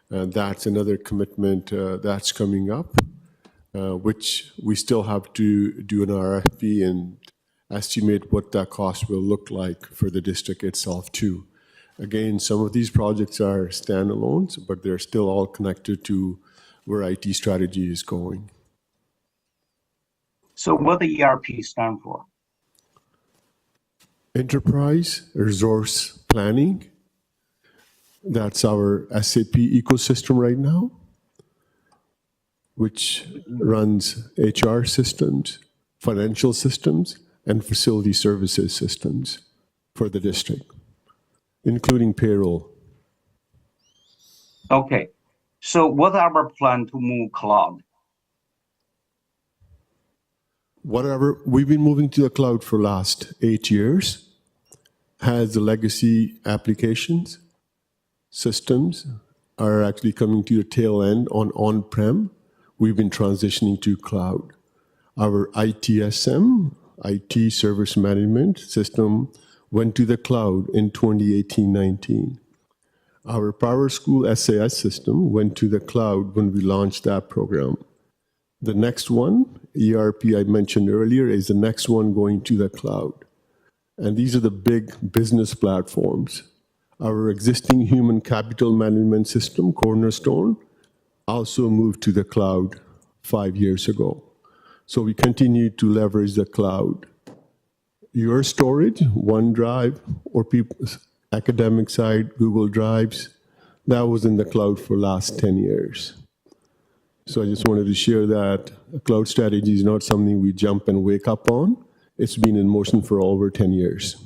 And that's another commitment that's coming up, which we still have to do an RFP and estimate what that cost will look like for the district itself too. Again, some of these projects are standalones, but they're still all connected to where IT strategy is going. So what the ERP stand for? Enterprise Resource Planning. That's our SAP ecosystem right now, which runs HR systems, financial systems, and facility services systems for the district, including payroll. Okay. So what are our plan to move cloud? Whatever, we've been moving to the cloud for the last 8 years, has the legacy applications, systems are actually coming to the tail end on-prem. We've been transitioning to cloud. Our ITSM, IT Service Management System, went to the cloud in 2018-19. Our Power School SAS system went to the cloud when we launched that program. The next one, ERP I mentioned earlier, is the next one going to the cloud. And these are the big business platforms. Our existing human capital management system, Cornerstone, also moved to the cloud 5 years ago. So we continue to leverage the cloud. Your storage, OneDrive, or people's academic side, Google Drives, that was in the cloud for last 10 years. So I just wanted to share that a cloud strategy is not something we jump and wake up on. It's been in motion for over 10 years.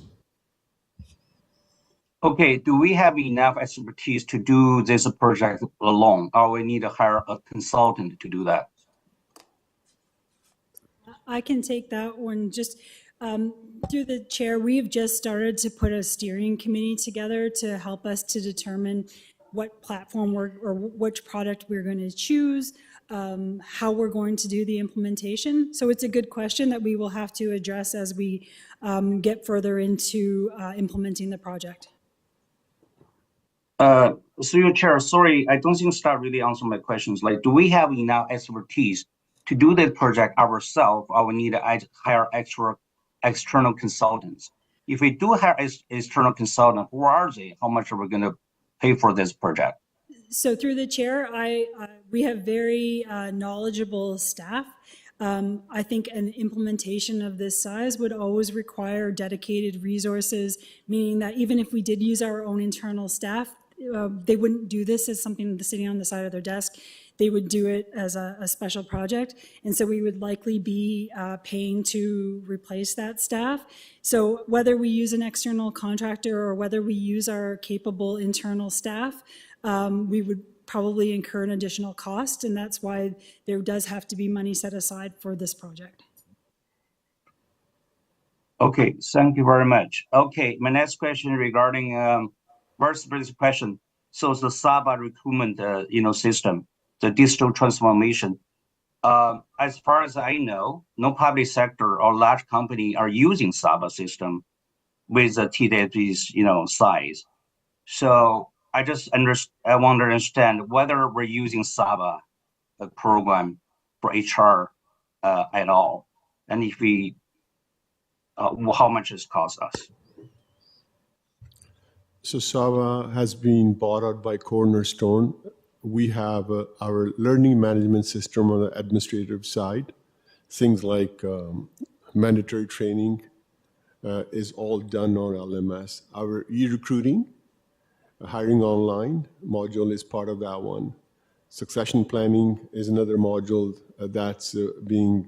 Okay, do we have enough expertise to do this project alone, or we need to hire a consultant to do that? I can take that one. Just through the chair, we've just started to put a steering committee together to help us to determine what platform or which product we're going to choose, how we're going to do the implementation. So it's a good question that we will have to address as we get further into implementing the project. Through your chair, sorry, I don't think staff really answered my questions. Like, do we have enough expertise to do this project ourselves, or we need to hire external consultants? If we do hire external consultant, who are they? How much are we going to pay for this project? So through the chair, we have very knowledgeable staff. I think an implementation of this size would always require dedicated resources, meaning that even if we did use our own internal staff, they wouldn't do this as something sitting on the side of their desk. They would do it as a special project. And so we would likely be paying to replace that staff. So whether we use an external contractor or whether we use our capable internal staff, we would probably incur an additional cost. And that's why there does have to be money set aside for this project. Okay, thank you very much. Okay, my next question regarding very specific question. So the SABA recruitment, system, the digital transformation. As far as I know, no public sector or large company are using SABA system with the TDSB's, size. So I want to understand whether we're using SABA program for HR at all, and if we, how much it costs us. So SABA has been bought out by Cornerstone. We have our learning management system on the administrative side. Things like mandatory training is all done on LMS. Our e-recruiting, hiring online module is part of that one. Succession planning is another module that's being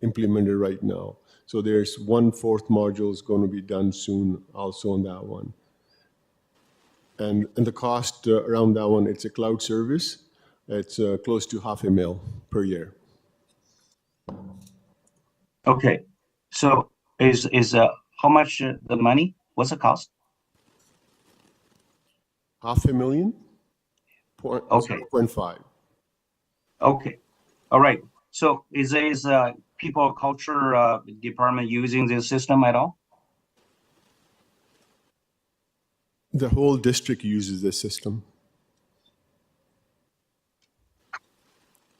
implemented right now. So there's 1/4 module is going to be done soon also on that one. And the cost around that one, it's a cloud service. It's close to $500,000 per year. Okay, so is how much the money? What's the cost? $500,000. Okay. 0.5. Okay, all right. So is people culture department using this system at all? The whole district uses this system.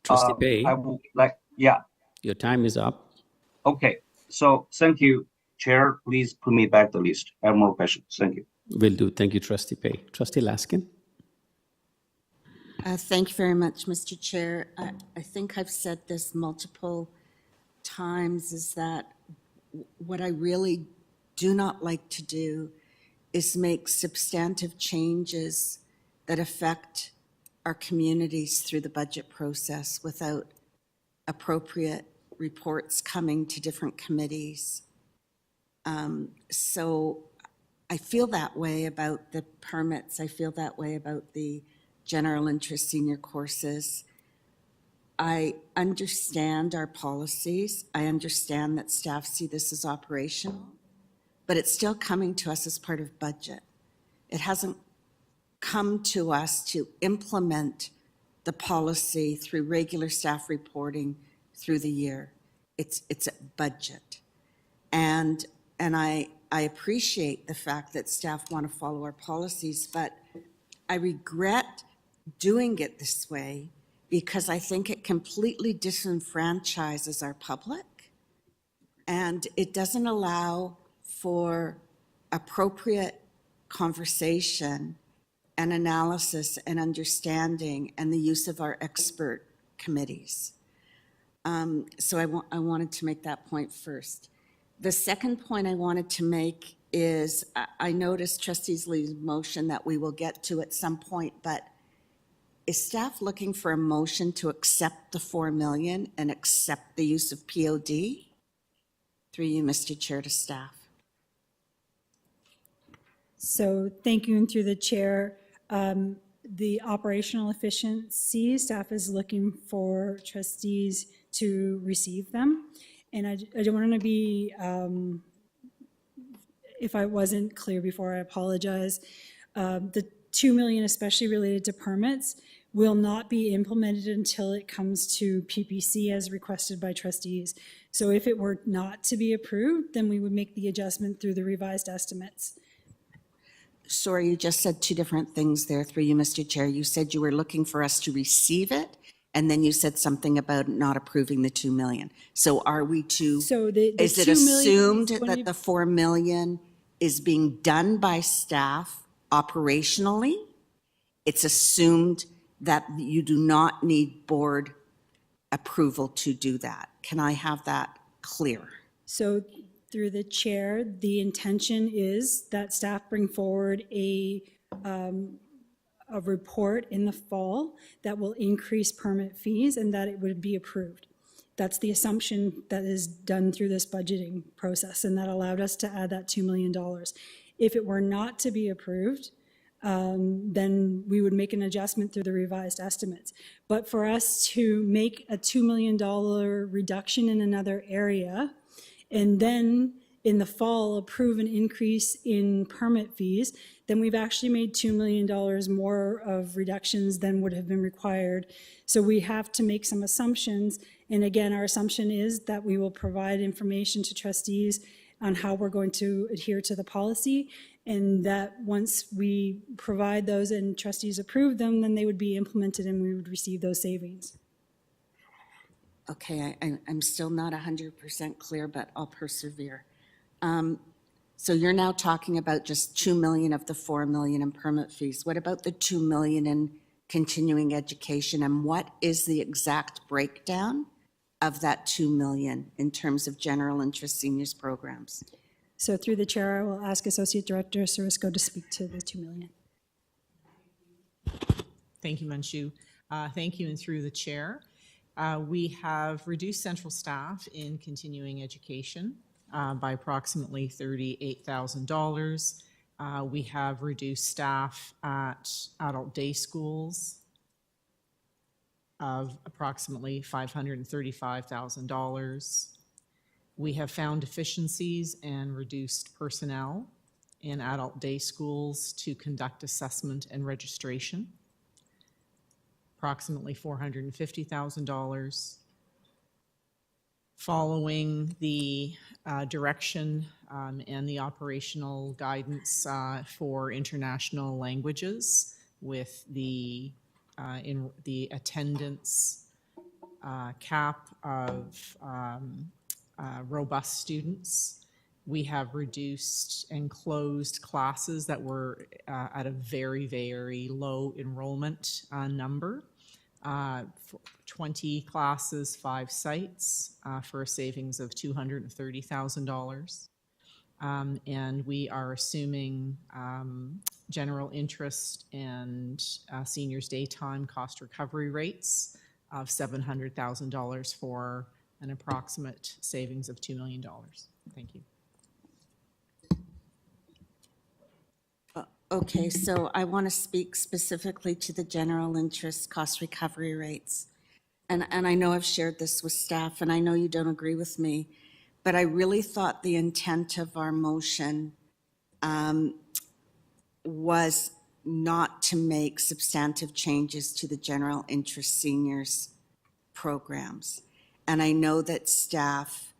Trustee Pei, I would like, yeah. your time is up. Okay, so thank you, Chair. Please put me back the list. I have more questions. Thank you. Will do. Thank you, Trustee Pei. Trustee Laskin? Thank you very much, Mr. Chair. I think I've said this multiple times, is that what I really do not like to do is make substantive changes that affect our communities through the budget process without appropriate reports coming to different committees. So I feel that way about the permits. I feel that way about the general interest senior courses. I understand our policies. I understand that staff see this as operational, but it's still coming to us as part of budget. It hasn't come to us to implement the policy through regular staff reporting through the year. It's a budget. And I appreciate the fact that staff want to follow our policies, but I regret doing it this way because I think it completely disenfranchises our public, and it doesn't allow for appropriate conversation and analysis and understanding and the use of our expert committees. So I wanted to make that point first. The second point I wanted to make is I noticed Trustee Lee's motion that we will get to at some point, but is staff looking for a motion to accept the 4 million and accept the use of POD? Through you, Mr. Chair, to staff. So thank you, and through the chair, the operational efficiency, staff is looking for trustees to receive them. And I don't want to be, if I wasn't clear before, I apologize. The 2 million, especially related to permits, will not be implemented until it comes to PPC as requested by trustees. So if it were not to be approved, then we would make the adjustment through the revised estimates. Sorry, you just said two different things there through you, Mr. Chair. You said you were looking for us to receive it, and then you said something about not approving the 2 million. So are we to, So the is it 2 million assumed is going that to- the 4 million is being done by staff operationally? It's assumed that you do not need board approval to do that. Can I have that clear? So through the chair, the intention is that staff bring forward a report in the fall that will increase permit fees and that it would be approved. That's the assumption that is done through this budgeting process, and that allowed us to add that $2 million. If it were not to be approved, then we would make an adjustment through the revised estimates. But for us to make a $2 million reduction in another area, and then in the fall approve an increase in permit fees, then we've actually made $2 million more of reductions than would have been required. So we have to make some assumptions. And again, our assumption is that we will provide information to trustees on how we're going to adhere to the policy, and that once we provide those and trustees approve them, then they would be implemented and we would receive those savings. Okay, I'm still not 100% clear, but I'll persevere. So you're now talking about just 2 million of the 4 million in permit fees. What about the 2 million in continuing education, and what is the exact breakdown of that 2 million in terms of general interest seniors programs? So through the chair, I will ask Associate Director Sarisco to speak to the 2 million. Thank you, Manshu. Thank you, and through the chair. We have reduced central staff in continuing education by approximately $38,000. We have reduced staff at adult day schools of approximately $535,000. We have found efficiencies and reduced personnel in adult day schools to conduct assessment and registration, approximately $450,000. Following the direction and the operational guidance for international languages with the attendance cap of robust students, we have reduced and closed classes that were at a very, very low enrollment number. 20 classes, 5 sites for a savings of $230,000. And we are assuming general interest and seniors daytime cost recovery rates of $700,000 for an approximate savings of $2 million. Thank you. Okay, so I want to speak specifically to the general interest cost recovery rates. And I know I've shared this with staff, and I know you don't agree with me, but I really thought the intent of our motion was not to make substantive changes to the general interest seniors programs. And I know that staff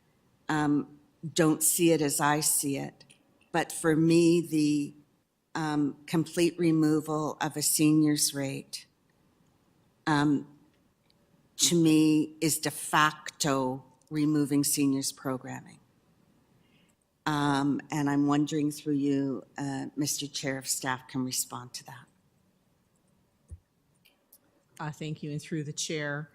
don't see it as I see it, but for me, the complete removal of a seniors rate to me is de facto removing seniors programming. And I'm wondering through you, Mr. Chair, if staff can respond to that. Thank you, and through the chair.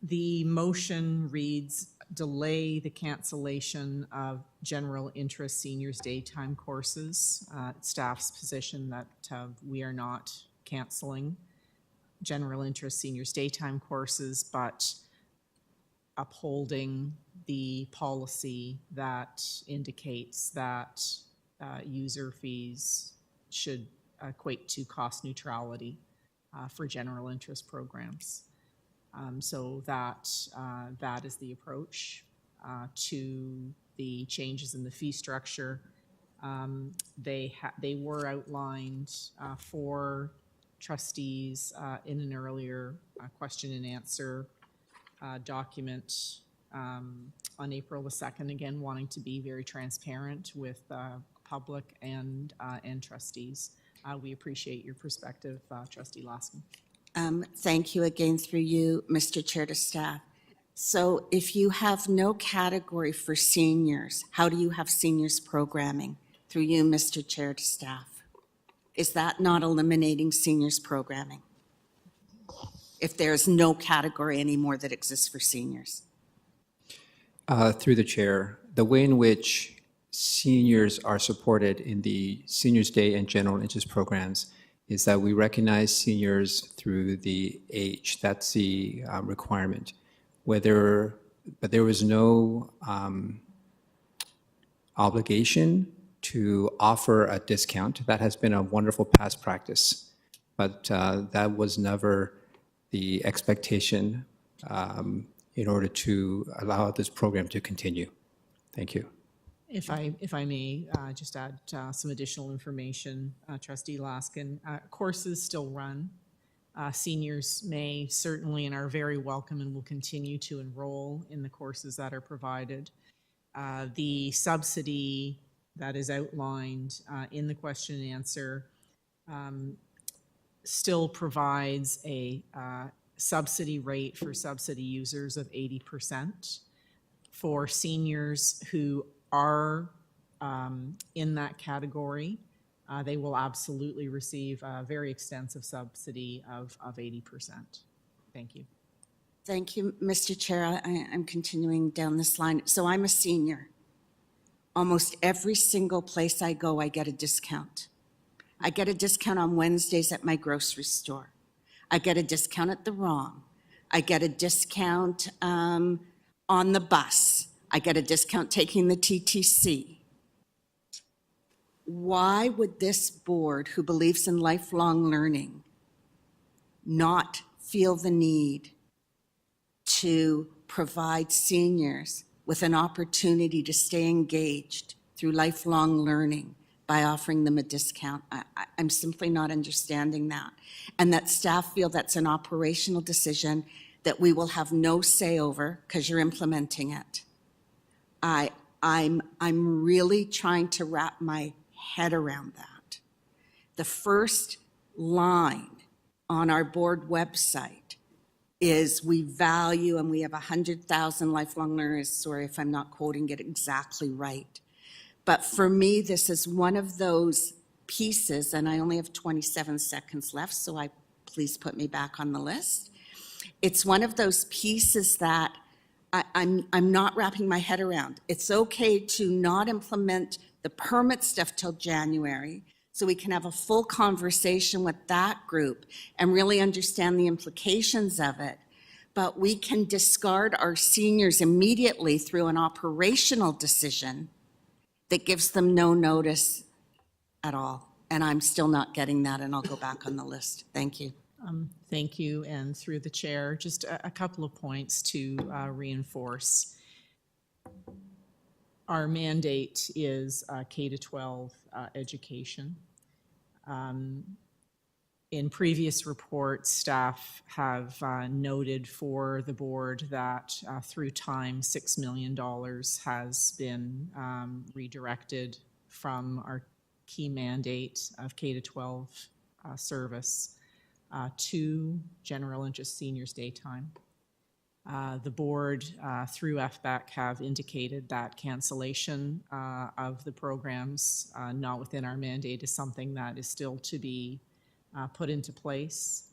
The motion reads, delay the cancellation of general interest seniors daytime courses. Staff's position that we are not canceling general interest seniors daytime courses, but upholding the policy that indicates that user fees should equate to cost neutrality for general interest programs. So that is the approach to the changes in the fee structure. They were outlined for trustees in an earlier question and answer document on April the 2nd, again, wanting to be very transparent with public and trustees. We appreciate your perspective, Trustee Laskin. Thank you again through you, Mr. Chair, to staff. So if you have no category for seniors, how do you have seniors programming? Through you, Mr. Chair, to staff. Is that not eliminating seniors programming? If there is no category anymore that exists for seniors? Through the chair, the way in which seniors are supported in the Seniors Day and general interest programs is that we recognize seniors through the age. That's the requirement. But there was no obligation to offer a discount. That has been a wonderful past practice, but that was never the expectation in order to allow this program to continue. Thank you. If I may just add some additional information, Trustee Laskin, courses still run. Seniors may certainly and are very welcome and will continue to enroll in the courses that are provided. The subsidy that is outlined in the question and answer still provides a subsidy rate for subsidy users of 80%. For seniors who are in that category, they will absolutely receive a very extensive subsidy of 80%. Thank you. Thank you, Mr. Chair. I'm continuing down this line. So I'm a senior. Almost every single place I go, I get a discount. I get a discount on Wednesdays at my grocery store. I get a discount at the ROM. I get a discount on the bus. I get a discount taking the TTC. Why would this board, who believes in lifelong learning, not feel the need to provide seniors with an opportunity to stay engaged through lifelong learning by offering them a discount? I'm simply not understanding that. And that staff feel that's an operational decision that we will have no say over because you're implementing it. I'm really trying to wrap my head around that. The first line on our board website is we value, and we have 100,000 lifelong learners. Sorry if I'm not quoting it exactly right. But for me, this is one of those pieces, and I only have 27 seconds left, so please put me back on the list. It's one of those pieces that I'm not wrapping my head around. It's okay to not implement the permit stuff till January, so we can have a full conversation with that group and really understand the implications of it. But we can discard our seniors immediately through an operational decision that gives them no notice at all. And I'm still not getting that, and I'll go back on the list. Thank you. Thank you, and through the chair, just a couple of points to reinforce. Our mandate is K-12 education. In previous reports, staff have noted for the board that through time, $6 million has been redirected from our key mandate of K-12 service to general interest seniors daytime. The board through FBAC have indicated that cancellation of the programs not within our mandate is something that is still to be put into place.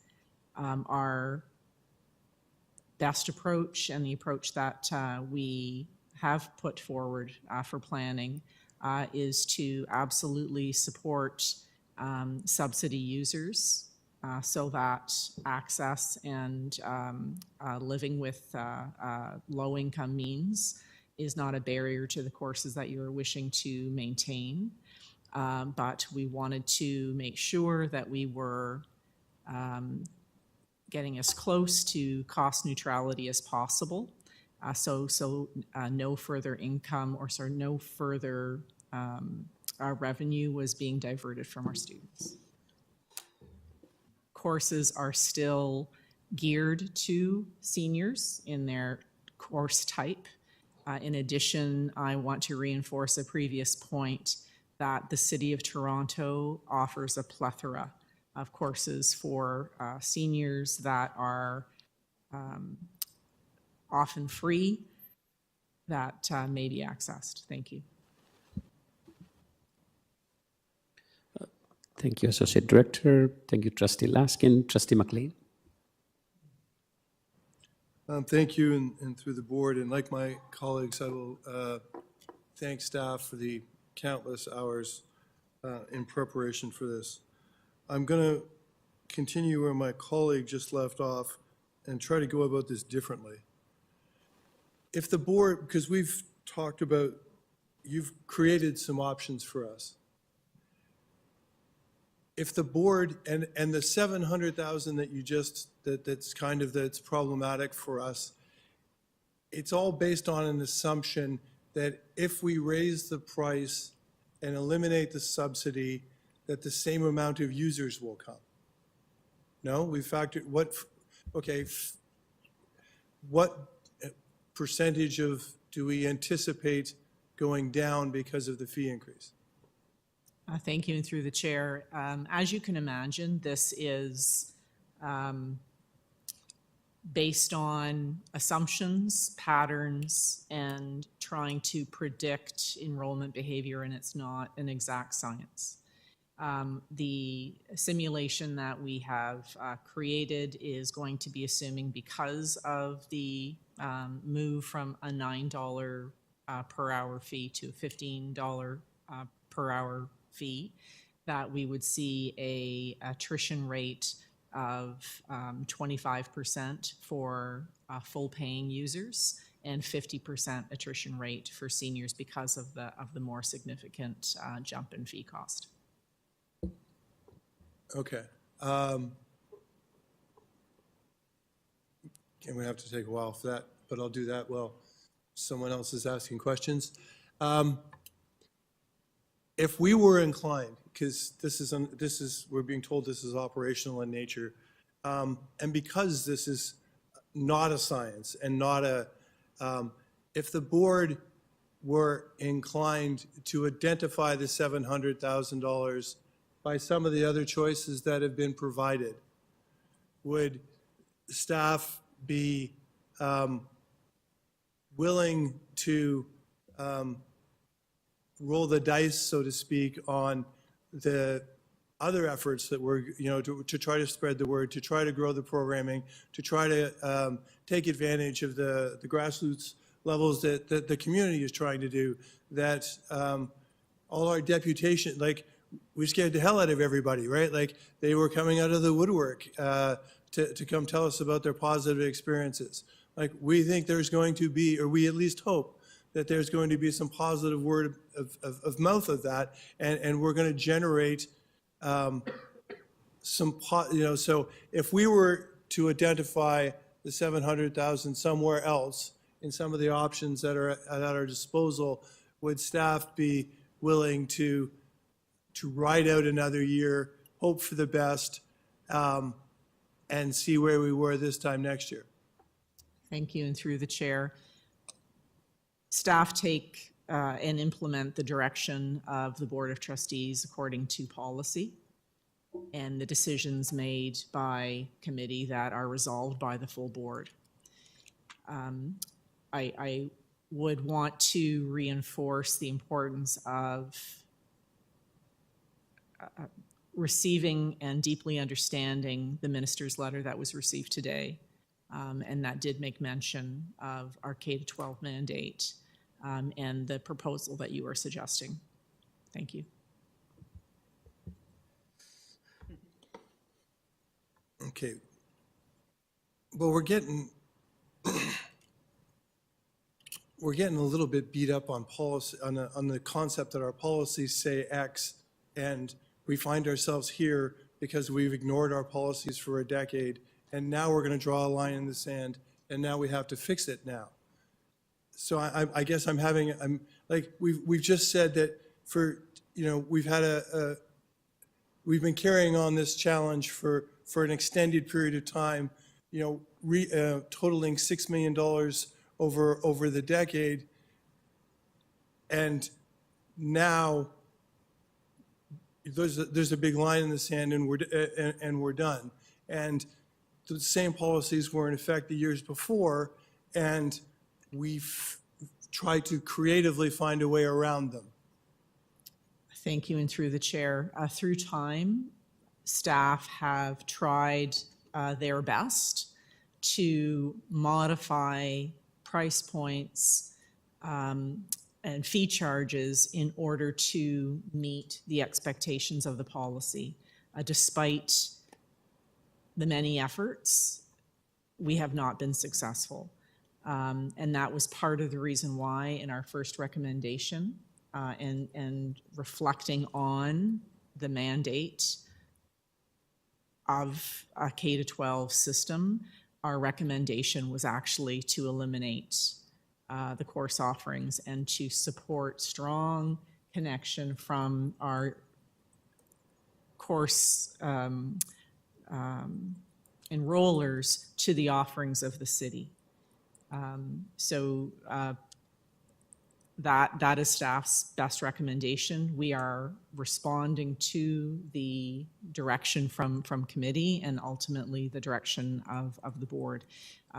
That best approach and the approach that we have put forward for planning is to absolutely support subsidy users so that access and living with low-income means is not a barrier to the courses that you're wishing to maintain. But we wanted to make sure that we were getting as close to cost neutrality as possible. So no further income or no further revenue was being diverted from our students. Courses are still geared to seniors in their course type. In addition, I want to reinforce a previous point that the City of Toronto offers a plethora of courses for seniors that are often free that may be accessed. Thank you. Thank you, Associate Director. Thank you, Trustee Laskin. Trustee McLean. Thank you, and through the board, and like my colleagues, I will thank staff for the countless hours in preparation for this. I'm going to continue where my colleague just left off and try to go about this differently. If the board, because we've talked about, you've created some options for us. If the board, and the 700,000 that you just, that's problematic for us, it's all based on an assumption that if we raise the price and eliminate the subsidy, that the same amount of users will come. No, we factored, what percentage do we anticipate going down because of the fee increase? Thank you, and through the chair. As you can imagine, this is based on assumptions, patterns, and trying to predict enrollment behavior, and it's not an exact science. The simulation that we have created is going to be assuming, because of the move from a $9 per hour fee to a $15 per hour fee, that we would see a attrition rate of 25% for full paying users and 50% attrition rate for seniors because of the more significant jump in fee cost. Okay. I'm going to have to take a while for that, but I'll do that while someone else is asking questions. If we were inclined, because we're being told this is operational in nature, and because this is not a science and not if the board were inclined to identify the $700,000 by some of the other choices that have been provided, would staff be willing to roll the dice, so to speak, on the other efforts that we're, to try to spread the word, to try to grow the programming, to try to take advantage of the grassroots levels that the community is trying to do, that all our deputation, like, we scared the hell out of everybody, right? Like, they were coming out of the woodwork to come tell us about their positive experiences. Like, we think there's going to be, or we at least hope, that there's going to be some positive word of mouth of that, and we're going to generate so if we were to identify the 700,000 somewhere else in some of the options that are at our disposal, would staff be willing to ride out another year, hope for the best, and see where we were this time next year? Thank you, and through the chair, staff take and implement the direction of the Board of Trustees according to policy and the decisions made by committee that are resolved by the full board. I would want to reinforce the importance of receiving and deeply understanding the minister's letter that was received today. And that did make mention of our K-12 mandate and the proposal that you are suggesting. Thank you. Okay. Well, we're getting a little bit beat up on policy, on the concept that our policies say X, and we find ourselves here because we've ignored our policies for a decade, and now we're going to draw a line in the sand, and now we have to fix it now. So I guess I'm like, we've just said that we've been carrying on this challenge for an extended period of time, totaling $6 million over the decade. And now there's a big line in the sand, and we're done. And the same policies were in effect the years before, and we've tried to creatively find a way around them. Thank you, and through the chair. Through time, staff have tried their best to modify price points and fee charges in order to meet the expectations of the policy. Despite the many efforts, we have not been successful. And that was part of the reason why in our first recommendation and reflecting on the mandate of a K-12 system, our recommendation was actually to eliminate the course offerings and to support strong connection from our course enrollers to the offerings of the city. That is staff's best recommendation. We are responding to the direction from committee and ultimately the direction of the board.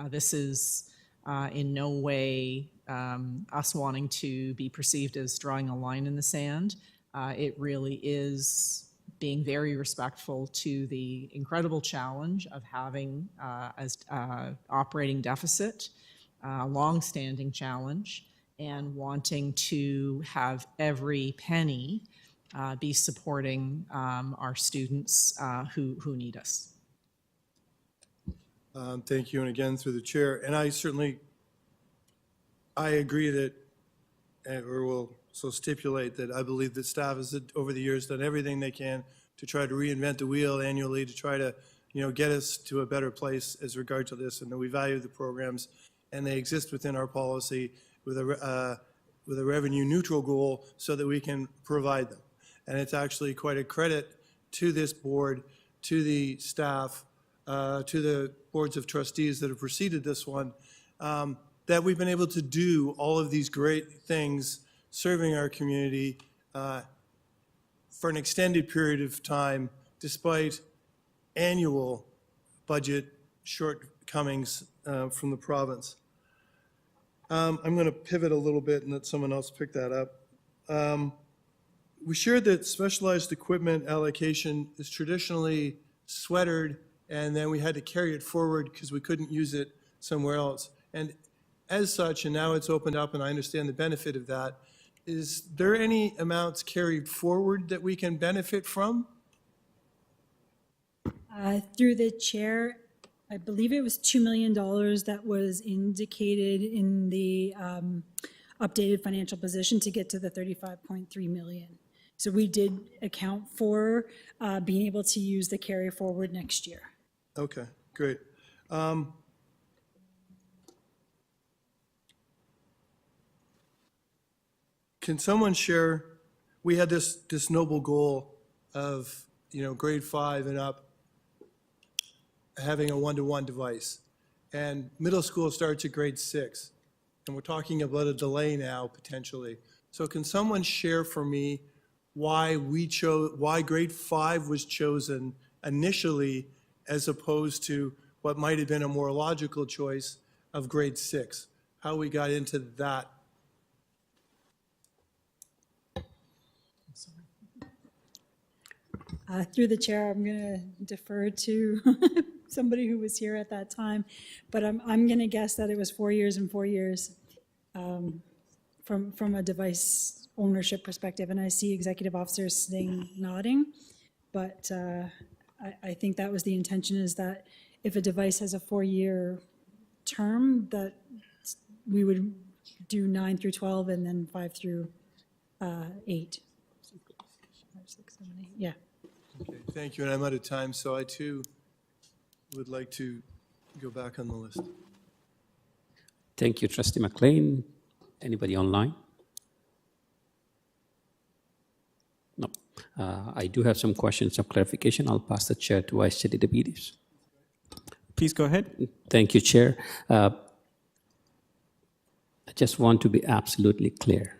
This is in no way us wanting to be perceived as drawing a line in the sand. It really is being very respectful to the incredible challenge of having as operating deficit, a long-standing challenge, and wanting to have every penny be supporting our students who need us. Thank you, and again, through the chair. And I agree that, or will so stipulate that I believe that staff has, over the years, done everything they can to try to reinvent the wheel annually, to try to, get us to a better place as regards to this, and that we value the programs, and they exist within our policy with a revenue neutral goal so that we can provide them. And it's actually quite a credit to this board, to the staff, to the boards of trustees that have preceded this one, that we've been able to do all of these great things serving our community for an extended period of time, despite annual budget shortcomings from the province. I'm going to pivot a little bit and let someone else pick that up. We shared that specialized equipment allocation is traditionally sweatered, and then we had to carry it forward because we couldn't use it somewhere else. And as such, and now it's opened up, and I understand the benefit of that, is there any amounts carried forward that we can benefit from? Through the chair, I believe it was $2 million that was indicated in the updated financial position to get to the 35.3 million. So we did account for being able to use the carry forward next year. Okay, great. Can someone share, we had this noble goal of, grade 5 and up having a one-to-one device. And middle school starts at grade 6. And we're talking about a delay now, potentially. So can someone share for me why grade 5 was chosen initially as opposed to what might have been a more logical choice of grade 6? How we got into that? Through the chair, I'm going to defer to somebody who was here at that time, but I'm going to guess that it was 4 years and 4 years from a device ownership perspective. And I see executive officers sitting nodding, but I think that was the intention, is that if a device has a 4-year term, that we would do 9 through 12 and then 5 through 8. 5, 6, 7, 8. Yeah. Okay, thank you, and I'm out of time, so I too would like to go back on the list. Thank you, Trustee McLean. Anybody online? No. I do have some questions of clarification. I'll pass the chair to Vice Chair Diabetes. Please go ahead. Thank you, Chair. I just want to be absolutely clear.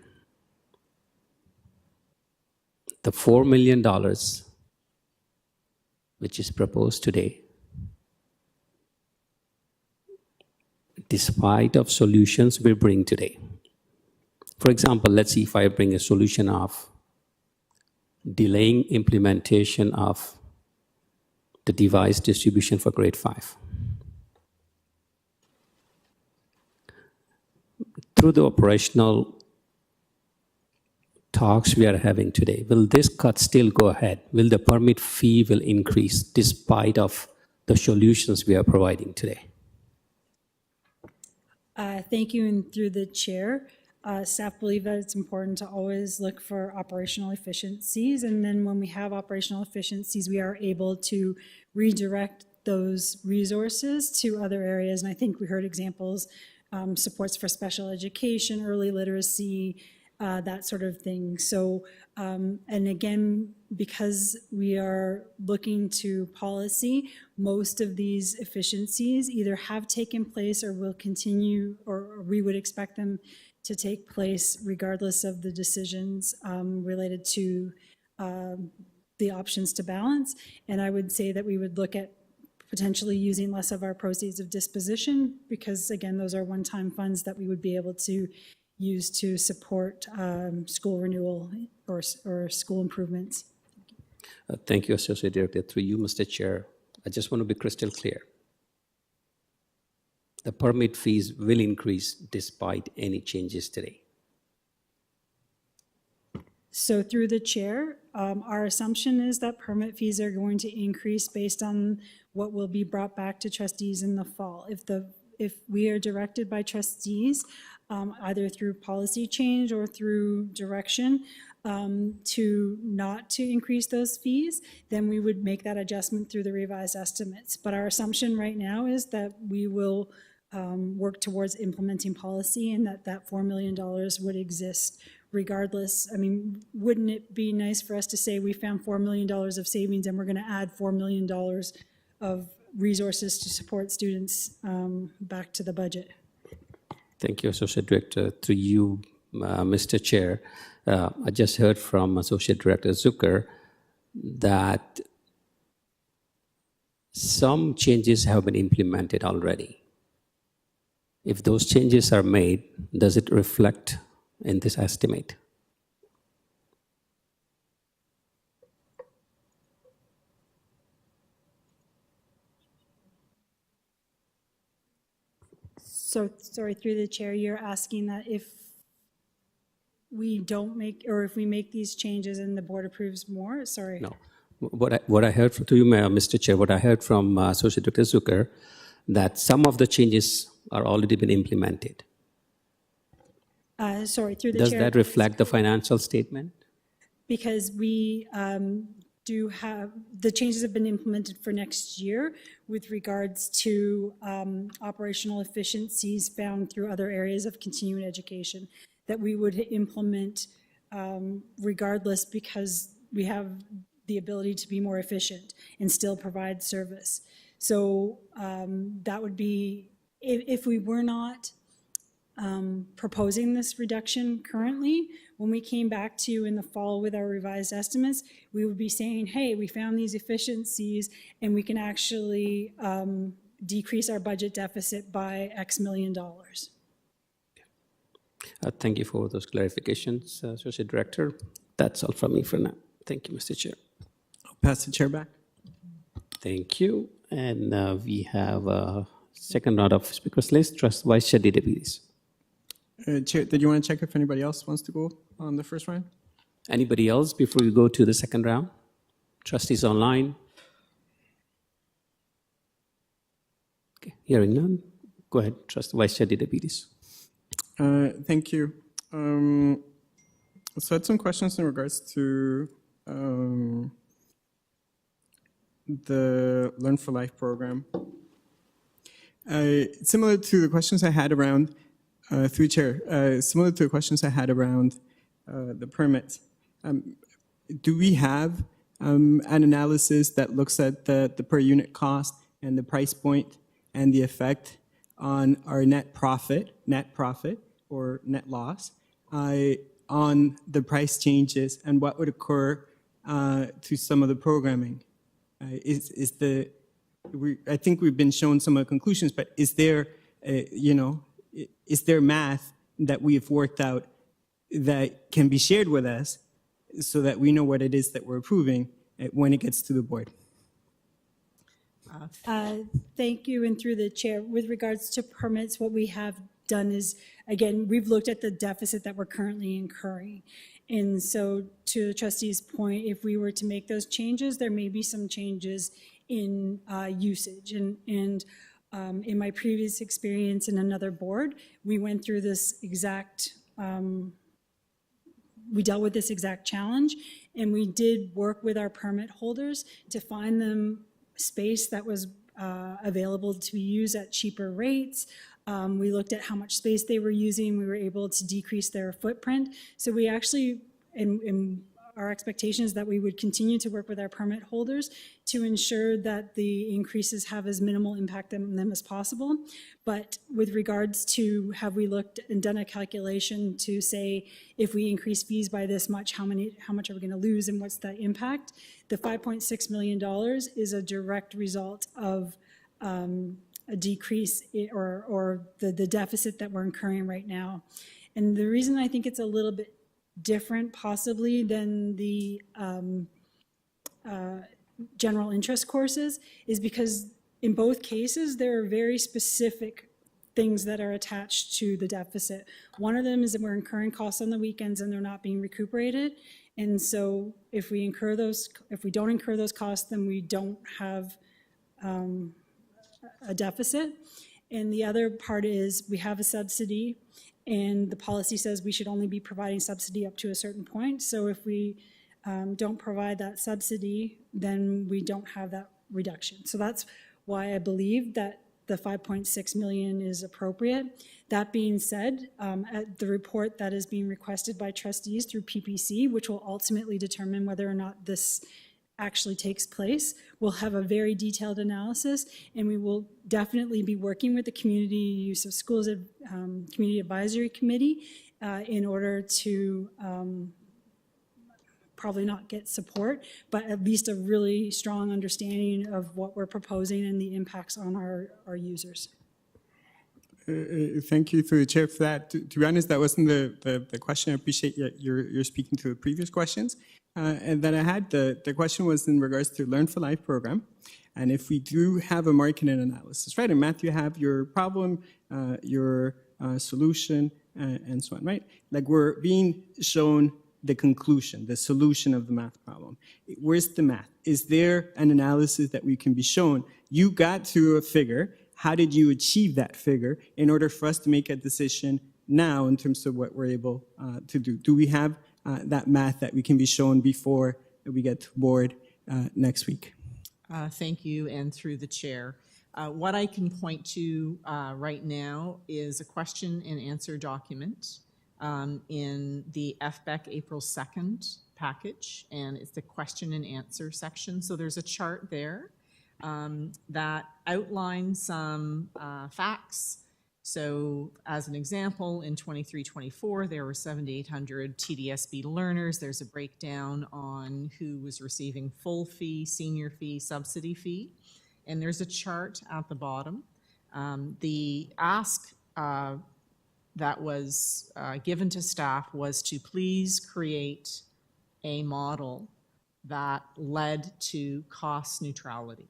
The $4 million which is proposed today, despite of solutions we bring today. For example, let's see if I bring a solution of delaying implementation of the device distribution for grade 5. Through the operational talks we are having today, will this cut still go ahead? Will the permit fee will increase despite of the solutions we are providing today? Thank you, and through the chair, staff believe that it's important to always look for operational efficiencies, and then when we have operational efficiencies, we are able to redirect those resources to other areas. And I think we heard examples, supports for special education, early literacy, that sort of thing. So, and again, because we are looking to policy, most of these efficiencies either have taken place or will continue, or we would expect them to take place regardless of the decisions related to the options to balance. And I would say that we would look at potentially using less of our proceeds of disposition, because again, those are one-time funds that we would be able to use to support school renewal or school improvements. Thank you, Associate Director. Through you, Mr. Chair, I just want to be crystal clear. The permit fees will increase despite any changes today. So through the chair, our assumption is that permit fees are going to increase based on what will be brought back to trustees in the fall. If we are directed by trustees, either through policy change or through direction, to not to increase those fees, then we would make that adjustment through the revised estimates. But our assumption right now is that we will work towards implementing policy, and that $4 million would exist regardless. I mean, wouldn't it be nice for us to say we found $4 million of savings and we're going to add $4 million of resources to support students back to the budget? Thank you, Associate Director. Through you, Mr. Chair, I just heard from Associate Director Zucker that some changes have been implemented already. If those changes are made, does it reflect in this estimate? So, sorry, through the chair, you're asking that if we don't make, or if we make these changes and the board approves more? Sorry. No. What I heard from, to you, Mr. Chair, what I heard from Associate Director Zucker, that some of the changes are already been implemented. Sorry, through the Does chair. that reflect the financial statement? Because we do have, the changes have been implemented for next year with regards to operational efficiencies found through other areas of continuing education that we would implement regardless, because we have the ability to be more efficient and still provide service. So that would be, if we were not proposing this reduction currently, when we came back to you in the fall with our revised estimates, we would be saying, hey, we found these efficiencies and we can actually decrease our budget deficit by X million dollars. Thank you for those clarifications, Associate Director. That's all from me for now. Thank you, Mr. Chair. I'll pass the chair back. Thank you. And we have a second round of speakers list. Trust Vice Chair Diabetes. Chair, did you want to check if anybody else wants to go on the first round? Anybody else before we go to the second round? Trustees online? Okay, hearing none. Go ahead, Vice Chair Diabetes. Thank you. So I had some questions in regards to the Learn for Life program. Similar to the questions I had around, through Chair, similar to the questions I had around the permit. Do we have an analysis that looks at the per unit cost and the price point and the effect on our net profit or net loss on the price changes and what would occur to some of the programming? I think we've been shown some of the conclusions, but is there, is there math that we have worked out that can be shared with us so that we know what it is that we're approving when it gets to the board? Thank you, and through the chair, with regards to permits, what we have done is, again, we've looked at the deficit that we're currently incurring. And so to the trustee's point, if we were to make those changes, there may be some changes in usage. And in my previous experience in another board, we went through this exact, we dealt with this exact challenge, and we did work with our permit holders to find them space that was available to be used at cheaper rates. We looked at how much space they were using. We were able to decrease their footprint. So we actually, in our expectation is that we would continue to work with our permit holders to ensure that the increases have as minimal impact on them as possible. But with regards to, have we looked and done a calculation to say, if we increase fees by this much, how much are we going to lose and what's the impact? The $5.6 million is a direct result of a decrease or the deficit that we're incurring right now. And the reason I think it's a little bit different possibly than the general interest courses is because in both cases, there are very specific things that are attached to the deficit. One of them is that we're incurring costs on the weekends and they're not being recuperated. And so if we don't incur those costs, then we don't have a deficit. And the other part is we have a subsidy, and the policy says we should only be providing subsidy up to a certain point. So if we don't provide that subsidy, then we don't have that reduction. So that's why I believe that the 5.6 million is appropriate. That being said, at the report that is being requested by trustees through PPC, which will ultimately determine whether or not this actually takes place, we'll have a very detailed analysis, and we will definitely be working with the Community Use of Schools Community Advisory Committee in order to probably not get support, but at least a really strong understanding of what we're proposing and the impacts on our users. Thank you through the chair for that. To be honest, that wasn't the question. I appreciate you're speaking to the previous questions. And then I had the question was in regards to Learn for Life program. And if we do have a market analysis, right? And Matthew, have your problem, your solution, and so on, right? Like we're being shown the conclusion, the solution of the math problem. Where's the math? Is there an analysis that we can be shown? You got to a figure. How did you achieve that figure in order for us to make a decision now in terms of what we're able to do? Do we have that math that we can be shown before we get to board next week? Thank you, and through the chair. What I can point to right now is a question and answer document in the FBEC April 2nd package, and it's the question and answer section. So there's a chart there that outlines some facts. So as an example, in 23-24, there were 7,800 TDSB learners. There's a breakdown on who was receiving full fee, senior fee, subsidy fee. And there's a chart at the bottom. The ask that was given to staff was to please create a model that led to cost neutrality.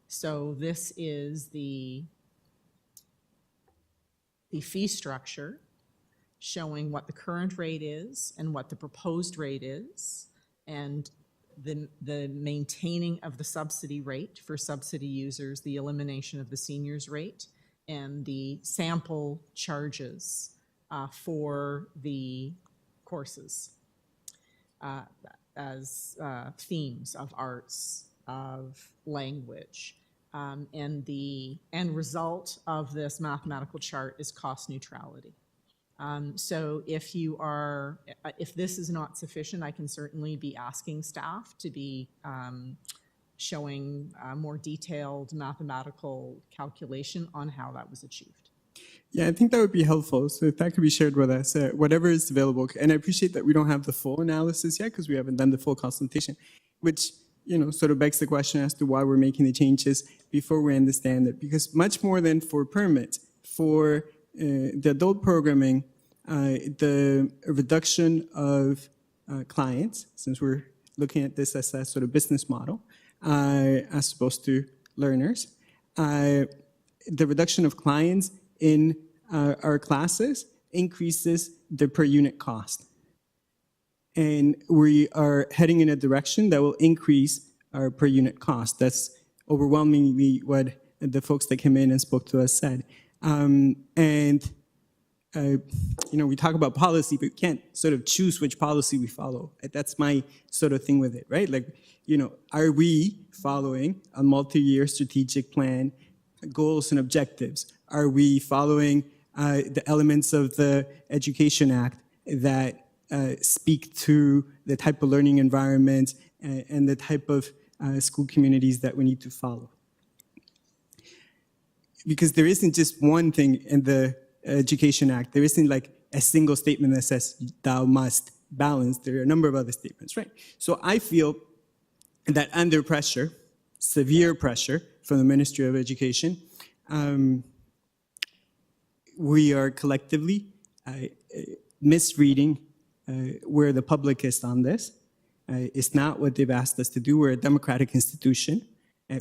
So this is the fee structure showing what the current rate is and what the proposed rate is, and the maintaining of the subsidy rate for subsidy users, the elimination of the seniors rate, and the sample charges for the courses as themes of arts, of language. And the end result of this mathematical chart is cost neutrality. So if this is not sufficient, I can certainly be asking staff to be showing more detailed mathematical calculation on how that was achieved. Yeah, I think that would be helpful. So if that could be shared with us, whatever is available. And I appreciate that we don't have the full analysis yet because we haven't done the full consultation, which, sort of begs the question as to why we're making the changes before we understand it. Because much more than for permits, for the adult programming, the reduction of clients, since we're looking at this as a sort of business model, as opposed to learners, the reduction of clients in our classes increases the per unit cost. And we are heading in a direction that will increase our per unit cost. That's overwhelmingly what the folks that came in and spoke to us said. We talk about policy, but we can't sort of choose which policy we follow. That's my sort of thing with it, right? Like, are we following a multi-year strategic plan, goals and objectives? Are we following the elements of the Education Act that speak to the type of learning environment and the type of school communities that we need to follow? Because there isn't just one thing in the Education Act. There isn't like a single statement that says thou must balance. There are a number of other statements, right? So I feel that under pressure, severe pressure from the Ministry of Education, we are collectively misreading where the public is on this. It's not what they've asked us to do. We're a democratic institution.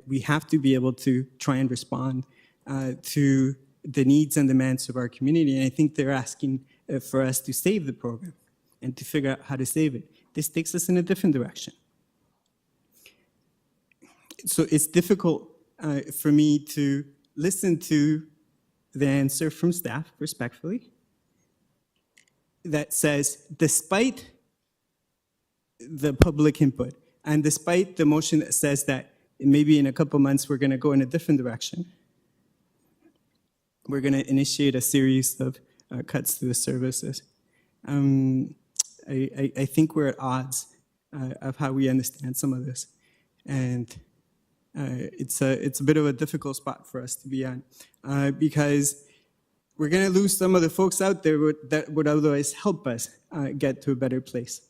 We have to be able to try and respond to the needs and demands of our community. And I think they're asking for us to save the program and to figure out how to save it. This takes us in a different direction. So it's difficult for me to listen to the answer from staff, respectfully, that says, despite the public input and despite the motion that says that maybe in a couple months we're going to go in a different direction, we're going to initiate a series of cuts to the services. I think we're at odds of how we understand some of this. And it's a bit of a difficult spot for us to be on because we're going to lose some of the folks out there that would otherwise help us get to a better place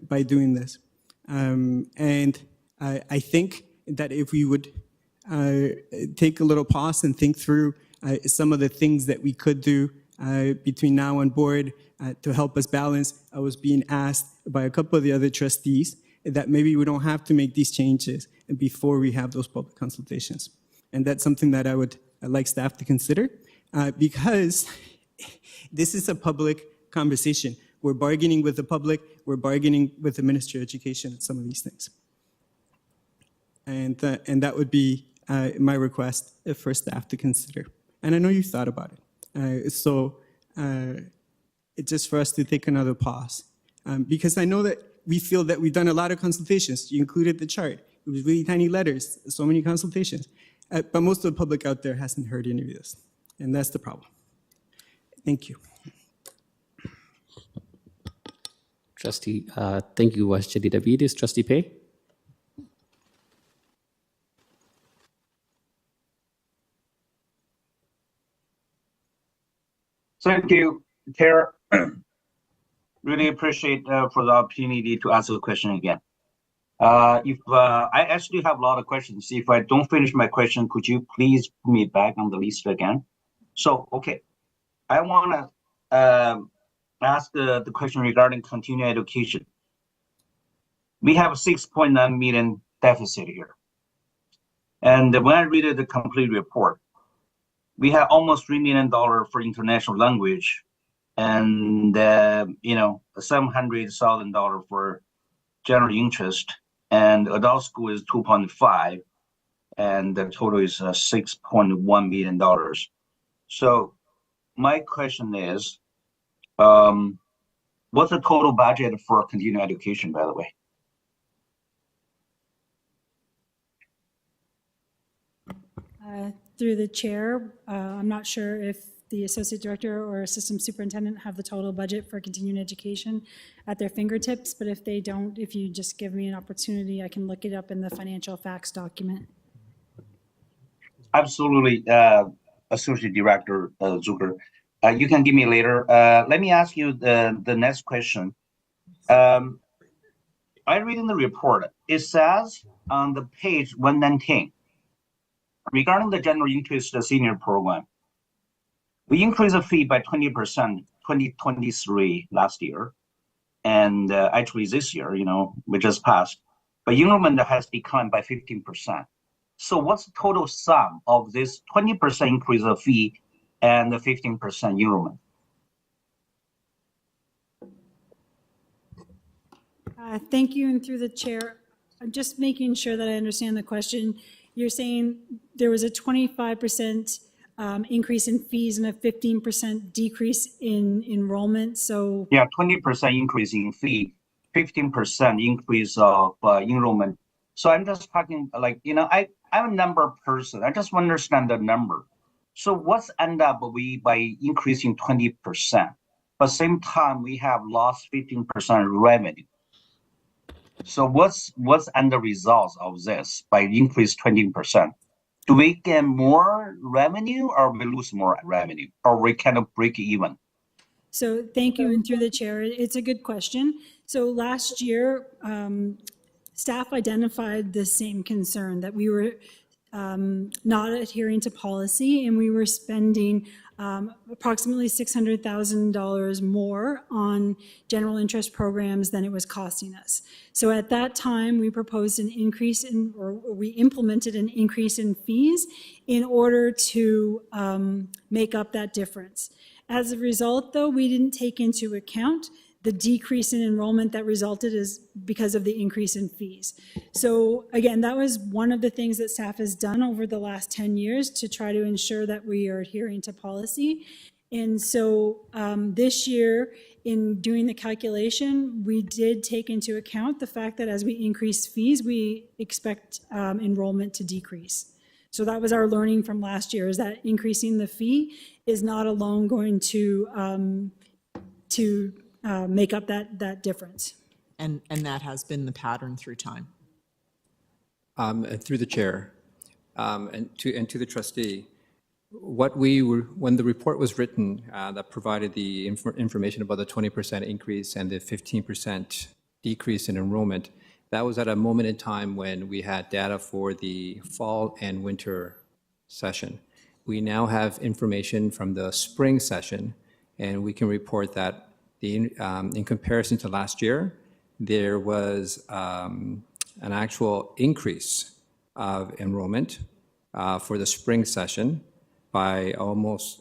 by doing this. And I think that if we would take a little pause and think through some of the things that we could do between now and board to help us balance, I was being asked by a couple of the other trustees that maybe we don't have to make these changes before we have those public consultations. And that's something that I'd like staff to consider because this is a public conversation. We're bargaining with the public, we're bargaining with the Ministry of Education on some of these things. And that would be my request for staff to consider. And I know you thought about it. So it's just for us to take another pause. Because I know that we feel that we've done a lot of consultations. You included the chart. It was really tiny letters, so many consultations. But most of the public out there hasn't heard any of this. And that's the problem. Thank you. Trustee, thank you, Vice Chair Davides. Trustee Pei? Thank you, Chair. Really appreciate for the opportunity to ask the question again. If I actually have a lot of questions. If I don't finish my question, could you please put me back on the list again? So, okay, I want to ask the question regarding continuing education. We have a 6.9 million deficit here. And when I read the complete report, we have almost $3 million for international language, and $700,000 for general interest, and adult school is 2.5, and the total is $6.1 million. So my question is, what's the total budget for continuing education, by the way? Through the chair, I'm not sure if the associate director or assistant superintendent have the total budget for continuing education at their fingertips, but if they don't, if you just give me an opportunity, I can look it up in the financial facts document. Absolutely, Associate Director Zucker. You can give me later. Let me ask you the next question. I read in the report, it says on the page 119, regarding the general interest senior program, we increased the fee by 20% 2023 last year. And actually this year, we just passed. But enrollment has declined by 15%. So what's the total sum of this 20% increase of fee and the 15% enrollment? Thank you, and through the chair, I'm just making sure that I understand the question. You're saying there was a 25% increase in fees and a 15% decrease in enrollment, so? Yeah, 20% increase in fee, 15% increase of enrollment. So I'm just talking like, I'm a number person. I just want to understand the number. So what's end up by increasing 20%? But same time, we have lost 15% revenue. So what's the results of this by increase 20%? Do we get more revenue or we lose more revenue or we kind of break even? So thank you, and through the chair, it's a good question. So last year, staff identified the same concern, that we were not adhering to policy, and we were spending approximately $600,000 more on general interest programs than it was costing us. So at that time, we proposed an increase or we implemented an increase in fees in order to make up that difference. As a result, though, we didn't take into account the decrease in enrollment that resulted is because of the increase in fees. So again, that was one of the things that staff has done over the last 10 years to try to ensure that we are adhering to policy. And so this year, in doing the calculation, we did take into account the fact that as we increase fees, we expect enrollment to decrease. So that was our learning from last year, is that increasing the fee is not alone going to make up that difference. And that has been the pattern through time. And through the chair, and to the trustee, when the report was written that provided the information about the 20% increase and the 15% decrease in enrollment, that was at a moment in time when we had data for the fall and winter session. We now have information from the spring session, and we can report that in comparison to last year, there was an actual increase of enrollment for the spring session by almost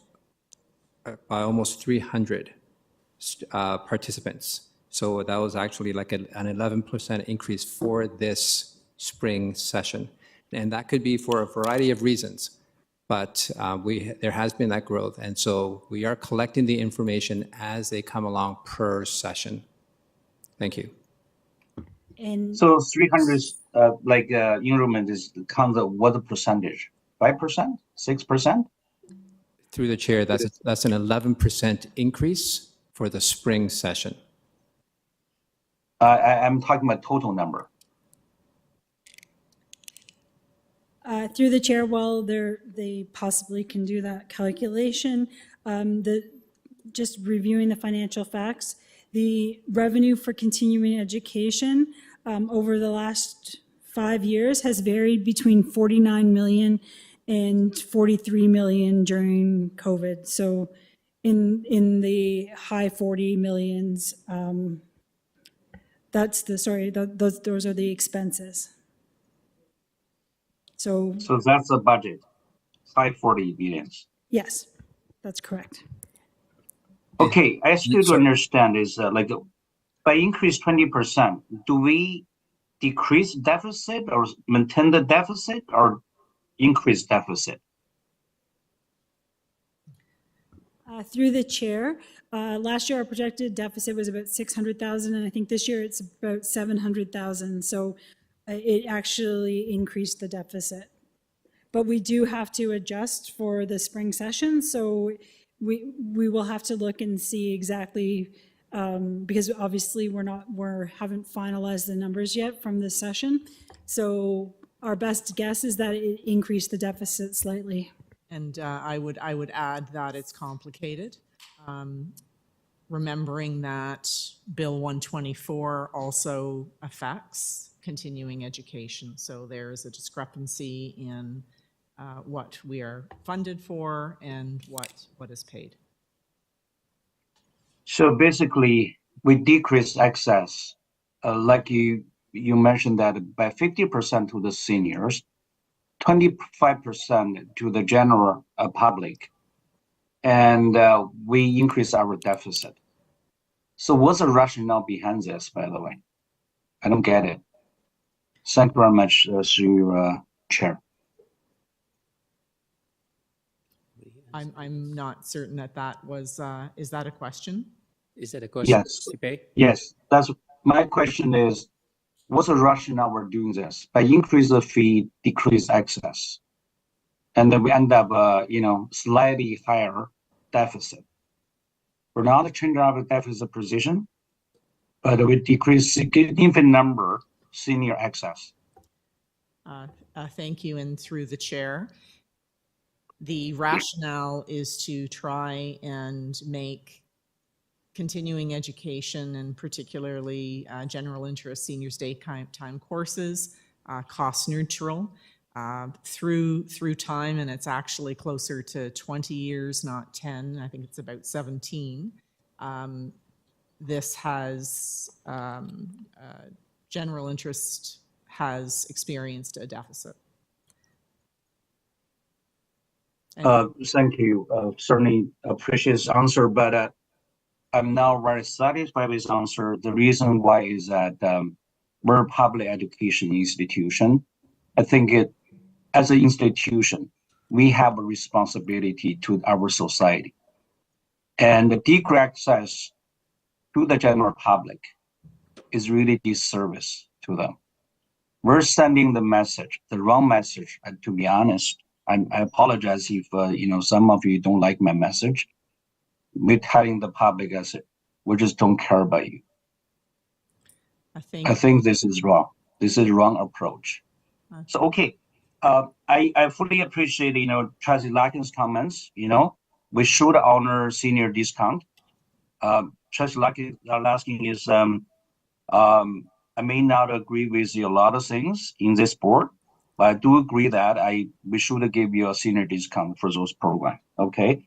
300 participants. So that was actually like an 11% increase for this spring session. And that could be for a variety of reasons, but there has been that growth. And so we are collecting the information as they come along per session. Thank you. And so 300 enrollment comes at what percentage? 5%? 6%? Through the chair, that's an 11% increase for the spring session. I'm talking about total number. Through the chair, while they possibly can do that calculation, just reviewing the financial facts, the revenue for continuing education over the last 5 years has varied between 49 million and 43 million during COVID. So in the high 40 millions, those are the expenses. So, So that's the budget, 540 billions. yes, that's correct. Okay, I still Sir. don't understand is like by increase 20%, do we decrease deficit or maintain the deficit or increase deficit? Through the chair, last year our projected deficit was about 600,000, and I think this year it's about 700,000. So it actually increased the deficit. But we do have to adjust for the spring session, so we will have to look and see exactly, because obviously we haven't finalized the numbers yet from this session. So our best guess is that it increased the deficit slightly. And I would add that it's complicated. Remembering that Bill 124 also affects continuing education. So there is a discrepancy in what we are funded for and what is paid. So basically, we decrease excess, like you mentioned that by 50% to the seniors, 25% to the general public, and we increase our deficit. So what's the rationale behind this, by the way? I don't get it. Thank you very much, through Chair. I'm not certain that was, is that a question? Is that a question? Yes. Yes, that's my question is, what's the rationale we're doing this? By increase the fee, decrease access. And then we end up, slightly higher deficit. We're not changing our deficit position, but we decrease significant number senior access. Thank you, and through the chair. The rationale is to try and make continuing education and particularly general interest seniors day time courses cost neutral through time, and it's actually closer to 20 years, not 10. I think it's about 17. This has general interest has experienced a deficit. Thank you. Certainly appreciate this answer, but I'm not very satisfied with this answer. The reason why is that we're a public education institution. I think as an institution, we have a responsibility to our society. And the decreased access to the general public is really disservice to them. We're sending the message, the wrong message, and to be honest, I apologize if some of you don't like my message. We're telling the public as we just don't care about you. I think this is wrong. This is wrong approach. So okay, I fully appreciate Trustee Larkin's comments. We should honor senior discount. Trustee Larkin asking is I may not agree with you a lot of things in this board, but I do agree that we should give you a senior discount for those programs. Okay,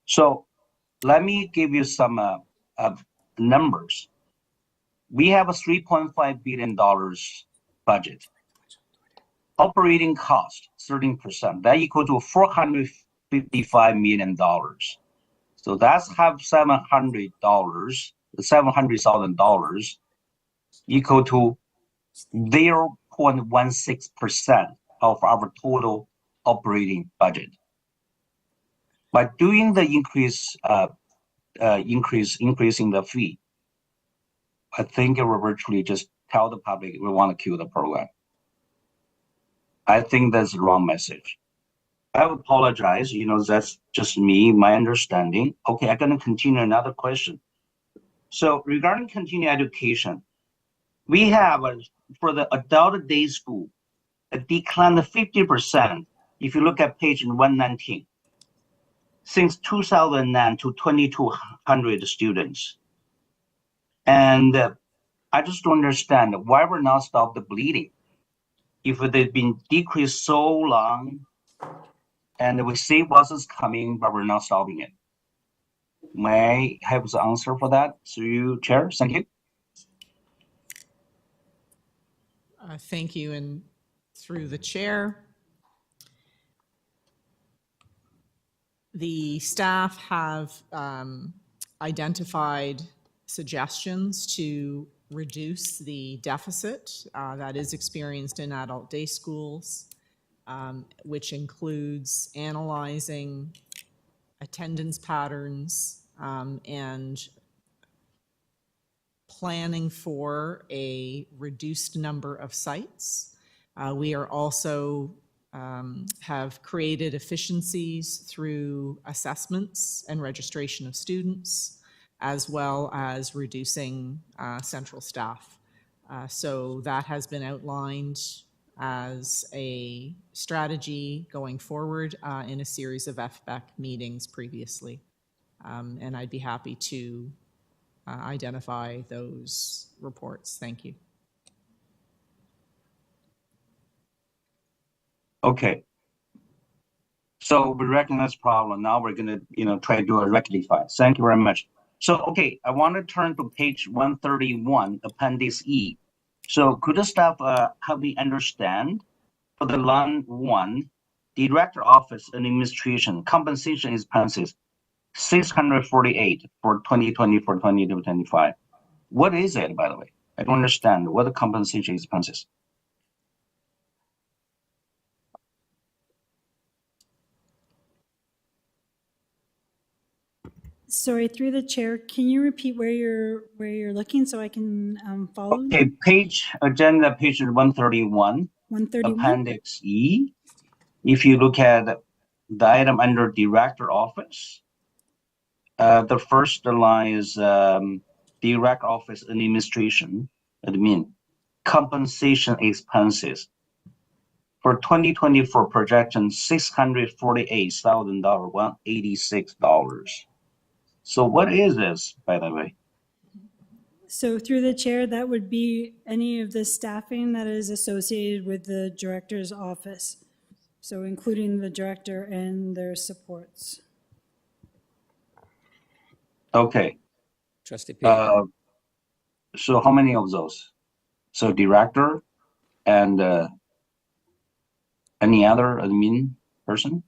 so let me give you some numbers. We have a $3.5 billion budget. Operating cost 13%. That equal to $455 million. So that's have $700,000 equal to 0.16% of our total operating budget. By doing the increasing the fee, I think it will virtually just tell the public we want to kill the program. I think that's the wrong message. I apologize, that's just me, my understanding. Okay, I'm gonna continue another question. So regarding continuing education, we have for the adult day school, a decline of 50%. If you look at page 119, since 2009 to 2,200 students. And I just don't understand why we're not stop the bleeding. If they've been decreased so long, and we see what's coming, but we're not stopping it. May I have the answer for that? Through you, Chair. Thank you. Thank you, and through the chair, The staff have identified suggestions to reduce the deficit that is experienced in adult day schools, which includes analyzing attendance patterns and planning for a reduced number of sites. We are also have created efficiencies through assessments and registration of students, as well as reducing central staff. So that has been outlined as a strategy going forward in a series of FBEC meetings previously. And I'd be happy to identify those reports. Thank you. Okay. So we recognize the problem. Now we're gonna, try to do a rectify. Thank you very much. So, okay, I want to turn to page 131, Appendix E. So could the staff help me understand for the line 1, Director Office and Administration compensation expenses, 648 for 2024, 2025. What is it, by the way? I don't understand. What are the compensation expenses? Sorry, through the chair, can you repeat where you're looking so I can follow? Okay, agenda page 131. 131. Appendix E. If you look at the item under Director Office, the first line is Direct Office and Administration, admin, compensation expenses. For 2024 projection, $648,000, $186. So what is this, by the way? So through the chair, that would be any of the staffing that is associated with the director's office. So including the director and their supports. Okay. Trustee Payne. So how many of those? So director and any other admin person?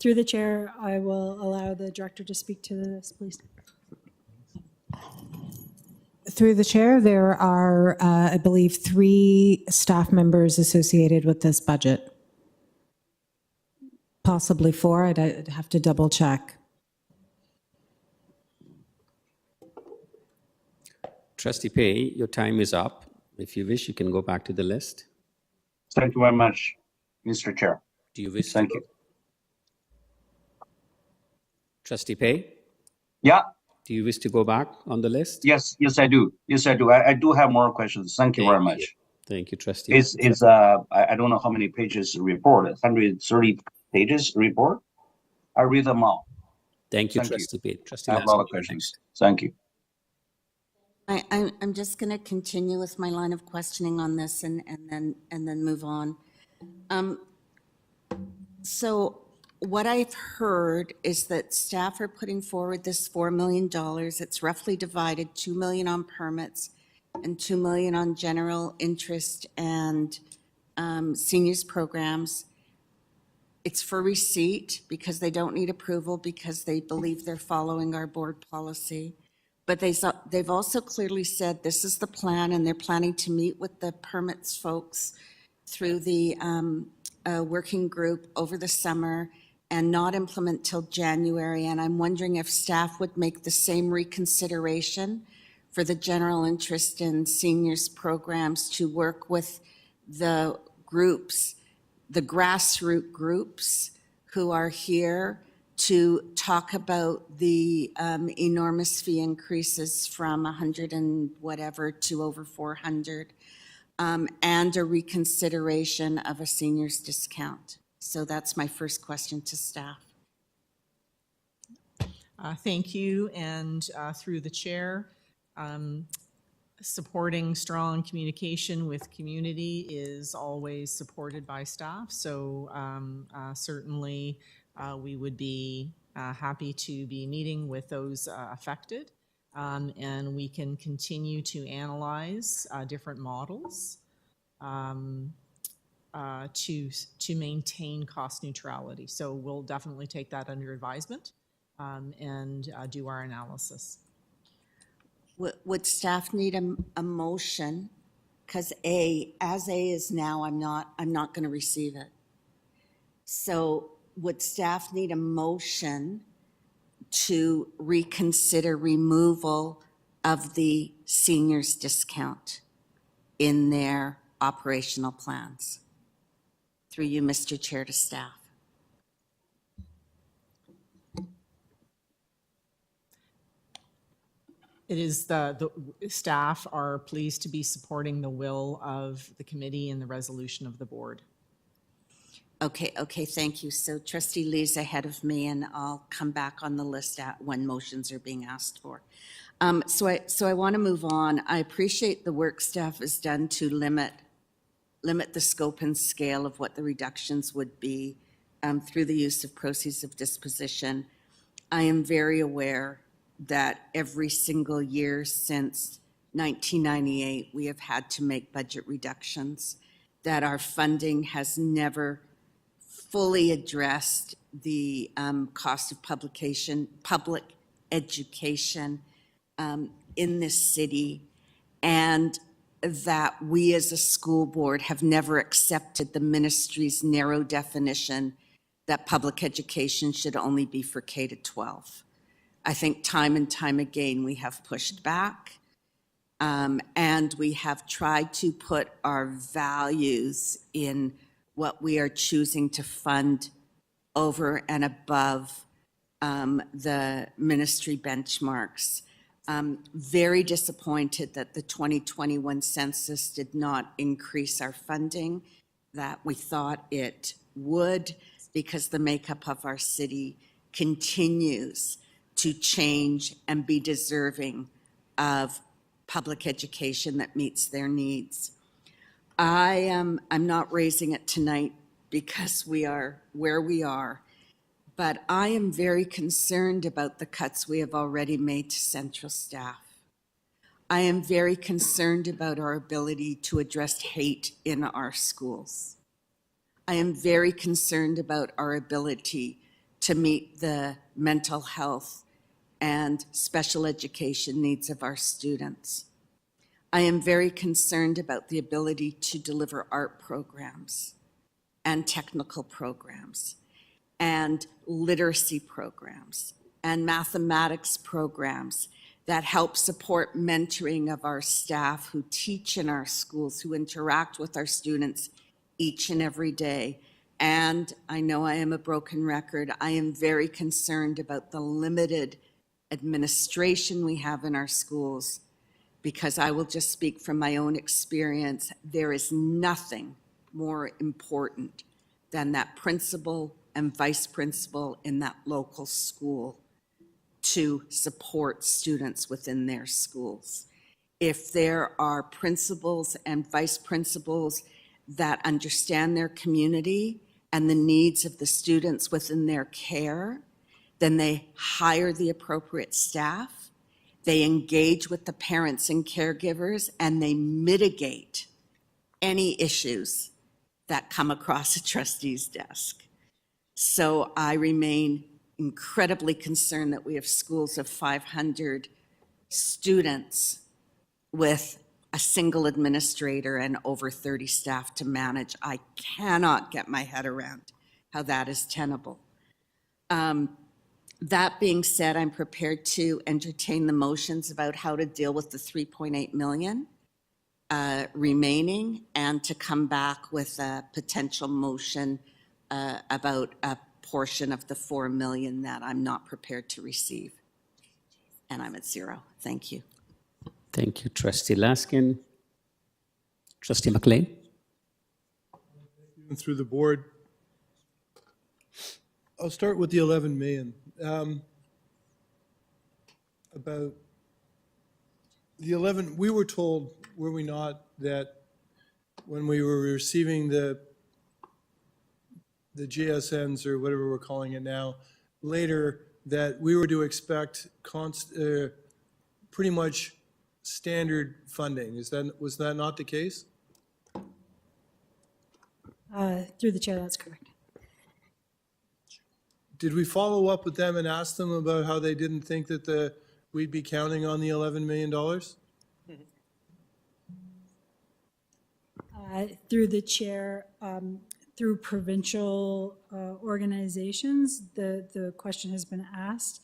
Through the chair, I will allow the director to speak to this, please. Through the chair, there are, I believe, 3 staff members associated with this budget. Possibly 4, I'd have to double check. Trustee Pay, your time is up. If you wish, you can go back to the list. Thank you very much, Mr. Chair. Do you wish Thank to? you. Trustee Pay, Yeah. do you wish to go back on the list? Yes, I do. Yes, I do. I do have more questions. Thank you very much. Thank you, Trustee. It's I don't know how many pages report, 130 pages report. I read them all. Thank you, Thank you. Trustee Pate. Trustee I have a lot of Lasko, you're questions. next. Thank you. I'm just going to continue with my line of questioning on this and then move on. So what I've heard is that staff are putting forward this $4 million. It's roughly divided, $2 million on permits and $2 million on general interest and seniors programs. It's for receipt because they don't need approval because they believe they're following our board policy. But they've also clearly said this is the plan, and they're planning to meet with the permits folks through the working group over the summer and not implement till January. And I'm wondering if staff would make the same reconsideration for the general interest in seniors programs to work with the groups, the grassroots groups who are here to talk about the enormous fee increases from 100 and whatever to over 400, and a reconsideration of a seniors discount. So that's my first question to staff. Thank you, and through the chair, supporting strong communication with community is always supported by staff. So certainly we would be happy to be meeting with those affected, and we can continue to analyze different models. to maintain cost neutrality. So we'll definitely take that under advisement and do our analysis. Would staff need a motion? Because as A is now, I'm not going to receive it. So would staff need a motion to reconsider removal of the seniors discount in their operational plans? Through you, Mr. Chair, to staff. It is the staff are pleased to be supporting the will of the committee and the resolution of the board. Okay, thank you. So Trustee Lee's ahead of me, and I'll come back on the list when motions are being asked for. So I want to move on. I appreciate the work staff has done to limit the scope and scale of what the reductions would be through the use of proceeds of disposition. I am very aware that every single year since 1998, we have had to make budget reductions, that our funding has never fully addressed the cost of public education in this city, and that we as a school board have never accepted the ministry's narrow definition that public education should only be for K to 12. I think time and time again we have pushed back, and we have tried to put our values in what we are choosing to fund over and above the ministry benchmarks. Very disappointed that the 2021 census did not increase our funding that we thought it would, because the makeup of our city continues to change and be deserving of public education that meets their needs. I'm not raising it tonight because we are where we are, but I am very concerned about the cuts we have already made to central staff. I am very concerned about our ability to address hate in our schools. I am very concerned about our ability to meet the mental health and special education needs of our students. I am very concerned about the ability to deliver art programs and technical programs and literacy programs and mathematics programs that help support mentoring of our staff who teach in our schools, who interact with our students each and every day. And I know I am a broken record. I am very concerned about the limited administration we have in our schools, because I will just speak from my own experience. There is nothing more important than that principal and vice principal in that local school to support students within their schools. If there are principals and vice principals that understand their community and the needs of the students within their care, then they hire the appropriate staff, they engage with the parents and caregivers, and they mitigate any issues that come across a trustee's desk. So I remain incredibly concerned that we have schools of 500 students with a single administrator and over 30 staff to manage. I cannot get my head around how that is tenable. That being said, I'm prepared to entertain the motions about how to deal with the 3.8 million remaining, and to come back with a potential motion about a portion of the 4 million that I'm not prepared to receive. And I'm at 0. Thank you. Thank you, Trustee Laskin. Trustee McLean. Through the board, I'll start with the 11 million. About the 11, we were told, were we not, that when we were receiving the GSNs, or whatever we're calling it now, later, that we were to expect pretty much standard funding. Was that not the case? Through the chair, that's correct. Did we follow up with them and ask them about how they didn't think that we'd be counting on the $11 million? Through the chair, through provincial organizations, the question has been asked,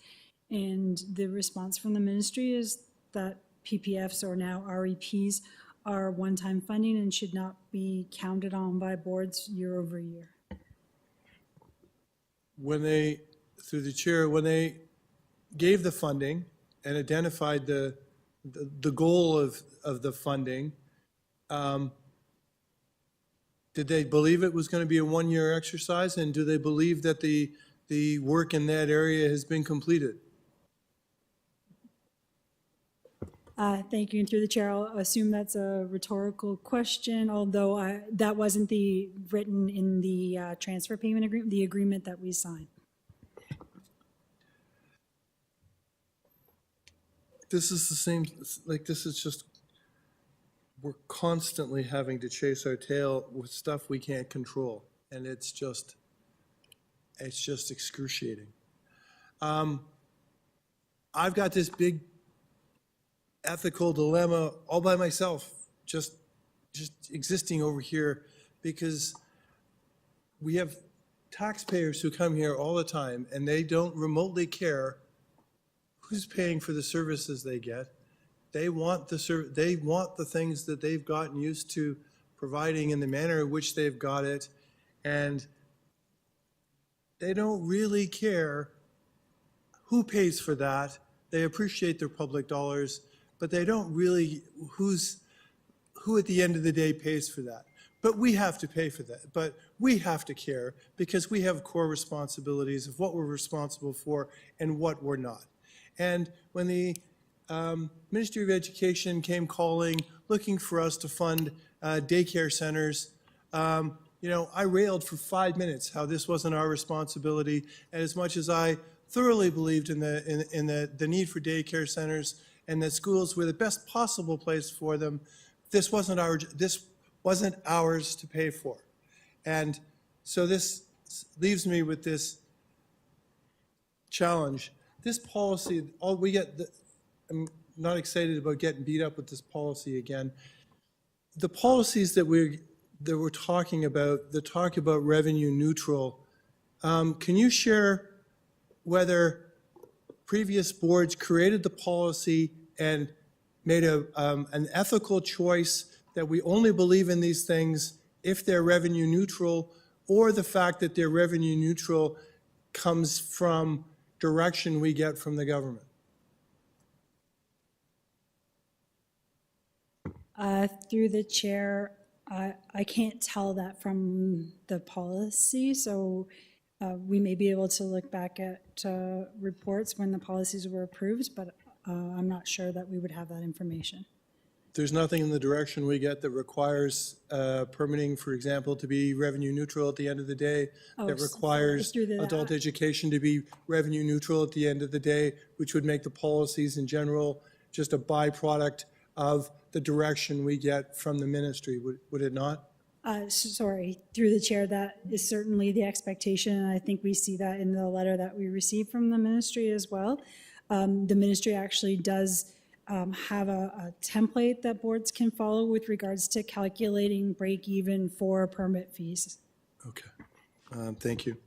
and the response from the ministry is that PPFs, or now REPs, are one-time funding and should not be counted on by boards year over year. When they, through the chair, when they gave the funding and identified the goal of the funding, did they believe it was going to be a one-year exercise, and do they believe that the work in that area has been completed? Thank you, and through the chair, I'll assume that's a rhetorical question, although that wasn't written in the transfer payment agreement, the agreement that we signed. This is the same, like, this is just, we're constantly having to chase our tail with stuff we can't control, and it's just excruciating. I've got this big ethical dilemma all by myself, just existing over here, because we have taxpayers who come here all the time, and they don't remotely care who's paying for the services they get. They want the things that they've gotten used to providing in the manner in which they've got it, and they don't really care who pays for that. They appreciate their public dollars, but they don't really who at the end of the day pays for that. But we have to pay for that. But we have to care, because we have core responsibilities of what we're responsible for and what we're not. And when the Ministry of Education came calling, looking for us to fund daycare centers, I railed for 5 minutes how this wasn't our responsibility. And as much as I thoroughly believed in the need for daycare centers and that schools were the best possible place for them, this wasn't ours to pay for. And so this leaves me with this challenge. This policy, I'm not excited about getting beat up with this policy again. The policies that we're talking about, that talk about revenue neutral, can you share whether previous boards created the policy and made an ethical choice that we only believe in these things if they're revenue neutral, or the fact that they're revenue neutral comes from direction we get from the government? Through the chair, I can't tell that from the policy, so we may be able to look back at reports when the policies were approved, but I'm not sure that we would have that information. There's nothing in the direction we get that requires permitting, for example, to be revenue neutral at the end of the day, that requires adult education to be revenue neutral at the end of the day, which would make the policies in general just a byproduct of the direction we get from the ministry, would it not? Sorry, through the chair, that is certainly the expectation, and I think we see that in the letter that we received from the ministry as well. The ministry actually does have a template that boards can follow with regards to calculating break even for permit fees. Okay, thank you.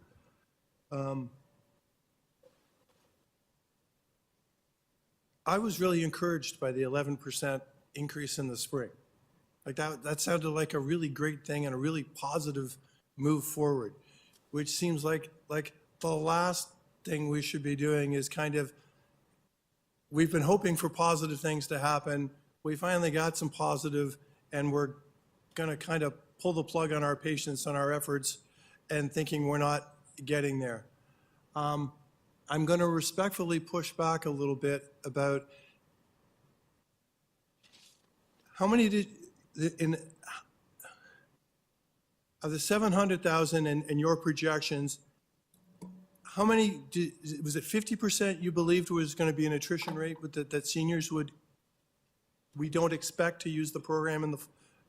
I was really encouraged by the 11% increase in the spring. Like that sounded like a really great thing and a really positive move forward, which seems like the last thing we should be doing is kind of, we've been hoping for positive things to happen. We finally got some positive, and we're going to kind of pull the plug on our patience, on our efforts, and thinking we're not getting there. I'm going to respectfully push back a little bit about how many of the 700,000 and your projections, how many, was it 50% you believed was going to be an attrition rate that seniors we don't expect to use the program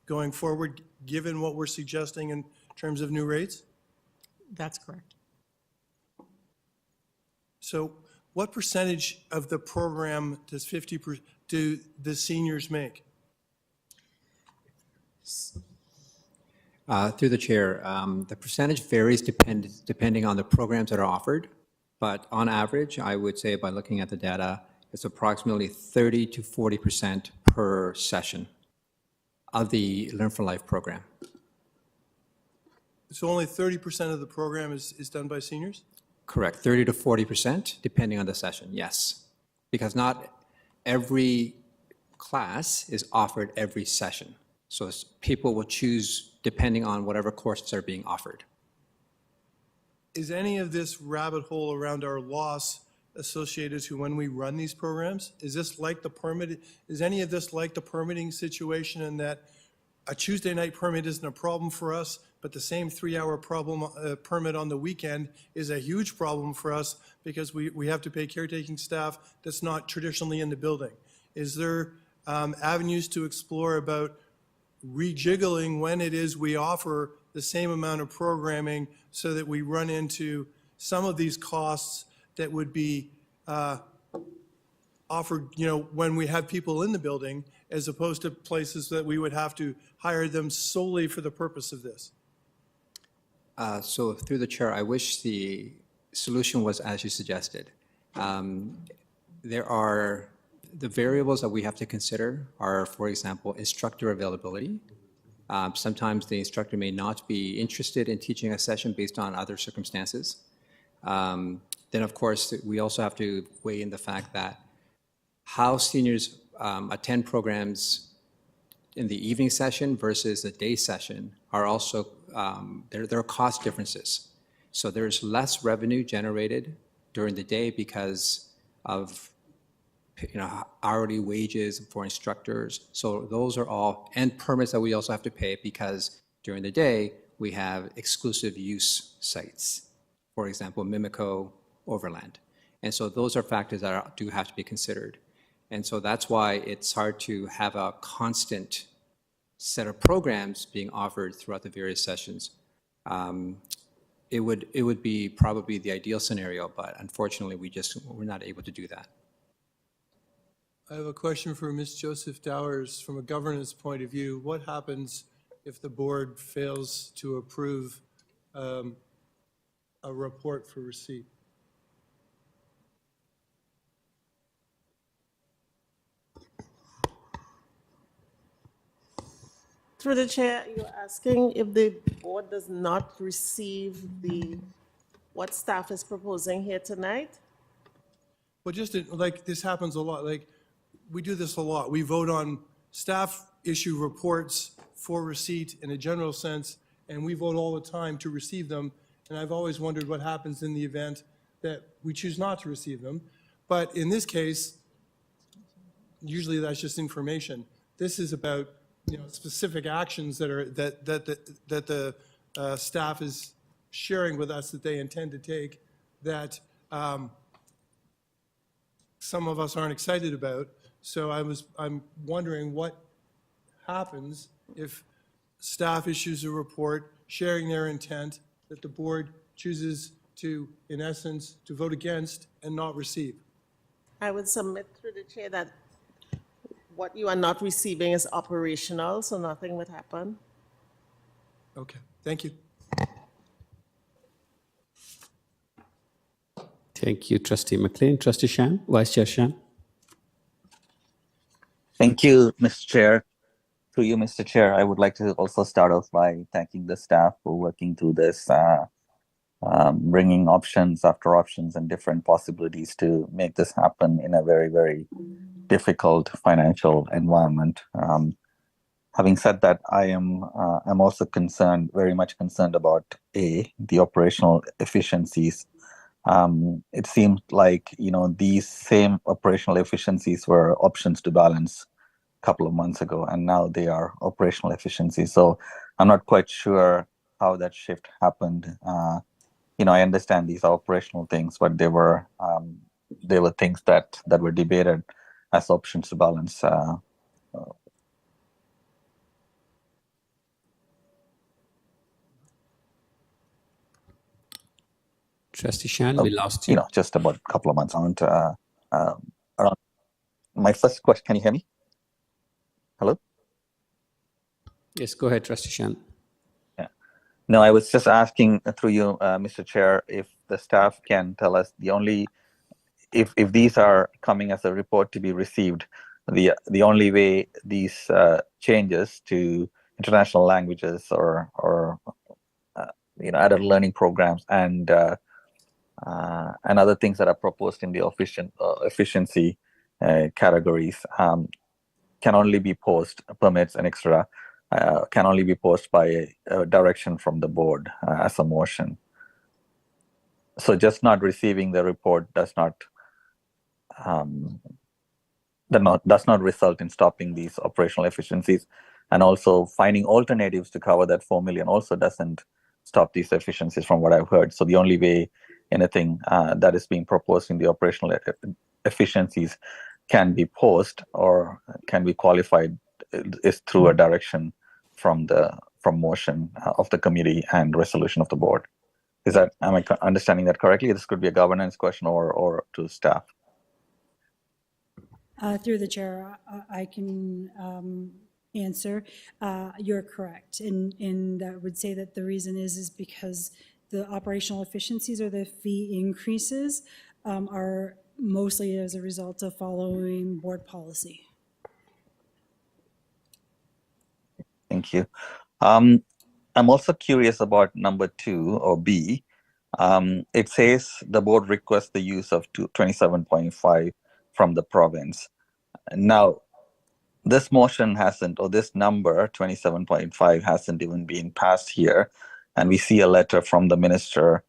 going forward, given what we're suggesting in in terms of new rates? That's correct. So what percentage of the program do the seniors make? Through the chair, the percentage varies depending on the programs that are offered, but on average, I would say by looking at the data, it's approximately 30 to 40% per session of the Learn for Life program. So only 30% of the program is done by seniors? Correct, 30 to 40%, depending on the session, yes. Because not every class is offered every session. So people will choose depending on whatever courses are being offered. Is any of this rabbit hole around our loss associated to when we run these programs? Is this like the permit? Is any of this like the permitting situation in that a Tuesday night permit isn't a problem for us, but the same 3-hour permit on the weekend is a huge problem for us because we have to pay caretaking staff that's not traditionally in the building? Is there avenues to explore about rejiggling when it is we offer the same amount of programming so that we run into some of these costs that would be offered, when we have people in the building, as opposed to places that we would have to hire them solely for the purpose of this? So through the chair, I wish the solution was as you suggested. There are the variables that we have to consider are, for example, instructor availability. Sometimes the instructor may not be interested in teaching a session based on other circumstances. Then, of course, we also have to weigh in the fact that how seniors attend programs in the evening session versus the day session are also, there are cost differences. So there's less revenue generated during the day because of hourly wages for instructors. So those are all, and permits that we also have to pay because during the day we have exclusive use sites. For example, Mimico, Overland. And so those are factors that do have to be considered. And so that's why it's hard to have a constant set of programs being offered throughout the various sessions. It would be probably the ideal scenario, but unfortunately we're not able to do that. I have a question for Ms. Joseph Dowers. From a governance point of view, what happens if the board fails to approve a report for receipt? Through the chair, you're asking if the board does not receive what staff is proposing here tonight? Well, like this happens a lot. Like we do this a lot. We vote on staff issue reports for receipt in a general sense, and we vote all the time to receive them. And I've always wondered what happens in the event that we choose not to receive them. But in this case, usually that's just information. This is about specific actions that the staff is sharing with us that they intend to take that some of us aren't excited about. So I'm wondering what happens if staff issues a report sharing their intent that the board chooses to, in essence, to vote against and not receive. I would submit through the chair that what you are not receiving is operational, so nothing would happen. Okay, thank you. Thank you, Trustee McLean. Trustee Shan, Vice Chair Shan. Thank you, Mr. Chair. Through you, Mr. Chair, I would like to also start off by thanking the staff for working through this, bringing options after options and different possibilities to make this happen in a very, very difficult financial environment. Having said that, I'm also concerned, very much concerned about the operational efficiencies. It seemed like these same operational efficiencies were options to balance a couple of months ago, and now they are operational efficiencies. So I'm not quite sure how that shift happened. I understand these are operational things, but they were things that were debated as options to balance. Trustee Shan, we lost you. Just about a couple of months around my first question. Can you hear me? Hello? Yes, go ahead, Trustee Shan. Yeah. No, I was just asking through you, Mr. Chair, if the staff can tell us if these are coming as a report to be received, the only way these changes to international languages or adult learning programs and other things that are proposed in the efficiency categories can only be permits and extra can only be posted by a direction from the board as a motion. So just not receiving the report does not result in stopping these operational efficiencies, and also finding alternatives to cover that 4 million also doesn't stop these efficiencies from what I've heard. So the only way anything that is being proposed in the operational efficiencies can be posted or can be qualified is through a direction from motion of the committee and resolution of the board. Am I understanding that correctly? This could be a governance question or to staff. Through the chair, I can answer. You're correct. And I would say that the reason is because the operational efficiencies or the fee increases are mostly as a result of following board policy. Thank you. I'm also curious about number 2 or B. It says the board requests the use of 27.5 from the province. Now, this motion hasn't, or this number 27.5 hasn't even been passed here, and we see a letter from the minister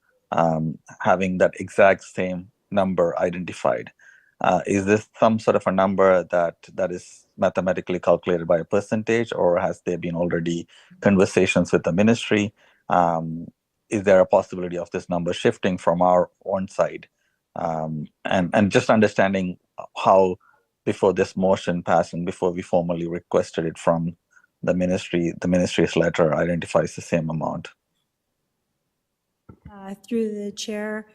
having that exact same number identified. Is this some sort of a number that is mathematically calculated by a percentage, or has there been already conversations with the ministry? Is there a possibility of this number shifting from our own side? And just understanding how, before this motion passed and before we formally requested it from the ministry's letter identifies the same amount. Through the chair,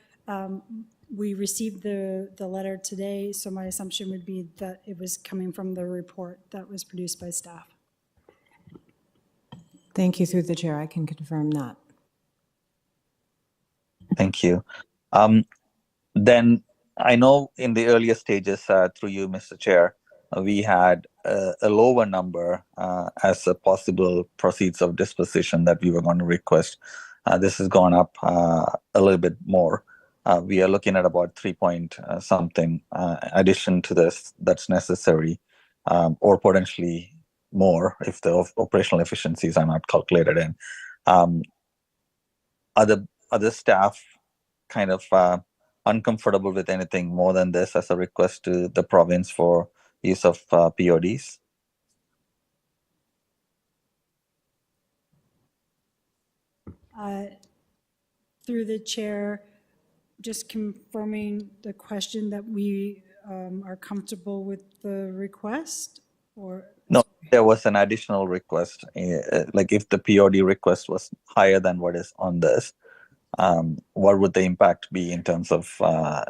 we received the letter today, so my assumption would be that it was coming from the report that was produced by staff. Thank you. Through the chair, I can confirm that. Thank you. Then I know in the earlier stages, through you, Mr. Chair, we had a lower number as a possible proceeds of disposition that we were going to request. This has gone up a little bit more. We are looking at about 3 point something addition to this that's necessary, or potentially more if the operational efficiencies are not calculated in. Other staff kind of uncomfortable with anything more than this as a request to the province for use of PODs? Through the chair, just confirming the question that we are comfortable with the request, or? No, there was an additional request, like if the POD request was higher than what is on this, what would the impact be in terms of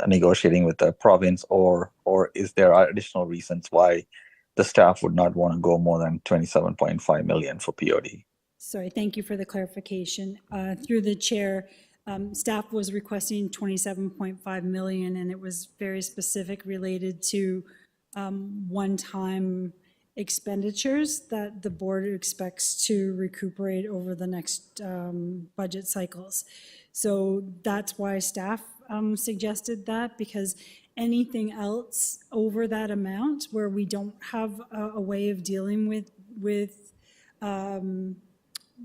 negotiating with the province, or is there additional reasons why the staff would not want to go more than 27.5 million for POD? Sorry, thank you for the clarification. Through the chair, staff was requesting 27.5 million, and it was very specific related to one-time expenditures that the board expects to recuperate over the next budget cycles. So that's why staff suggested that, because anything else over that amount where we don't have a way of dealing with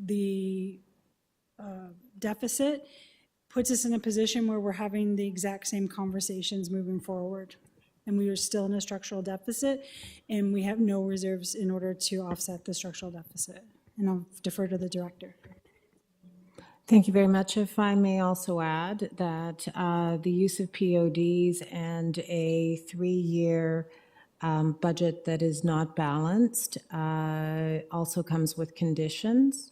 the deficit puts us in a position where we're having the exact same conversations moving forward. And we are still in a structural deficit, and we have no reserves in order to offset the structural deficit. And I'll defer to the director. Thank you very much. If I may also add that the use of PODs and a 3-year budget that is not balanced also comes with conditions.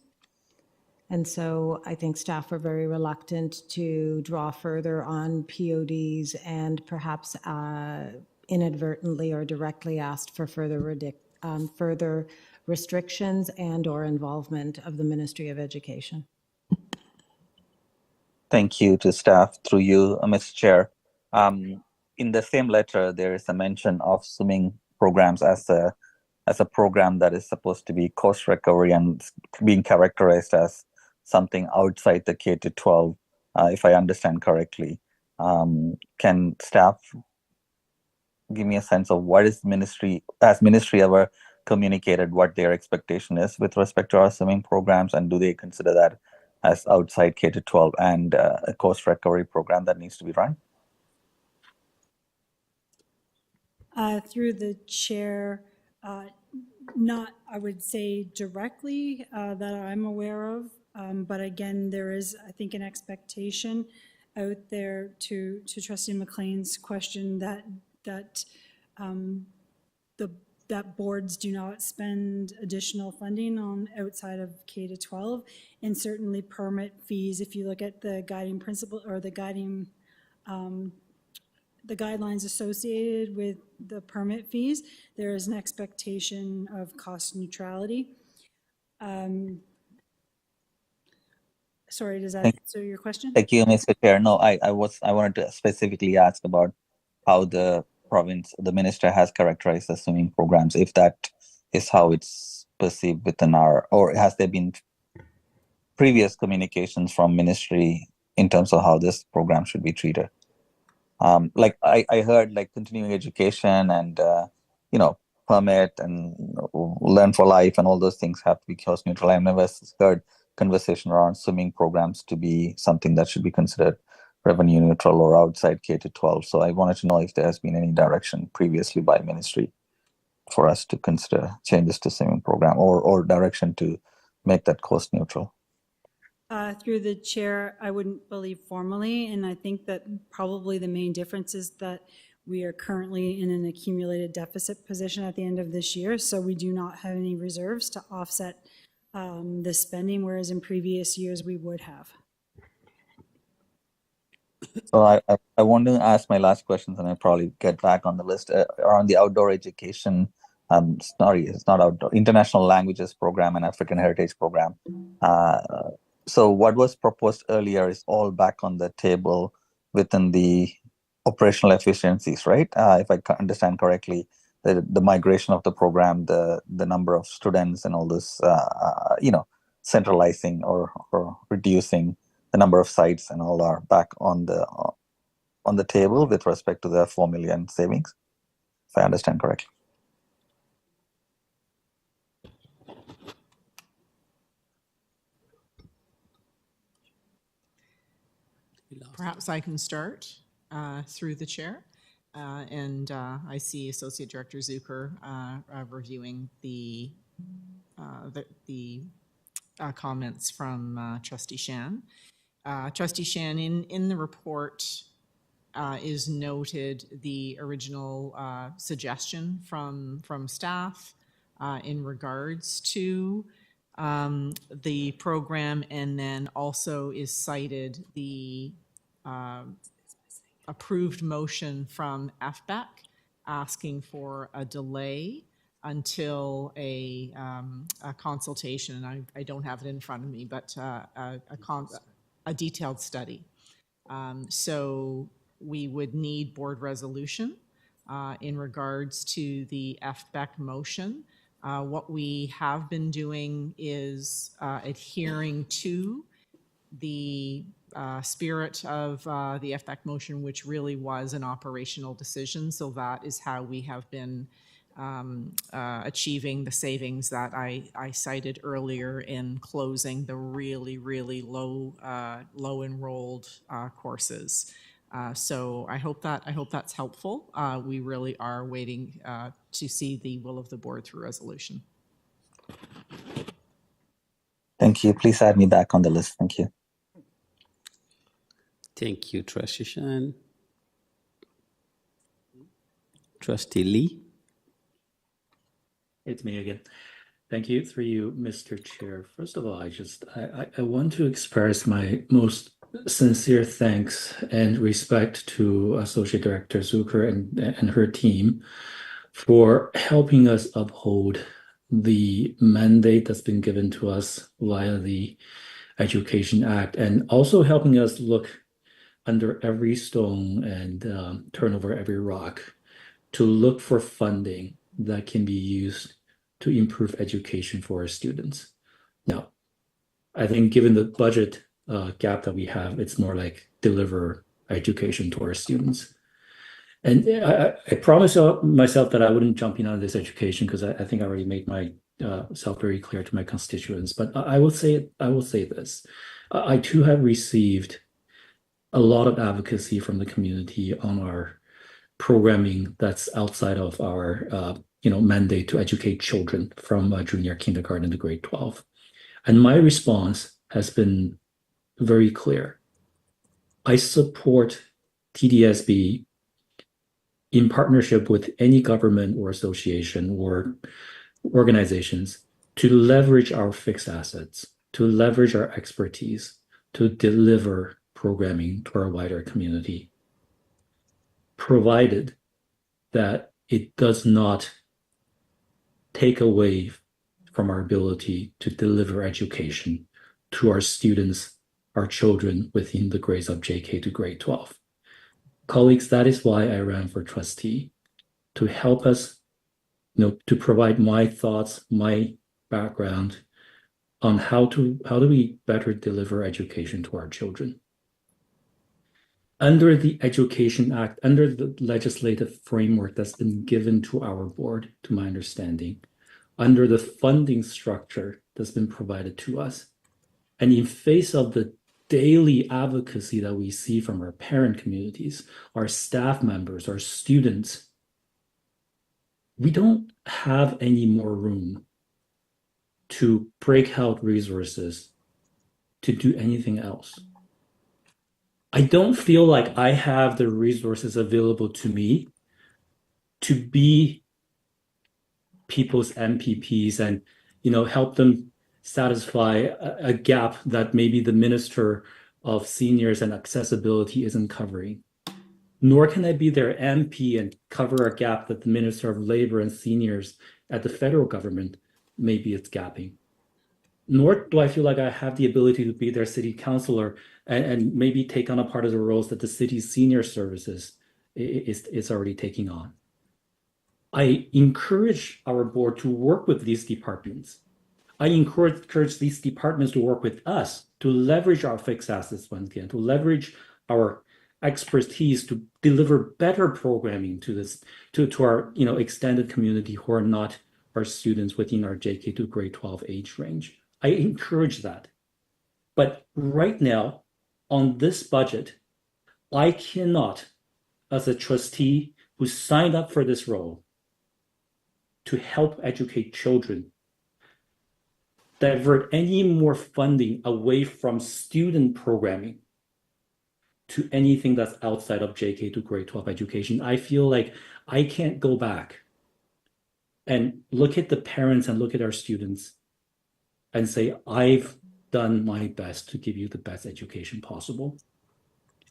And so I think staff were very reluctant to draw further on PODs and perhaps inadvertently or directly asked for further restrictions and or involvement of the Ministry of Education. Thank you to staff through you, Mr. Chair. In the same letter, there is a mention of swimming programs as a program that is supposed to be cost recovery and being characterized as something outside the K to 12, if I understand correctly. Can staff give me a sense of what is ministry ever communicated what their expectation is with respect to our swimming programs, and do they consider that as outside K to 12 and a cost recovery program that needs to be run? Through the chair, not, I would say directly that I'm aware of, but again, there is, I think, an expectation out there to Trustee McLean's question that that boards do not spend additional funding on outside of K to 12, and certainly permit fees. If you look at the guiding principle or the guiding the guidelines associated with the permit fees, there is an expectation of cost neutrality. Sorry, does that answer your question? Thank you, Mr. Chair. No, I wanted to specifically ask about how the province, the minister has characterized the swimming programs, if that is how it's perceived within or has there been previous communications from ministry in terms of how this program should be treated? Like I heard like continuing education and, permit and learn for life and all those things have to be cost neutral. I've never heard conversation around swimming programs to be something that should be considered revenue neutral or outside K to 12. So I wanted to know if there has been any direction previously by ministry for us to consider changes to swimming program or direction to make that cost neutral. Through the chair, I wouldn't believe formally, and I think that probably the main difference is that we are currently in an accumulated deficit position at the end of this year, so we do not have any reserves to offset the spending, whereas in previous years we would have. So I want to ask my last questions, and I'll probably get back on the list around the outdoor education. It's not outdoor, international languages program and African heritage program. So what was proposed earlier is all back on the table within the operational efficiencies, right? If I understand correctly, the migration of the program, the number of students and all this, centralizing or reducing the number of sites and all are back on the table with respect to the 4 million savings, if I understand correctly. Perhaps I can start through the chair. And I see Associate Director Zucker reviewing the comments from Trustee Shan. Trustee Shan, in the report is noted the original suggestion from staff in regards to the program, and then also is cited the approved motion from FBEC asking for a delay until a consultation, and I don't have it in front of me, but a detailed study. So we would need board resolution in regards to the FBEC motion. What we have been doing is adhering to the spirit of the FBEC motion, which really was an operational decision. So that is how we have been achieving the savings that I cited earlier in closing the really, really low enrolled courses. So I hope that's helpful. We really are waiting to see the will of the board through resolution. Thank you. Please add me back on the list. Thank you. Thank you, Trustee Shan. Trustee Lee. It's me again. Thank you. Through you, Mr. Chair. First of all, I want to express my most sincere thanks and respect to Associate Director Zucker and her team for helping us uphold the mandate that's been given to us via the Education Act, and also helping us look under every stone and turn over every rock to look for funding that can be used to improve education for our students. Now, I think given the budget gap that we have, it's more like deliver education to our students. And I promised myself that I wouldn't jump in on this education because I think I already made myself very clear to my constituents. But I will say this: I too have received a lot of advocacy from the community on our programming that's outside of our mandate to educate children from junior kindergarten to grade 12. And my response has been very clear. I support TDSB in partnership with any government or association or organizations to leverage our fixed assets, to leverage our expertise, to deliver programming to our wider community, provided that it does not take away from our ability to deliver education to our students, our children within the grades of JK to grade 12. Colleagues, that is why I ran for trustee, to help us, to provide my thoughts, my background on how do we better deliver education to our children. Under the Education Act, under the legislative framework that's been given to our board, to my understanding, under the funding structure that's been provided to us, and in face of the daily advocacy that we see from our parent communities, our staff members, our students, we don't have any more room to break out resources to do anything else. I don't feel like I have the resources available to me to be people's MPPs and help them satisfy a gap that maybe the Minister of Seniors and Accessibility isn't covering. Nor can I be their MP and cover a gap that the Minister of Labor and Seniors at the federal government maybe it's gapping. Nor do I feel like I have the ability to be their city councilor and maybe take on a part of the roles that the city's senior services is already taking on. I encourage our board to work with these departments. I encourage these departments to work with us to leverage our fixed assets once again, to leverage our expertise to deliver better programming to our extended community who are not our students within our JK to grade 12 age range. I encourage that. But right now, on this budget, I cannot, as a trustee who signed up for this role to help educate children, divert any more funding away from student programming to anything that's outside of JK to grade 12 education. I feel like I can't go back and look at the parents and look at our students and say, I've done my best to give you the best education possible.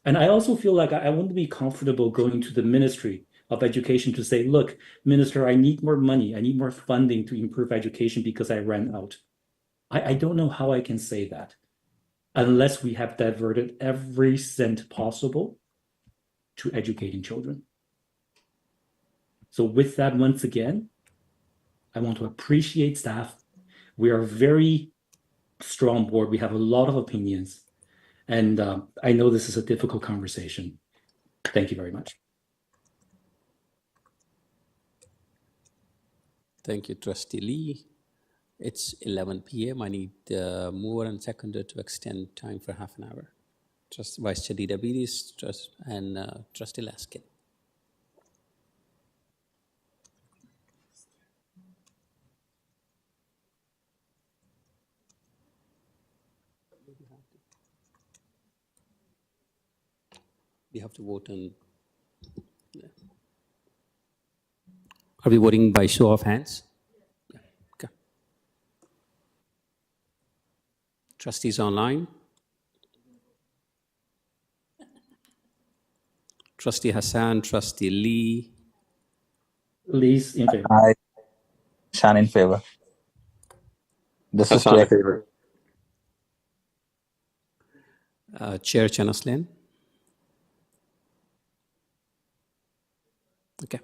And I also feel like I wouldn't be comfortable going to the Ministry of Education to say, look, Minister, I need more money. I need more funding to improve education because I ran out. I don't know how I can say that unless we have diverted every cent possible to educating children. So with that, once again, I want to appreciate staff. We are a very strong board. We have a lot of opinions. And I know this is a difficult conversation. Thank you very much. Thank you, Trustee Lee. It's 11 p.m. I need mover and seconder to extend time for half an hour. Vice Chair Diabetes and Trustee Laskin. We have to vote on. Are we voting by show of hands? Yeah. Okay. Trustees online? Trustee Hassan, Trustee Lee, Lee's in favor. Aye. Shan in favor. This is Hassan in to favor. Chair Chenaslin. Okay.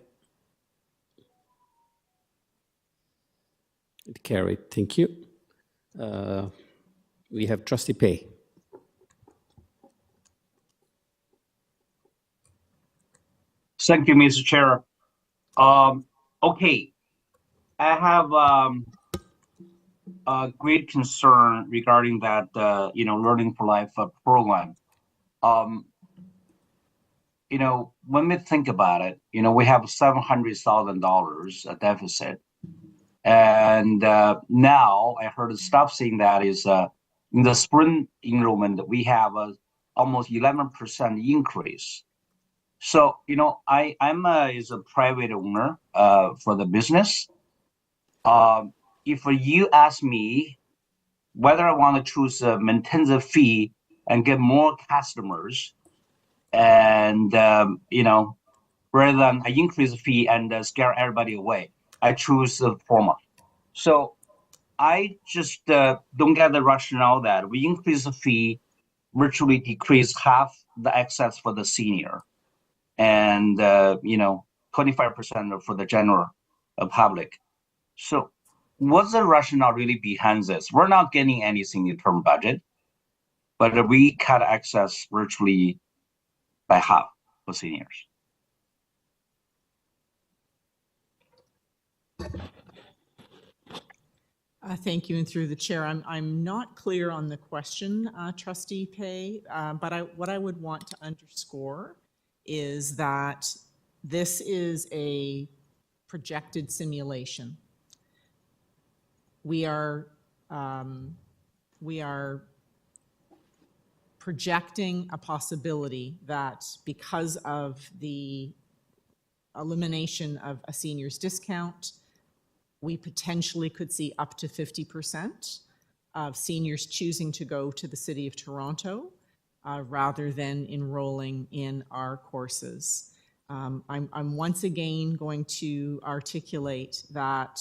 It carried. Thank you. We have Trustee Pei. Thank you, Mr. Chair. Okay, I have a great concern regarding that, Learning for Life program. When we think about it, we have $700,000 deficit. And now I heard staff saying that is in the spring enrollment, we have almost 11% increase. So, I'm is a private owner for the business. If you ask me whether I want to choose maintain the fee and get more customers, and rather than I increase the fee and scare everybody away, I choose the former. So I just don't get the rationale that we increase the fee, virtually decrease half the access for the senior, and 25% for the general public. So what's the rationale really behind this? We're not getting anything in term budget, but we cut access virtually by half for seniors. Thank you, and through the chair, I'm not clear on the question, Trustee Pei, but what I would want to underscore is that this is a projected simulation. We are projecting a possibility that because of the elimination of a senior's discount, we potentially could see up to 50% of seniors choosing to go to the City of Toronto rather than enrolling in our courses. I'm once again going to articulate that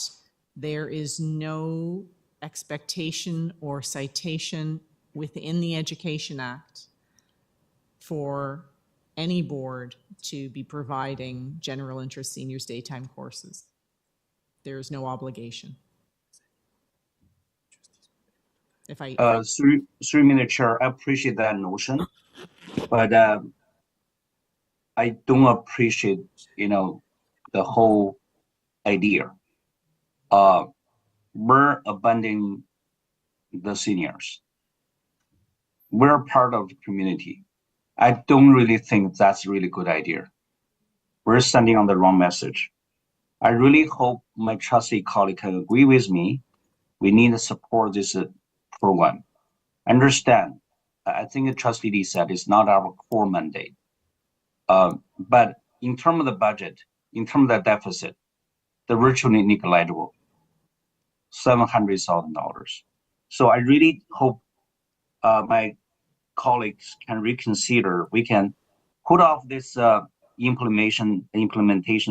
there is no expectation or citation within the Education Act for any board to be providing general interest seniors daytime courses. There is no obligation. Through Mr. Chair, I appreciate that notion, but I don't appreciate, the whole idea. We're abandoning the seniors. We're part of the community. I don't really think that's a really good idea. We're sending on the wrong message. I really hope my trustee colleague can agree with me. We need to support this program. Understand, I think the trustee Lee said it's not our core mandate. But in terms of the budget, in terms of the deficit, the virtually negligible, $700,000. So I really hope my colleagues can reconsider. We can put off this implementation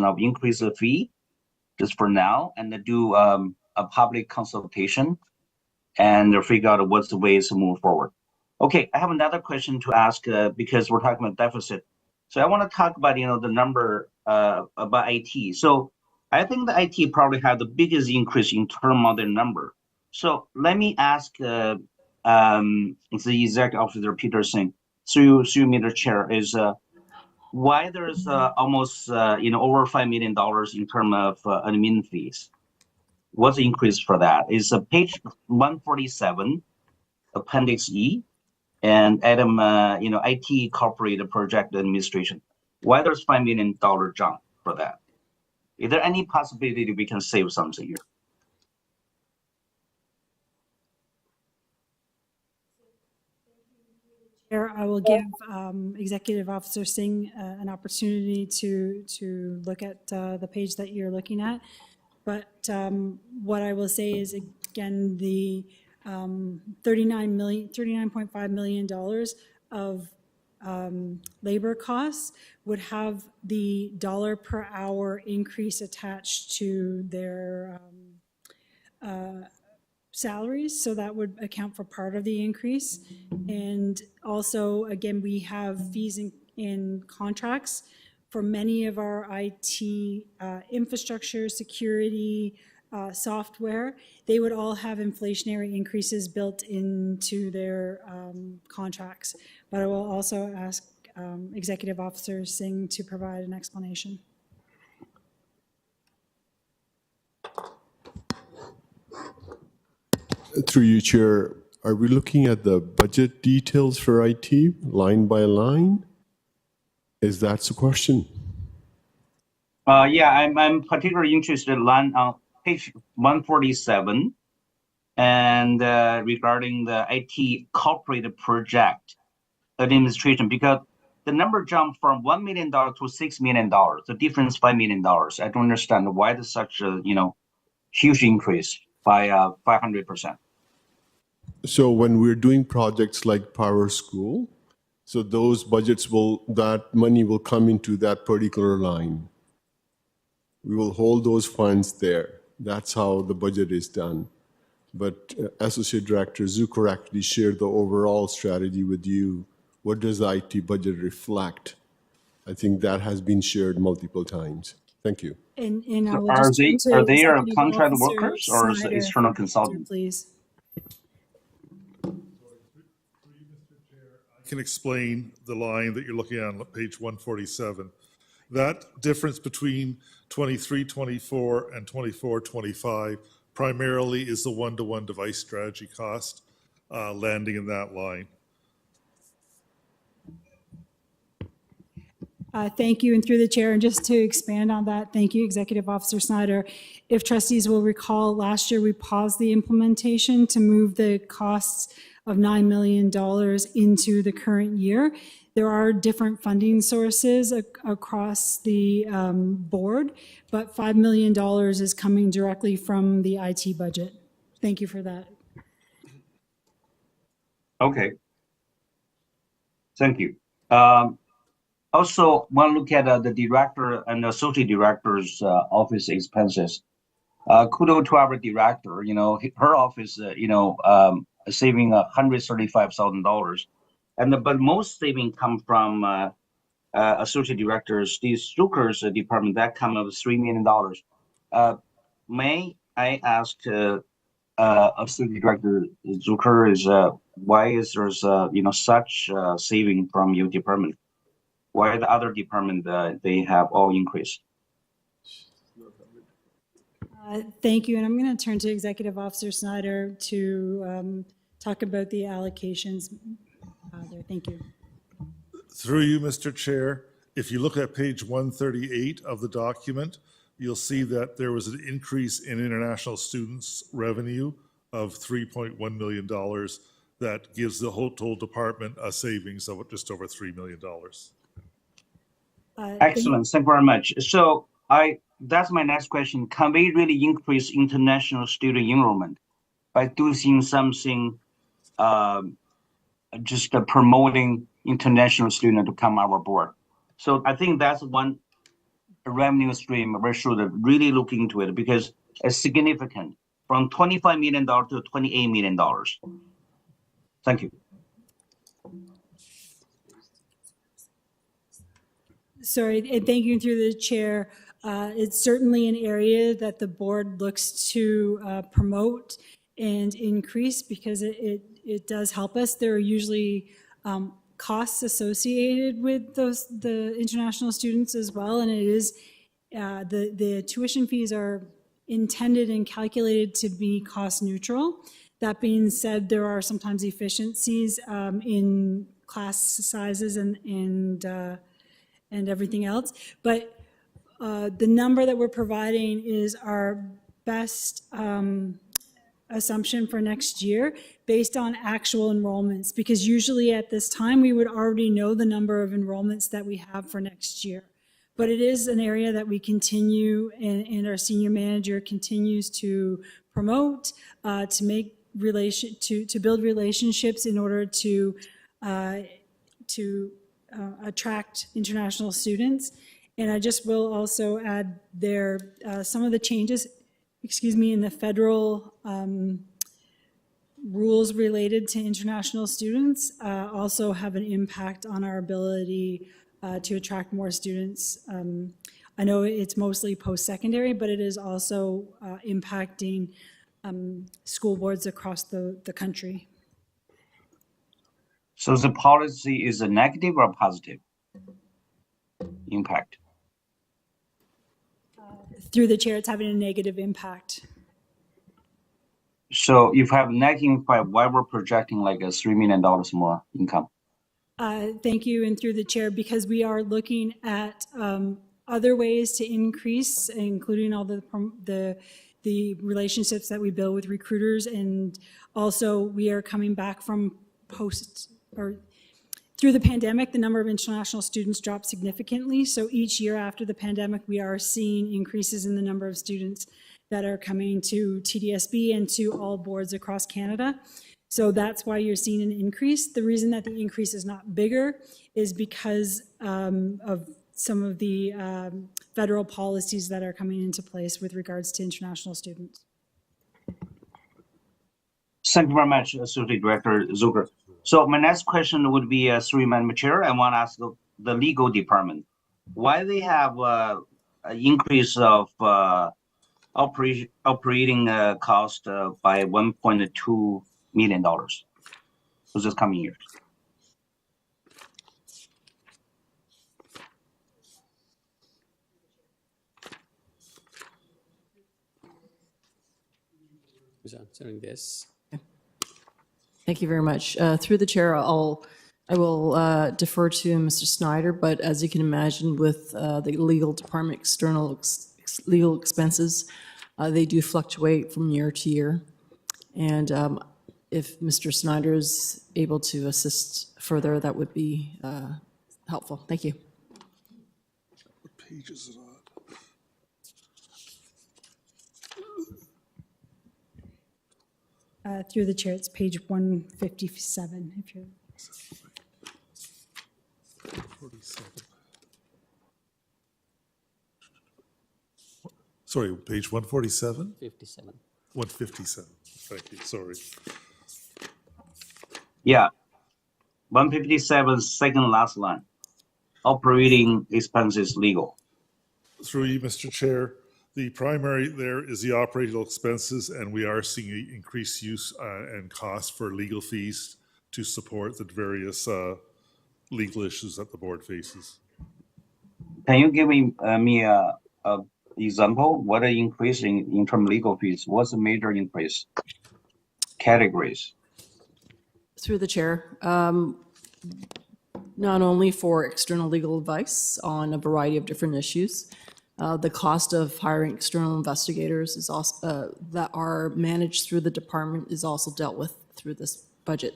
of increase the fee just for now, and do a public consultation and figure out what's the ways to move forward. Okay, I have another question to ask because we're talking about deficit. So I want to talk about the number about IT. So I think the IT probably had the biggest increase in terms of the number. So let me ask the executive officer Peterson, through Mr. Chair, is why there's almost over $5 million in terms of admin fees. What's the increase for that? Is page 147, Appendix E, and item IT corporate project administration. Why there's $5 million jump for that? Is there any possibility we can save something here? I will give Executive Officer Singh an opportunity to look at the page that you're looking at. But what I will say is, again, the $39.5 million of labor costs would have the dollar per hour increase attached to their salaries, so that would account for part of the increase. And also, again, we have fees in contracts for many of our IT infrastructure, security, software. They would all have inflationary increases built into their contracts. But I will also ask Executive Officer Singh to provide an explanation. Through you, Chair, are we looking at the budget details for IT line by line? Is that the question? Yeah, I'm particularly interested on page 147 and regarding the IT corporate project administration, because the number jumped from $1 million to $6 million, the difference $5 million. I don't understand why there's such a huge increase by 500%. So when we're doing projects like Power School, so those budgets that money will come into that particular line. We will hold those funds there. That's how the budget is done. But Associate Director Zucker actually shared the overall strategy with you. What does the IT budget reflect? I think that has been shared multiple times. Thank you. And I So will just turn to are they Executive contract Officer workers or Snyder external for an answer, consultants? please. I can explain the line that you're looking at on page 147. That difference between 23-24 and 24-25 primarily is the one-to-one device strategy cost landing in that line. Thank you, and through the chair, and just to expand on that, thank you, Executive Officer Snyder. If trustees will recall, last year we paused the implementation to move the costs of $9 million into the current year. There are different funding sources across the board, but $5 million is coming directly from the IT budget. Thank you for that. Okay. Thank you. Also, want to look at the director and associate director's office expenses. Kudos to our director. Her office, saving $135,000, but most saving come from associate director Steve Zucker's department. That come of $3 million. May I ask associate director Zucker is why is there's such saving from your department? Why the other department they have all increased? Thank you, and I'm going to turn to Executive Officer Snyder to talk about the allocations there. Thank you. Through you, Mr. Chair, if you look at page 138 of the document, you'll see that there was an increase in international students' revenue of $3.1 million. That gives the whole department a savings of just over $3 million. Excellent. Thank you very much. So that's my next question. Can we really increase international student enrollment by doing something, just promoting international students to come our board? So I think that's one revenue stream we should really look into it, because it's significant, from $25 million to $28 million. Thank you. Sorry, and thank you through the chair. It's certainly an area that the board looks to promote and increase, because it does help us. There are usually costs associated with the international students as well, and it is the tuition fees are intended and calculated to be cost neutral. That being said, there are sometimes efficiencies in class sizes and everything else. But the number that we're providing is our best assumption for next year based on actual enrollments, because usually at this time we would already know the number of enrollments that we have for next year. But it is an area that we continue, and our senior manager continues to promote, to make build relationships in order to attract international students. And I just will also add there some of the changes, in the federal rules related to international students also have an impact on our ability to attract more students. I know it's mostly post-secondary, but it is also impacting school boards across the country. So the policy is a negative or positive impact? Through the chair, it's having a negative impact. So if you have negative impact, why we're projecting like a $3 million more income? Thank you, and through the chair, because we are looking at other ways to increase, including all the relationships that we build with recruiters, and also we are coming back from through the pandemic, the number of international students dropped significantly. So each year after the pandemic, we are seeing increases in the number of students that are coming to TDSB and to all boards across Canada. So that's why you're seeing an increase. The reason that the increase is not bigger is because of some of the federal policies that are coming into place with regards to international students. Thank you very much, Associate Director Zucker. So my next question would be through Madam Chair. I want to ask the legal department why they have an increase of operating cost by $1.2 million for this coming year. Who's answering this? Thank you very much. Through the chair, I will defer to Mr. Snyder, but as you can imagine with the legal department external legal expenses, they do fluctuate from year to year. And if Mr. Snyder is able to assist further, that would be helpful. Thank you. What page is it on? Through the chair, it's page 157. If you're 47. Sorry, page 147? 57. 157. Thank you. Sorry. Yeah, 157, second last line. Operating expenses legal. Through you, Mr. Chair, the primary there is the operational expenses, and we are seeing increased use and cost for legal fees to support the various legal issues that the board faces. Can you give me a example? What an increase in terms of legal fees? What's the major increase? Categories. Through the chair, not only for external legal advice on a variety of different issues, the cost of hiring external investigators is also that are managed through the department is also dealt with through this budget.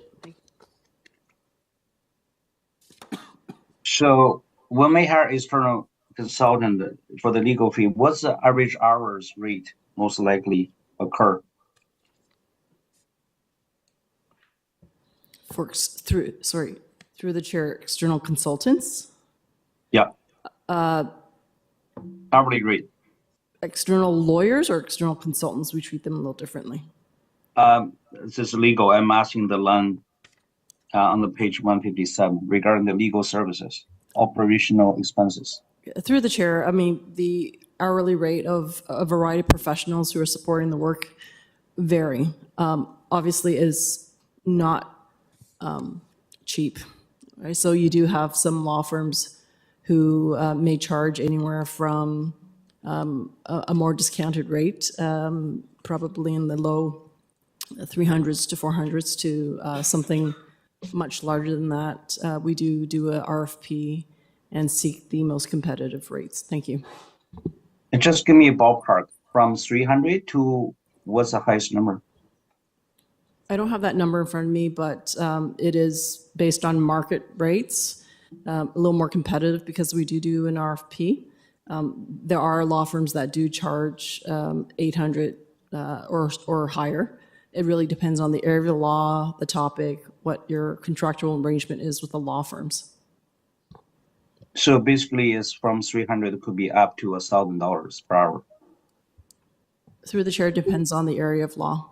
So when we hire external consultant for the legal fee, what's the average hours rate most likely occur? Through the chair, external consultants. Yeah. Hourly rate. External lawyers or external consultants, we treat them a little differently. This is legal. I'm asking the line on the page 157 regarding the legal services, operational expenses. Through the chair, I mean, the hourly rate of a variety of professionals who are supporting the work vary. Obviously is not cheap, right? So you do have some law firms who may charge anywhere from a more discounted rate, probably in the low 300s to 400s to something much larger than that. We do a RFP and seek the most competitive rates. Thank you. And just give me a ballpark from 300 to what's the highest number? I don't have that number in front of me, but it is based on market rates, a little more competitive because we do an RFP. There are law firms that do charge 800 or higher, it really depends on the area of the law, the topic, what your contractual arrangement is with the law firms. So basically, it's from 300 could be up to $1,000 per hour. Through the chair, depends on the area of law.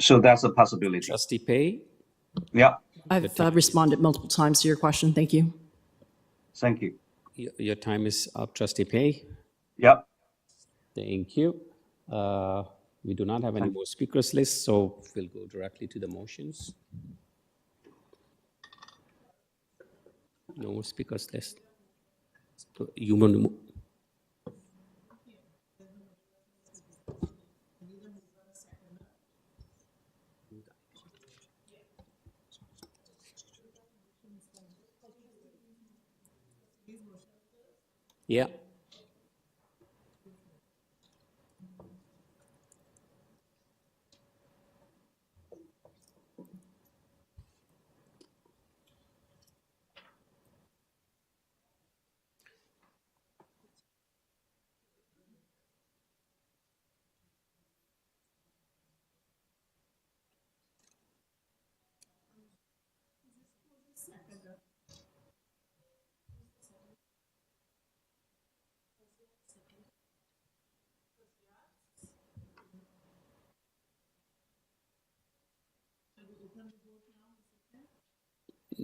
So that's a possibility. Trustee Pay? Yeah, I've responded multiple times to your question. Thank you. thank you. Your time is up, Trustee Pay. Yep. Thank you. We do not have any more speakers list, so we'll go directly to the motions. No more speakers list. So you want to move? Yeah.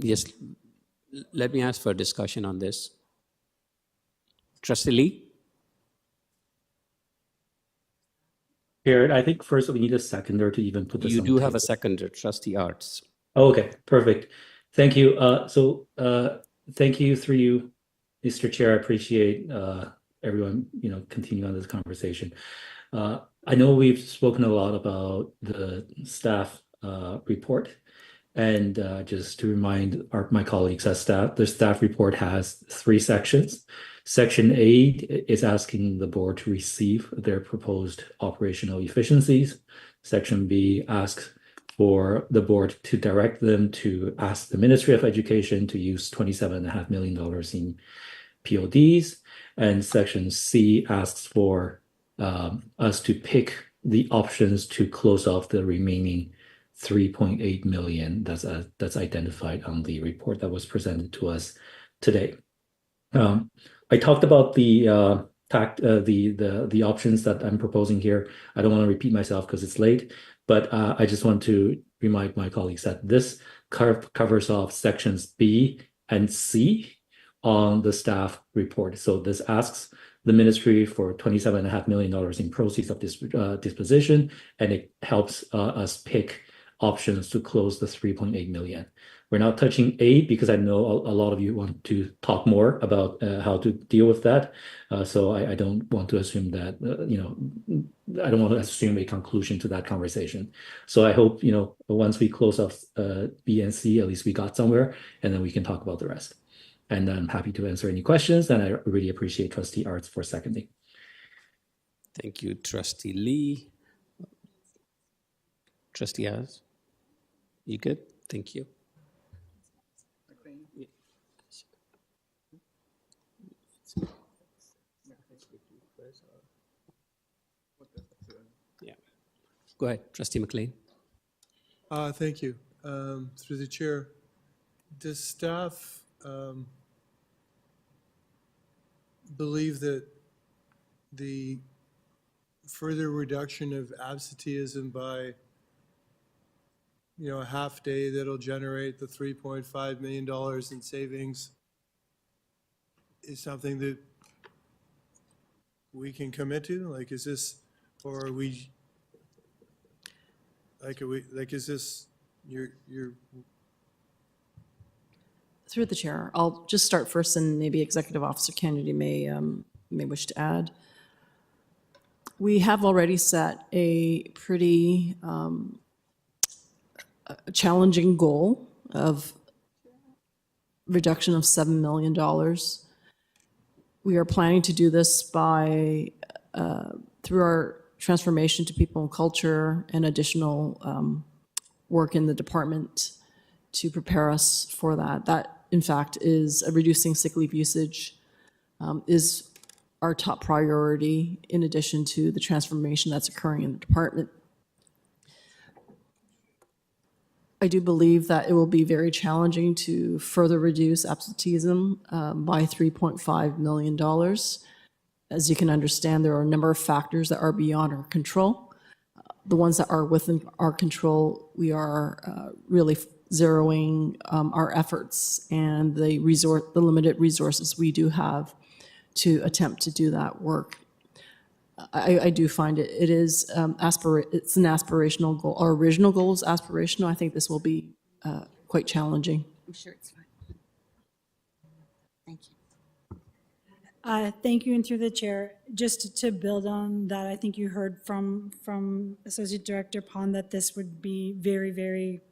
Yes, let me ask for a discussion on this. Trustee Lee? Chair, I think first we need a seconder to even put this You on do the have a table. seconder, Trustee Arts. Oh, okay, perfect. Thank you. Thank you through you, Mr. Chair. I appreciate everyone, continue on this conversation. I know we've spoken a lot about the staff report, and just to remind my colleagues as staff, the staff report has 3 sections. Section A is asking the board to receive their proposed operational efficiencies. Section B asks for the board to direct them to ask the Ministry of Education to use $27.5 million in PODs. And Section C asks for us to pick the options to close off the remaining $3.8 million that's identified on the report that was presented to us today. I talked about the options that I'm proposing here. I don't want to repeat myself because it's late, but I just want to remind my colleagues that this covers off sections B and C on the staff report. So this asks the ministry for $27.5 million in proceeds of this disposition, and it helps us pick options to close the $3.8 million. We're not touching A because I know a lot of you want to talk more about how to deal with that. So I don't want to assume that, I don't want to assume a conclusion to that conversation. So I hope, once we close off B and C, at least we got somewhere, and then we can talk about the rest. And I'm happy to answer any questions, and I really appreciate Trustee Arts for seconding. Thank you, Trustee Lee. Trustee Arts? You good? Thank you. Yeah. Go ahead, Trustee McLean. Thank you. Through the chair, does staff believe that the further reduction of absenteeism by, a half day that'll generate the $3.5 million in savings is something that we can commit to? Like, is this, or are we, is this, you're Through the chair, I'll just start first, and maybe Executive Officer Kennedy may wish to add. We have already set a pretty challenging goal of reduction of $7 million. We are planning to do this by through our transformation to people and culture and additional work in the department to prepare us for that. That, in fact, is reducing sick leave usage is our top priority, in addition to the transformation that's occurring in the department I do believe that it will be very challenging to further reduce absenteeism by $3.5 million. As you can understand, there are a number of factors that are beyond our control. The ones that are within our control, we are really zeroing our efforts and the limited resources we do have to attempt to do that work. I do find it is it's an aspirational goal. Our original goal is aspirational. I think this will be quite challenging. I'm sure it's fine. Thank you. Thank you, and through the chair, just to build on that, I think you heard from Associate Director Pond that this would be very, very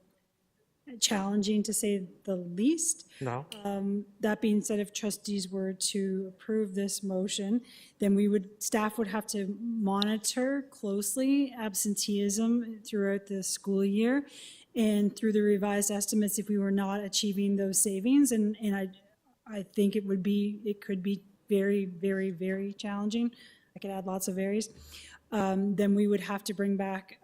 challenging, to say the least. No. That being said, if trustees were to approve this motion, then staff would have to monitor closely absenteeism throughout the school year, and through the revised estimates, if we were not achieving those savings, and I think it could be very, very, very challenging. I could add lots of varies. Then we would have to bring back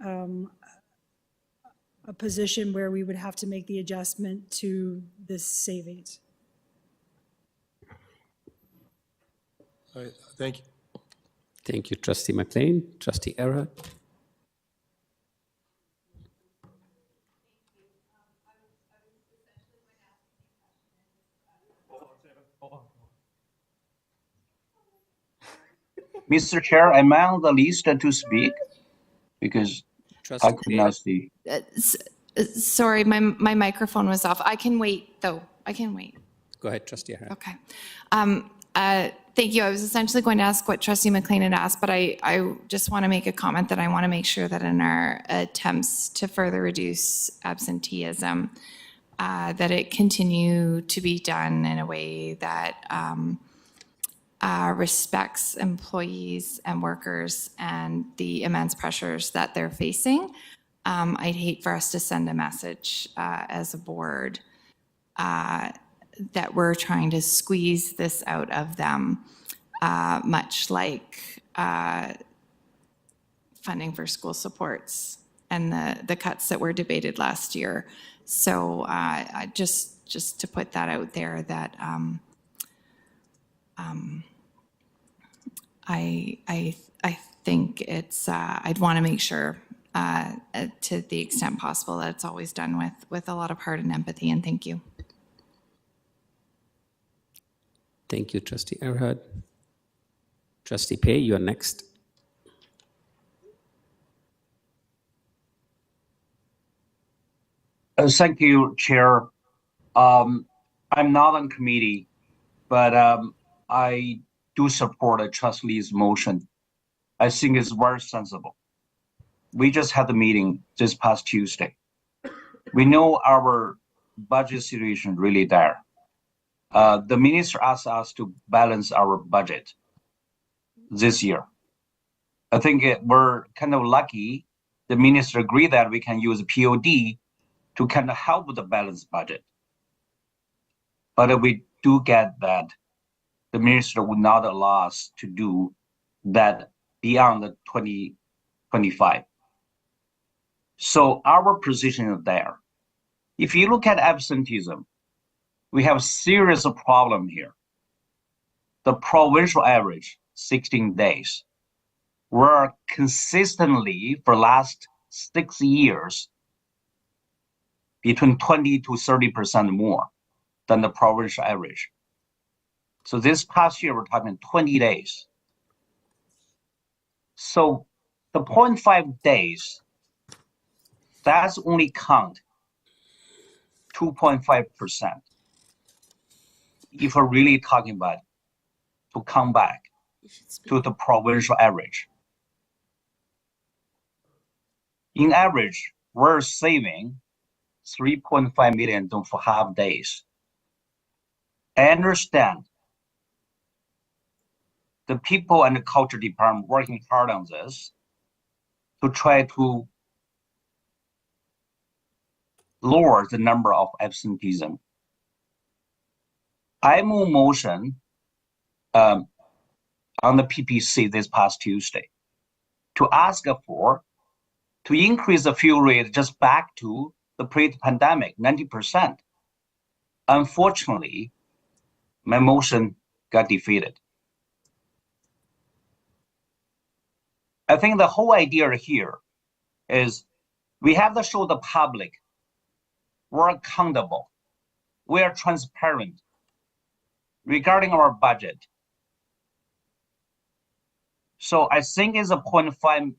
a position where we would have to make the adjustment to this savings. All right, thank you. Thank you, Trustee McLean. Trustee Erhard. Mr. Chair, am I on the list to speak? Because Trustee I could not see. Sorry, my microphone was off. I can wait, though. I can wait. Go ahead, Trustee Erhard. Okay. Thank you. I was essentially going to ask what Trustee McLean had asked, but I just want to make a comment that I want to make sure that in our attempts to further reduce absenteeism, that it continue to be done in a way that respects employees and workers and the immense pressures that they're facing. I'd hate for us to send a message as a board that we're trying to squeeze this out of them, much like funding for school supports and the cuts that were debated last year. So just to put that out there, that I think it's I'd want to make sure to the extent possible that it's always done with a lot of heart and empathy, and thank you. Thank you, Trustee Erhard. Trustee Pei, you're next. Thank you, Chair. I'm not on committee, but I do support a trustee's motion. I think it's very sensible. We just had the meeting this past Tuesday. We know our budget situation really dire. The minister asked us to balance our budget this year. I think we're kind of lucky. The minister agreed that we can use POD to kind of help with the balanced budget. But we do get that the minister would not allow us to do that beyond the 2025. So our position is there. If you look at absenteeism, we have a serious problem here. The provincial average, 16 days. We're consistently, for the last 6 years, between 20 to 30% more than the provincial average. So this past year, we're talking 20 days. So the 0.5 days, that's only count 2.5%. If we're really talking about to come back to the provincial average. In average, we're saving 3.5 million for half days. I understand the people and the culture department working hard on this to try to lower the number of absenteeism. I move motion on the PPC this past Tuesday to ask for to increase the fuel rate just back to the the pre-pandemic, 90%. Unfortunately, my motion got defeated. I think the whole idea here is we have to show the public we're accountable, we are transparent regarding our budget. So I think it's a 0.5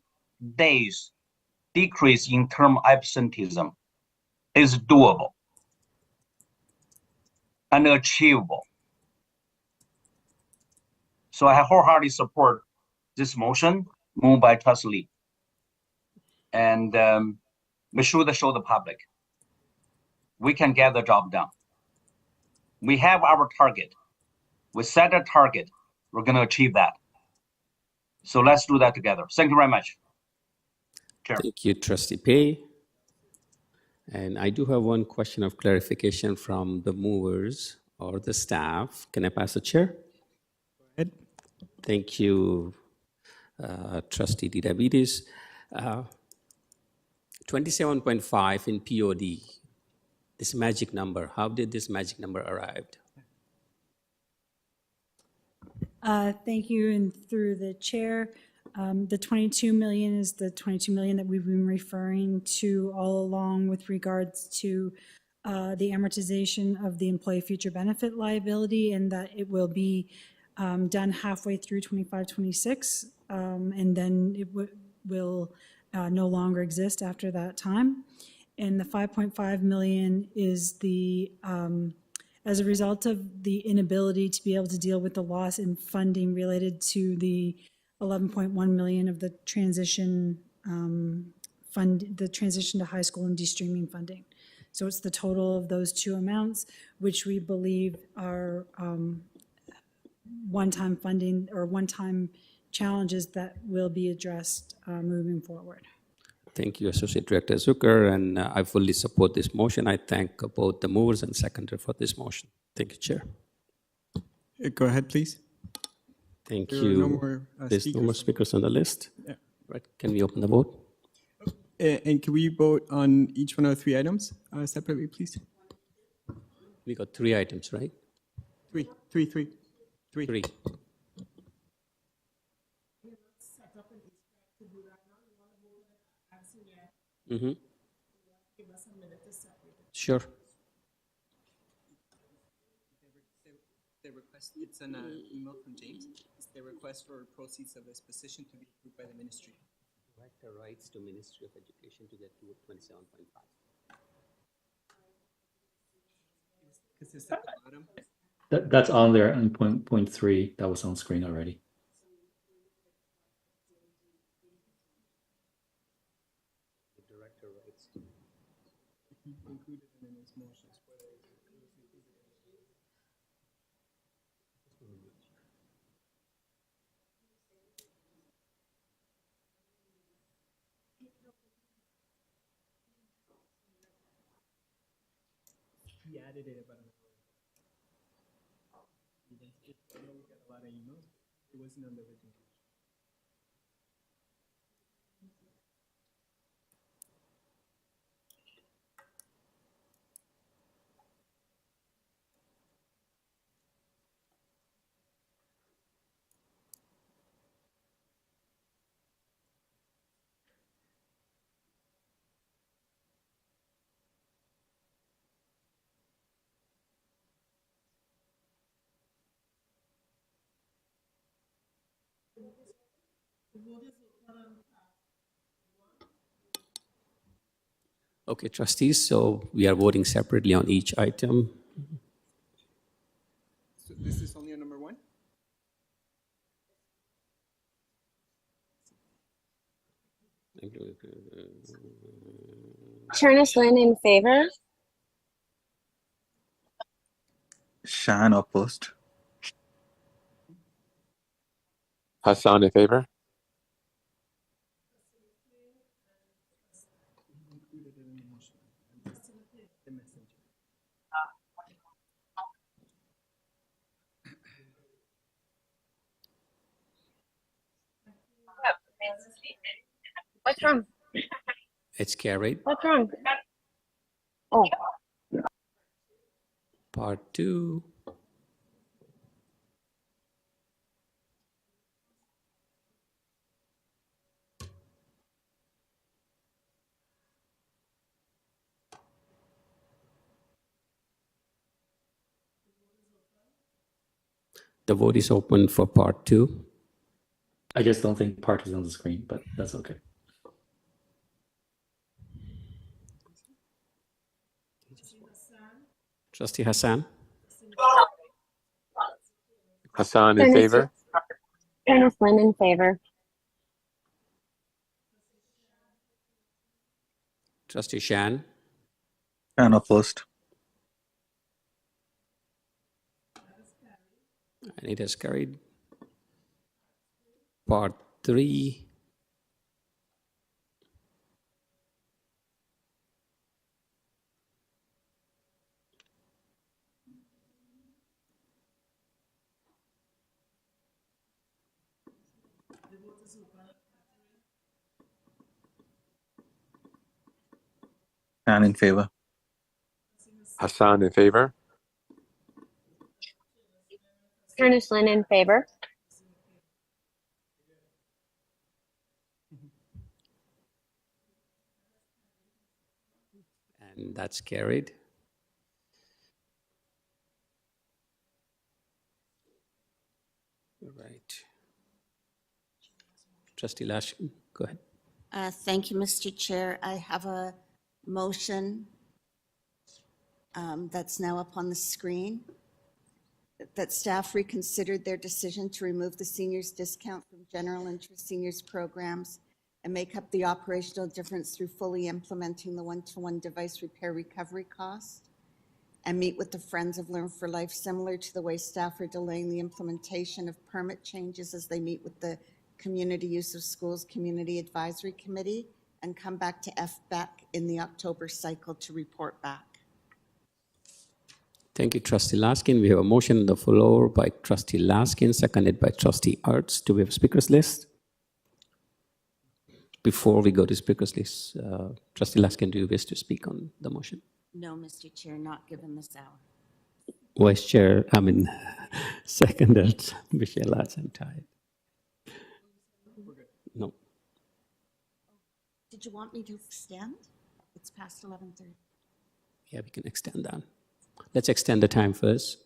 days decrease in term absenteeism is doable and achievable. So I wholeheartedly support this motion moved by Trustee Lee. And we should show the public we can get the job done. We have our target. We set a target. We're going to achieve that. So let's do that together. Thank you very much, Chair. Thank you, Trustee Pei. And I do have one question of clarification from the movers or the staff. Can I pass the chair? Go ahead. Thank you, Trustee Didavides. 27.5 in POD, this magic number, how did this magic number arrive? Thank you, and through the chair, the 22 million is the 22 million that we've been referring to all along with regards to the amortization of the employee future benefit liability, and that it will be done halfway through 25-26, and then it will no longer exist after that time. And the 5.5 million is the as a result of the inability to be able to deal with the loss in funding related to the 11.1 million of the transition the transition to high school and de-streaming funding. So it's the total of those two amounts, which we believe are one-time funding or one-time challenges that will be addressed moving forward. Thank you, Associate Director Zucker, and I fully support this motion. I thank both the movers and seconder for this motion. Thank you, Chair. Go ahead, please. Thank There you. are no more, There's no more speakers on the list. Yeah. Right. Can we open the vote? And can we vote on each one of the three items separately, please? We got 3 items, right? Three. Three. Mm-hmm. Sure. The request, it's an email from James. It's the request for proceeds of this position to be approved by the ministry. Director writes to Ministry of Education to get to 27.5. Because it's at the bottom. That's on there in point 3. That was on screen already. The director writes. Included in his motions. He added it about an hour ago. I know we got a lot of emails. It wasn't on the original. Okay, trustees, so we are voting separately on each item. So this is only on number 1? Ernest Lin in favor. Shan opposed. Hassan in favor. What's wrong? It's carried. What's wrong? Oh, Part 2. The vote is open for Part 2. I just don't think part is on the screen, but that's okay. Trustee Hassan? Hassan in favor? Ernest Lynn in favor. Trustee Shan? And opposed. And it has carried. Part 3. And in favor. Hassan in favor? Ernest Lynn in favor. And that's carried. All right. Trustee Laskin, go ahead. Thank you, Mr. Chair. I have a motion that's now up on the screen, that staff reconsidered their decision to remove the seniors discount from general interest seniors programs and make up the operational difference through fully implementing the one-to-one device repair recovery cost, and meet with the Friends of Learn for Life, similar to the way staff are delaying the implementation of permit changes as they meet with the Community Use of Schools Community Advisory Committee, and come back to FBAC in the October cycle to report back. Thank you, Trustee Laskin. We have a motion on the floor by Trustee Laskin, seconded by Trustee Arts. Do we have a speakers list? Before we go to speakers list, Trustee Laskin, do you wish to speak on the motion? No, Mr. Chair, not given this hour. Vice Chair, seconded, Michelle Arts, I'm tired. No. Did you want me to extend? It's past 11:30. Yeah, we can extend that. Let's extend the time first.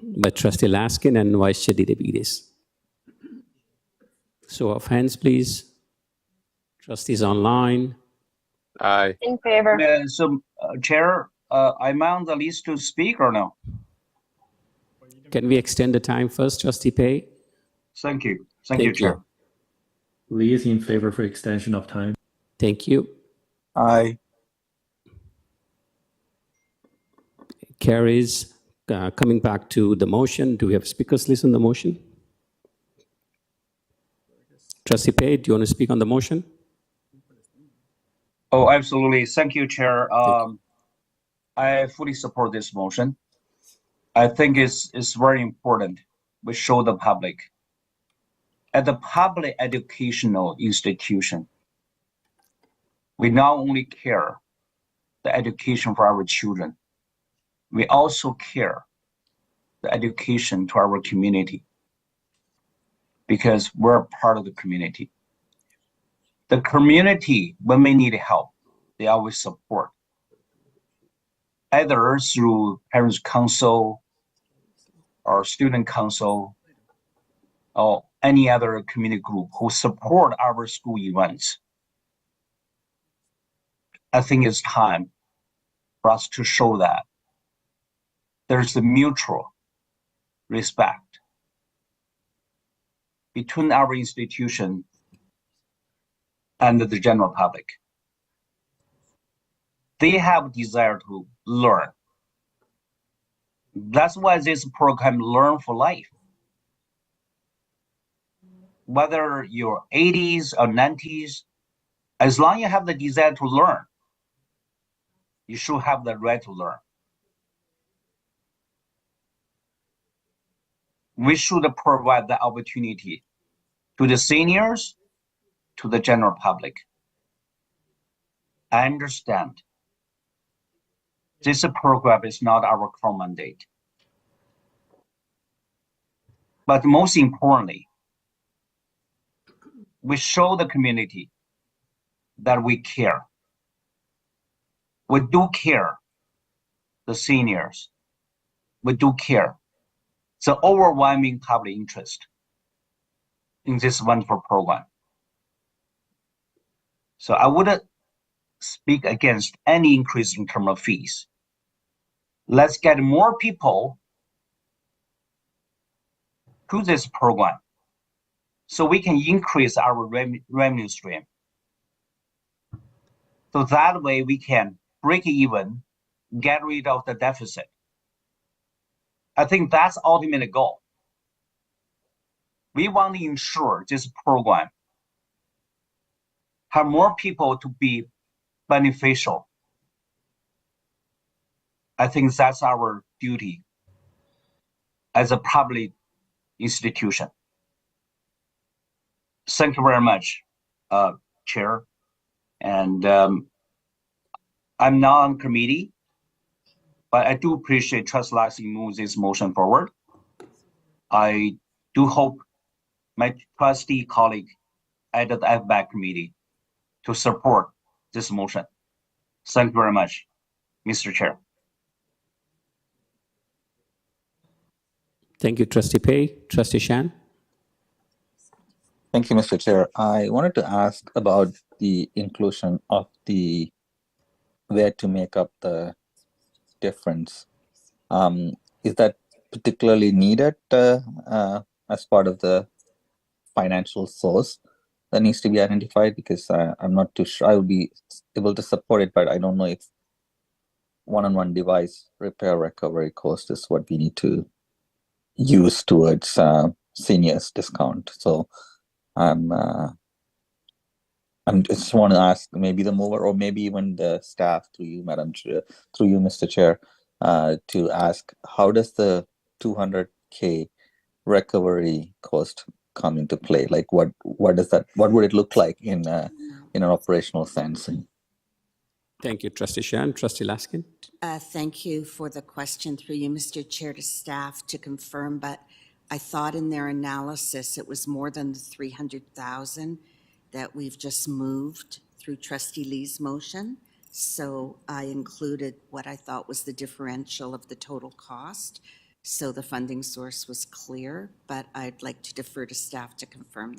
By Trustee Laskin and Vice Chair Didavides. Show of hands, please. Trustees online. Aye. In favor. Chair, am I on the list to speak or no? Can we extend the time first, Trustee Pei? Thank you. Thank you, Chair. Lee is in favor for extension of time. Thank you. Aye. Carries. Coming back to the motion, do we have speakers list on the motion? Trustee Pei, do you want to speak on the motion? Oh, absolutely. Thank you, Chair. I fully support this motion. I think it's very important we show the public. At the public educational institution, we not only care the education for our children, we also care the education to our community, because we're part of the community. The community, when we need help, they always support, either through Parents Council or Student Council or any other community group who support our school events. I think it's time for us to show that there's a mutual respect between our institution and the general public. They have desire to learn. That's why this program Learn for Life. Whether you're 80s or 90s, as long as you have the desire to learn, you should have the right to learn. We should provide the opportunity to the seniors, to the general public. I understand this program is not our core mandate. But most importantly, we show the community that we care. We do care the seniors. We do care the overwhelming public interest in this wonderful program. So I wouldn't speak against any increase in terms of fees. Let's get more people to this program so we can increase our revenue stream. So that way we can break even, get rid of the deficit. I think that's the ultimate goal. We want to ensure this program have more people to be beneficial. I think that's our duty as a public institution. Thank you very much, Chair. And I'm not on committee, but I do appreciate Trustee Lasky moves this motion forward. I do hope my trustee colleague at the FBAC committee to support this motion. Thank you very much, Mr. Chair. Thank you, Trustee Pei. Trustee Shan. Thank you, Mr. Chair. I wanted to ask about the inclusion of the where to make up the difference. Is that particularly needed as part of the financial source that needs to be identified? Because I'm not too sure I will be able to support it, but I don't know if one-on-one device repair recovery cost is what we need to use towards seniors discount. So I'm just want to ask maybe the mover or maybe even the staff through you, Madam Chair, through you, Mr. Chair, to ask how does the 200K recovery cost come into play? Like what does that, what would it look like in an operational sense? Thank you, Trustee Shan. Trustee Laskin. Thank you for the question through you, Mr. Chair, to staff to confirm, but I thought in their analysis it was more than the 300,000 that we've just moved through Trustee Lee's motion. So I included what I thought was the differential of the total cost. So the funding source was clear, but I'd like to defer to staff to confirm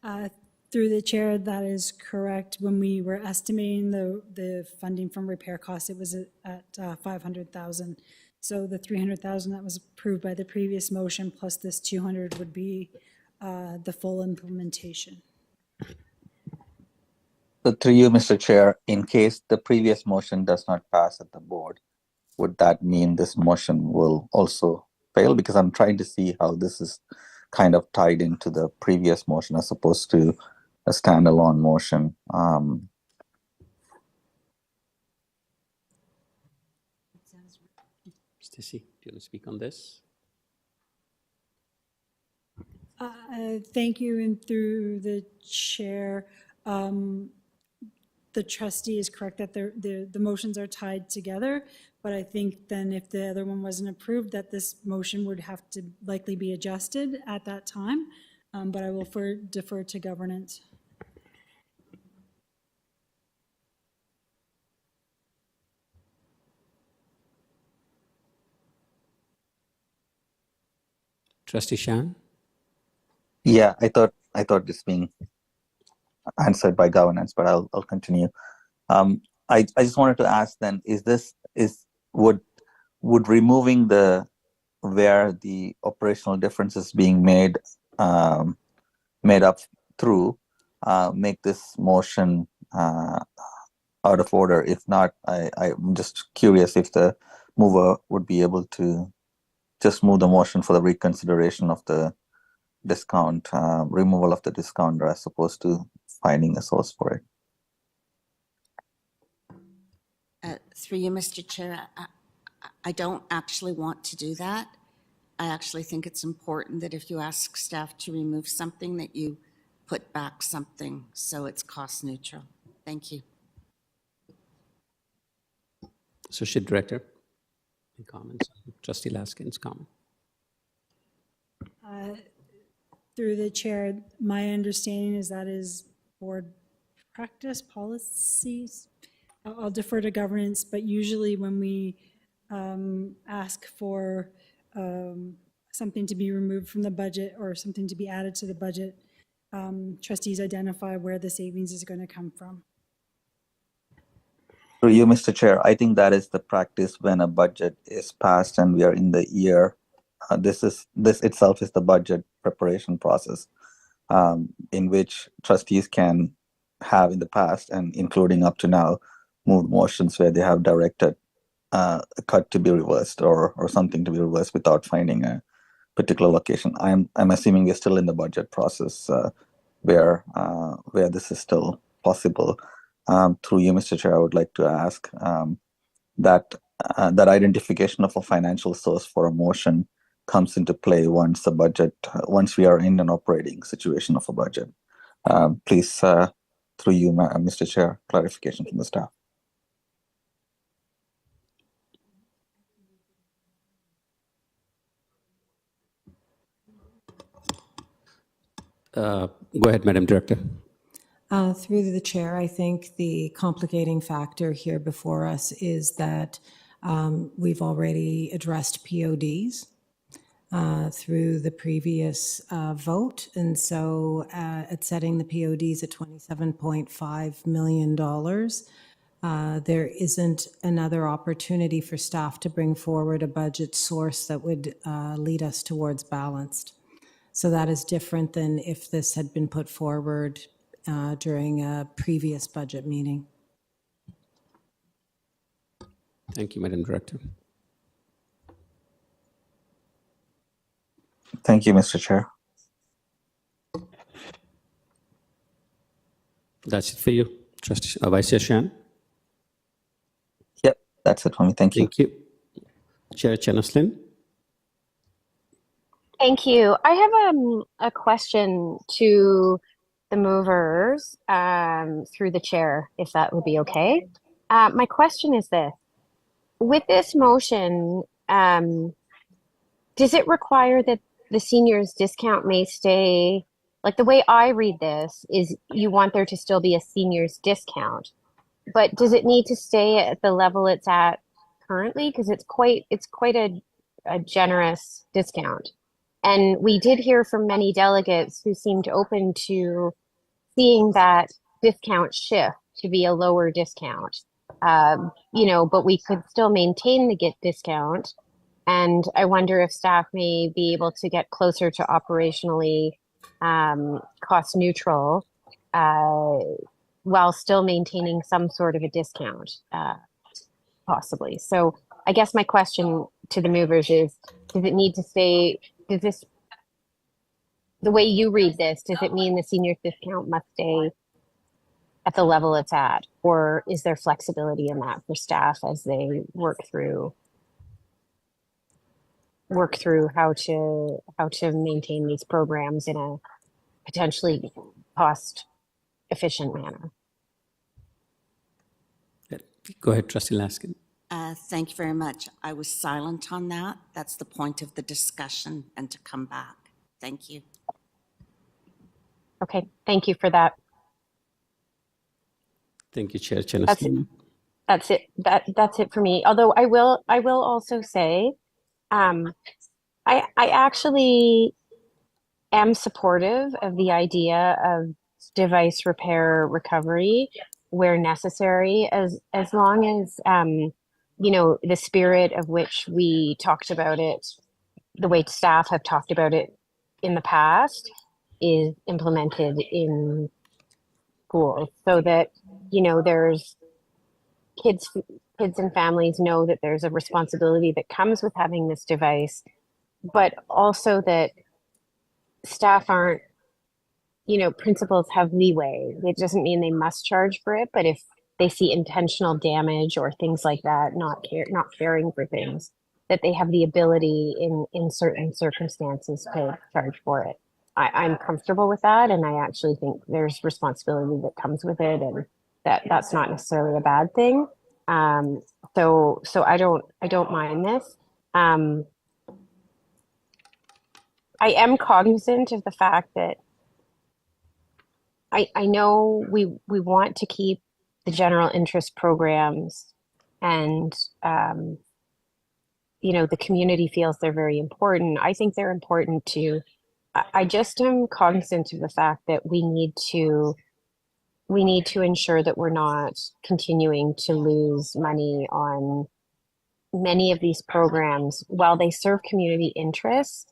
that. Through the chair, that is correct. When we were estimating the funding from repair costs, it was at 500,000. So the 300,000 that was approved by the previous motion plus this 200 would be the full implementation. So through you, Mr. Chair, in case the previous motion does not pass at the board, would that mean this motion will also fail? Because I'm trying to see how this is kind of tied into the previous motion as opposed to a standalone motion. Stacy, do you want to speak on this? Thank you, and through the chair, the trustee is correct that the motions are tied together, but I think then if the other one wasn't approved, that this motion would have to likely be adjusted at that time, but I will defer to governance. Trustee Shan. Yeah, I thought this being answered by governance, but I'll continue. I just wanted to ask then: would removing the where the operational differences being made up through make this motion out of order? If not, I'm just curious if the mover would be able to just move the motion for the reconsideration of the discount, removal of the discount, as opposed to finding a source for it. Through you, Mr. Chair, I don't actually want to do that. I actually think it's important that if you ask staff to remove something, that you put back something so it's cost neutral. Thank you. Associate Director, any comments? Trustee Laskin's comment. Through the chair, my understanding is that is board practice policies. I'll defer to governance, but usually when we ask for something to be removed from the budget or something to be added to the budget, trustees identify where the savings is going to come from. Through you, Mr. Chair, I think that is the practice when a budget is passed and we are in the year. This itself is the budget preparation process, in which trustees can have in the past and including up to now moved motions where they have directed a cut to be reversed or something to be reversed without finding a particular location. I'm assuming we're still in the budget process where this is still possible. Through you, Mr. Chair, I would like to ask that identification of a financial source for a motion comes into play once we are in an operating situation of a budget. Please, through you, Mr. Chair, clarification from the staff. Go ahead, Madam Director. Through the chair, I think the complicating factor here before us is that we've already addressed PODs through the previous vote. And so at setting the PODs at $27.5 million, there isn't another opportunity for staff to bring forward a budget source that would lead us towards balanced. So that is different than if this had been put forward during a previous budget meeting. Thank you, Madam Director. Thank you, Mr. Chair. That's it for you, Trustee Vice Chair Shan. Yep, that's it for me. Thank you. Thank you. Chair Chenaslin. Thank you. I have a question to the movers through the chair, if that would be okay. My question is this. With this motion, does it require that the seniors discount may stay, like the way I read this is you want there to still be a seniors discount, but does it need to stay at the level it's at currently? Because it's quite a generous discount. And we did hear from many delegates who seemed open to seeing that discount shift to be a lower discount. But we could still maintain the GIT discount. And I wonder if staff may be able to get closer to operationally cost neutral while still maintaining some sort of a discount, possibly. So I guess my question to the movers is, does it need to stay, the way you read this, does it mean the senior discount must stay at the level it's at? Or is there flexibility in that for staff as they work through how to maintain these programs in a potentially cost efficient manner? Go ahead, Trustee Laskin. Thank you very much. I was silent on that. That's the point of the discussion, and to come back. Thank you. Okay, thank you for that. Thank you, Chair Chenaslin. That's it. That's it for me. Although I will also say, I actually am supportive of the idea of device repair recovery where necessary, as long as the spirit of which we talked about it, the way staff have talked about it in the past, is implemented in schools, so that there's kids and families know that there's a responsibility that comes with having this device, but also that staff aren't, principals have leeway. It doesn't mean they must charge for it, but if they see intentional damage or things like that, not caring for things, that they have the ability in certain circumstances to charge for it. I'm comfortable with that, and I actually think there's responsibility that comes with it, and that's not necessarily a bad thing. So I don't mind this. I am cognizant of the fact that I know we want to keep the general interest programs, and the community feels they're very important. I think they're important too. I just am cognizant of the fact that we need to ensure that we're not continuing to lose money on many of these programs. While they serve community interests,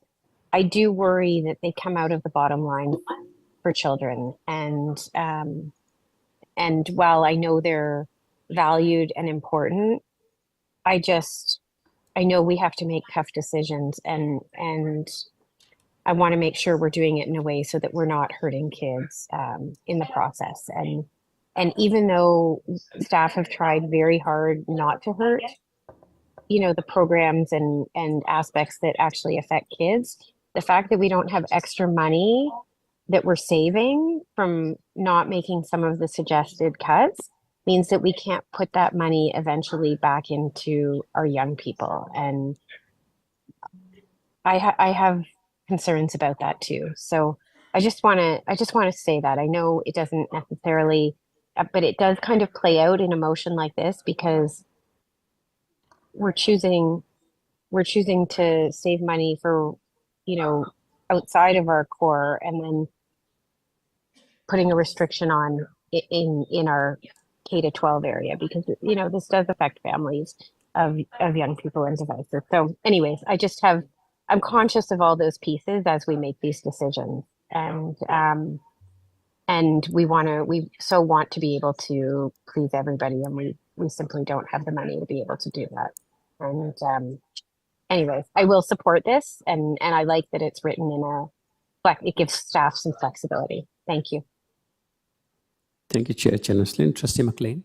I do worry that they come out of the bottom line for children. And while I know they're valued and important, I know we have to make tough decisions, and I want to make sure we're doing it in a way so that we're not hurting kids in the process. And even though staff have tried very hard not to hurt, the programs and aspects that actually affect kids, the fact that we don't have extra money that we're saving from not making some of the suggested cuts means that we can't put that money eventually back into our young people. And I have concerns about that too. So I just want to say that. I know it doesn't necessarily, but it does kind of play out in a motion like this because we're choosing to save money for, outside of our core, and then putting a restriction on in our K to 12 area, because this does affect families of young people and devices. So anyways, I'm conscious of all those pieces as we make these decisions, and we so want to be able to please everybody, and we simply don't have the money to be able to do that. And anyways, I will support this, and I like that it's written it gives staff some flexibility. Thank you. Thank you, Chair Jennislin. Trustee McLean.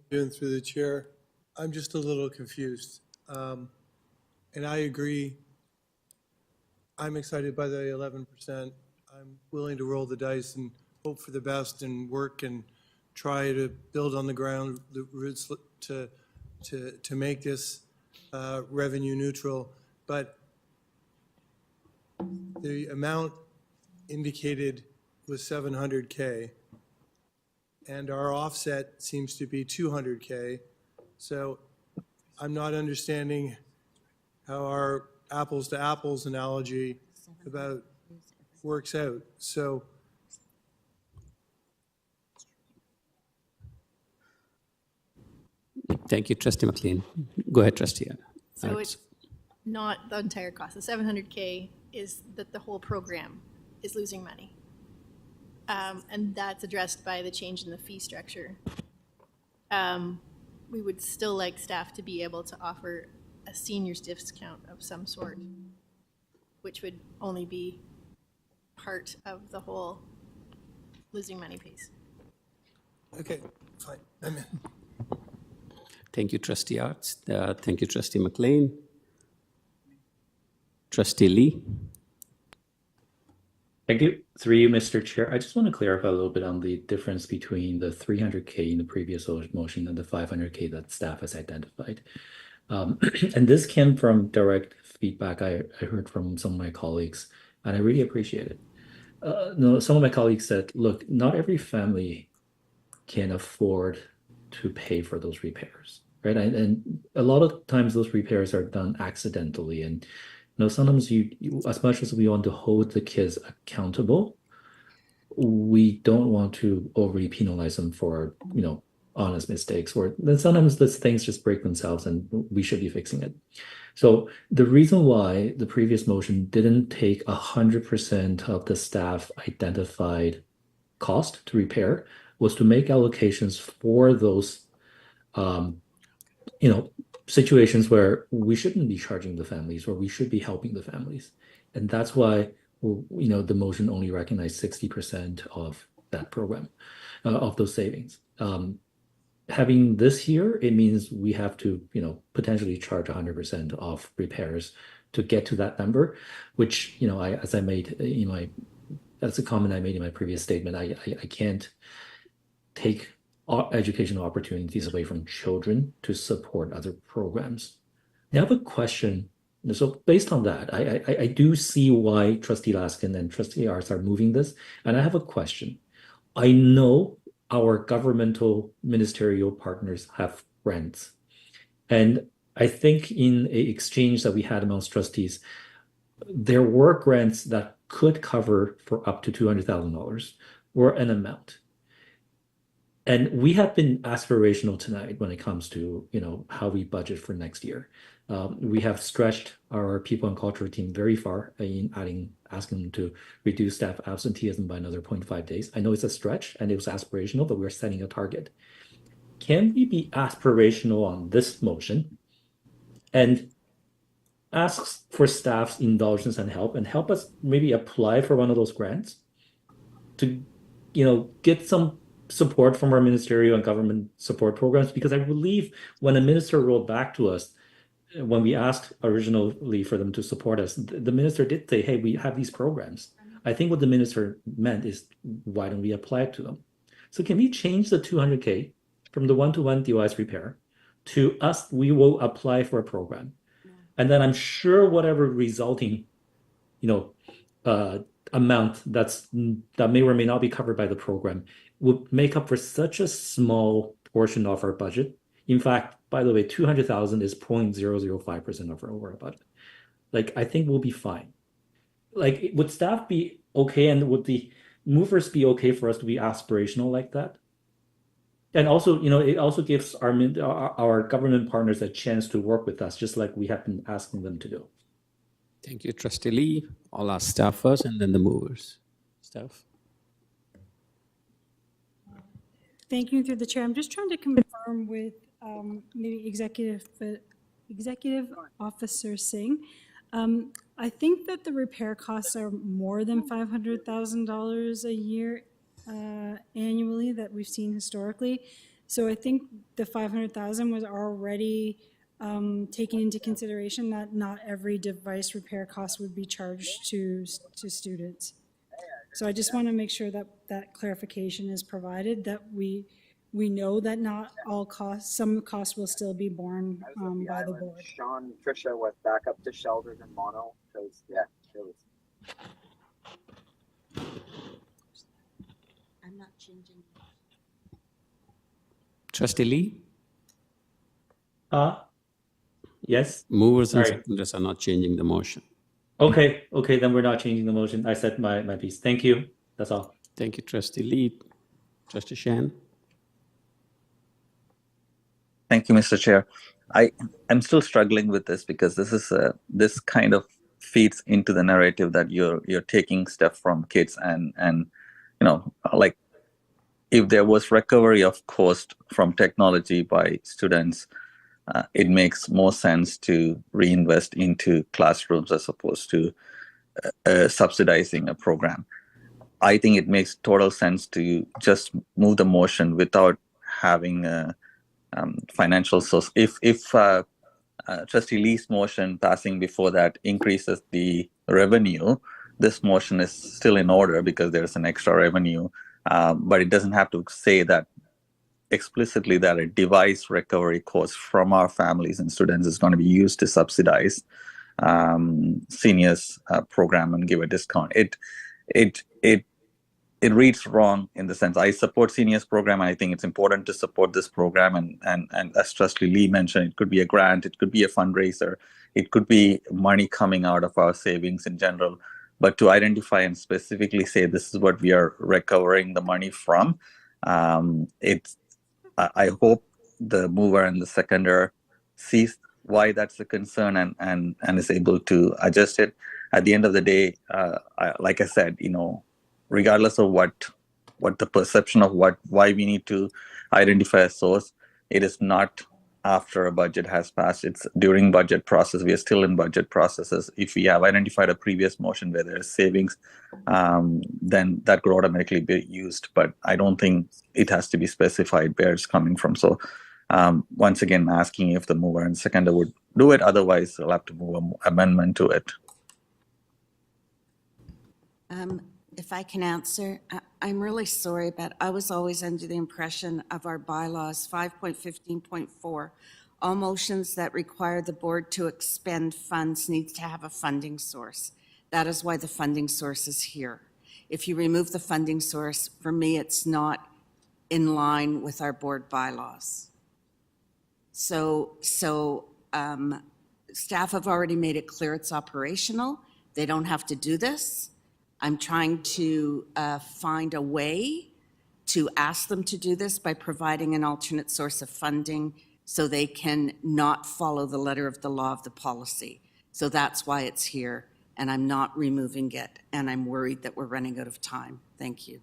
Through the chair, I'm just a little confused. And I agree. I'm excited by the 11%. I'm willing to roll the dice and hope for the best and work and try to build on the ground the roots to make this revenue neutral. But the amount indicated was $700K, and our offset seems to be $200K. So I'm not understanding how our apples to apples analogy about works out. So Thank you, Trustee McLean. Go ahead, Trustee. So it's not the entire cost. The $700K is that the whole program is losing money. And that's addressed by the change in the fee structure. We would still like staff to be able to offer a seniors discount of some sort, which would only be part of the whole losing money piece. okay, fine. I'm in. Thank you, Trustee Arts. Thank you, Trustee McLean. Trustee Lee. Thank you. Through you, Mr. Chair. I just want to clarify a little bit on the difference between the 300K in the previous motion and the 500K that staff has identified. And this came from direct feedback I heard from some of my colleagues, and I really appreciate it. Some of my colleagues said, look, not every family can afford to pay for those repairs, right? And a lot of times those repairs are done accidentally, and sometimes you as much as we want to hold the kids accountable, we don't want to overly penalize them for honest mistakes, or then sometimes those things just break themselves and we should be fixing it. So the reason why the previous motion didn't take 100% of the staff identified cost to repair was to make allocations for those situations where we shouldn't be charging the families, or we should be helping the families. And that's why the motion only recognized 60% of that program, of those savings. Having this here, it means we have to potentially charge 100% of repairs to get to that number, which that's a comment I made in my previous statement. I can't take educational opportunities away from children to support other programs. I have a question. So based on that, I do see why Trustee Laskin and Trustee Arts are moving this, and I have a question. I know our governmental ministerial partners have grants, and I think in a exchange that we had amongst trustees, there were grants that could cover for up to $200,000 or an amount. And we have been aspirational tonight when it comes to, how we budget for next year. We have stretched our people and culture team very far in asking them to reduce staff absenteeism by another 0.5 days. I know it's a stretch and it was aspirational, but we're setting a target. Can we be aspirational on this motion and ask for staff's indulgence and help us maybe apply for one of those grants to, get some support from our ministerial and government support programs? Because I believe when a minister wrote back to us, when we asked originally for them to support us, the minister did say, hey, we have these programs. I think what the minister meant is, why don't we apply to them? So can we change the 200K from the one-to-one device repair to us, we will apply for a program. And then I'm sure whatever resulting, amount that may or may not be covered by the program would make up for such a small portion of our budget. In fact, by the way, 200,000 is 0.005% of our overall budget. I think we'll be fine. Would staff be okay, and would the movers be okay for us to be aspirational like that? And also, it also gives our government partners a chance to work with us, just like we have been asking them to do. Thank you, Trustee Lee. I'll ask staff first and then the movers. Staff. Thank you, through the chair. I'm just trying to confirm with maybe Executive Officer Singh. I think that the repair costs are more than $500,000 a year annually that we've seen historically. So I think the 500,000 was already taking into consideration that not every device repair cost would be charged to students. So I just want to make sure that that clarification is provided, that we know that not all costs, some costs will still be borne by the board. Sean and Tricia with backup to shelters and mono, because it was. I'm not changing. Trustee Lee? Yes? Movers and seconders are not changing the motion. Okay, then we're not changing the motion. I said my piece. Thank you. That's all. Thank you, Trustee Lee. Trustee Shan? Thank you, Mr. Chair. I'm still struggling with this because this kind of feeds into the narrative that you're taking stuff from kids and if there was recovery of cost from technology by students, it makes more sense to reinvest into classrooms as opposed to subsidizing a program. I think it makes total sense to just move the motion without having a financial source. If Trustee Lee's motion passing before that increases the revenue, this motion is still in order because there's an extra revenue, but it doesn't have to say that explicitly that a device recovery cost from our families and students is going to be used to subsidize seniors program and give a discount. It reads wrong in the sense I support seniors program. And I think it's important to support this program. And as Trustee Lee mentioned, it could be a grant, it could be a fundraiser, it could be money coming out of our savings in general. But to identify and specifically say this is what we are recovering the money from, I hope the mover and the seconder sees why that's a concern and is able to adjust it. At the end of the day, like I said, regardless of what the perception of why we need to identify a source, it is not after a budget has passed. It's during budget process. We are still in budget processes. If we have identified a previous motion where there is savings, then that could automatically be used. But I don't think it has to be specified where it's coming from. So once again, asking if the mover and seconder would do it. Otherwise, I'll have to move an amendment to it. If I can answer, I'm really sorry, but I was always under the impression of our bylaws, 5.15.4, all motions that require the board to expend funds needs to have a funding source. That is why the funding source is here. If you remove the funding source, for me, it's not in line with our board bylaws. So staff have already made it clear it's operational. They don't have to do this. I'm trying to find a way to ask them to do this by providing an alternate source of funding so they can not follow the letter of the law of the policy. So that's why it's here, and I'm not removing it, and I'm worried that we're running out of time. Thank you.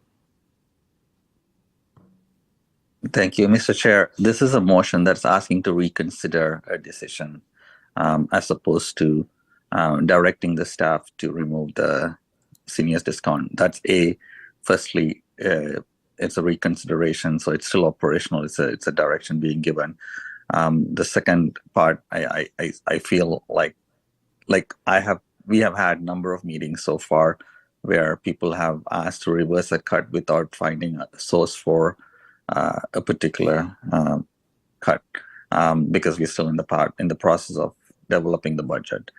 Thank you, Mr. Chair. This is a motion that's asking to reconsider a decision as opposed to directing the staff to remove the seniors discount. That's firstly, it's a reconsideration, so it's still operational. It's a direction being given. The second part, I feel like we have had a number of meetings so far where people have asked to reverse a cut without finding a source for a particular cut because we're still in the process of developing the budget.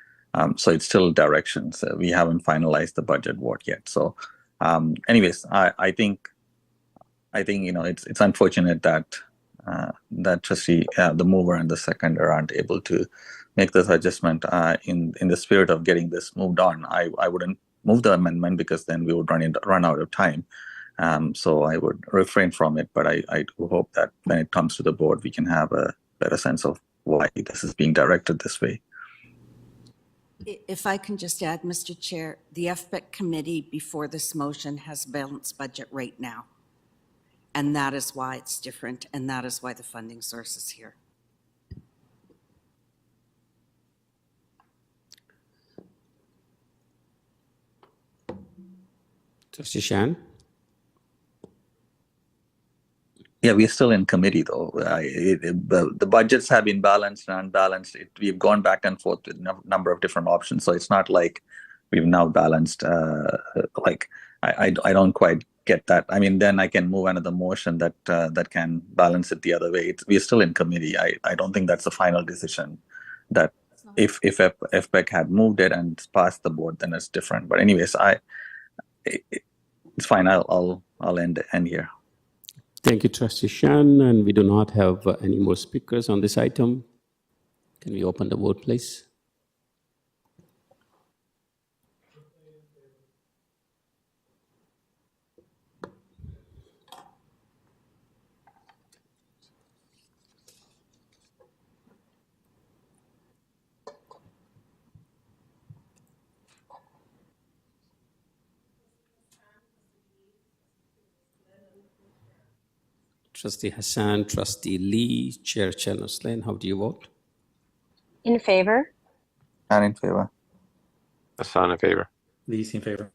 So it's still directions. We haven't finalized the budget work yet. So, anyways, I think it's unfortunate that that trustee, the mover and the seconder, aren't able to make this adjustment. In the spirit of getting this moved on, I wouldn't move the amendment because then we would run out of time. So I would refrain from it, but I do hope that when it comes to the board, we can have a better sense of why this is being directed this way. If I can just add, Mr. Chair, the FPEC committee before this motion has a balanced budget right now. And that is why it's different, and that is why the funding source is here. Trustee Shan? Yeah, we're still in committee though. The budgets have been balanced and unbalanced. We've gone back and forth with a number of different options. So it's not like we've now balanced. I don't quite get that. I mean, then I can move another motion that can balance it the other way. We're still in committee. I don't think that's the final decision. That if FPEC had moved it and passed the board, then it's different. But anyways, it's fine. I'll end here. Thank you, Trustee Shan, and we do not have any more speakers on this item. Can we open the vote, please? Trustee Hassan, Trustee Lee, Chair Chen-Oslin, how do you vote? In favor? And in favor. Hassan in favor. Lee's in favor.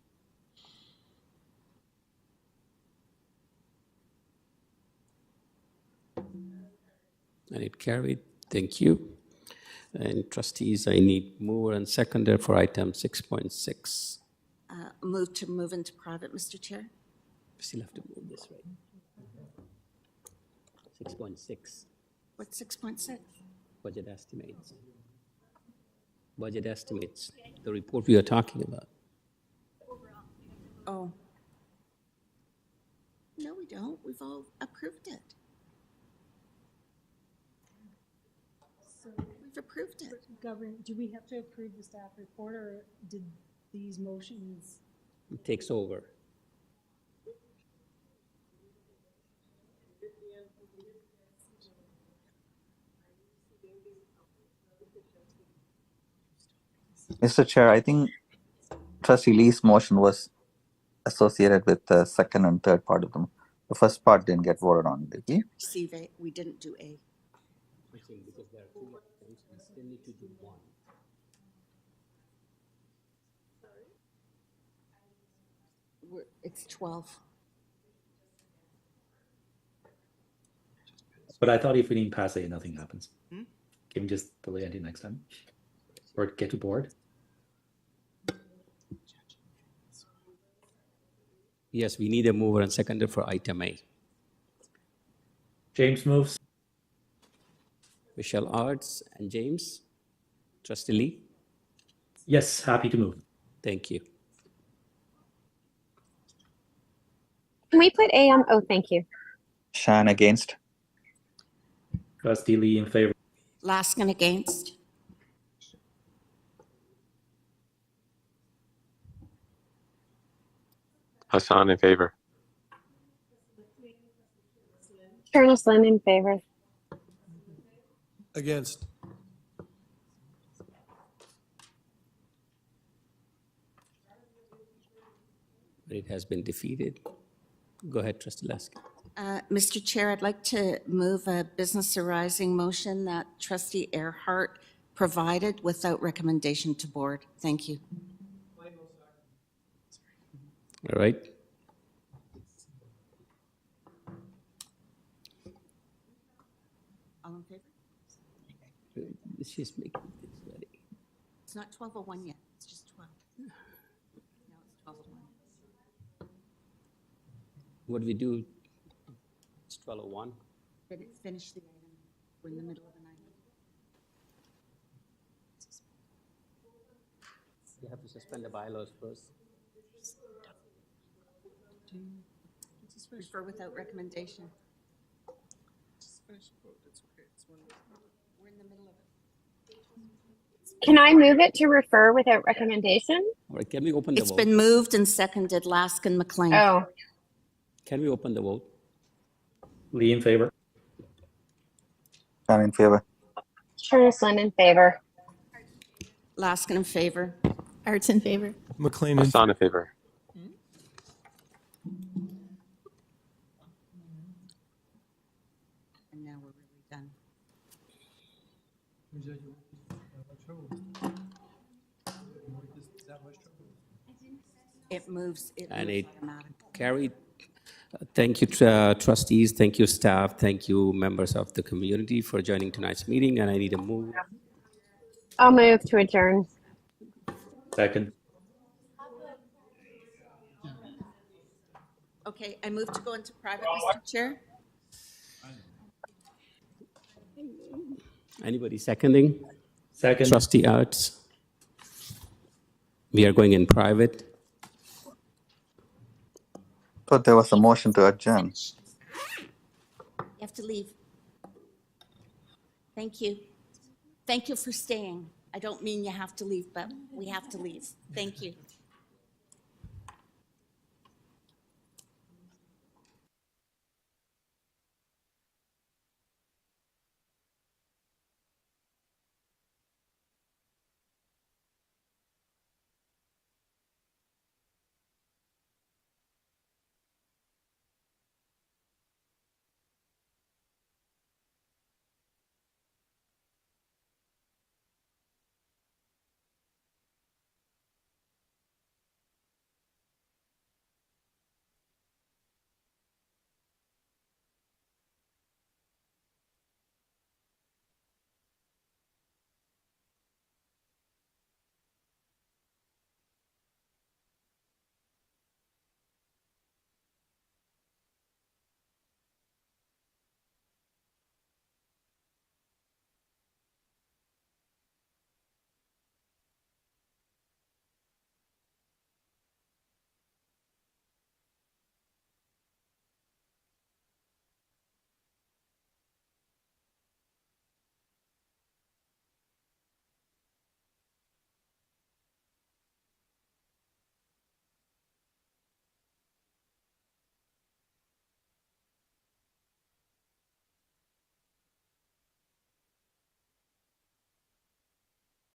And it carried. Thank you. And trustees, I need mover and seconder for item 6.6. Move into private, Mr. Chair. We still have to move this, right? 6.6. What's 6.6? Budget estimates. Budget estimates, the report we are talking about. Oh. No, we don't. We've all approved it. We've approved it. Governor, do we have to approve the staff report, or did these motions? It takes over. Mr. Chair, I think Trustee Lee's motion was associated with the second and third part of them. The first part didn't get voted on, did we? Receive A. We didn't do A. Because there are two items, we still need to do one. It's 12. But I thought if we didn't pass it, nothing happens. Can we just delay until next time? Or get to board? Yes, we need a mover and seconder for item A. James moves. Michelle Arts and James. Trustee Lee, Yes, happy to move. thank you. Can we put A on? Oh, thank you. Shan against. Trustee Lee in favor. Laskin against. Hassan in favor. Colonel Flynn in favor. Against. It has been defeated. Go ahead, Trustee Laskin. Mr. Chair, I'd like to move a business arising motion that Trustee Earhart provided without recommendation to board. Thank you. All right. All in favor? She's making this ready. It's not 12:01 yet. It's just 12. No, it's 12:01. What do we do? It's 12:01. Finish the item. We're in the middle of an item. You have to suspend the bylaws first. Just refer without recommendation. We're in the middle of it. Can I move it to refer without recommendation? All right, can we open the It's vote? been moved and seconded, Laskin McLean. Oh, Can we open the vote? Lee in favor. Shan in favor. Colonel Flynn in favor. Laskin in favor. Arts in favor. McLean. Hassan in favor. And now we're really done. It moves. And it automatically. carried. Thank you, trustees. Thank you, staff. Thank you, members of the community for joining tonight's meeting. And I need a move. I'll move to adjourn. Second. Okay, I move to go into private, Mr. Chair. Anybody seconding? Second. Trustee Arts. We are going in private. Thought there was a motion to adjourn. You have to leave. Thank you. Thank you for staying. I don't mean you have to leave, but we have to leave. Thank you.